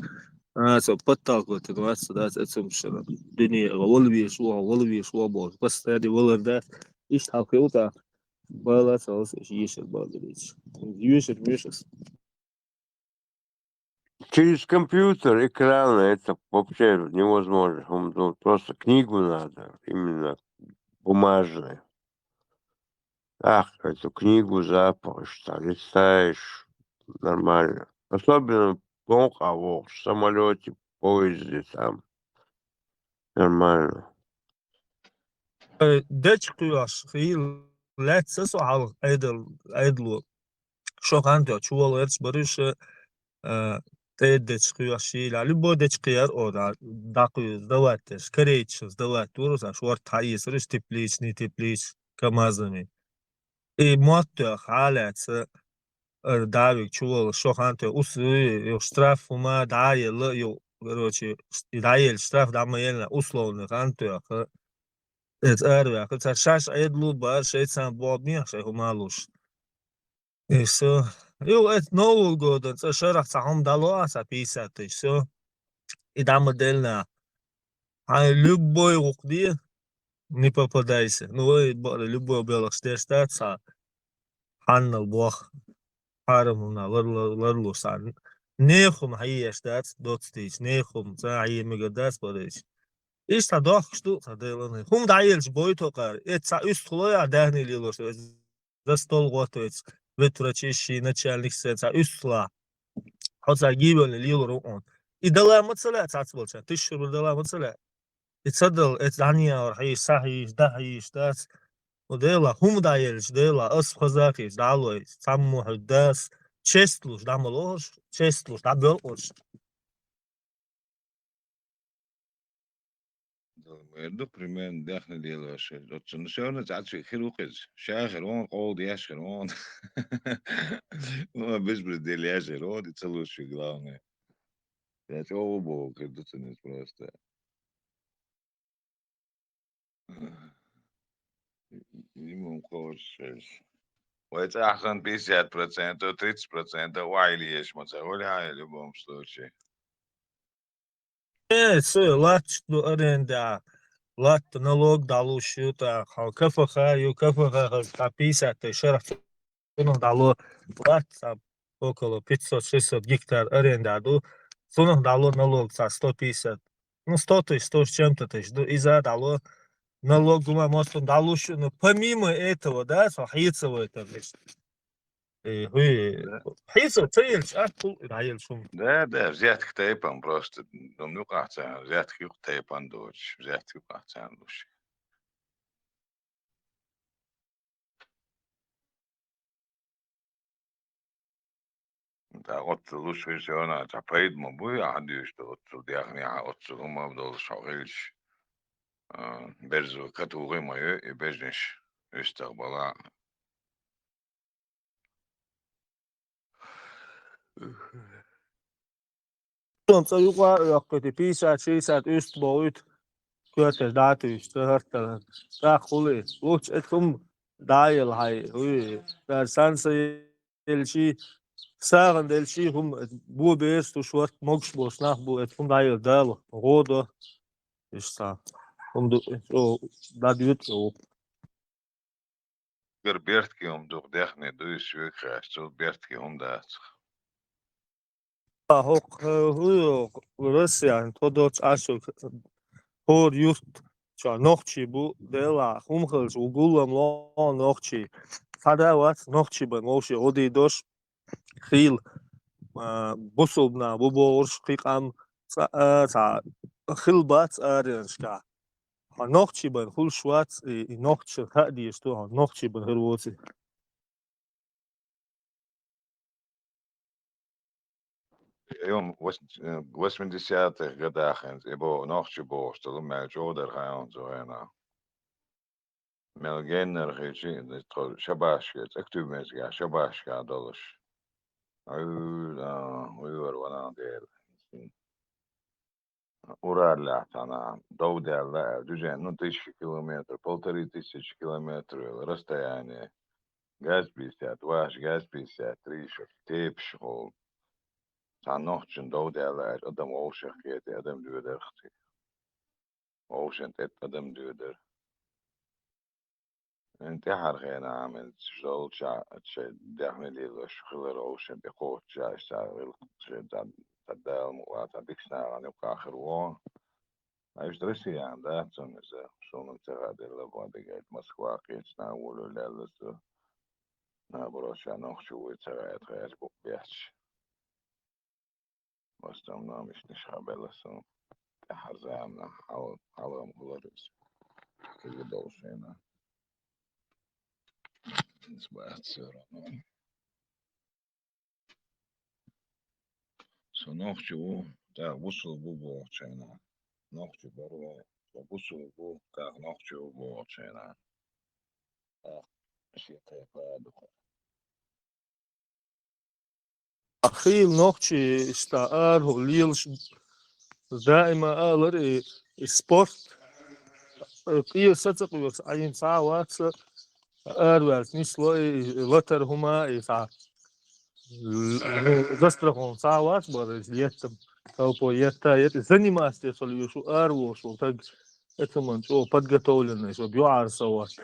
سو بطل قلت ناس داس اسم شر دنيا ولا بيشوا بوش بس هذه ولا داس إيش حلقة وتا بالا سوس إيش يشر بالدريش يوسف Через компьютер, экраны, это вообще невозможно. Просто книгу надо, именно бумажную. Ах, эту книгу запашь, листаешь нормально. Особенно плохо в самолете, поезде там. Нормально. دچ قیاس خیل لاتسس وحال ایدلو شو خانده چوال ارش بريش تدچ قیاس شیل علی با دچ قیار او دا قیاس دواتش کریچس دوات ورس شوار تایس رش تپلیش نی تپلیش کمازمی موت حالات داوی چوال شو خانده یو штраф ما دایل یو короче دایل штраф دامایل условно خانده это хотя шаш айдлу бар шейцан бобни шейху малуш и все и это новый год это шарах сахом дало аса 50 и все и там модельно а любой угди не попадайся ну и любой белых стестаться ханнал бог хармуна ларлу сан нехум хайештат дотстич нехум за ай мегадас борис إيش تداخل شو تدلنا هم دايلش بويتو قار إتس üstloya dahni lilo что за стол готовится ветрочищи начальник сеца üstla хотя гибель лило он и дала мацала цацболча 1000 рубль дала мацала تصدق اتعني راح يصحي دحي штат وديلا هم دايلش ديلا أس خزاكي دالوي سامو حداس честлуш дамолош честлуш дабелош Erdo primen dechne delos. Dat zijn de zonen dat ze genoeg is. Zeggen gewoon al die is gewoon. Maar best bij de lezer gewoon dit zal los je glauben. Dat is ook dat is niet просто. Minimum courses. Wat eigenlijk 50% of 30% وعلي ايش ما تقول هاي اللي بمشلوشي. لات شنو أرندا لات налог дало счета КФХ КФХ 50 шерх дало лат около 500-600 гектар арендаду сунух дало налог за 150 ну 100 тысяч 100 с чем-то тысяч из-за дало налог гумамостон дало но помимо этого да сахицево это حيصة تسيلش أكل العيل شو ده زيادة كتابان просто دم نقطع زيادة كتابان دوش زيادة قطع دوش. ده قط لوش في سيانا تعبيد مبوي عنديش ده قط ده يعني قط هما بدل شغالش برزو كتوغي ما يبجنش يستقبلا. يقع يقتي 50-60 üst boyut göter dati üstü hırtalan. Dağılı. Uç etum dayıl hay. Der sansa elçi sağın elçi hum bu best tu şort mogş bosnah bu etum dayıl dal. Rodo işte. O da diyor o. Gerbertki doch dechne dus wirklich so Bertki da. Hok Rusya todoç aşık hor yurt nohçi bu dela humhılç ugulam lo nohçi fadavat nohçi ben olşi odi doş xil busobna bu borş qiqam sa xilbat arınşka nohçi ben hul şvat nohçi hadi isto nohçi ben hırvoci يوم 80 годах ебо ночью бо что мы жодер хаон зоена. Melgener гечи это шабашка активмезга шабашка долш. Uyur wana der. Урарля тана довдерла düzen 1000 километр, 1500 километр расстояние. Газ 50, ваш газ 53, теп шол. Zijn nog zijn doodellen, adam oorzaak geeft, adam duurder. Oorzaak het adam duurder. En te haar geen naam en zoals ja, het ze definitely schiller oorzaak de koort ja, is daar wil dat deel moet laten dik snel aan elkaar gewoon. Hij is er is aan dat zo'n is zo'n te gaan de wat ik uit Moskwa iets naar willen leren zo. Nou, Borussia nog zo iets eruit gaat op beetje. Was dan naam is niet schabellen zo. De harzamna, halom glorious. Kijk dat zijn. Het is baat zo. Zo nog zo, daar wussel bobo zijn. Nog zo barwe, zo wussel bobo, daar nog zo bobo zijn. Shit, heb أخيل نوختي استعار هو ليلش دائما ألر سبورت قيل ستق ويرس عين ساعات أروس نسلو لتر هما إسا زسترهم ساعات برز يتم أو по يت заниматься солью شو أرو شو так это man شو подготовленный شو بيعرسوات.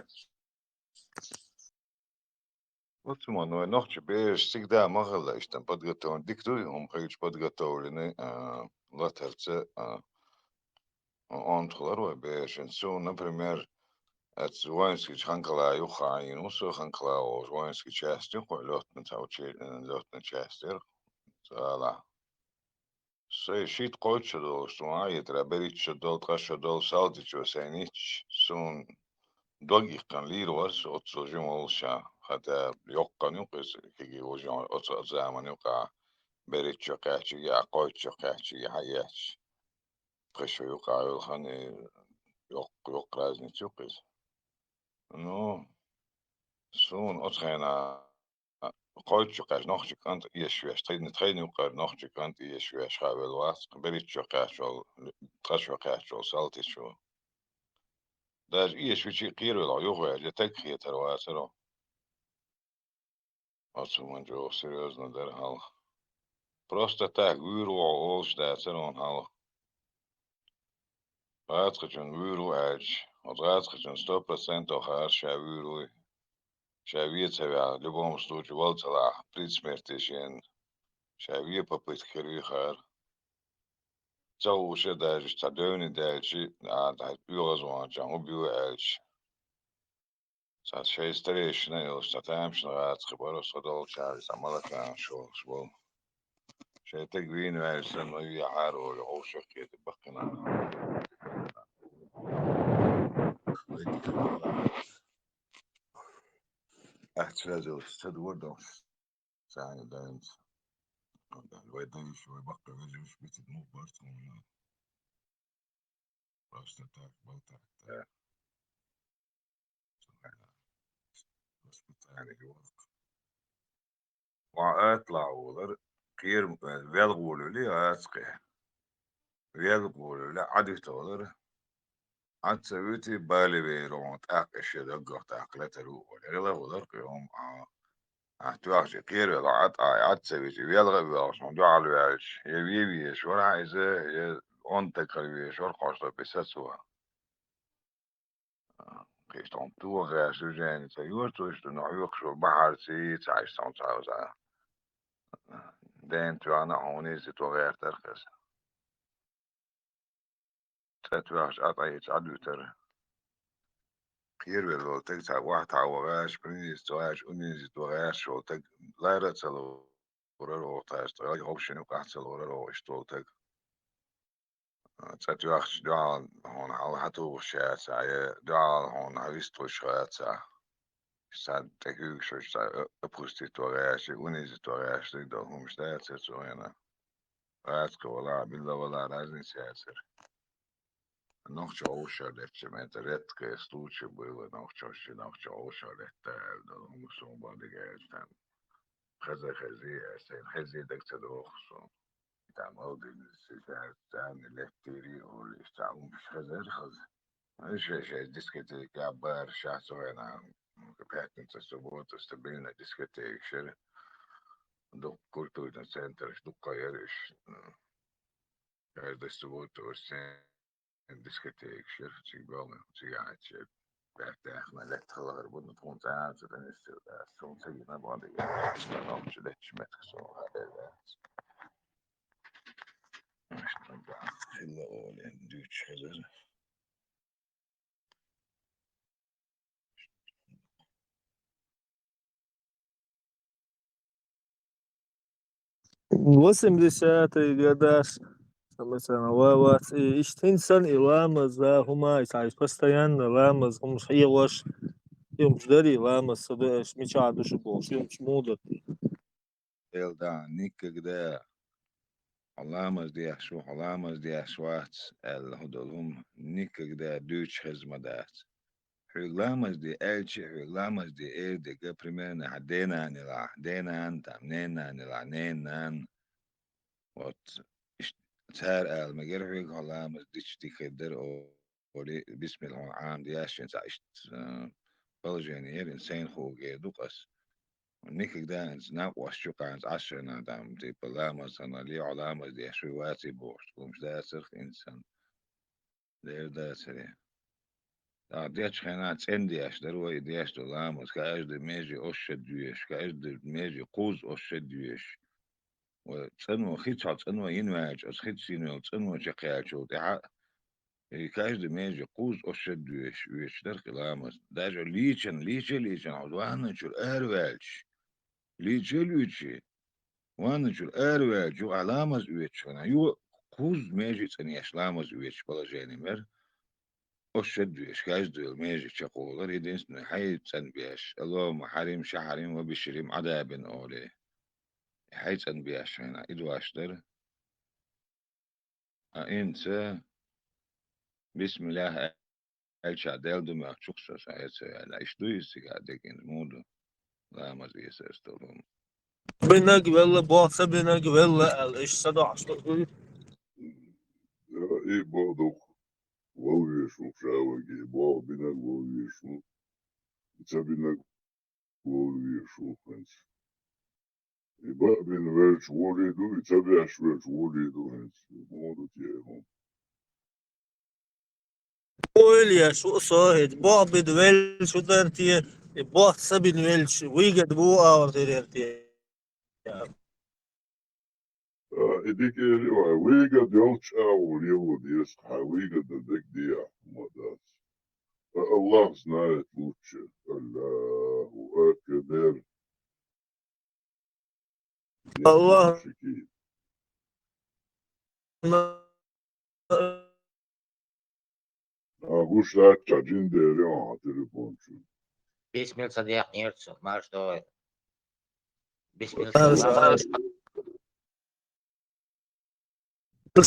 Wat man, nou nog je beest, ik daar mag wel eens dan podgetoon. Dik doe om iets podgetoon, laat het ontgeloof beest. En zo, например, het woonski chankala jucha in onze chankala of woonski chester, gewoon lot met houtje en lot met chester. Zo, Sei shit koitje dol, zo je traberitje dol, trasje dol, saltje, zijn niet zo'n doggy kan leren was, от zo jong حتى يوقع نقص كي وجع أصل زمان يوقع بريت شقاتي يا قوت شقاتي يا حياتي قش يوقع الخني yok raznicu kız. No, son otchena قوتشقاش نخشي كانت يشويش تخيني وقار نخشي كانت يشويش خابل واس بريت شو قاشول تخشو قاشول سالتي شو داج يشوي قير ولا يوغو جتك خي ترواسرو أصلا من جو سيريوزنا در حال просто так выру олш да церон حال قاعد خشن ويرو عاج وقاعد خشن 100% آخر شاويرو شاوية تبع لبوم ستوج والطلع بريد سمرتشين شاوية بابيت خيري خير تو شداج تدوني داجي عاد بيوغزوان جامو بيو عاج ساعت شاي ستريش نيل ستامش نغاد خبرو صدول شاوي سمالك عن شو شبول شاي تقوين عاج سنو يعارو لغوشك يتبقنا احتفاظ تدور دوس ساعة دانت الواد ده شوي بقى غير مش بتدمو برضه راس تاك بلطة بس بتاعني جوازك وأطلع ولر كير بيلغولو لي أسقي بيلغولو لا عدي تولر عد سويتي بالي بيرون تاكش دقة تاكلت رو ولا ولر يوم أحتواج كير ولا عد سويتي بيلغ بيرون دعال بيعيش يبي شو عايزة أنت كلبي شو قصة بسسوا Questão tua, resto, gente, eu estou estudando, eu sou baharsi, sai, são, dentro, أنا هوني زيتو تركز تتواش أطيت عدوتر خير بالو تك واحد عواش بريز تواش أني زيتوغاش شو تك لا رتلو ورلو تاش تغير أوبشن وقعت ورلو اشتولتك تتواش دعال هون على حتو شات ساي دعال هون هايستو شات سا ساعد تكيك شو سا أبوستي توغاش أني زيتوغاش تقدر هم شتات سوينا راتك ولا بالله ولا لازم سياسر Noche ošalečе, mete retke slučaj bile, noće ošalete, da mu su bodyguard, خزي دك تدوخصو تعمل دي تعمل لفتيري أو تعمل مش خزر مش ديسكتيك عبار شاسو أنا كبحت انت سبوت استبينا ديسكتيك شر دو كولتو سنتر دو قيرش هذا سبوت وسن ديسكتيك شر تيجي تيجي بعد احنا لا تخلغ بدنا تكون تعال تنسى سون سيدنا بعد ما مشلتش متكسو هذا مش نرجع إلا أول ندوش حزر восьмидесятые года مثلا إنسان ламаз, да, хума, постоянно ламаз, هم يغوش يوم جدري ламаз, صدقش مش عادش بوش يوم شمودة. إلدا никогда علامة دي شو علامة دي شوات الهدولهم никогда دوش حزمدات علامة دي ألش علامة دي إيه دي كبرمنا حدينا نلا حدينا أنت منينا نلا نينا وات تار المجرد علامة دي كدر أولي بسم الله عام دي عشان تعيش بلجانير إنسان خوجي دوقس ونيك دانز ناقوش شو كانت عشان دام دي بلامة سنة لي علامة دي شواتي بوش ومش داسخ إنسان دير داسري ديش خينات عنديش دروي ديش دولامس كاش دي ميجي أوش ديش كاش دي ميجي قوز أوش ديش وتنو خيتش تنو ينواج أس خيتش ينو تنو شقياتشو دي كاش دي ميجي قوز أوش ديش ويش درك لامس داجو ليچن عدوانا شو الأروالش ليچي وانا شو الأروالش جو علامز ويش هنا يو قوز ميجي تنيش لامز ويش بلا جاني مر أشد كاش دول ميجي شقولر يدين حي تنبيش اللهم حريم شحريم وبشريم عذاب أولي حي تنبيش هنا إدو أشتر أنت بسم الله Elça del dümek çok sasa etse la iştu istiga dekin mudu. La mazı yeser stolum. بنا قبل بوث بنا قبل ايش صدع Ja, ik wou toch wel weer zo'n vrouw. Ik wou binnen wel weer zo'n. Ik heb binnen wel weer zo'n mensen. Ik wou binnen wel zo'n doen. Ik heb echt wel zo'n doen. Ik wou dat je gewoon. قول شو صاهد بوع بدويل شو درتي بوع سبن ويلش ويجد بوع ورتي Ik denk ja, we gaan de ons oude heel die is we gaan de dik die maar dat. Allah знает лучше. Allahu Akbar. الله Bu şart çacın değeri ha telefon şu. Bismil صديق يرسل ما что Bismil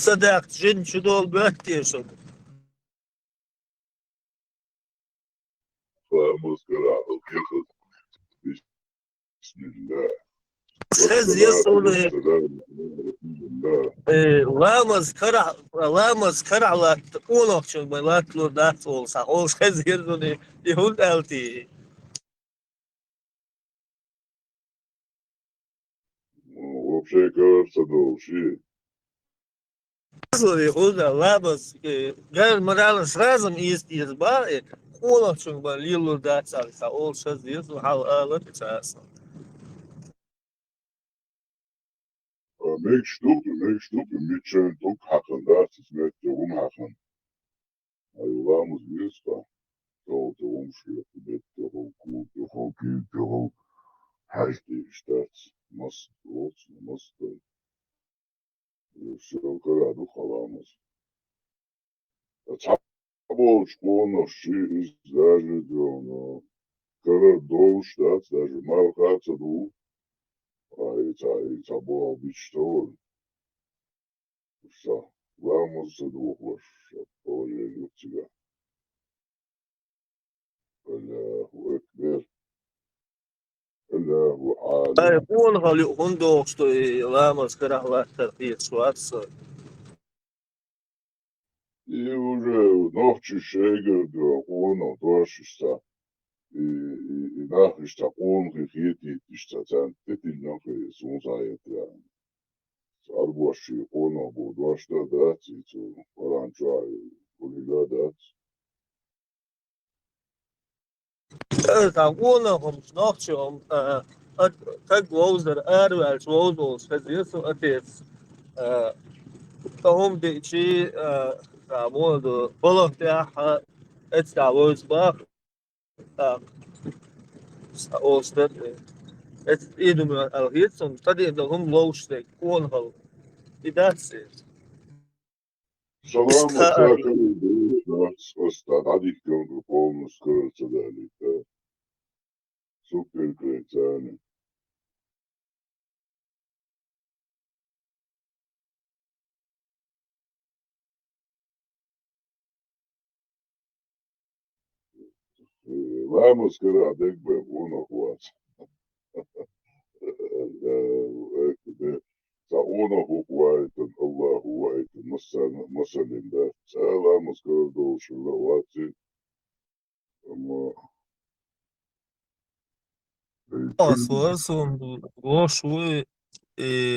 صدق جن شو دول بهتي شو Maskara alkıyakız. Bismillah. سز يصل لامز كرع لا تقولك شو ما تلو دات أول صح أول سز يرزوني يهود ألتي Вообще кажется, да, вообще. يهود لامز قال مرة سرازم يزبا قولك شو ما ليلو دات صح أول سز يرزو حال آلت أساسا Nächste Stücke mit schön Druck hacken, das ist nicht so rumhacken. Also da muss es da. So, der Umschrift, der Hoch, gut, der Hoch, der Hoch. Heißt die Stadt, muss los, muss da. Все, когда дух халамус. Цабол шкона ши из даже но когда дол штат даже малхаца ду. I цабол бичтол. Все, ламус дух ваш, положили в тебя. Аллаху Акбар. Аллаху Алим. يقول هالي هندو что лама скарахла тарфит шварца И уже ночью шегер, да, он отошится. И нахрista он хихити, что там, это нахрен сунзает, да. Арбоши он обуду, а что дать, и поранча, улига дать. تعقونهم نقشهم تجوزر أروع جوزوس فزيسو أتيس تهم دي شيء تعمود بلغ تاعها اتعوز باق أوستر إيدو من الهيتسون تدي إنهم لوشتك كونهم إداتسي Салам, цакали, останадих към полно скръца дали. Супер крецани. Vamos skara dek be ono hvat. Sa ono hvat, Allahu Akbar, masalim da. Salam skara došli lavati. أصورسون وشوي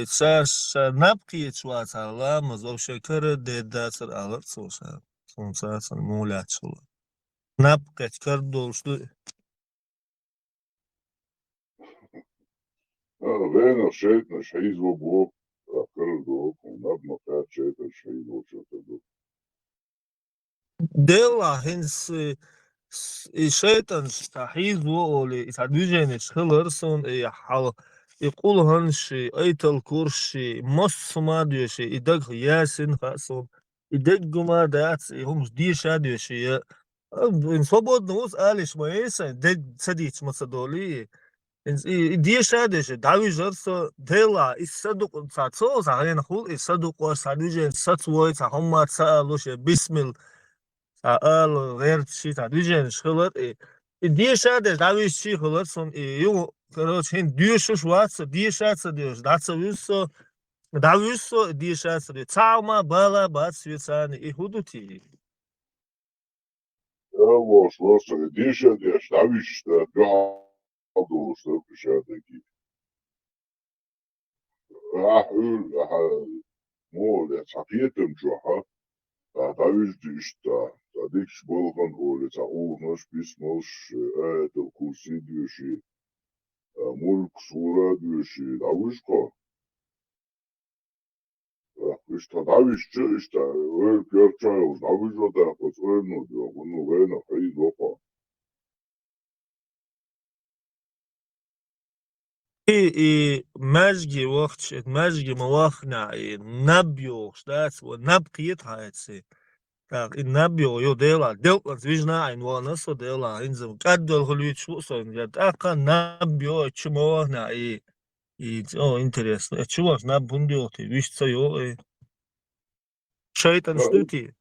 شاش نبقي شوات على مزو شكر ديداتر على صوصا صوصا مولات شو نبقي كردوشتو Vena šetna šeizvo blok, krdo, nabno kad šetna šeizvo četadu. ديلا هنس الشيطان تحيز وقولي يتعدوجين خلرسون حال يقول هنشي ايت الكرشي مص ما ديوشي يدق ياسين خاصون يدق ما دات هم دي شاديوشي ان صبود نوز آلش ما يسا دق سديت مصدولي دي شاديوشي داوي جرسو ديلا الصدق تاتسو زغين خول الصدق وصدوجين ستوي تهم تسألوشي بسم الله غير شيء движение خلط ديشادش داويش شيء خلط سون يو короче هن ديشوش واتس ديشاتس ديش داتس ويسو داويسو ديشاتس دي цаума бала бацвицани и худути Evo, što se diše, šta više da gadu što piše neki. Mål, jeg tager pjetem, jo, da vil de sta, da det ikke spørger og det tager over, når spis mos, der kursi dyshi, mulk sura dyshi, da vil sko. Hvis da vil sta, gør tjejos, da vil jo der på træne, og nu vender fri lopper. и мажги وقت مажги مواخنا نبيو штац набкиет хайцы так и набио ё дела звижна ин ванасо дела инзам каддол хуличу сон я така набио чмоахна и о интересно чего набундио ты вишца ё шайтан стути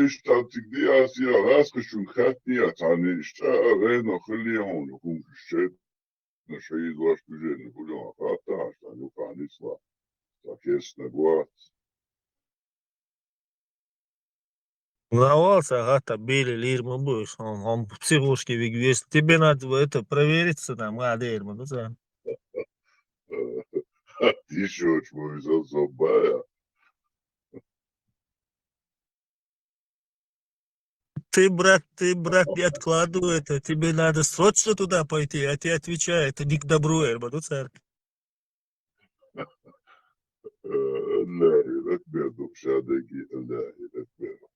Ich dachte, die hast ja rausgeschrieben, hat die jetzt nicht, noch verlieren, und gestellt. На шее два движения будем аппарата, что они понесла. Соответственно, год. Волновался, гата били лирма будешь, он психушки вигвест. Тебе надо это провериться, там, лирма, ну да. Еще чего взял забая. Ты, брат, не откладывай это, тебе надо срочно туда пойти, а ты отвечай, это не к добру, ну царь. لا يتبعوا شادقي لا يتبعوا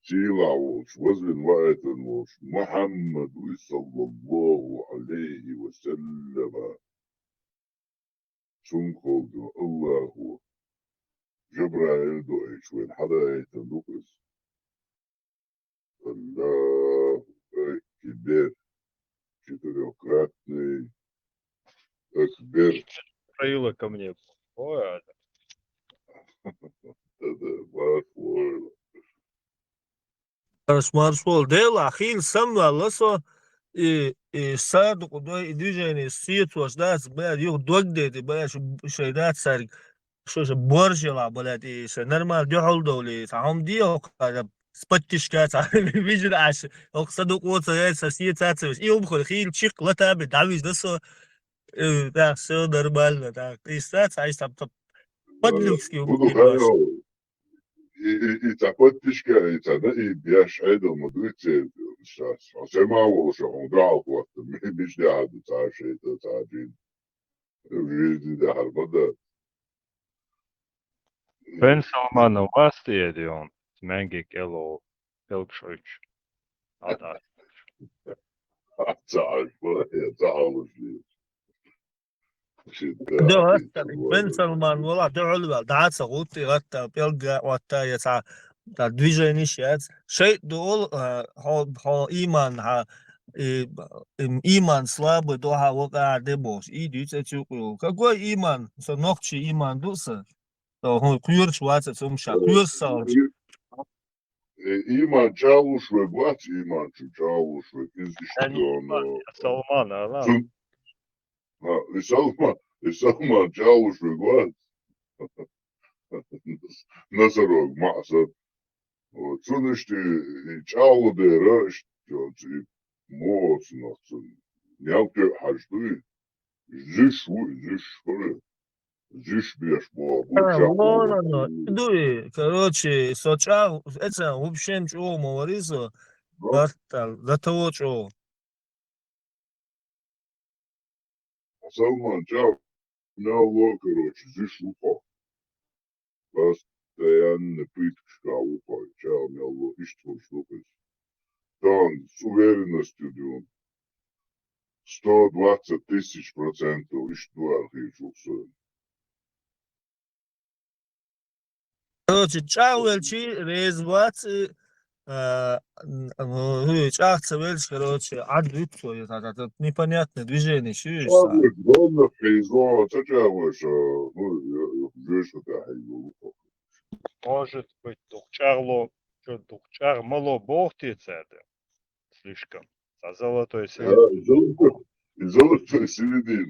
سيلا وش وزن وقت وش محمد صلى الله عليه وسلم سنقل الله جبرائيل دوئيش وين حدا يتنقص الله أكبر четырехкратный أكبر Раила ко мне. Ой, Маршал дела, хил самла лосо и сад кудой движение ситуас да, блядь, юг догдети, блядь, шейдат сар, что же боржила, блядь, и нормально дёхал доли, сам дио, спаттишка, видишь, аж, оксаду коца, ситуация, и обход, хил чик, латаби, давиш, да, со, да, все нормально, так, и ситуация, там, подлюдски, и подписчика, и тогда и бьешь айдол мудрицы, сама уже он дал вот, мечты аду цаши, это цаджин, в жизни да харбада. Ben Salman'ın vastı ediyorsun. Mengik elo elkşoyç. Ata. Цаш, я цалуши. ده هسه بن سلمان والله ده علوة ده سقوطي غتا بيلقى وتا يسع ده движение сейчас شيء دول ها إيمان ها إيمان слабый до ها وقع дебош и дюйце чукую какой إيمان со ногчи إيمان дуса то он курс ваца сумша курс салч Иман чалуш ве глац, иман чалуш ве издиштон. Salman lan. Salman чалуш ве глац. Насорог маса. Цунышти чалу де раш, и моц нахцун. Нялке хажды. Зиш хоры. Зиш беш вон дуй короче соча это в общем что говорится до того что Salman чал няло, короче, зиш упа. Постоянно пытка упа. Чал няло, иштвор штукас. Там с уверенностью дюн. 120,000% иштвор хижуксуем. короче чауэлчи резвац чахца вельс короче адвитсо это непонятное движение чуешь Главное, фейзо, цачавыш, ну, жишь, это хайгу. Может быть, Тухчарло Что тухчар мало бохтится это слишком. За золотой Да, середины. и золотой середины,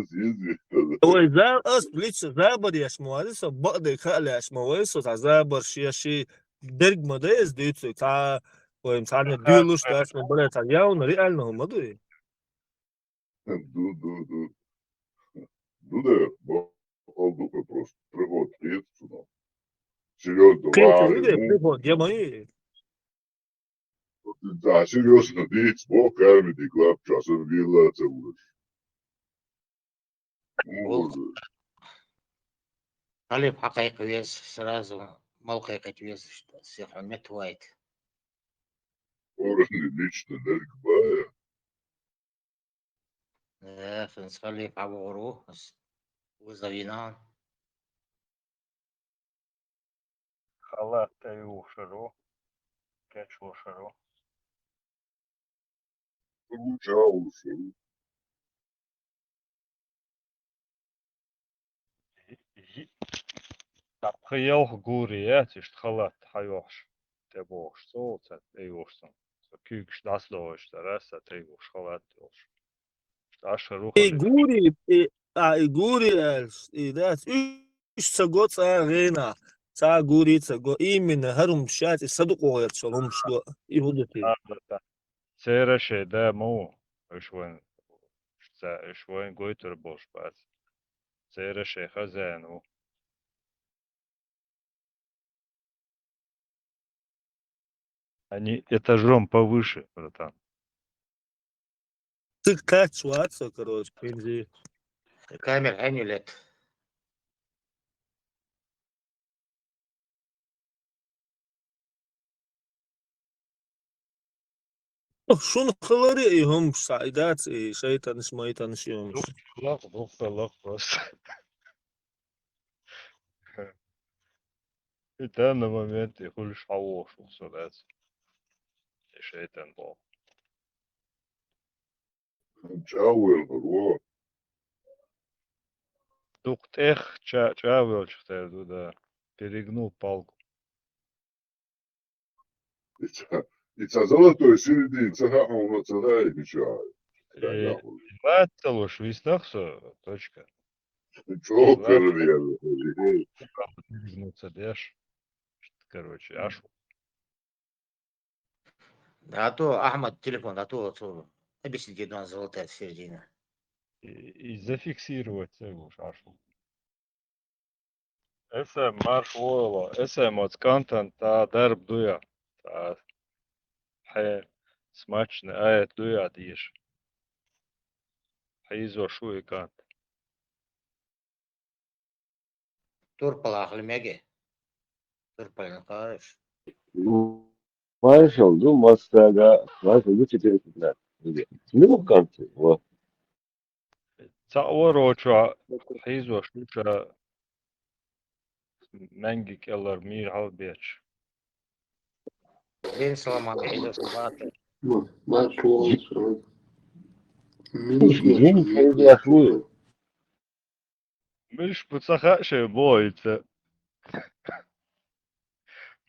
есть. Ой, за лично забор я шмуарисо, бады халя шмуарисо, за забор ши дерг модес дыцу, та ой, сане дюлуш, та сме бре, та яун реально моду. Ну да, oldu просто приход приедется, серьезно, Кете вау, уйде, ему, приход, я мои. да, серьезно, дить, бог армии, клап, часом вилла, целуешь. طالب حقيقي ويس сразу موقع كتويس سيحمت وايد. Уровни лично, неркбая. فنسخلي في عبو غرو وزوينان. Халат таюшеру. Кечушеру. Получался. Тапхиял гурия, тишт халат хайош. Тебош соуца таюшсан. Кюкш даслош, тараса таюш халат тюш. Ашеру И халит. гури, и гури, и да, üç sagot sa rena. Sa guri sago, именно харум шат, и саду коят шалом шго. И худоти. Сереше да му. Швоин гойтер бош бац. Сереше хазяину. Они этажом повыше, братан. Ты как шваться, короче, пензи. كامل عنيلت. Şunu kılları ihum saidat, şeytan ismaytan işiyormuş. Лох просто. И в данный момент я хуль шалош, усудец. И шейтан был. Чауэр, во. Духт эх, чавел, что туда перегнул палку. И ца золотой середины, цеха, он цеха и мечает. И маттало швейстахсо, точка. Чокер, верно. Перегнуться, дешь. Короче, аж. А то Ахмад телефон, а то объясни, где у нас золотая середина. И зафиксировать целую шашу. SM marš loyalo, SM od kontent tā darba dujā. Tā he smačne ēt dujā tieši. Heizo šuji kant. Turpalā hlimegi. Turpalā nkārš. Maaş oldu, Mostar'da maaş oldu 4-15. Ne bu kantı? O. Caoročā heizo šučā mengi keller mir halbieč. День сломан, heizo slabāte. Марш лонсу. Жень Heizo šuju. Viņš pat sahāšē bojice.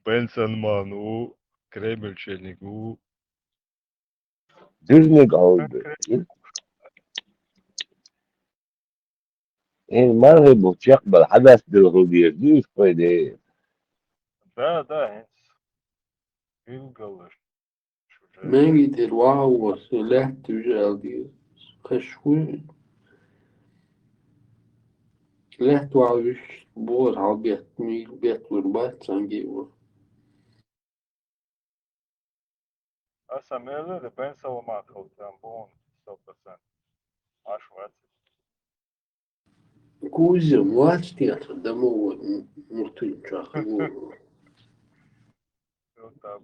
Benson manu, Kremelčeniku. Düzmek aldı. المرغي بتشقبل حدث بالغدير دي فايدة. Да, Ilgalır. Mengi der wow was lehti geldi. Kaşku. Lehti wow iş bor halbiyat mil bet vurbat sanki bu. Esam ēleri, ben savam atkalacağım. Bu 100%. Aş var. Kuzim vaç tiyatro da mu mutlu çakı. Вот так.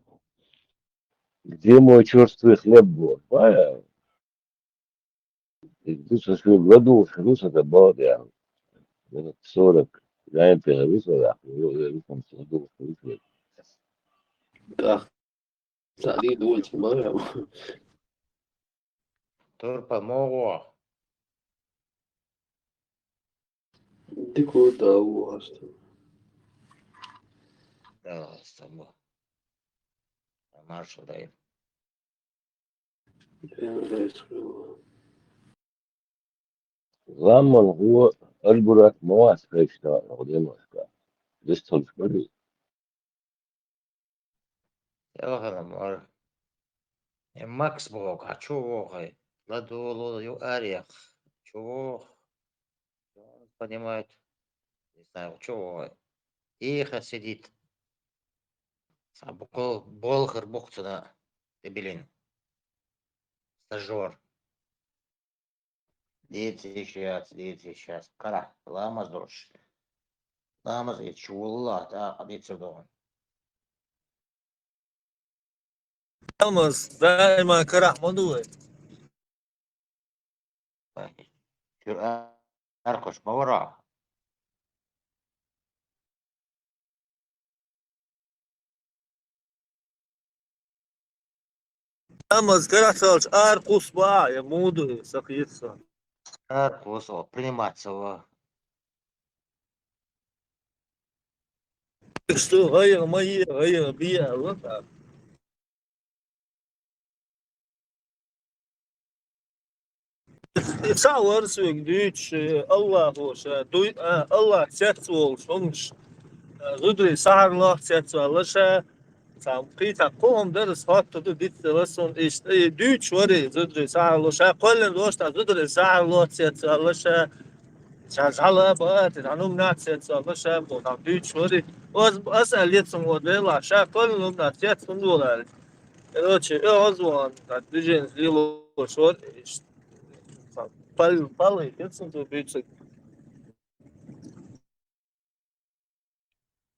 Где мой черствый хлеб был? Понял? И ты со своего году шрус это было, я 40. Я им перевесил, я там году шрус. Так. Сади дойти мара. Turpa mogo. Dik o da o hasta. Да, с тобой. Marshall Dave. Zaman هو البرات مواسك يشتغل غدي مواسك دستهم شبري يا أخي مار Макс Бог, а чего хай? Ладу ю Ариях. Чего? Он понимает. Не знаю, чего. Тихо сидит. Сабуко Болгар Бухтина. Дебилин. Стажер. Дети сейчас. Кара. Ламаз дрош. Ламаз и чула. Да, обидится дома. Yalnız daima karahmadı. Şur Arkoş Mavra. Yalnız karahsalç arkus ba ya mudu sakıysa. Аркус, приниматься его. Что гайя мои гайя бия вот так. Sağlar söylüç Allah olsa duy Allah çet olmuş. Gıdri sağlar çet olsa tam qita qom ders hatta da dit lesson işte düç var gıdri sağlar kollen dosta gıdri sağlar çet olsa شغالة بقى تتعلم ناتسيت صالحة بوضع بيت شوري وأسأل يتسم وديلا شا كلهم ناتسيت صندوق الوشي أزوان تدجين زيلو شور بل يتسم تو بيتسك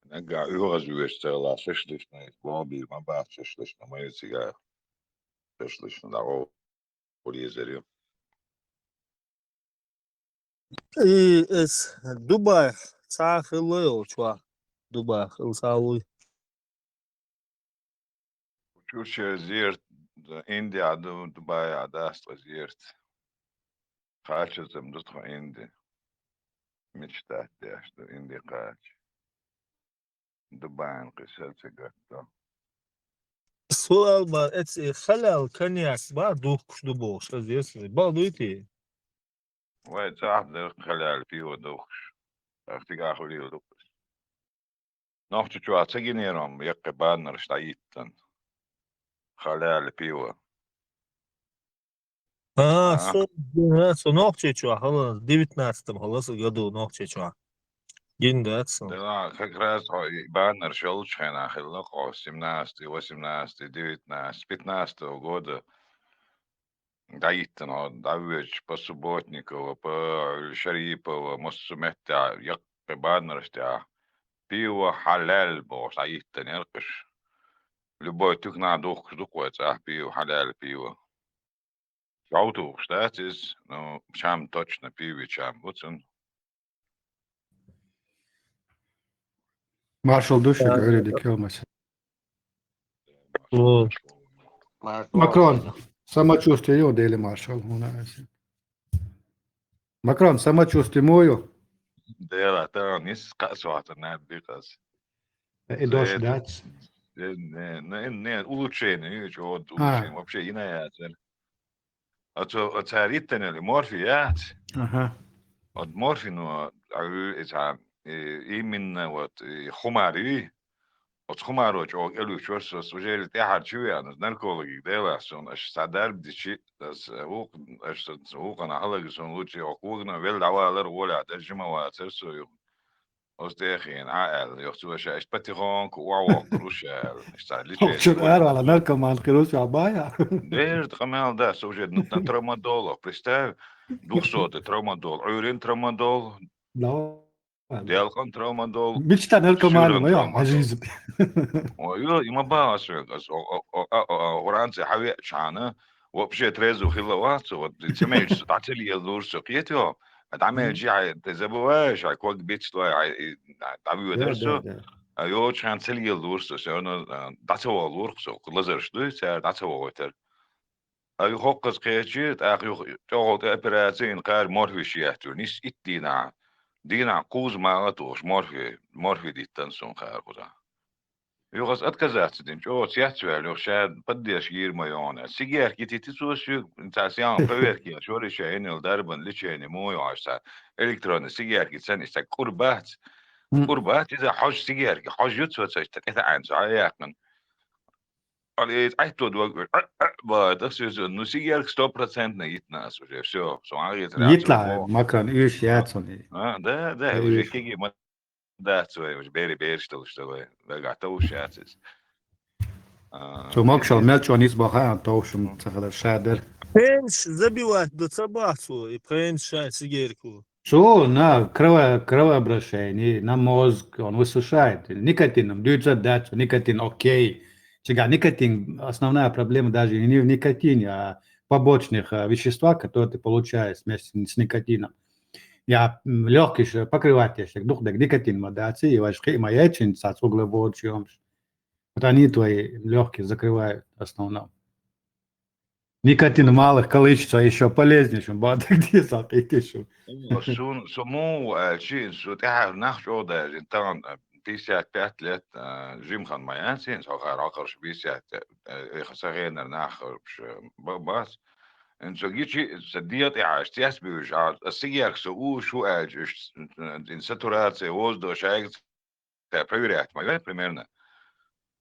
نرجع übergestellt, schlecht nicht, Bobby, man war schlecht, man ist egal, schlecht, da auch, Polizei. и с Дубай сахило чва Дубай сахило شو شيء زيرت إندي عدو دبي عداست زيرت خاش زمدت خو إندي مش تحت ياشتو إندي خاش دبي قصة سجتة سؤال با اتس خلال كنياس با دوخ دبو شو زيس با دويتي وايد صاحب خلال فيه ودوخش اختي أخلي ودوخش نحن شو أتسجني رام يقبان رشتايتن خلال فيه со ногче чува хала 19-м халаса году ногче чува гиндатсо Да, как раз баннер шел на Хиллоко 17, 18, 19, 15 года. Гаитно, Давич, по Субботникову, по Шарипова, Моссуметя, як баннерстя. Пиво халяль бос, Гаитно, неркаш. Любой тук на дух дукуется, пиво халяль пиво. Auto, штат is, ну, чам точно пиво, чам. Вот он. Маршал Души говорили, Келмас. О, Макрон, самочувствие его дели маршал. Макрон, самочувствие мою. Дела, то не сказывать, не бегать. И дождь дать. Не, улучшение, ничего, улучшение. Вообще иная цель. От царитતેને морфият. Ага. От морфину, это именно вот хумари. От хумароч, о элучос, уже тяхар чуя, наркологи дела, сон аж садар дичи, das аж на халаг сон лучше окугна вел давалер воля, держима ва церсо. Остехин, AL, يختو اش باتيغون كواو كروشال اشتعليش Вчера على наркоман, короче, абая. Дежд хамел, да, уже на трамадолах, представь, 200 трамадол, урин трамадол, Да. диалкон трамадол, Мечта наркомана ширен моя, трамадол. жизнь. Ой, има баас, оранцы хави чана, вообще трезу хиловацу, вот тимеешь атели елурсо, кьетё, تعمل شيء تزبواش على كوك بيتش توي تعمل Да, درسو да. ايو شان تلي لورسو سيونو داتو لورسو لازرش دو سير داتو وتر ايو خوقس قيچيت اخيو توغو اوبراتين قار مورفيشياتو نيس دينا قوز ما اتوش مورفي ديتنسون خار خدا يغز أتكزات دين جو سياتسوال يغشاد بديش غير مايونا سيجار كيتي تسوسو انت سيان فوير كي شوري شاين الدربن لشين مو يعشا الكترون سيجار كي سن است قربات قربات اذا حوش سيجار كي حوش يتسو تشت عن سايقن قال ايتو دو با تسوس انه سيجار 100% نيتناس وجه سو عايز يطلع مكان ايش ياتسوني ده وجه كيجي ما ده سوي مش بيري شتوي بقى توش ياتس شو ماكشال ملچون يصبح توشم تخل شادر برنش забивать до собацу и преншать сигарку. شو крова обращение на мозг, он высушает. Никотином, дают задачу, никотин окей. Чего, никотин, основная проблема даже не в никотине, а побочных веществах, которые ты получаешь вместе с никотином. Я легкий покрывать ящик, дух так никотин модации, и ваш хима яйчин, сац углевод, чемш. Вот они твои легкие закрывают в основном. Никотин в малых количествах еще полезнее, чем где запитишь. سمو شيء سو تاع نخش اودا جنتان بيسات باتلت جيم خان مايانسين سو غير اخرش بيسات خسرين ناخر باس ان سو جيتشي سديت عاش تياس بيوش السيار سو شو اج ان ساتوراتسي воздух шайк та проверять моя примерно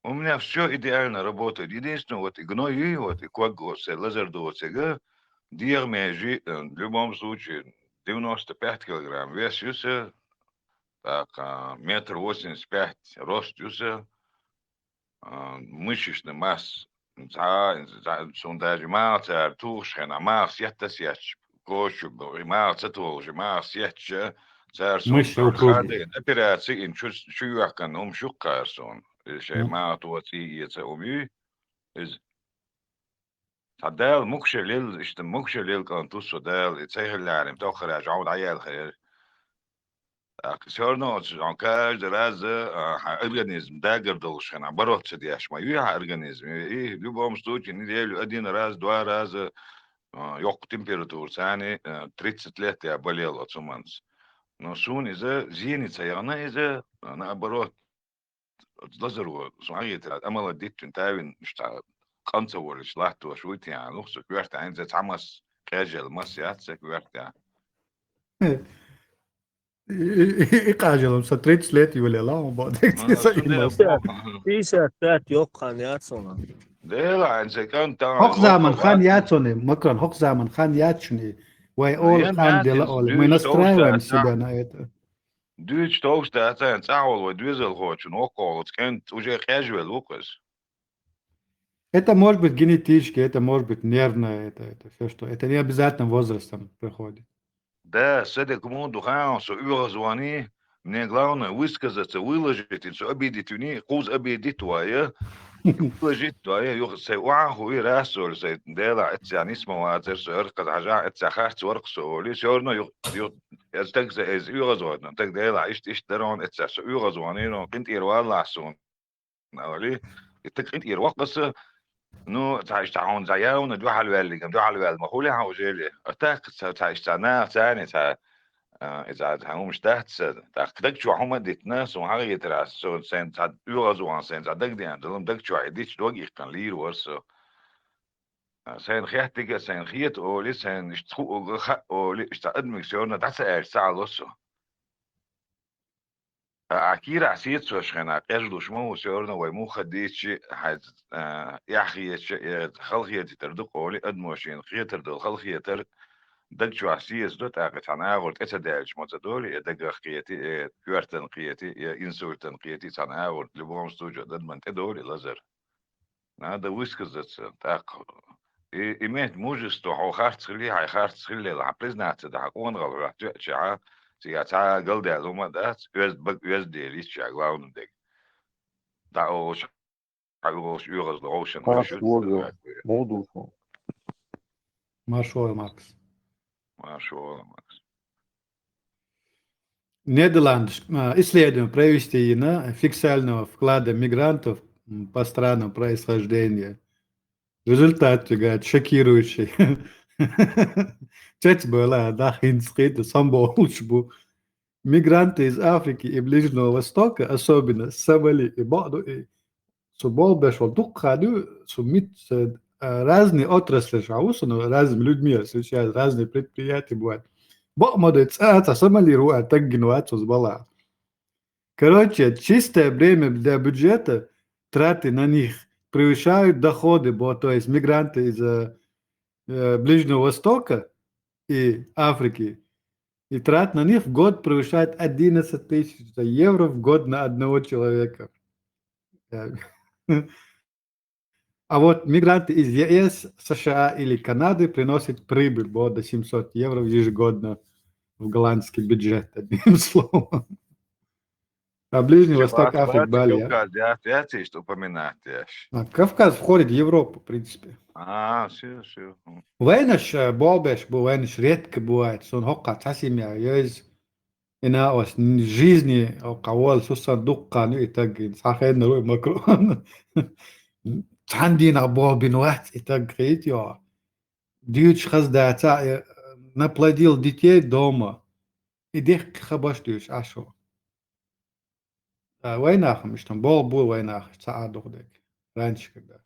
у меня все идеально работает единственное вот гною вот и квагос лазердоцега диагмежи в любом случае 95 килограмм вес юса, так, 1,85 м рост юса, мышечный масс, сондаж масс, артушхена масс, яттасяч, кошу, масс, атолж, масс, ятча, Мышцы упругие. операции, чуяхкан, шуккарсон, шей маатуати, яца умю, из صدال مكشليل اشت مكشليل كان تو صدال يتسهل العالم تأخر عجعود عيال خير كسرنا عن كاج دراز أورجانيزم داجر دولش خنا بروت سدياش ما يوها أورجانيزم إيه بيبقى مستوج إن ديالو أدين راز دوا راز يوق تمبيراتور ثاني 33 يا باليل أتصمنس نصون إذا زيني سيانا إذا أنا بروت لازرو صعيت أمل ديت تنتاوين نشتغل خمسة ولا شلحت وشويت يعني نقص كبرت عين زي تعمس كاجل مصيات كبرت يعني يقاجلهم 30 ليت يولي لا بعدك بيسات يوقع ياتسونا. ده لا عن زي كان حق زمن خان ياتسوني مكان حق زمن خان ياتشني واي اول خان دي لا اول من استرايم سبنا ايتا دوش توش ده تان تعول ودوزل خوش نوقع كانت وجه كاجوال لوكس Это может быть генетически, это может быть нервное, это все что. Это не обязательно возрастом приходит. ده صدق مو دخان سو يغزواني من главное высказаться выложить со обидетуни قوز обидит твоя выложить твоя يغسي وعه يراسل سي ديلا اتسان اسمه واتر سو ارقد حاجه اتسخرت ورقسو لي سورنا يستجز از يغزوان تك ديلا ايش درون اتسا يغزواني نو كنت يروال سون اولي تك يروقس نو تعيش تعون زياون دو حلوالي كم دو حلوال ما خولي حوجيلي اتاك تعيش تنا ثاني تا اذا هم مش تحت تاك شو هم ديت ناس وحاجه يتراس سو سين تا يوزوان سين تا دك دي عندهم دك شو عديش دوغي كان لير ورسو سين خيحتك سين خيت اولي سين اشتخو اولي اشتقدمك سيورنا تحت ساعه لوسو أكيد عسيت سوشخنا قجلوش مو سيورنا ويمو خديتش حد يحيي خلقية تردق أولي أدموشين خيتر دول خلقية تر دق شو عسيس دوت أقت عنا أقول تتداعش متدولي دق خيتي كورتن خيتي إنسورتن خيتي عنا أقول لبوم ستوجو ددمن تدولي لازر هذا ويسكزت تاق إيمت موجستو هو خارت خلي هاي خارت خلي لعبرزنات ده حقون غلط راح تشعى سياتا قلدي علومة ده يوز ديليس شاغلاون ديك داوش حقوش يغز لغوشن موضوع Маршал Макс. Макс. Нидерланды исследование провести на фиксального вклада мигрантов по странам происхождения. Результат, говорят, шокирующий. Чуть было, да, хинские, сам был. Мигранты из Африки и Ближнего Востока, особенно Сомали и Баду, и Su bolbeš vol dukkadu, su mit разные отрасли живут, но разными людьми встречаются, разные предприятия бывают. Бог может самолирует, так генуацию сбала. Короче, чистое время для бюджета, траты на них превышают доходы, то есть мигранты из Ближнего Востока и Африки. И трат на них в год превышает 11 тысяч евро в год на одного человека. А вот мигранты из ЕС, США или Канады приносят прибыль до 700 евро ежегодно в голландский бюджет, одним словом. А Ближний Восток, Африка, Бали. Кавказ, что упоминать. Кавказ входит в Европу, в принципе. Все. Войнаш болбеш, войнаш редко бывает, сон хока тасимя, есть инаос жизни, кавал сусан дукка, ну и так, сахен руй макрон. عندنا بابين واحد итак, я дюч хаздата наплодил детей дома и дех хабаштуш ашо. Войнах, мы что был войнах, цаадухдек раньше когда.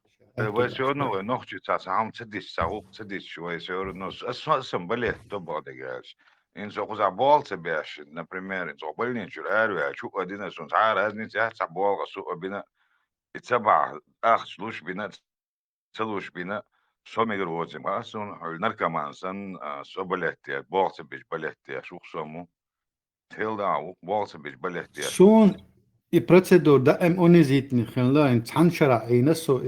ويسيرنا نخشى تسعة تدش ساق تدش ويسيرنا أسمع بالله تبغى دجاج إن سوق زبال تبيش например إن سوق بالين شو الأروع شو أدينا سون سعر هذني تحت زبال سوق بينا يتبع شلوش بينا تلوش بينا شو ميجر وزم أصلا نركمان سن سو بلهتي بال تبيش بلهتي شو سمو تيل داو بال تبيش بلهتي سون и процедура да унизительных онлайн цаншара и насо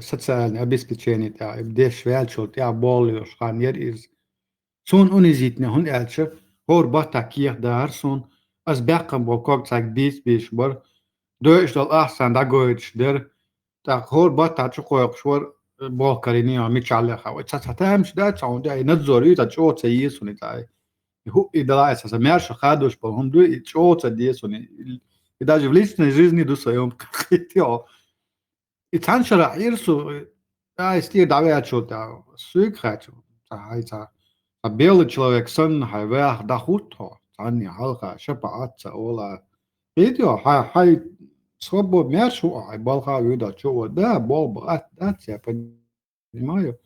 социальное обеспечение да где швелчот я более шанер из сон унизительный он элче хор батаких дар сон as бякам бокок так биш бар дойштал ахсан да гоич дер так хор батач коек швар бокарини амичале хава цатамш да цаун да надзори да чот сеисуни да هو إدراء أساسا ماشي خادوش بهم دو يتشوت ديسوني и даже в личной жизни до своем хотел. И танчера ирсу, из тех давай что-то сюк хочу. А белый человек сон хайвах дахуто, тани халка шапаатца ола. Видео хай свобод мяшу, ай балха вида чего, да, бол я понимаю.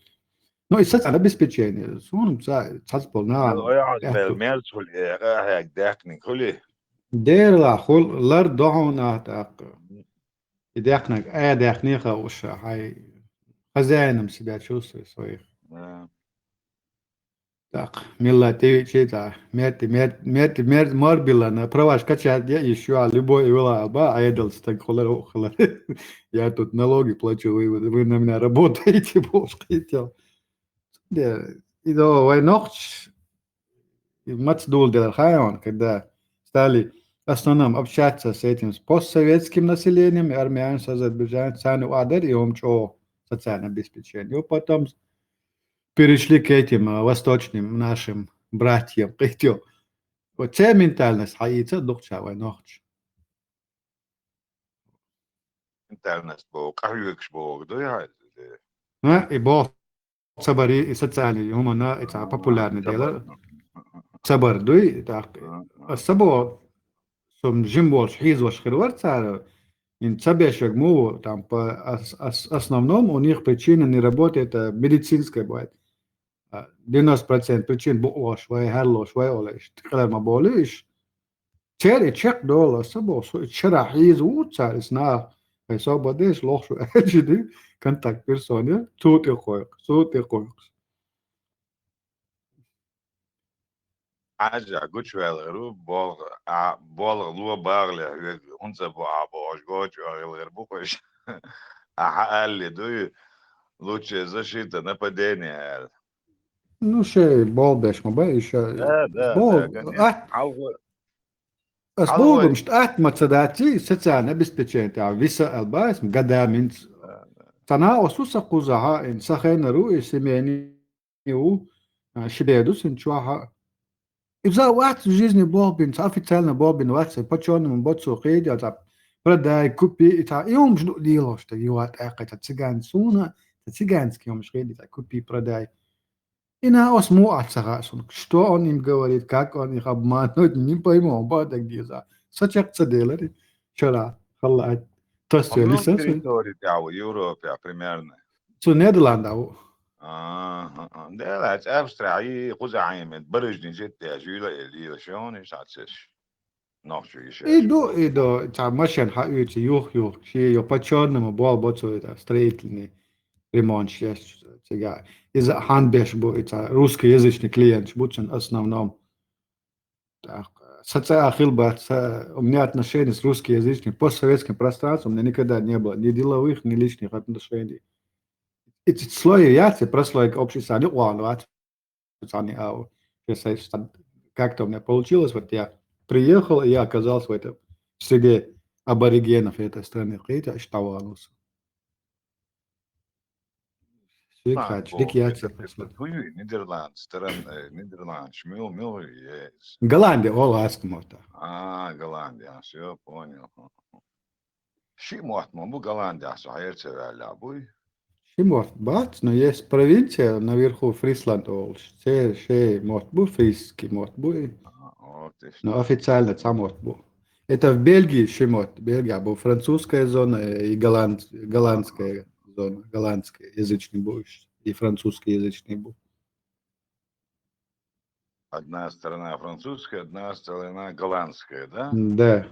Но и социальное обеспечение, сон цацпол на. دير خل لر دهونا تاق يدخنك دخنيخه وش هاي خزانم سبع شو سوي تاق ملا تي شيء ميت مار بيلانا праваш качать я еще любой вела ба айдл так холер я тут налоги плачу вы на меня работаете боже хотел и до войнох мацдул дел хайон когда стали в основном общаться с этим постсоветским населением, армянцев, азербайджанцев, и им что социальное обеспечение. Потом перешли к этим восточным нашим братьям. Вот эта ментальность хаится духчавая ночь. Ментальность бог, бог, да я. И бог сабари и социальный, humana это популярное дело. Сабар, дуй, так. Сабо som жимболш хизвош херварцара, in цабешек му там по основном у них причина не работает медицинская бывает. 90% причин было швей харло швей олеш. Когда мы болеешь, чек доллар сабо чера хизвуца сна свободеш лошу эджиди контакт персоне тут и коек. حاجة قلت غيرو بول لو باغلي انت باش قلت غير بوكش قال دو лучше защита нападения. Ну шей болбеш мабай еще. Да. С Богом что мацадати социальное обеспечение та виса албас гадаминс тана осуса кузаха ин сахенру и семени у шибедус ин чуаха. И в в жизни бобин, официально бобин, почему боцу хейди, продай, купи, и он жду дело, что его это цыган суна, это цыганский, он хейди, купи, продай. И на осму отсагасун, что он им говорит, как он их обманывает, не пойму, он так диза. Сачак цаделари, вчера, халат, Tas jau Огромная lisas. территория в Европе примерно. Su Nederlanda. ده لا أبسترعي قزعيمة برجني جدا جيلا إلي شون إيش عتسش نوش يشاش Ido, ta mašana hajūci, juh, šie jau pa čornam bol bocoja streitni ремонт сейчас. Из-за ханбеш будет русскоязычный клиент, будет в основном. Социальный хилбат, у меня отношения с русскоязычным постсоветским пространством, у меня никогда не было ни деловых, ни личных отношений. Эти слои яйца прослойка общества, они уанват. Как-то у меня получилось, вот я приехал, и я оказался в этом среде аборигенов этой страны. Хотя что Нидерланд, Нидерланд, шмил, есть. Голландия, Оласкмота. Голландия, все понял. Шимот, маму Голландия, сахерцевая лабуй. Шимот, бац, но есть провинция наверху Фрисланд, все мотбу, фриский мотбу, но официально сам мотбу. Это в Бельгии Шимот, Бельгия, был французская зона и голландская зона, голландская язычный будет и французский язычный будет. Одна сторона французская, одна сторона голландская, да? Да.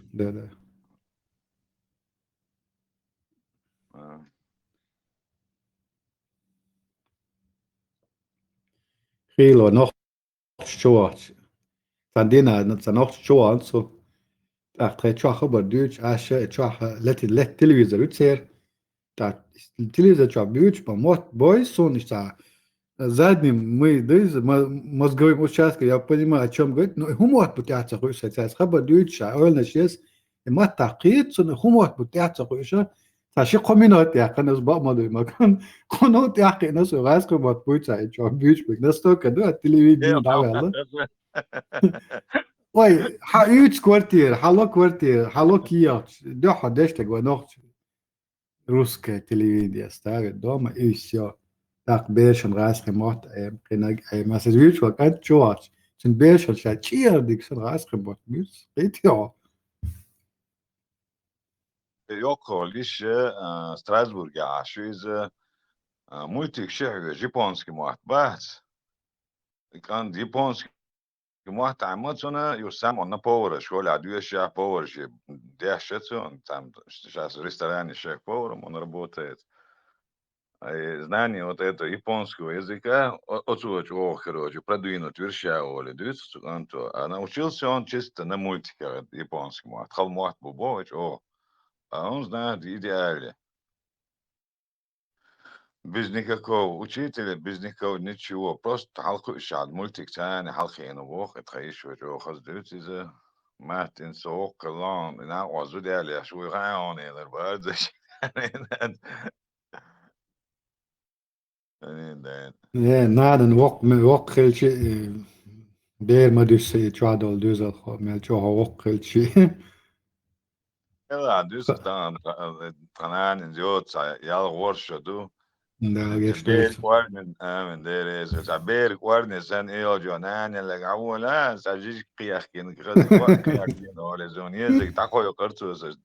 Хило, noch short. Tandina, noch short, so. Après, tu as خبر دوش عشاء tu as let تلفزيون وتصير تا التلفزيون tu as بيوش помот бой сон что задним мы мозговым участком я понимаю о чем говорит но хумот بتاعته خوش сейчас خبر دوش أولنا شيء ما تقيت سن хумот بتاعته خوش تاشي قمينات يا كناس بقى ما دوي ما كان قنوت يا أخي ناس غاز كمات بويتها tu as بيوش بس تو كده التلفزيون ده والله Ой, üç kvartier, hallo Kia, да, дешtek var nog русская телевидение ставит дома и все. Так бешен раз ремонт, масс вич вот это чувак, sen бешен сейчас чирдик раз ремонт, мис, это Yok, лише Страсбург, а что из мультик шех японский махбат. Кан японский مهت عمتنا يسمى أنه باور شغل عدوية شيء باور شيء ده شتو там сейчас в ресторане шеф поваром он работает знание вот этого японского языка очень короче продвинут верша оли а научился он чисто на мультиках японскому от холмат бубович а он знает идеально без никакого учителя, без никакого ничего. Просто халку ишад мультик тани халки на вох, это еще что хаздут из Мартин Сок калан, на озу дали, шо играон или бардаш. надо вок хелчи бер мадус чуадол дюзел мел чуа вок хелчи. Ja, dus dan tranen jod, ja worst do. Да, Beer guarden, en there is a beer guarden zijn heel jonan en like awala, sajij qiyaqin qiyaqin wala zoniye zik taqo yoqartu is.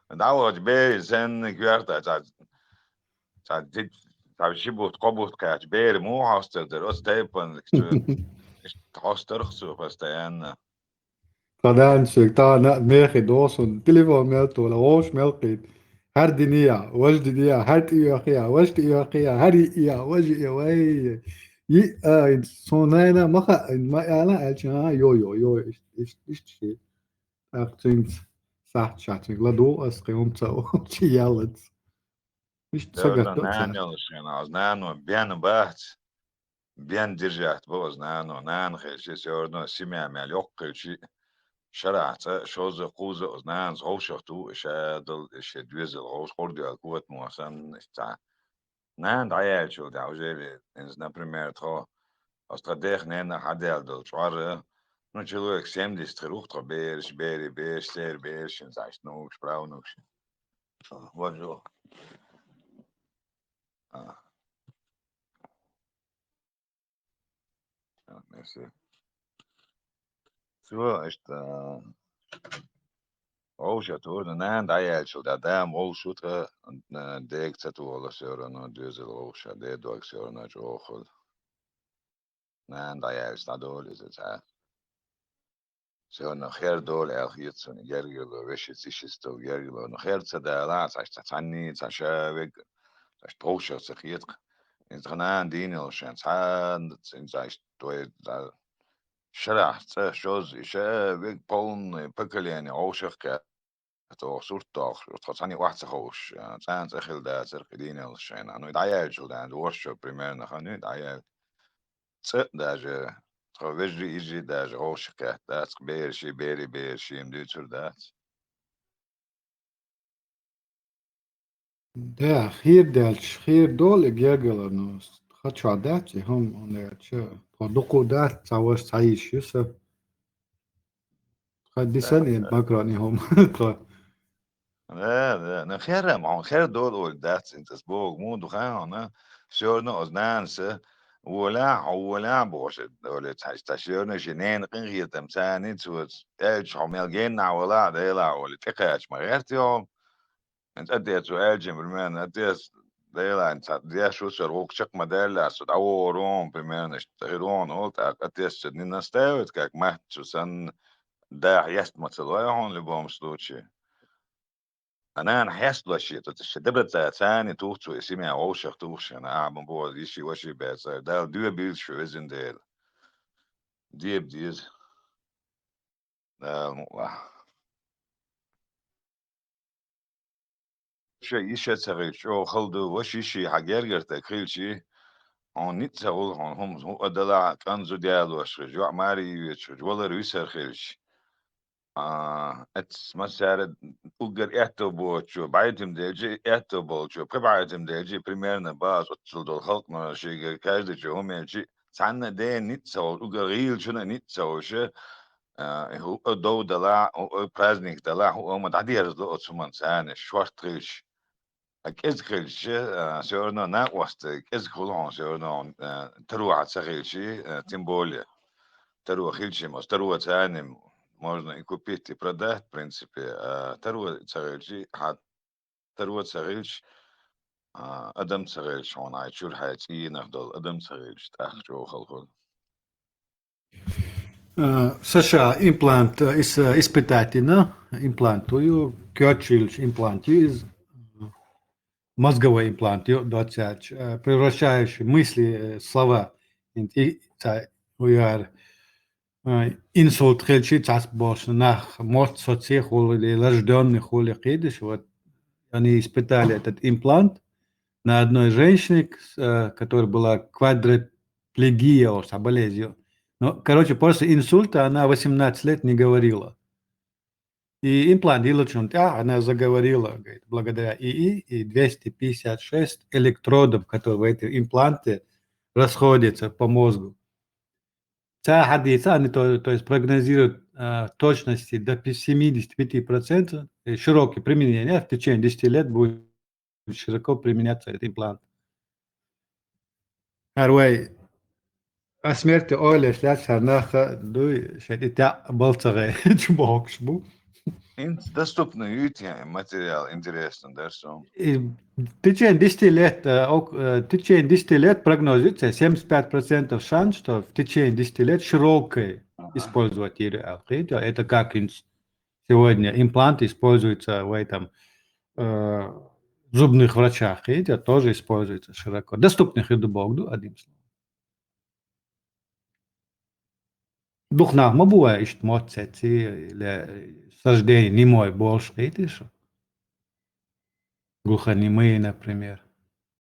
Dawo beer zijn guarda ta dit ta shibut qabut qiyaq beer mo hostel der ostepan hoster khsu fastayan. قدانشك تا ميخي دوسون تليفون ميلتو لوش ملقيت هر دنيا وجد دنيا هر إيوخيا وجد إيوخيا هر إيا وجد إيوهي سونينا ما أنا ألشنا يو إيش شيء أختينت صح شاتنك لدو أسقيهم تسو شي يالد إيش Да, تسقط знано, bien бахт, bien держать, бо знано, нанхи, все одно семья легкая, شرعت شوز قوز أذنان غوشتو شادل شدوز الغوش قردي القوة موسن تا نان دعيال شو دعوجي إنز نبريمير تخو أستغديخ نينا حديال دل شوار نجلو إكسيم دي استخروخ تخو بيرش بيري بيرش سير بيرش إنزاش نوكش براو نوكش وجو ميرسي سوا إشتا Ousha turda nēn dājēļšu tā dēm olšu tā dēk cetūlas yorano düzel ousha dēdoks yorano jokhul. Nēn dājēļš tā doli zā. Yorano kher doli el khitsun gergilo veshit ishisto gergilo no kher tzadala tsanni tshavig tsash trousha tsakhit. Intranan dinil shan tsand tsinzaish toy da شرح شوز شابك بون بكلياني أوشك تو صورتك تخصني واحد سخوش سان تخيل ده سرقدين الشين أنا يدعيال شو ده ورشة بريميرنا خاني يدعيال صد ده تخوجي يجي ده أوشك ده بيرشي بيرشي مديتور ده Да, хир дол гергаланос. Хочу отдать, и он лечо. Подоку да, цавош цаишюса. Хадисани макрони хом. لا نخير مع خير دول ولدات انت سبوق مو دخان شورنا أزنانسة ولا بوش دولة تشيرنا جنين قنغية تمساني توت ايج حميل جينا ولا ديلا ولا تقاش ما غيرت يوم انت اديت سؤال بالمان اديت ديلا انت دي شو سروق شق مدلع سود اورون بالمان اشتغلون قلت اديت سدني نستاوت كاك مهت شو سن دا يست متلويهون لبوم سلوتشي أنا حاسس شيء تشدبت ثاني توختو اسمي أوشخ توخش أنا أعمل بوا دي شيء وشي بس ده دو بيل شو إزن ده دي بديز ده شيء يشتغل شو خلدو وشي شيء حجر تكريل شيء on niet zo gewoon hoe de la kan zo dialoog جو ماري ولا ريسر خيلش اتس مسار اوغر اتو بوچو بايتم ديجي اتو بوچو بربايتم ديجي примерно باز اتل دول خلق ما شي كاجد جو هم جي سان ده نيت سو اوغر ريل شنو نيت سو ش هو دو دلا برازنيك دلا هو ما تعدير دو اتسمان سان شورت ريش اكيز خيلش سورنا نا وست اكيز خلون سورنا تروح تسخيلشي تيمبولي تروح خيلشي مس تروح ثاني можно и купить, и продать, в принципе. Второй царевич, второй царевич, Адам царевич, он айчур хайти нахдол, Адам царевич, так что халхол. США имплант испытательно имплантую, Кёрчильч имплантию, мозговой имплант, превращающий мысли, слова, инсульт хельчи цас бош нах мозг соцех или рожденных или кидыш. Вот они испытали этот имплант на одной женщине, которая была квадриплегия, болезнь. Но, короче, после инсульта она 18 лет не говорила. И имплант делают, она заговорила, говорит, благодаря ИИ и 256 электродов, которые в эти импланты расходятся по мозгу. Они то есть прогнозируют точности до 75%, широкое применение, в течение 10 лет будет широко применяться этот имплант. О смерти Оли Шляцанаха, это болтare, чубокшбу. Доступно материал интересно, да, что? В течение 10 лет прогнозируется 75% шанс, что в течение 10 лет широкое использовать это как сегодня имплант используется в этом зубных врачах, это тоже используется широко. Доступных и добогду, одним словом. Духнах мы бывает, что моцети или сождение немой больше, видишь? Глухонемые, например.